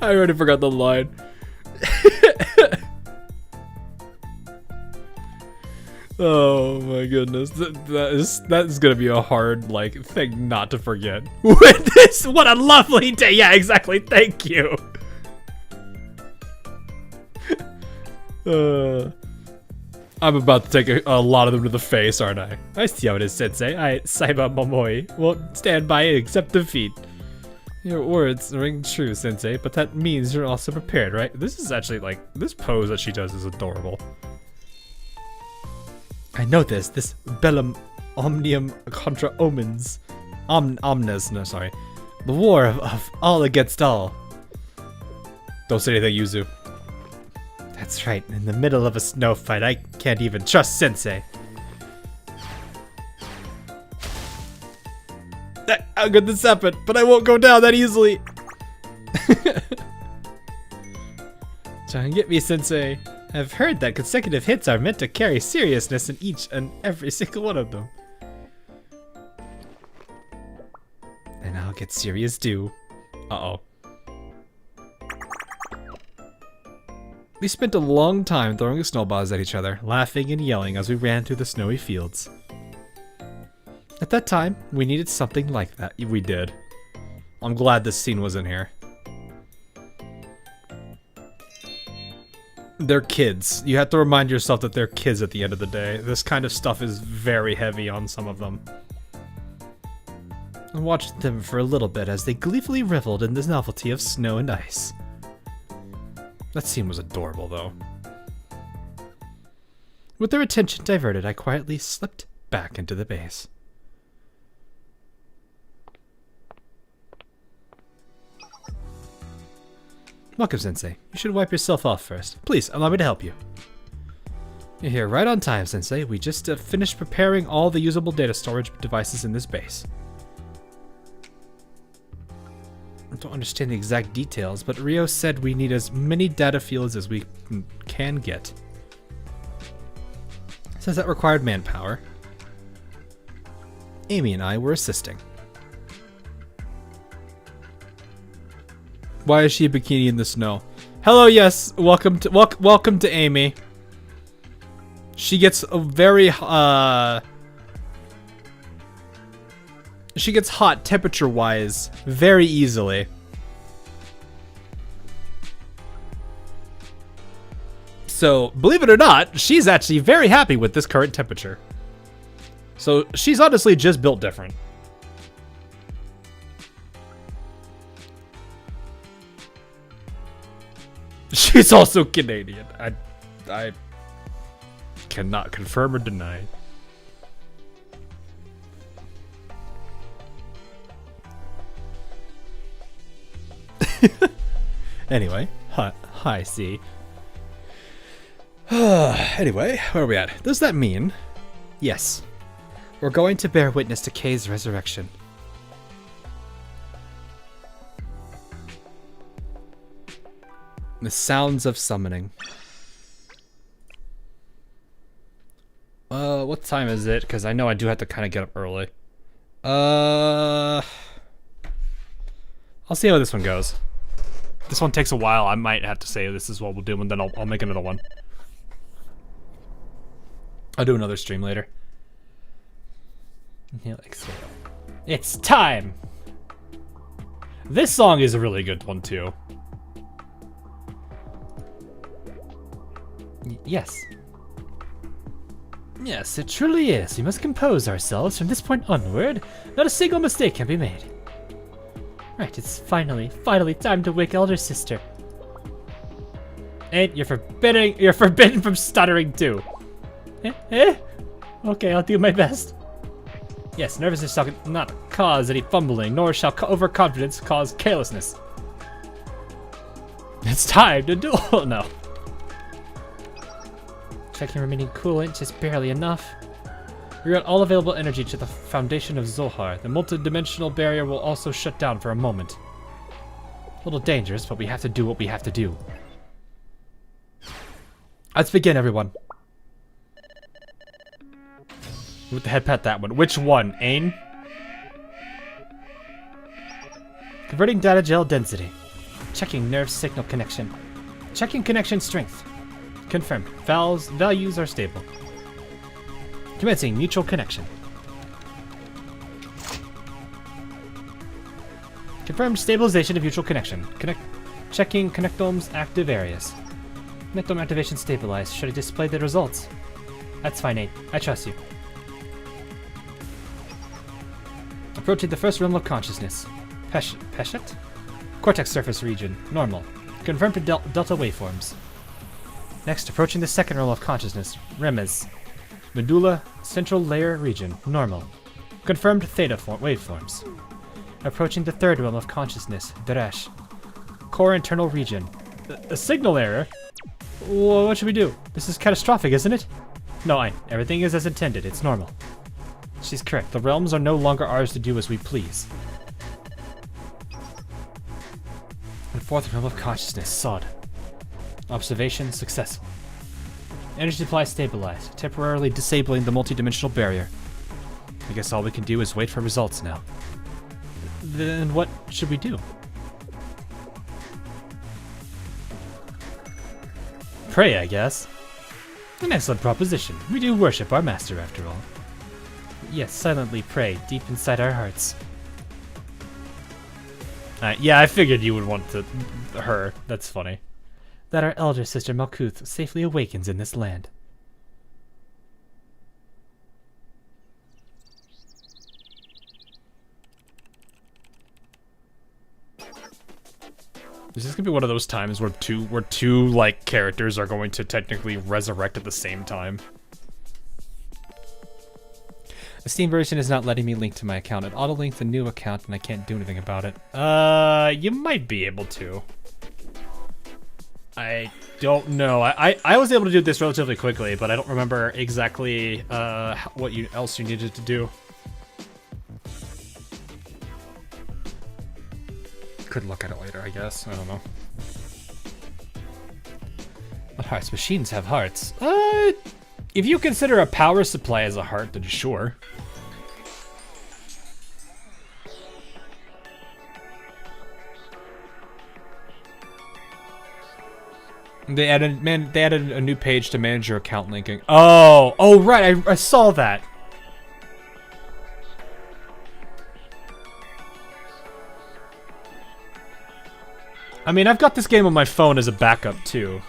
Speaker 2: I already forgot the line. Oh my goodness, that is gonna be a hard like thing not to forget. What a lovely day! Yeah, exactly. Thank you. I'm about to take a lot of them to the face, aren't I? I see how it is, Sensei. Saiba Momoi won't stand by and accept defeat. Your words ring true, Sensei, but that means you're also prepared, right? This is actually, like, this pose that she does is adorable. I know this bellum omnium contra omens. Omnes, no, sorry. The war of all against all. Don't say anything, Yuzu. That's right, in the middle of a snow fight, I can't even trust Sensei. How could this happen? But I won't go down that easily. Try and get me, Sensei. I've heard that consecutive hits are meant to carry seriousness in each and every single one of them. And I'll get serious too. Uh-oh. We spent a long time throwing snowballs at each other, laughing and yelling as we ran through the snowy fields. At that time, we needed something like that. We did. I'm glad this scene was in here. They're kids. You have to remind yourself that they're kids at the end of the day. This kind of stuff is very heavy on some of them. I watched them for a little bit as they gleefully reveled in the novelty of snow and ice. That scene was adorable, though. With their attention diverted, I quietly slipped back into the base. Welcome, Sensei. You should wipe yourself off first. Please, allow me to help you. You're here right on time, Sensei. We just finished preparing all the usable data storage devices in this base. I don't understand the exact details, but Rio said we need as many data fields as we can get. Says that required manpower. Amy and I were assisting. Why is she a bikini in the snow? Hello, yes. Welcome to Amy. She gets a very she gets hot temperature-wise very easily. So, believe it or not, she's actually very happy with this current temperature. So, she's honestly just built different. She's also Canadian. I cannot confirm or deny. Anyway, hi, C. Anyway, where are we at? Does that mean? Yes. We're going to bear witness to K's resurrection. The sounds of summoning. What time is it? Because I know I do have to kind of get up early. I'll see how this one goes. This one takes a while. I might have to say this is what we'll do, and then I'll make another one. I'll do another stream later. Exhale. It's time! This song is a really good one, too. Yes. Yes, it truly is. We must compose ourselves from this point onward. Not a single mistake can be made. Right, it's finally time to wake elder sister. And you're forbidden from stuttering too. Eh? Okay, I'll do my best.
Speaker 1: Yes, nervousness shall not cause any fumbling, nor shall overconfidence cause carelessness. It's time to duel. No. Checking remaining coolant, just barely enough. Reroute all available energy to the foundation of Zohar. The multi-dimensional barrier will also shut down for a moment. A little dangerous, but we have to do what we have to do. Let's begin, everyone. With the head pat that one. Which one? Ain? Converting data gel density. Checking nerve signal connection. Checking connection strength. Confirmed. Values are stable. Commencing mutual connection. Confirmed stabilization of mutual connection. Checking connectome's active areas. Connectome activation stabilized. Should I display the results? That's fine, Nate. I trust you. Approaching the first realm of consciousness. Peshet? Cortex surface region. Normal. Confirmed to delta waveforms. Next, approaching the second realm of consciousness. Remez. Medulla central layer region. Normal. Confirmed theta waveforms. Approaching the third realm of consciousness. Dresh. Core internal region. A signal error? What should we do? This is catastrophic, isn't it? No, everything is as intended. It's normal. She's correct. The realms are no longer ours to do as we please. The fourth realm of consciousness. Sod. Observation successful. Energy supply stabilized, temporarily disabling the multidimensional barrier. I guess all we can do is wait for results now. Then what should we do? Pray, I guess. An excellent proposition. We do worship our master, after all. Yes, silently pray, deep inside our hearts. Yeah, I figured you would want her. That's funny. That our elder sister Malkuth safely awakens in this land. Is this gonna be one of those times where two like characters are going to technically resurrect at the same time? The Steam version is not letting me link to my account. It auto-linked the new account and I can't do anything about it. You might be able to. I don't know. I was able to do this relatively quickly, but I don't remember exactly what else you needed to do. Could look at it later, I guess. I don't know. What hearts? Machines have hearts. If you consider a power supply as a heart, then sure. They added a new page to manage your account linking. Oh right, I saw that. I mean, I've got this game on my phone as a backup too.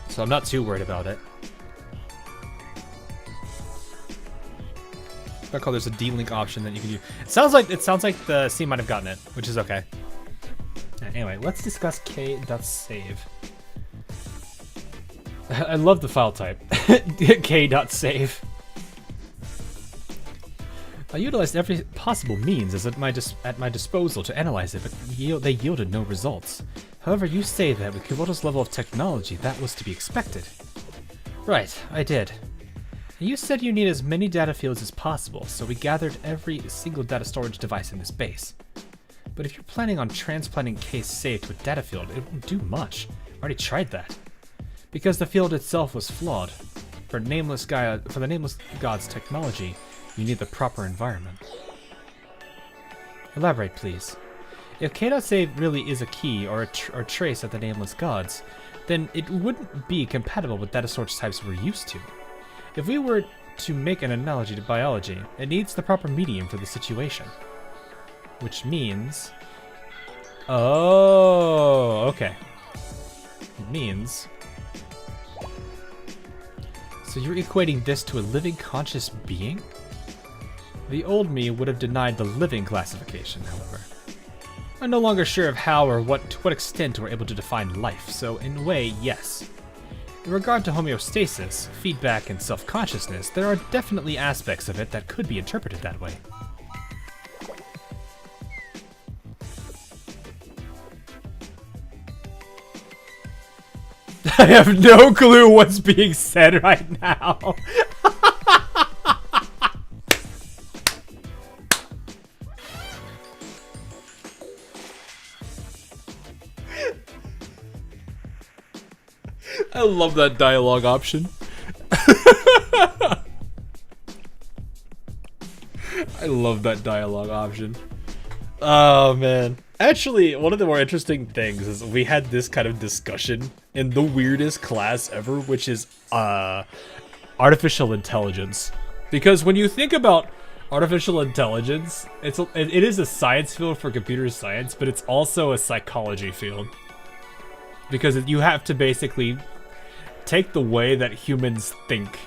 Speaker 1: So I'm not too worried about it. I call there's a D-Link option that you can use. It sounds like the Steam might have gotten it, which is okay. Anyway, let's discuss k.save. I love the file type. k.save. I utilized every possible means at my disposal to analyze it, but they yielded no results. However, you say that with Kubota's level of technology, that was to be expected. Right, I did. You said you need as many data fields as possible, so we gathered every single data storage device in this base. But if you're planning on transplanting K's save to a data field, it won't do much. I already tried that. Because the field itself was flawed. For the Nameless God's technology, you need the proper environment. Elaborate, please. If K.save really is a key or a trace of the Nameless Gods, then it wouldn't be compatible with data storage types we're used to. If we were to make an analogy to biology, it needs the proper medium for the situation. Which means... Oh, okay. It means... So you're equating this to a living conscious being? The old me would have denied the living classification, however. I'm no longer sure of how or to what extent we're able to define life, so in a way, yes. In regard to homeostasis, feedback, and self-consciousness, there are definitely aspects of it that could be interpreted that way. I have no clue what's being said right now. I love that dialogue option. I love that dialogue option. Oh man. Actually, one of the more interesting things is we had this kind of discussion in the weirdest class ever, which is artificial intelligence. Because when you think about artificial intelligence, it is a science field for computer science, but it's also a psychology field. Because you have to basically take the way that humans think,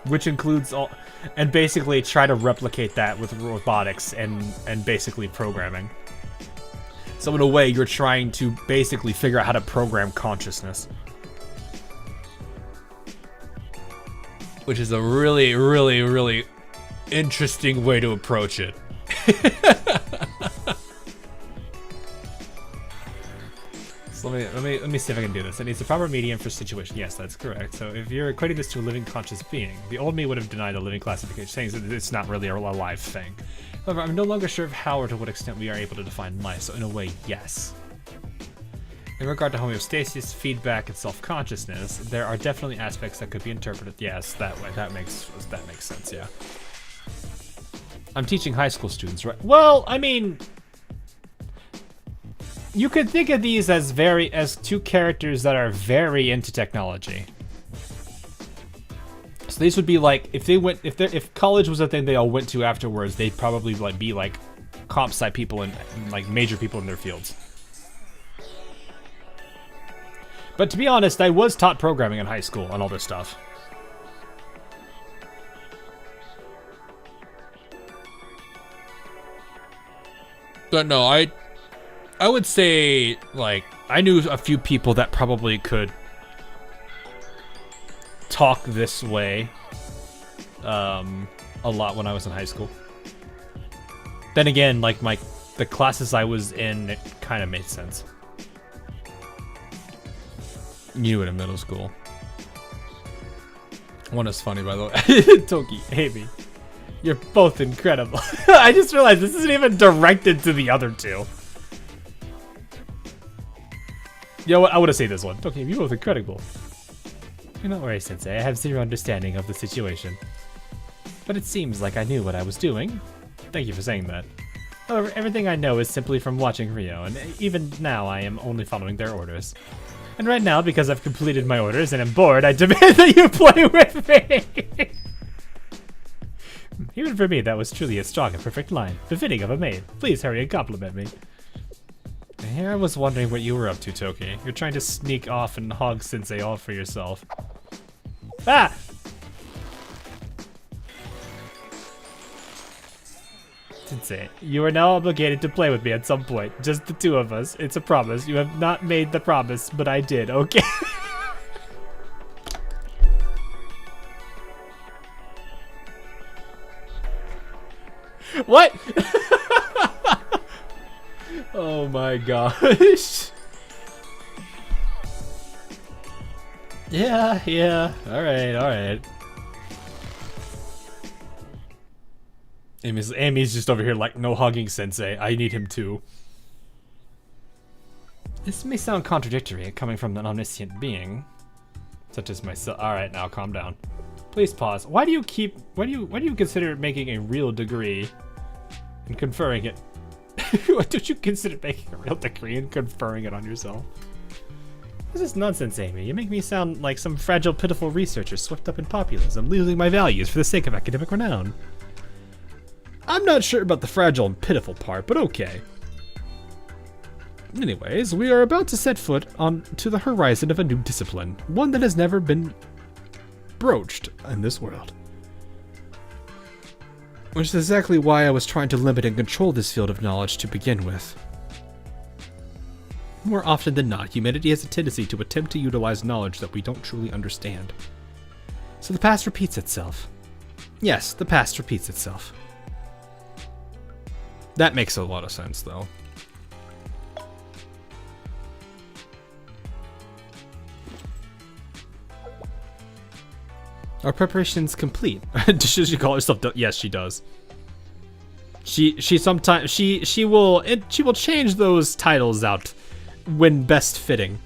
Speaker 1: which includes all, and basically try to replicate that with robotics and basically programming. So in a way, you're trying to basically figure out how to program consciousness. Which is a really, really, really interesting way to approach it. So let me see if I can do this. It needs a proper medium for situation. Yes, that's correct. So if you're equating this to a living conscious being, the old me would have denied a living classification, saying that it's not really a live thing. However, I'm no longer sure of how or to what extent we are able to define life, so in a way, yes. In regard to homeostasis, feedback, and self-consciousness, there are definitely aspects that could be interpreted. Yes, that way. That makes sense, yeah. I'm teaching high school students, right? Well, I mean, you could think of these as two characters that are very into technology. So these would be like if college was a thing they all went to afterwards, they'd probably be like comp sci people and like major people in their fields. But to be honest, I was taught programming in high school and all this stuff. But no, I would say, like, I knew a few people that probably could talk this way a lot when I was in high school. Then again, like, the classes I was in, it kind of made sense. You in middle school. One is funny, by the way. Toki, Amy, you're both incredible. I just realized this isn't even directed to the other two. You know what? I want to say this one. Toki, you're both incredible. You're not worried, Sensei. I have zero understanding of the situation. But it seems like I knew what I was doing. Thank you for saying that. However, everything I know is simply from watching Rio, and even now I am only following their orders. And right now, because I've completed my orders and am bored, I demand that you play with me! Even for me, that was truly a strong and perfect line, befitting of a maid. Please hurry and compliment me. And here I was wondering what you were up to, Toki. You're trying to sneak off and hog Sensei all for yourself. Ah! Sensei, you are now obligated to play with me at some point. Just the two of us. It's a promise. You have not made the promise, but I did, okay? What? Oh my gosh. Yeah. Alright. Amy's just over here like, no hugging, Sensei. I need him too. This may sound contradictory coming from an omniscient being, such as myself. Alright, now calm down. Please pause. Why do you consider making a real degree and conferring it? Why don't you consider making a real degree and conferring it on yourself? This is nonsense, Amy. You make me sound like some fragile, pitiful researcher swept up in populism, losing my values for the sake of academic renown. I'm not sure about the fragile and pitiful part, but okay. Anyways, we are about to set foot onto the horizon of a new discipline, one that has never been broached in this world.
Speaker 2: Which is exactly why I was trying to limit and control this field of knowledge to begin with. More often than not, humanity has a tendency to attempt to utilize knowledge that we don't truly understand. So the past repeats itself. Yes, the past repeats itself.
Speaker 1: That makes a lot of sense, though.
Speaker 2: Our preparation's complete.
Speaker 1: Does she call herself? Yes, she does. She sometimes she will change those titles out when best fitting.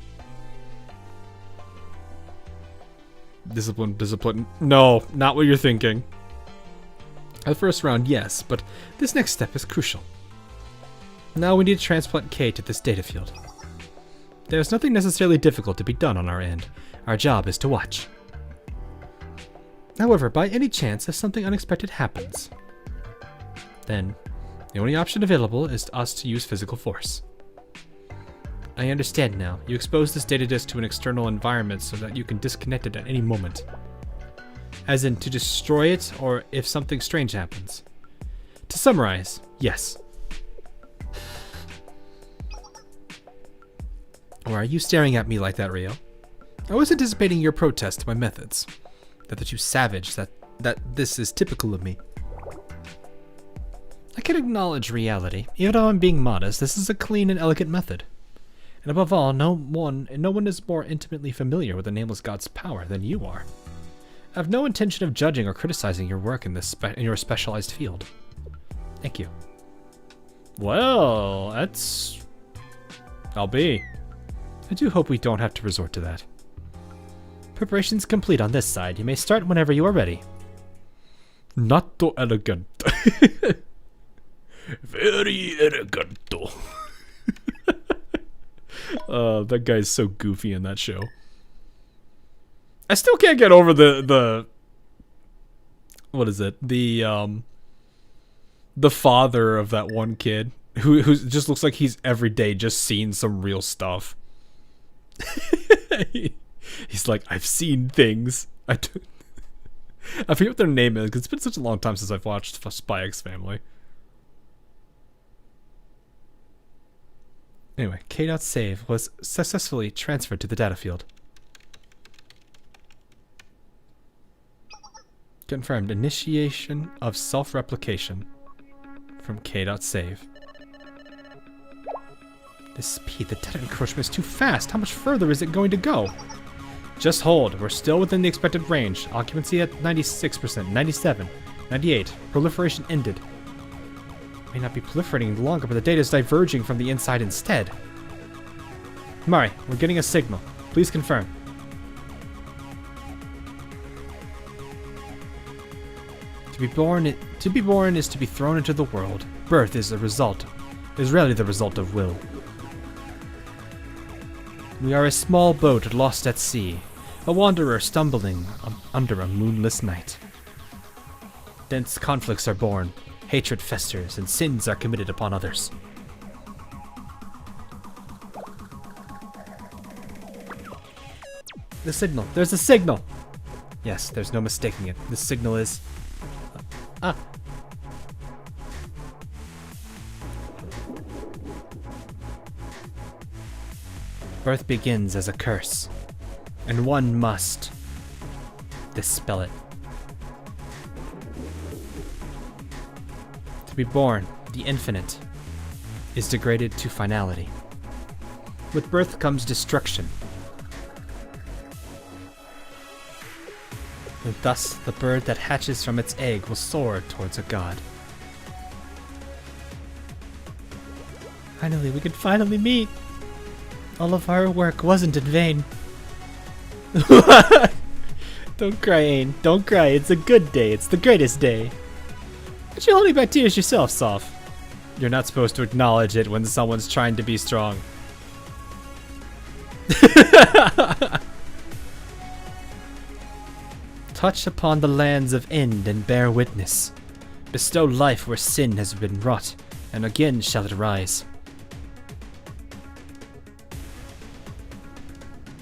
Speaker 1: Discipline. No, not what you're thinking.
Speaker 2: The first round, yes, but this next step is crucial. Now we need to transplant K to this data field. There's nothing necessarily difficult to be done on our end. Our job is to watch. However, by any chance, if something unexpected happens, then the only option available is us to use physical force. I understand now. You expose this data disk to an external environment so that you can disconnect it at any moment. As in, to destroy it, or if something strange happens. To summarize, yes. Why are you staring at me like that, Rio? I was anticipating your protest to my methods. That you savage, that this is typical of me. I can acknowledge reality. Even though I'm being modest, this is a clean and elegant method. And above all, no one is more intimately familiar with the Nameless God's power than you are. I have no intention of judging or criticizing your work in your specialized field. Thank you.
Speaker 1: Well, that's... I'll be.
Speaker 2: I do hope we don't have to resort to that. Preparation's complete on this side. You may start whenever you are ready.
Speaker 1: Not so elegant. Very elegant. That guy's so goofy in that show. I still can't get over the what is it? The father of that one kid who just looks like he's every day just seen some real stuff. He's like, I've seen things. I forget what their name is because it's been such a long time since I've watched Spy X Family.
Speaker 2: Anyway, K.save was successfully transferred to the data field. Confirmed initiation of self-replication from K.save. The speed, the data encroachment is too fast. How much further is it going to go? Just hold. We're still within the expected range. Occupancy at 96%, 97, 98. Proliferation ended. May not be proliferating any longer, but the data is diverging from the inside instead. Mari, we're getting a signal. Please confirm. To be born is to be thrown into the world. Birth is rarely the result of will. We are a small boat lost at sea, a wanderer stumbling under a moonless night. Dense conflicts are born, hatred festers, and sins are committed upon others. The signal! There's a signal! Yes, there's no mistaking it. The signal is... Birth begins as a curse, and one must dispel it. To be born, the infinite, is degraded to finality. With birth comes destruction. And thus, the bird that hatches from its egg will soar towards a god. Finally, we could finally meet! All of our work wasn't in vain. Don't cry, Ain. Don't cry. It's a good day. It's the greatest day. But you're holding back tears yourself, Soph. You're not supposed to acknowledge it when someone's trying to be strong. Touch upon the lands of End and bear witness. Bestow life where sin has been wrought, and again shall it rise.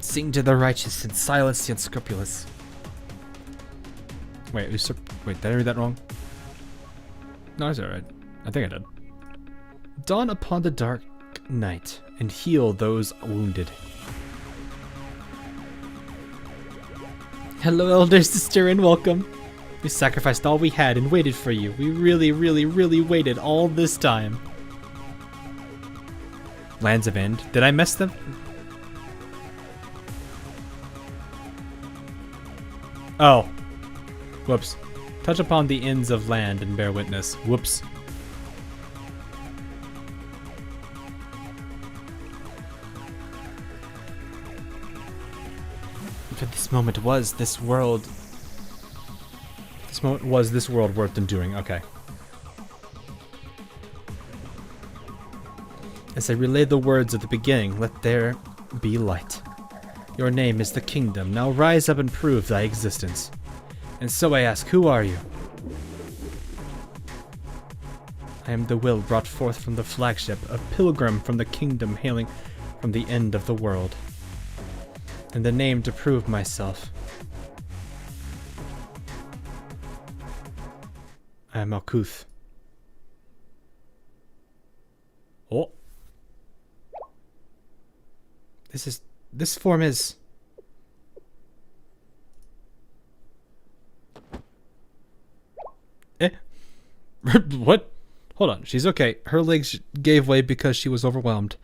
Speaker 2: Sing to the righteous and silence the unscrupulous. Wait, did I read that wrong?
Speaker 1: No, it's alright. I think I did. Dawn upon the dark night and heal those wounded. Hello, elder sister, and welcome. We sacrificed all we had and waited for you. We really, really, really waited all this time. Lands of End. Did I miss them? Oh. Whoops. Touch upon the ends of land and bear witness. Whoops. But this moment was this world. This moment was this world worth enduring. Okay. As I relay the words of the beginning, let there be light. Your name is the kingdom. Now rise up and prove thy existence. And so I ask, who are you? I am the will brought forth from the flagship, a pilgrim from the kingdom hailing from the end of the world. And the name to prove myself. I am Alkuth. Oh. This form is... Eh? What? Hold on, she's okay. Her legs gave way because she was overwhelmed.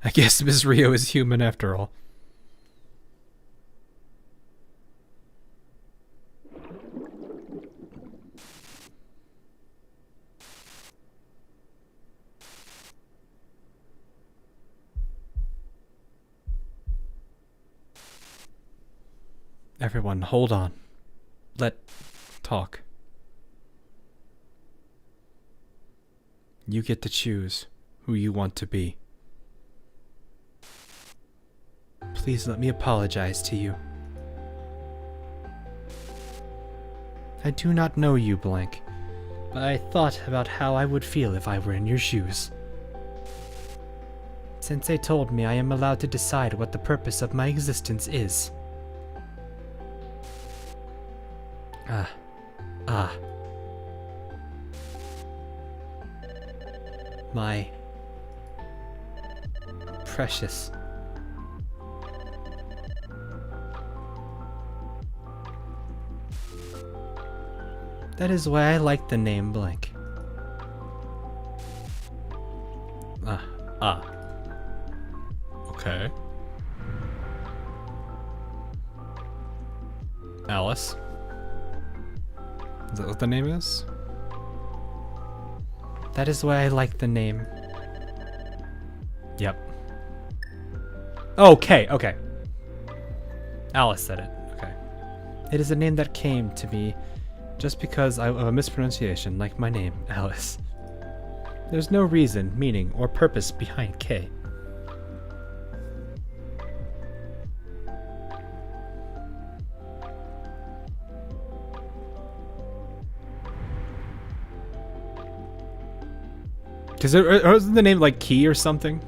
Speaker 1: I guess Miss Rio is human after all. Everyone, hold on. Let talk. You get to choose who you want to be. Please let me apologize to you. I do not know you, Blank, but I thought about how I would feel if I were in your shoes. Sensei told me I am allowed to decide what the purpose of my existence is. My precious. That is why I like the name Blank. Okay. Alice. Is that what the name is? That is why I like the name. Yep. Okay, okay. Alice said it. Okay. It is a name that came to me just because of a mispronunciation, like my name, Alice. There's no reason, meaning, or purpose behind K. Because isn't the name like Key or something?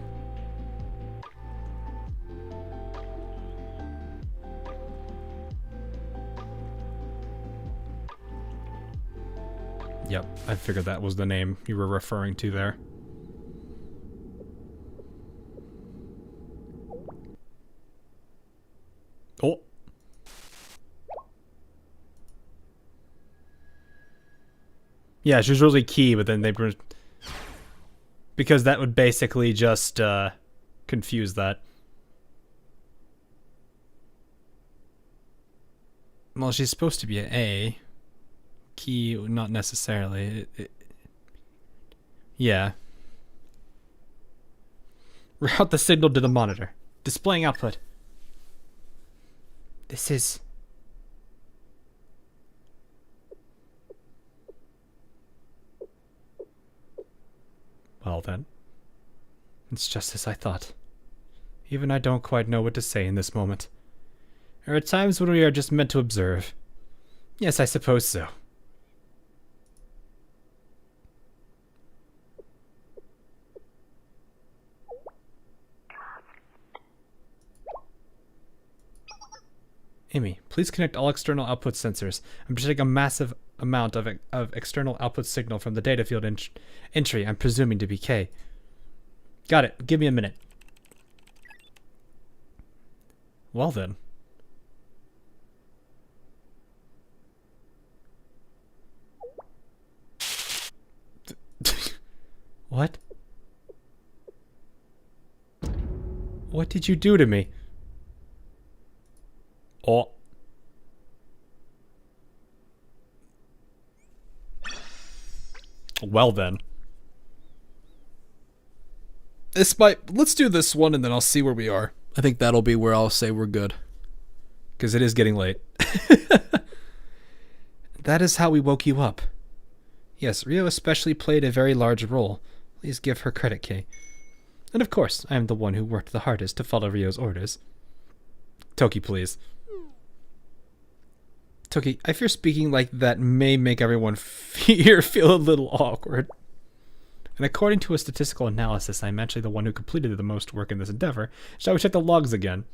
Speaker 1: Yep, I figured that was the name you were referring to there. Oh. Yeah, she was really Key, but then they were... Because that would basically just confuse that. Well, she's supposed to be an A. Key, not necessarily. Yeah. Route the signal to the monitor. Displaying output. This is... Well then, it's just as I thought. Even I don't quite know what to say in this moment. There are times when we are just meant to observe. Yes, I suppose so. Amy, please connect all external output sensors. I'm detecting a massive amount of external output signal from the data field entry I'm presuming to be K. Got it. Give me a minute. Well then. What? What did you do to me? Oh. Well then.
Speaker 2: Let's do this one and then I'll see where we are. I think that'll be where I'll say we're good.
Speaker 1: Because it is getting late. That is how we woke you up. Yes, Rio especially played a very large role. Please give her credit, Kay. And of course, I am the one who worked the hardest to follow Rio's orders. Toki, please. Toki, I fear speaking like that may make everyone here feel a little awkward. And according to a statistical analysis, I'm actually the one who completed the most work in this endeavor. Shall we check the logs again?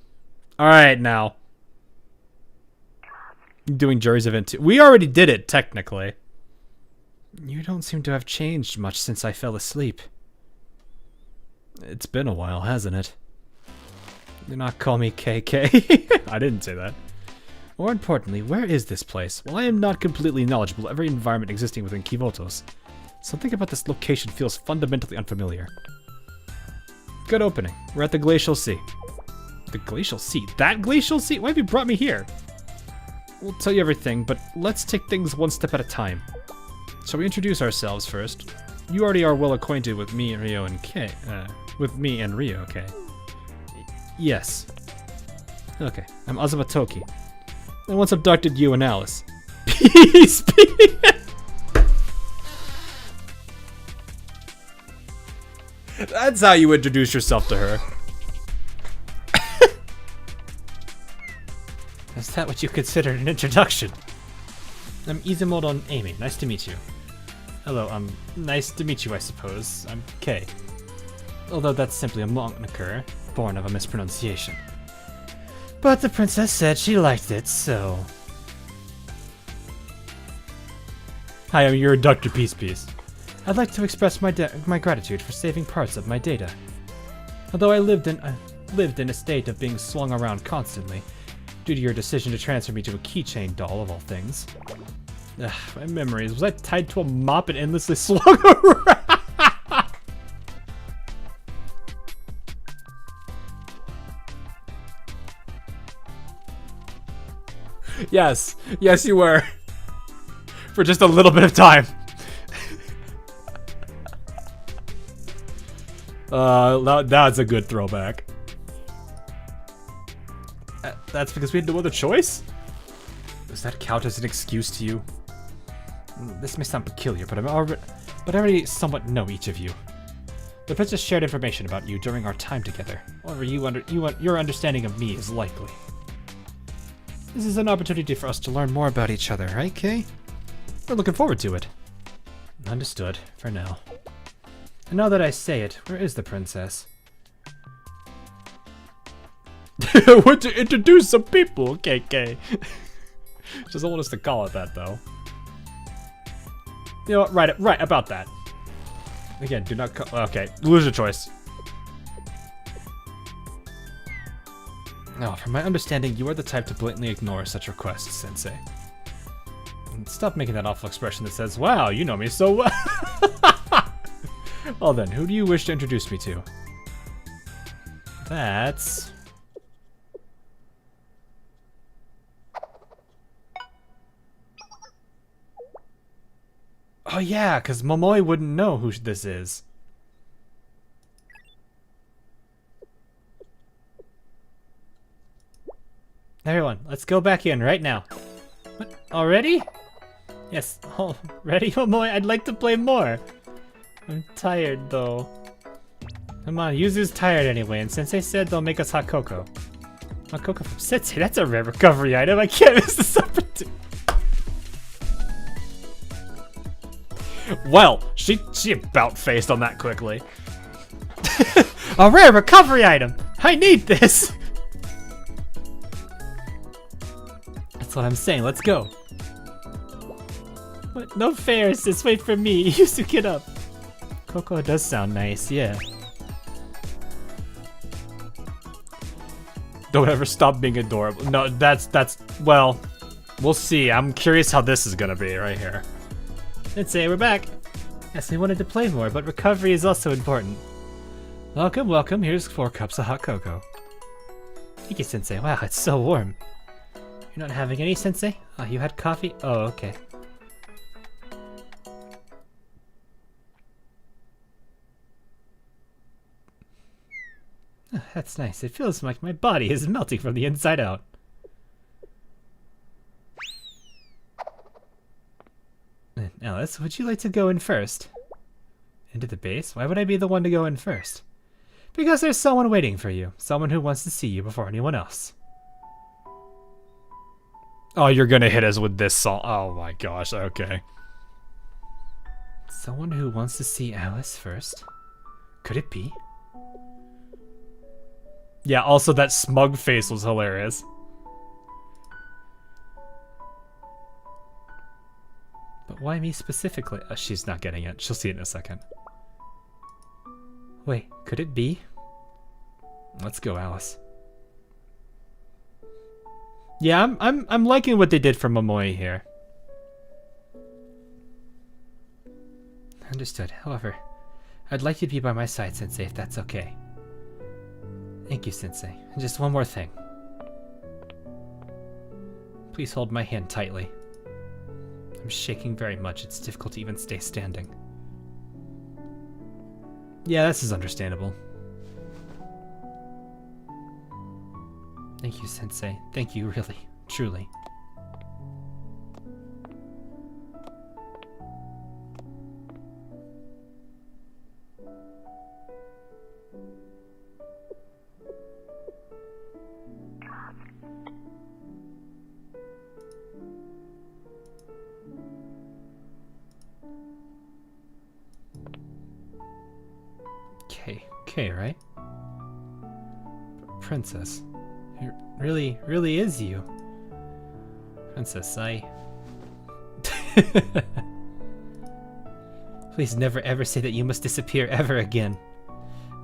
Speaker 1: Alright, now. Doing Juri's event too. We already did it, technically. You don't seem to have changed much since I fell asleep. It's been a while, hasn't it? Do not call me KK. I didn't say that. More importantly, where is this place? While I am not completely knowledgeable of every environment existing within Kivotos, something about this location feels fundamentally unfamiliar. Good opening. We're at the Glacial Sea. The Glacial Sea? That Glacial Sea? Why have you brought me here? We'll tell you everything, but let's take things one step at a time. Shall we introduce ourselves first? You already are well acquainted with me and Rio and K. K. Yes. Okay, I'm Azuma Toki. I once abducted you and Alice. Peace be. That's how you introduce yourself to her. Is that what you consider an introduction? I'm Izumoto Amy. Nice to meet you. Hello, nice to meet you, I suppose. I'm Kay. Although that's simply a moniker, born of a mispronunciation. But the princess said she liked it, so... Hi, I'm your Dr. Peace. I'd like to express my gratitude for saving parts of my data. Although I lived in a state of being swung around constantly, due to your decision to transfer me to a keychain doll of all things. Ugh, my memories. Was I tied to a mop and endlessly swung around? Yes. Yes, you were. For just a little bit of time. That's a good throwback. That's because we had no other choice? Does that count as an excuse to you? This may sound peculiar, but I already somewhat know each of you. The princess shared information about you during our time together. However, your understanding of me is likely. This is an opportunity for us to learn more about each other, right, Kay? We're looking forward to it. Understood, for now. And now that I say it, where is the princess? I want to introduce some people, KK. She doesn't want us to call it that, though. You know what? Right about that. Again, do not call... Okay, lose your choice. Now, from my understanding, you are the type to blatantly ignore such requests, Sensei. And stop making that awful expression that says, wow, you know me so well. Well then, who do you wish to introduce me to? That's... Oh yeah, because Momoi wouldn't know who this is. Everyone, let's go back in right now. What? Already? Yes, already, Momoi? I'd like to play more. I'm tired, though. Come on, Yuzu's tired anyway, and Sensei said they'll make us hot cocoa. Hot cocoa from Sensei? That's a rare recovery item. I can't miss this opportunity. Well, she about-faced on that quickly. A rare recovery item! I need this! That's what I'm saying, let's go. What? No fair, sis. Wait for me. You used to get up. Coco does sound nice, yeah. Don't ever stop being adorable. No, that's, well, we'll see. I'm curious how this is gonna be right here. Sensei, we're back. Yes, we wanted to play more, but recovery is also important. Welcome, welcome. Here's 4 cups of hot cocoa. Thank you, Sensei. Wow, it's so warm. You're not having any, Sensei? Oh, you had coffee? Oh, okay. Oh, that's nice. It feels like my body is melting from the inside out. And Alice, would you like to go in first? Into the base? Why would I be the one to go in first? Because there's someone waiting for you. Someone who wants to see you before anyone else. Oh, you're gonna hit us with this song. Oh my gosh, okay. Someone who wants to see Alice first? Could it be? Yeah, also that smug face was hilarious. But why me specifically? She's not getting it. She'll see it in a second. Wait, could it be? Let's go, Alice. Yeah, I'm liking what they did for Momoi here. Understood. However, I'd like you to be by my side, Sensei, if that's okay. Thank you, Sensei. And just one more thing. Please hold my hand tightly. I'm shaking very much. It's difficult to even stay standing. Yeah, this is understandable. Thank you, Sensei. Thank you, really, truly. K, right? Princess. It really is you. Princess, Please never ever say that you must disappear ever again.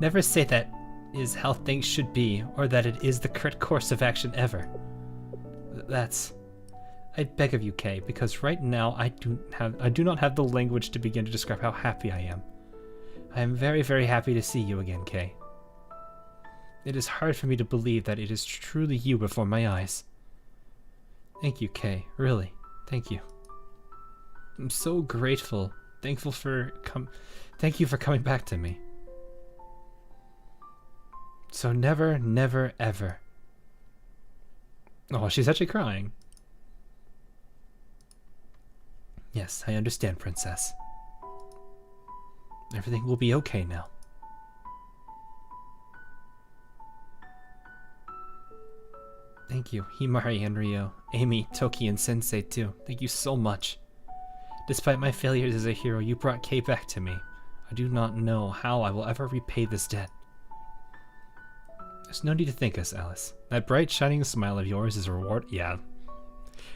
Speaker 1: Never say that is how things should be, or that it is the correct course of action ever. I beg of you, Kay, because right now I do not have the language to begin to describe how happy I am. I am very, very happy to see you again, Kay. It is hard for me to believe that it is truly you before my eyes. Thank you, Kay. Really. Thank you. I'm so grateful. Thank you for coming back to me. So never, never, ever. Oh, she's actually crying. Yes, I understand, Princess. Everything will be okay now. Thank you, Himari and Rio, Amy, Toki, and Sensei too. Thank you so much. Despite my failures as a hero, you brought Kay back to me. I do not know how I will ever repay this debt. There's no need to thank us, Alice. That bright, shining smile of yours is a reward. Yeah,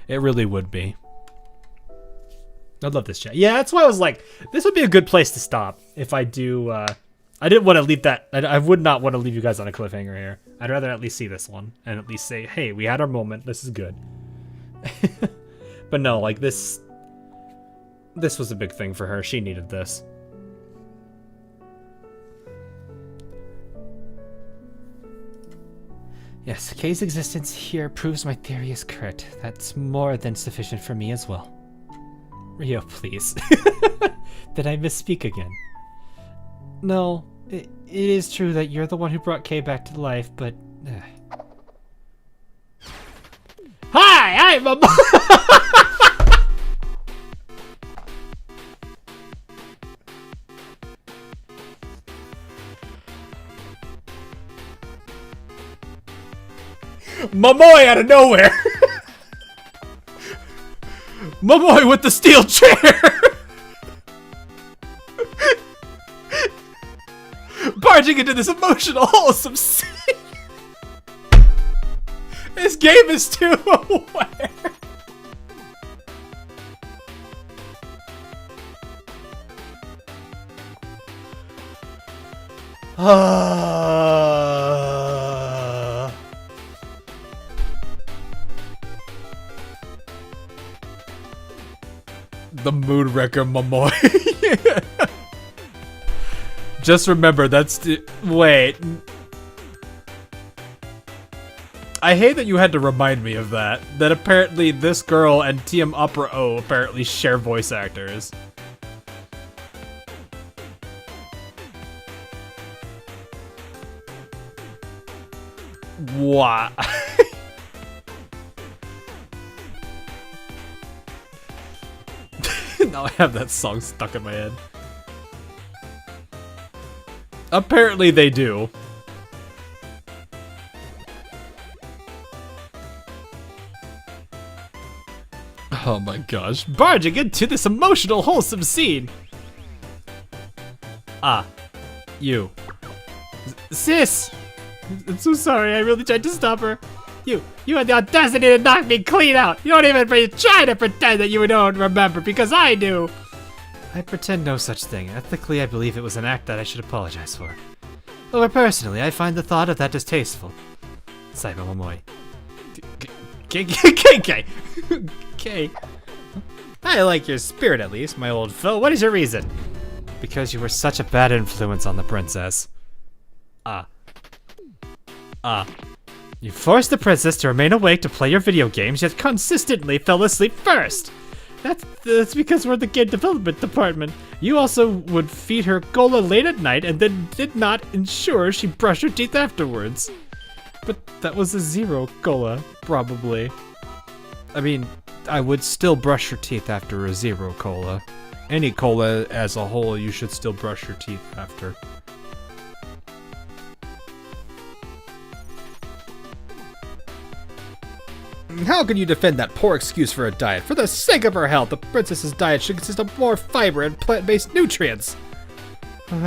Speaker 1: it really would be. I love this chat. Yeah, that's why I was like, this would be a good place to stop if I do. I didn't want to leave that. I would not want to leave you guys on a cliffhanger here. I'd rather at least see this one and at least say, hey, we had our moment. This is good. But no, like this was a big thing for her. She needed this. Yes, Kay's existence here proves my theory is correct. That's more than sufficient for me as well. Rio, please. Did I misspeak again? No, it is true that you're the one who brought Kay back to life, but... Hi, I'm a... Momoi out of nowhere! Momoi with the steel chair! Barging into this emotional, wholesome scene! This game is too aware!
Speaker 2: The mood wrecker, Momoy. Just remember, that's the... Wait. I hate that you had to remind me of that. That apparently this girl and TM Opera O apparently share voice actors. What? Now I have that song stuck in my head. Apparently they do. Oh my gosh. Barging into this emotional, wholesome scene. Ah. You. Sis! I'm so sorry, I really tried to stop her. You had the audacity to knock me clean out. You don't even try to pretend that you don't remember, because I do. I pretend no such thing. Ethically, I believe it was an act that I should apologize for. Or personally, I find the thought of that distasteful. Saiba Momoy. K. I like your spirit at least, my old foe. What is your reason? Because you were such a bad influence on the princess. You forced the princess to remain awake to play your video games, yet consistently fell asleep first. That's because we're the game development department. You also would feed her cola late at night and then did not ensure she brushed her teeth afterwards. But that was a zero cola, probably. I mean, I would still brush your teeth after a zero cola. Any cola as a whole, you should still brush your teeth after. How can you defend that poor excuse for a diet? For the sake of her health, the princess's diet should consist of more fiber and plant-based nutrients.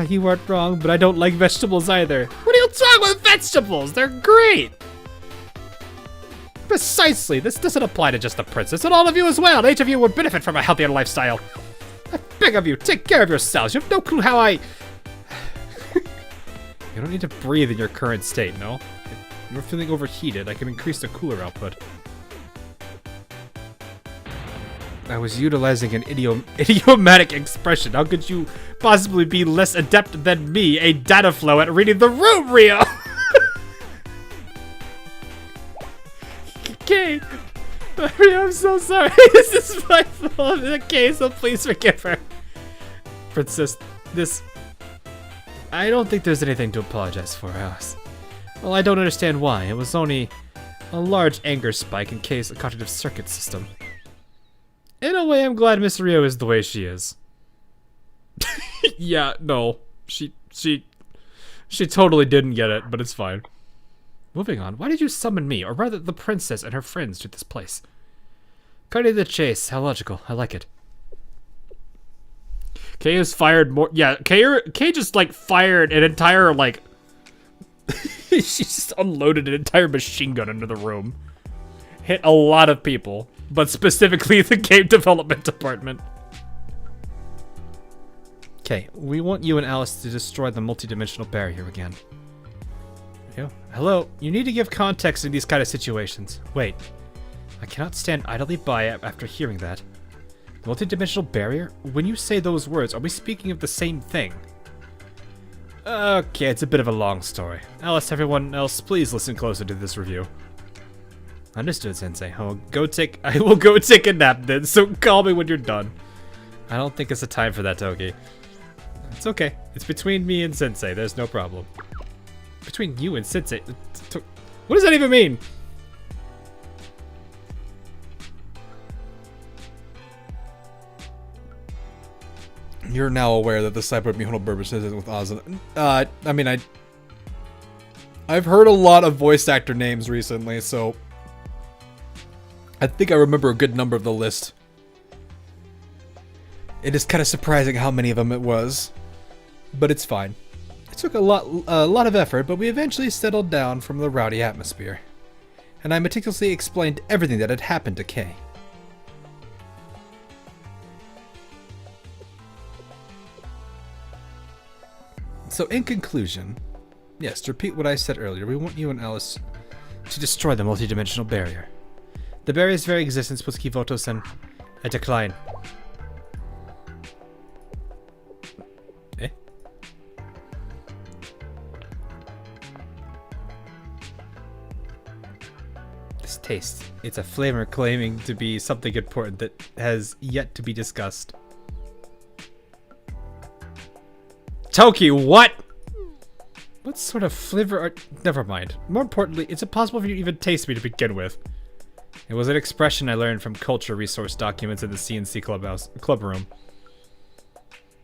Speaker 2: You aren't wrong, but I don't like vegetables either. What are you talking with vegetables? They're great! Precisely, this doesn't apply to just the princess, and all of you as well. Each of you would benefit from a healthier lifestyle. I beg of you, take care of yourselves. You have no clue how I... You don't need to breathe in your current state, no? If you're feeling overheated, I can increase the cooler output. I was utilizing an idiomatic expression. How could you possibly be less adept than me, a data flow at reading the room, Rio? Okay. Rio, I'm so sorry. This is my fault. Okay, so please forgive her. Princess, I don't think there's anything to apologize for, Alice. Well, I don't understand why. It was only a large anger spike in K's cognitive circuit system. In a way, I'm glad Miss Rio is the way she is. Yeah, no. She totally didn't get it, but it's fine. Moving on, why did you summon me, or rather the princess and her friends, to this place? Cutting to the chase, how logical, I like it. K has fired more, yeah, K just, like, fired an entire, like... She just unloaded an entire machine gun into the room. Hit a lot of people, but specifically the game development department. Okay, we want you and Alice to destroy the multidimensional barrier again. Hello, you need to give context in these kind of situations. Wait, I cannot stand idly by after hearing that. Multidimensional barrier? When you say those words, are we speaking of the same thing? Okay, it's a bit of a long story. Alice, everyone else, please listen closer to this review. Understood, Sensei. I will go take a nap then, so call me when you're done. I don't think it's the time for that, Togi. It's okay. It's between me and Sensei. There's no problem. Between you and Sensei? What does that even mean? You're now aware that the Cyber Mihono Burbage isn't with Oz. I mean, I've heard a lot of voice actor names recently, so I think I remember a good number of the list. It is kind of surprising how many of them it was, but it's fine. It took a lot of effort, but we eventually settled down from the rowdy atmosphere, and I meticulously explained everything that had happened to Kay. So in conclusion, yes, to repeat what I said earlier, we want you and Alice to destroy the multidimensional barrier. The barrier's very existence puts Kivotos in a decline. Eh? This taste. It's a flavor claiming to be something important that has yet to be discussed. Toki, what? What sort of flavor are... Never mind. More importantly, it's impossible for you to even taste me to begin with. It was an expression I learned from culture resource documents in the CNC club room.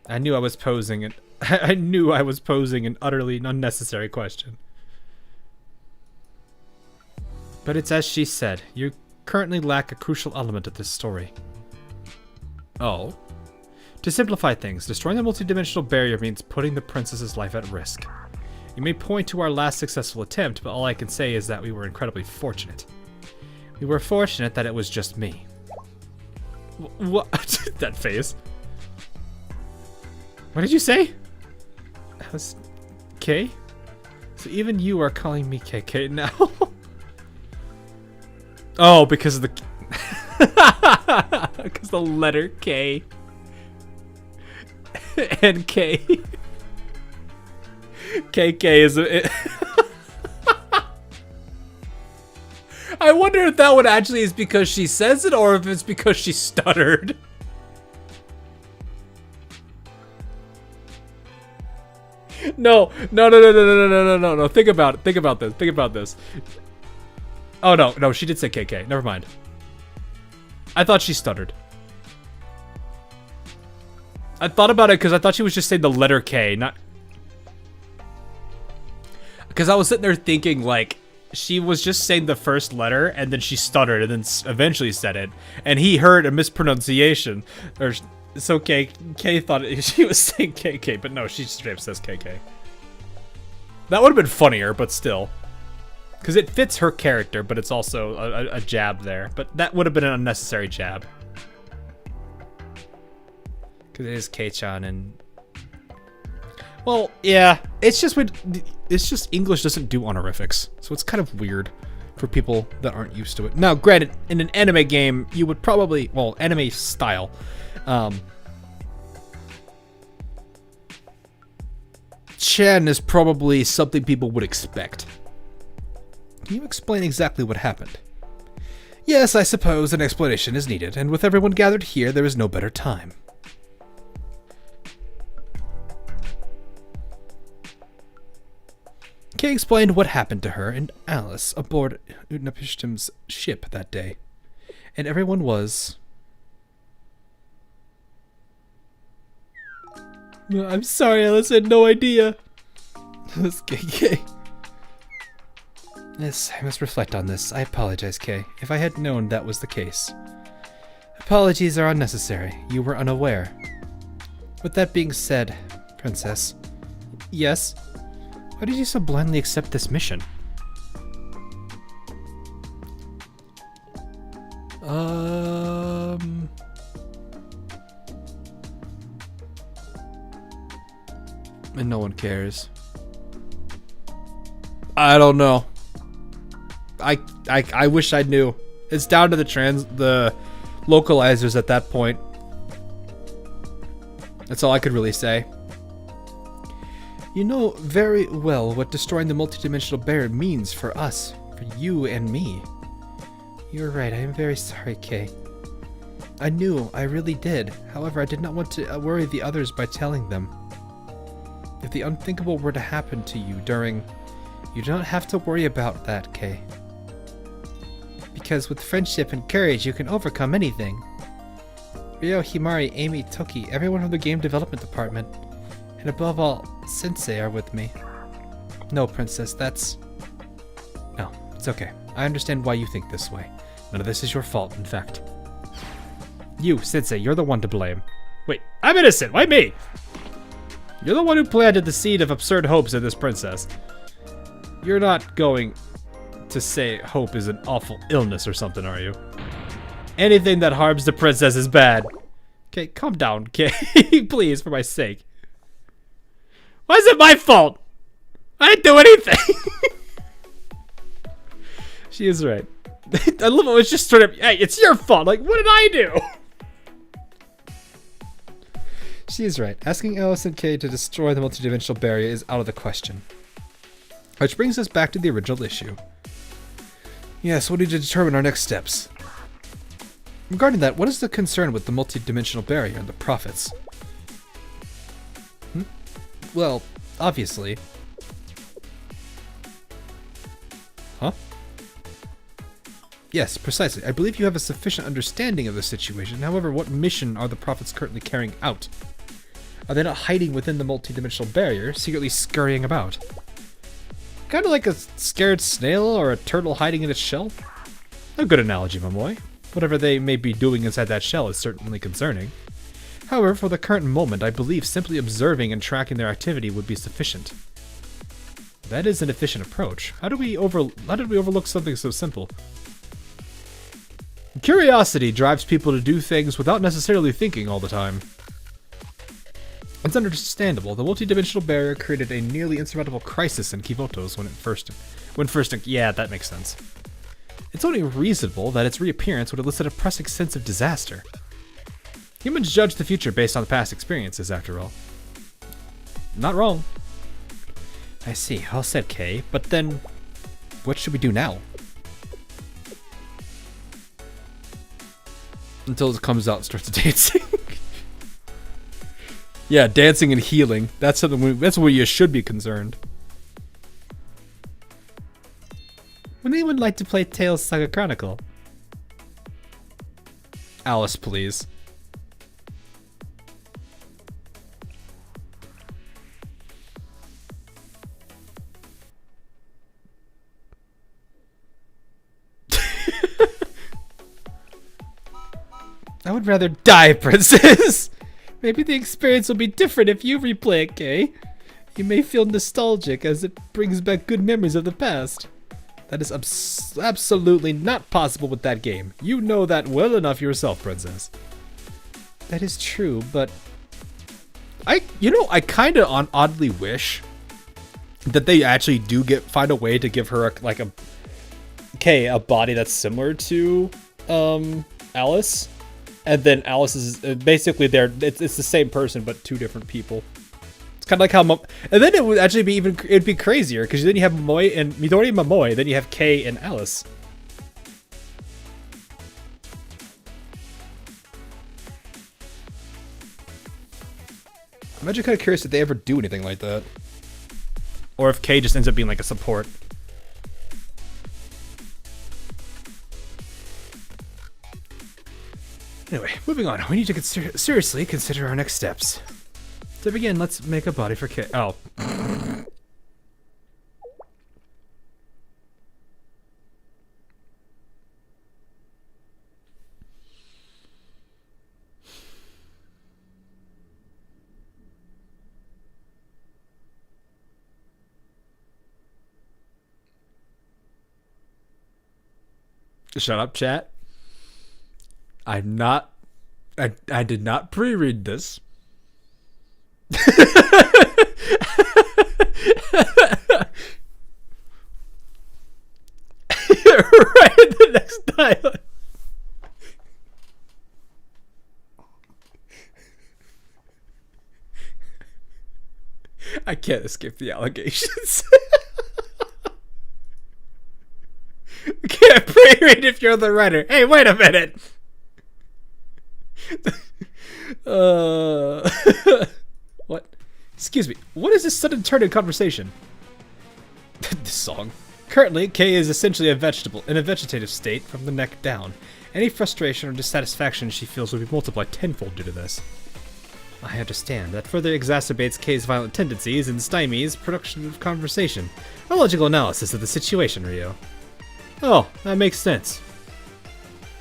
Speaker 2: I knew I was posing an utterly unnecessary question. But it's as she said, you currently lack a crucial element of this story. Oh? To simplify things, destroying the multidimensional barrier means putting the princess's life at risk. You may point to our last successful attempt, but all I can say is that we were incredibly fortunate. We were fortunate that it was just me. What? That face. What did you say? Alice K? So even you are calling me KK now? Oh, because of the... because the letter K. And K. KK is a... I wonder if that one actually is because she says it or if it's because she stuttered. No. Think about it. Think about this. Oh, no, she did say KK. Never mind. I thought she stuttered. I thought about it because I thought she was just saying the letter K, not... Because I was sitting there thinking, like, she was just saying the first letter, and then she stuttered, and then eventually said it. And he heard a mispronunciation. Or, so K thought she was saying KK, but no, she straight up says KK. That would have been funnier, but still. Because it fits her character, but it's also a jab there. But that would have been an unnecessary jab. Because it is K-chan and... Well, yeah, it's just English doesn't do honorifics, so it's kind of weird for people that aren't used to it. Now, granted, in an anime game, you would probably, well, anime style, Chan is probably something people would expect. Can you explain exactly what happened? Yes, I suppose an explanation is needed, and with everyone gathered here, there is no better time. Kay explained what happened to her and Alice aboard Utnapishtim's ship that day. And everyone was... I'm sorry, Alice, I had no idea. Kay. Yes, I must reflect on this. I apologize, Kay, if I had known that was the case. Apologies are unnecessary. You were unaware. With that being said, Princess... Yes? Why did you so blindly accept this mission? And no one cares. I don't know. I wish I knew. It's down to the localizers at that point. That's all I could really say. You know very well what destroying the multidimensional barrier means for us, for you and me. You're right, I am very sorry, Kay. I knew, I really did. However, I did not want to worry the others by telling them. If the unthinkable were to happen to you during... You do not have to worry about that, Kay. Because with friendship and courage, you can overcome anything. Ryo, Himari, Amy, Toki, everyone from the game development department, and above all, Sensei are with me. No, Princess, that's... No, it's okay. I understand why you think this way. None of this is your fault, in fact. You, Sensei, you're the one to blame. Wait, I'm innocent! Why me? You're the one who planted the seed of absurd hopes in this princess. You're not going to say hope is an awful illness or something, are you? Anything that harms the princess is bad. Okay, calm down, okay? Please, for my sake.
Speaker 1: Why is it my fault? I didn't do anything. She is right. I love it. It's just straight up, hey, it's your fault. Like, what did I do?
Speaker 2: She is right. Asking Alice and K to destroy the multidimensional barrier is out of the question. Which brings us back to the original issue. Yes, we need to determine our next steps. Regarding that, what is the concern with the multidimensional barrier and the prophets? Well, obviously. Huh? Yes, precisely. I believe you have a sufficient understanding of the situation. However, what mission are the prophets currently carrying out? Are they not hiding within the multidimensional barrier, secretly scurrying about? Kind of like a scared snail or a turtle hiding in its shell? A good analogy, my boy. Whatever they may be doing inside that shell is certainly concerning. However, for the current moment, I believe simply observing and tracking their activity would be sufficient. That is an efficient approach. How did we overlook something so simple? Curiosity drives people to do things without necessarily thinking all the time. It's understandable. The multidimensional barrier created a nearly insurmountable crisis in Kivotos yeah, that makes sense. It's only reasonable that its reappearance would elicit a pressing sense of disaster. Humans judge the future based on past experiences, after all. Not wrong. I see, all said, Kay, but then, what should we do now? Until it comes out and starts dancing. Yeah, dancing and healing. That's where you should be concerned. Would anyone like to play Tales Saga Chronicle? Alice, please. I would rather die, princess! Maybe the experience will be different if you replay it, Kay. You may feel nostalgic as it brings back good memories of the past. That is absolutely not possible with that game. You know that well enough yourself, princess. That is true, but I kind of oddly wish that they actually do find a way to give her a body that's similar to Alice. And then Alice is basically it's the same person, but two different people. It's kind of like how and then it would actually be it'd be crazier, because then you have Momoe and Midori and Momoe, then you have Kay and Alice. I'm actually kind of curious if they ever do anything like that. Or if Kay just ends up being like a support. Anyway, moving on. We need to seriously consider our next steps. To begin, let's make a body for Kay. Oh. Shut up, chat. I did not pre-read this. Right in the next dialogue. I can't escape the allegations. You can't pre-read if you're the writer. Hey, wait a minute. What? Excuse me. What is this sudden turn in conversation? This song. Currently, Kay is essentially a vegetable, in a vegetative state from the neck down. Any frustration or dissatisfaction she feels will be multiplied tenfold due to this. I understand. That further exacerbates Kay's violent tendencies and stymies production of conversation. A logical analysis of the situation, Rio. Oh, that makes sense.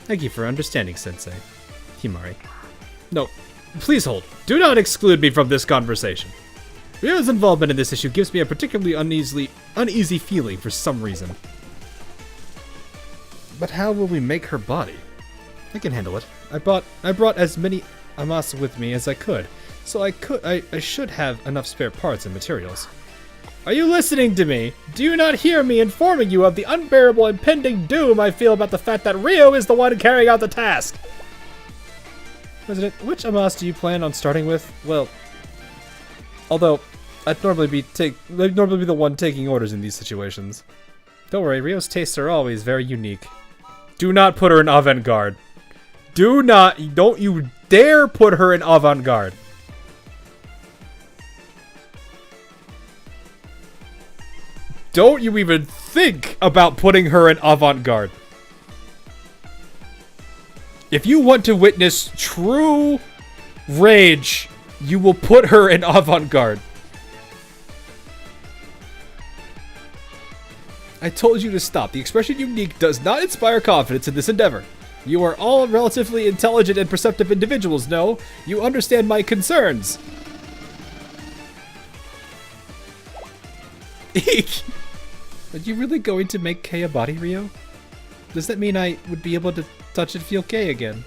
Speaker 2: Thank you for understanding, Sensei. Himari. No, please hold. Do not exclude me from this conversation. Rio's involvement in this issue gives me a particularly uneasy feeling for some reason. But how will we make her body? I can handle it. I brought as many Amasa with me as I could.
Speaker 1: so I should have enough spare parts and materials. Are you listening to me? Do you not hear me informing you of the unbearable impending doom I feel about the fact that Rio is the one carrying out the task? President, which Amos do you plan on starting with? Well, although I'd normally be the one taking orders in these situations. Don't worry, Rio's tastes are always very unique. Do not put her in avant-garde. Don't you dare put her in avant-garde. Don't you even think about putting her in avant-garde. If you want to witness true rage, you will put her in avant-garde. I told you to stop. The expression unique does not inspire confidence in this endeavor. You are all relatively intelligent and perceptive individuals, no? You understand my concerns. Eek! Are you really going to make K a body, Rio? Does that mean I would be able to touch and feel K again?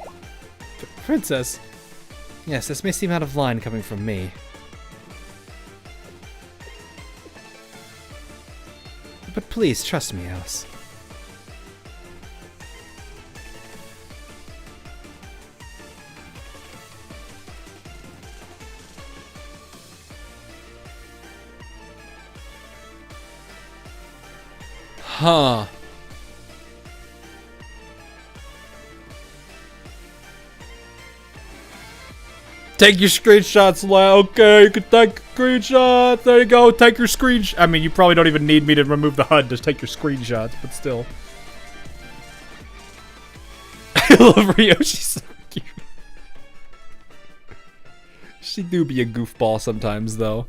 Speaker 1: Princess? Yes, this may seem out of line coming from me. But please, trust me, Alice. Huh. Take your screenshots, okay, you can take screenshots. There you go, take your screenshot. I mean, you probably don't even need me to remove the HUD, just take your screenshots, but still. I love Rio, she's so cute. She do be a goofball sometimes, though.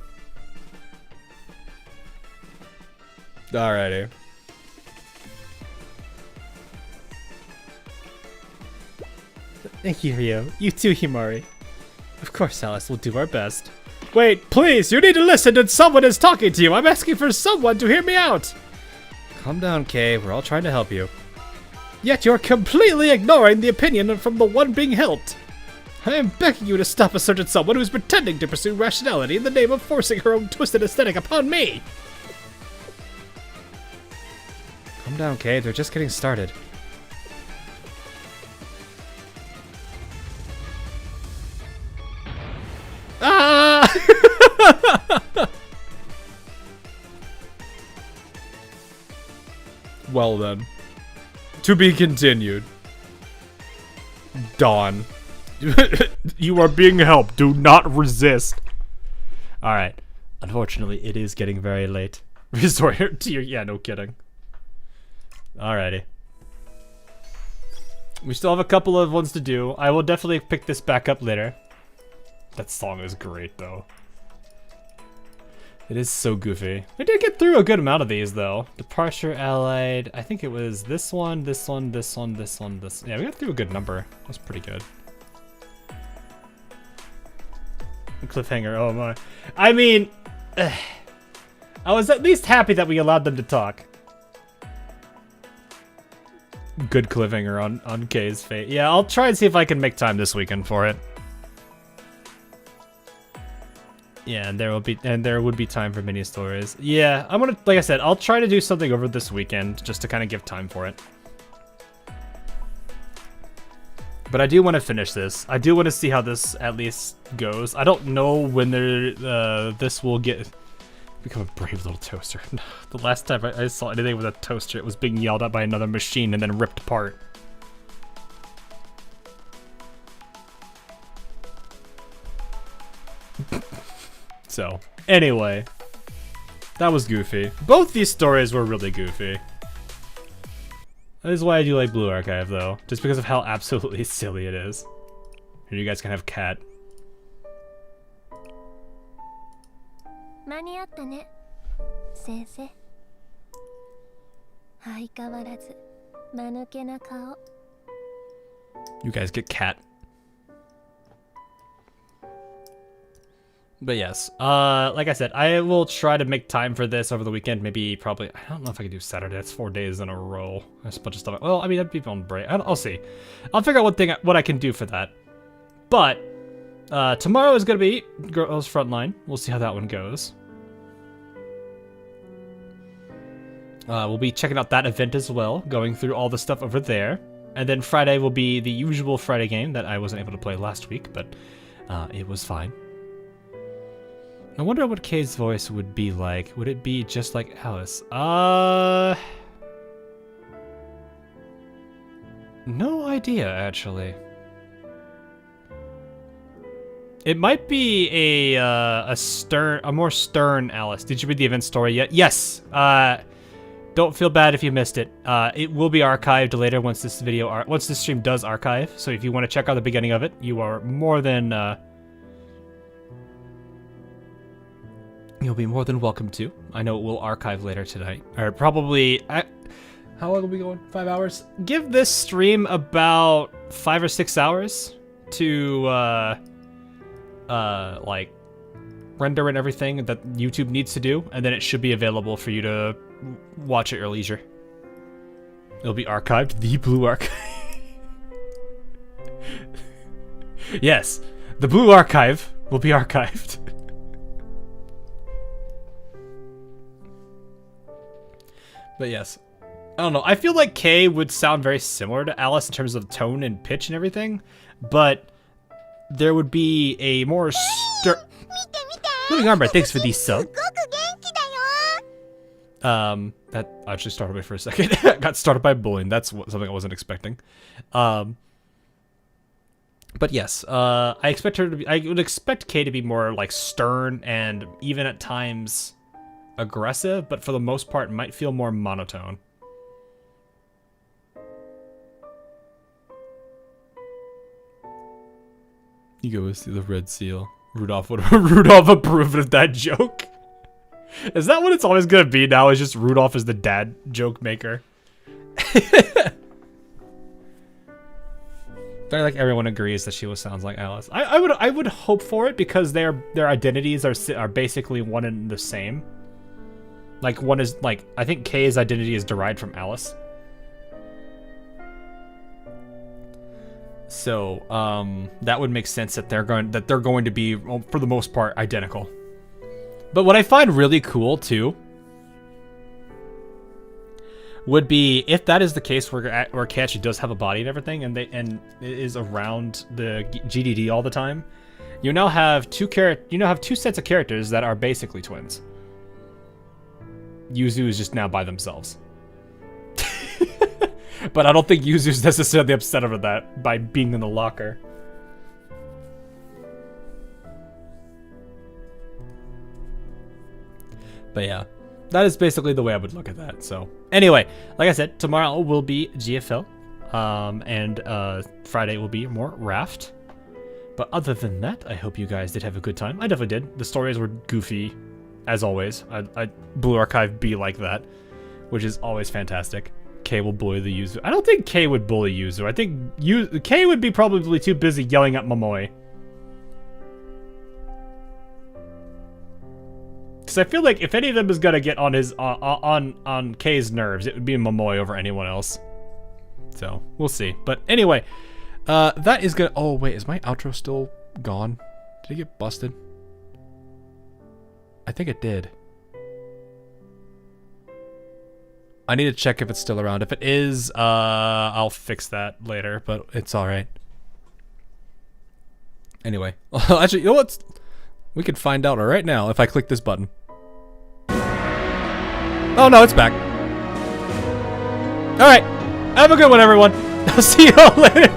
Speaker 1: Alrighty. Thank you, Rio. You too, Himari. Of course, Alice, we'll do our best. Wait, please, you need to listen and someone is talking to you. I'm asking for someone to hear me out. Calm down, Kay. We're all trying to help you. Yet you're completely ignoring the opinion from the one being helped. I am begging you to stop a certain someone who's pretending to pursue rationality in the name of forcing her own twisted aesthetic upon me. Calm down, Kay. They're just getting started. Ah! Well then. To be continued. Dawn. You are being helped. Do not resist. Alright. Unfortunately, it is getting very late. Restore to your... Yeah, no kidding. Alrighty. We still have a couple of ones to do. I will definitely pick this back up later. That song is great, though. It is so goofy. We did get through a good amount of these, though. Departure, Allied. I think it was this one, this one, this one, this one, this... Yeah, we got through a good number. That's pretty good. Cliffhanger, oh my. I mean... I was at least happy that we allowed them to talk. Good cliffhanger on Kay's fate. Yeah, I'll try and see if I can make time this weekend for it. Yeah, and there would be time for mini stories. Yeah, I'm gonna, like I said, I'll try to do something over this weekend just to kind of give time for it. But I do want to finish this. I do want to see how this at least goes. I don't know when this will become a brave little toaster. The last time I saw anything with a toaster, it was being yelled at by another machine and then ripped apart. So, anyway, that was goofy. Both these stories were really goofy. That is why I do like Blue Archive, though, just because of how absolutely silly it is. Here, you guys can have Cat.
Speaker 3: 間に合ったね、先生。相変わらず間抜けな顔。
Speaker 1: You guys get Cat. But yes, like I said, I will try to make time for this over the weekend. Maybe, probably, I don't know if I can do Saturday. That's 4 days in a row. That's a bunch of stuff. Well, I mean, that'd be on break. I'll see. I'll figure out what I can do for that. But Tomorrow is gonna be Girls Frontline. We'll see how that one goes. We'll be checking out that event as well, going through all the stuff over there. And then Friday will be the usual Friday game that I wasn't able to play last week, but it was fine. I wonder what Kay's voice would be like. Would it be just like Alice? No idea, actually. It might be a more stern Alice. Did you read the event story yet? Yes. Don't feel bad if you missed it. It will be archived later once this stream does archive. So if you want to check out the beginning of it, you are more than you'll be more than welcome to. I know it will archive later tonight, or probably. How long will we going? 5 hours. Give this stream about 5 or 6 hours to like render and everything that YouTube needs to do, and then it should be available for you to watch at your leisure. It'll be archived. The Blue Archive. Yes, the Blue Archive will be archived. But yes, I don't know. I feel like Kay would sound very similar to Alice in terms of tone and pitch and everything, but there would be a more Moving on, thanks for these sub. That actually startled me for a second. I got started by bullying. That's something I wasn't expecting. But yes, I expect her to be. I would expect Kay to be more like stern and even at times aggressive, but for the most part might feel more monotone. You go see the red seal. Rudolph approved of that joke. Is that what it's always gonna be now? Is just Rudolph is the dad joke maker? I like everyone agrees that she sounds like Alice. I would hope for it because their identities are basically one and the same. Like one is like I think Kay's identity is derived from Alice. So that would make sense that they're going to be for the most part identical. But what I find really cool too would be if that is the case where Catchup does have a body and everything, and it is around the GDD all the time. You now have two sets of characters that are basically twins. Yuzu is just now by themselves. But I don't think Yuzu's necessarily upset over that by being in the locker. But yeah, that is basically the way I would look at that. So anyway, like I said, tomorrow will be GFL, and Friday will be more Raft. But other than that, I hope you guys did have a good time. I definitely did. The stories were goofy, as always. Blue Archive be like that, which is always fantastic. K will bully the Yuzu. I don't think K would bully Yuzu. I think K would be probably too busy yelling at Momoi. Because I feel like if any of them is gonna get on his on K's nerves, it would be Momoi over anyone else. So we'll see. But anyway, that is gonna. Oh wait, is my outro still gone? Did it get busted? I think it did. I need to check if it's still around. If it is, I'll fix that later, but it's alright. Anyway. Actually, you know what? We could find out right now if I click this button. Oh no, it's back. Alright. Have a good one, everyone. I'll see you all later.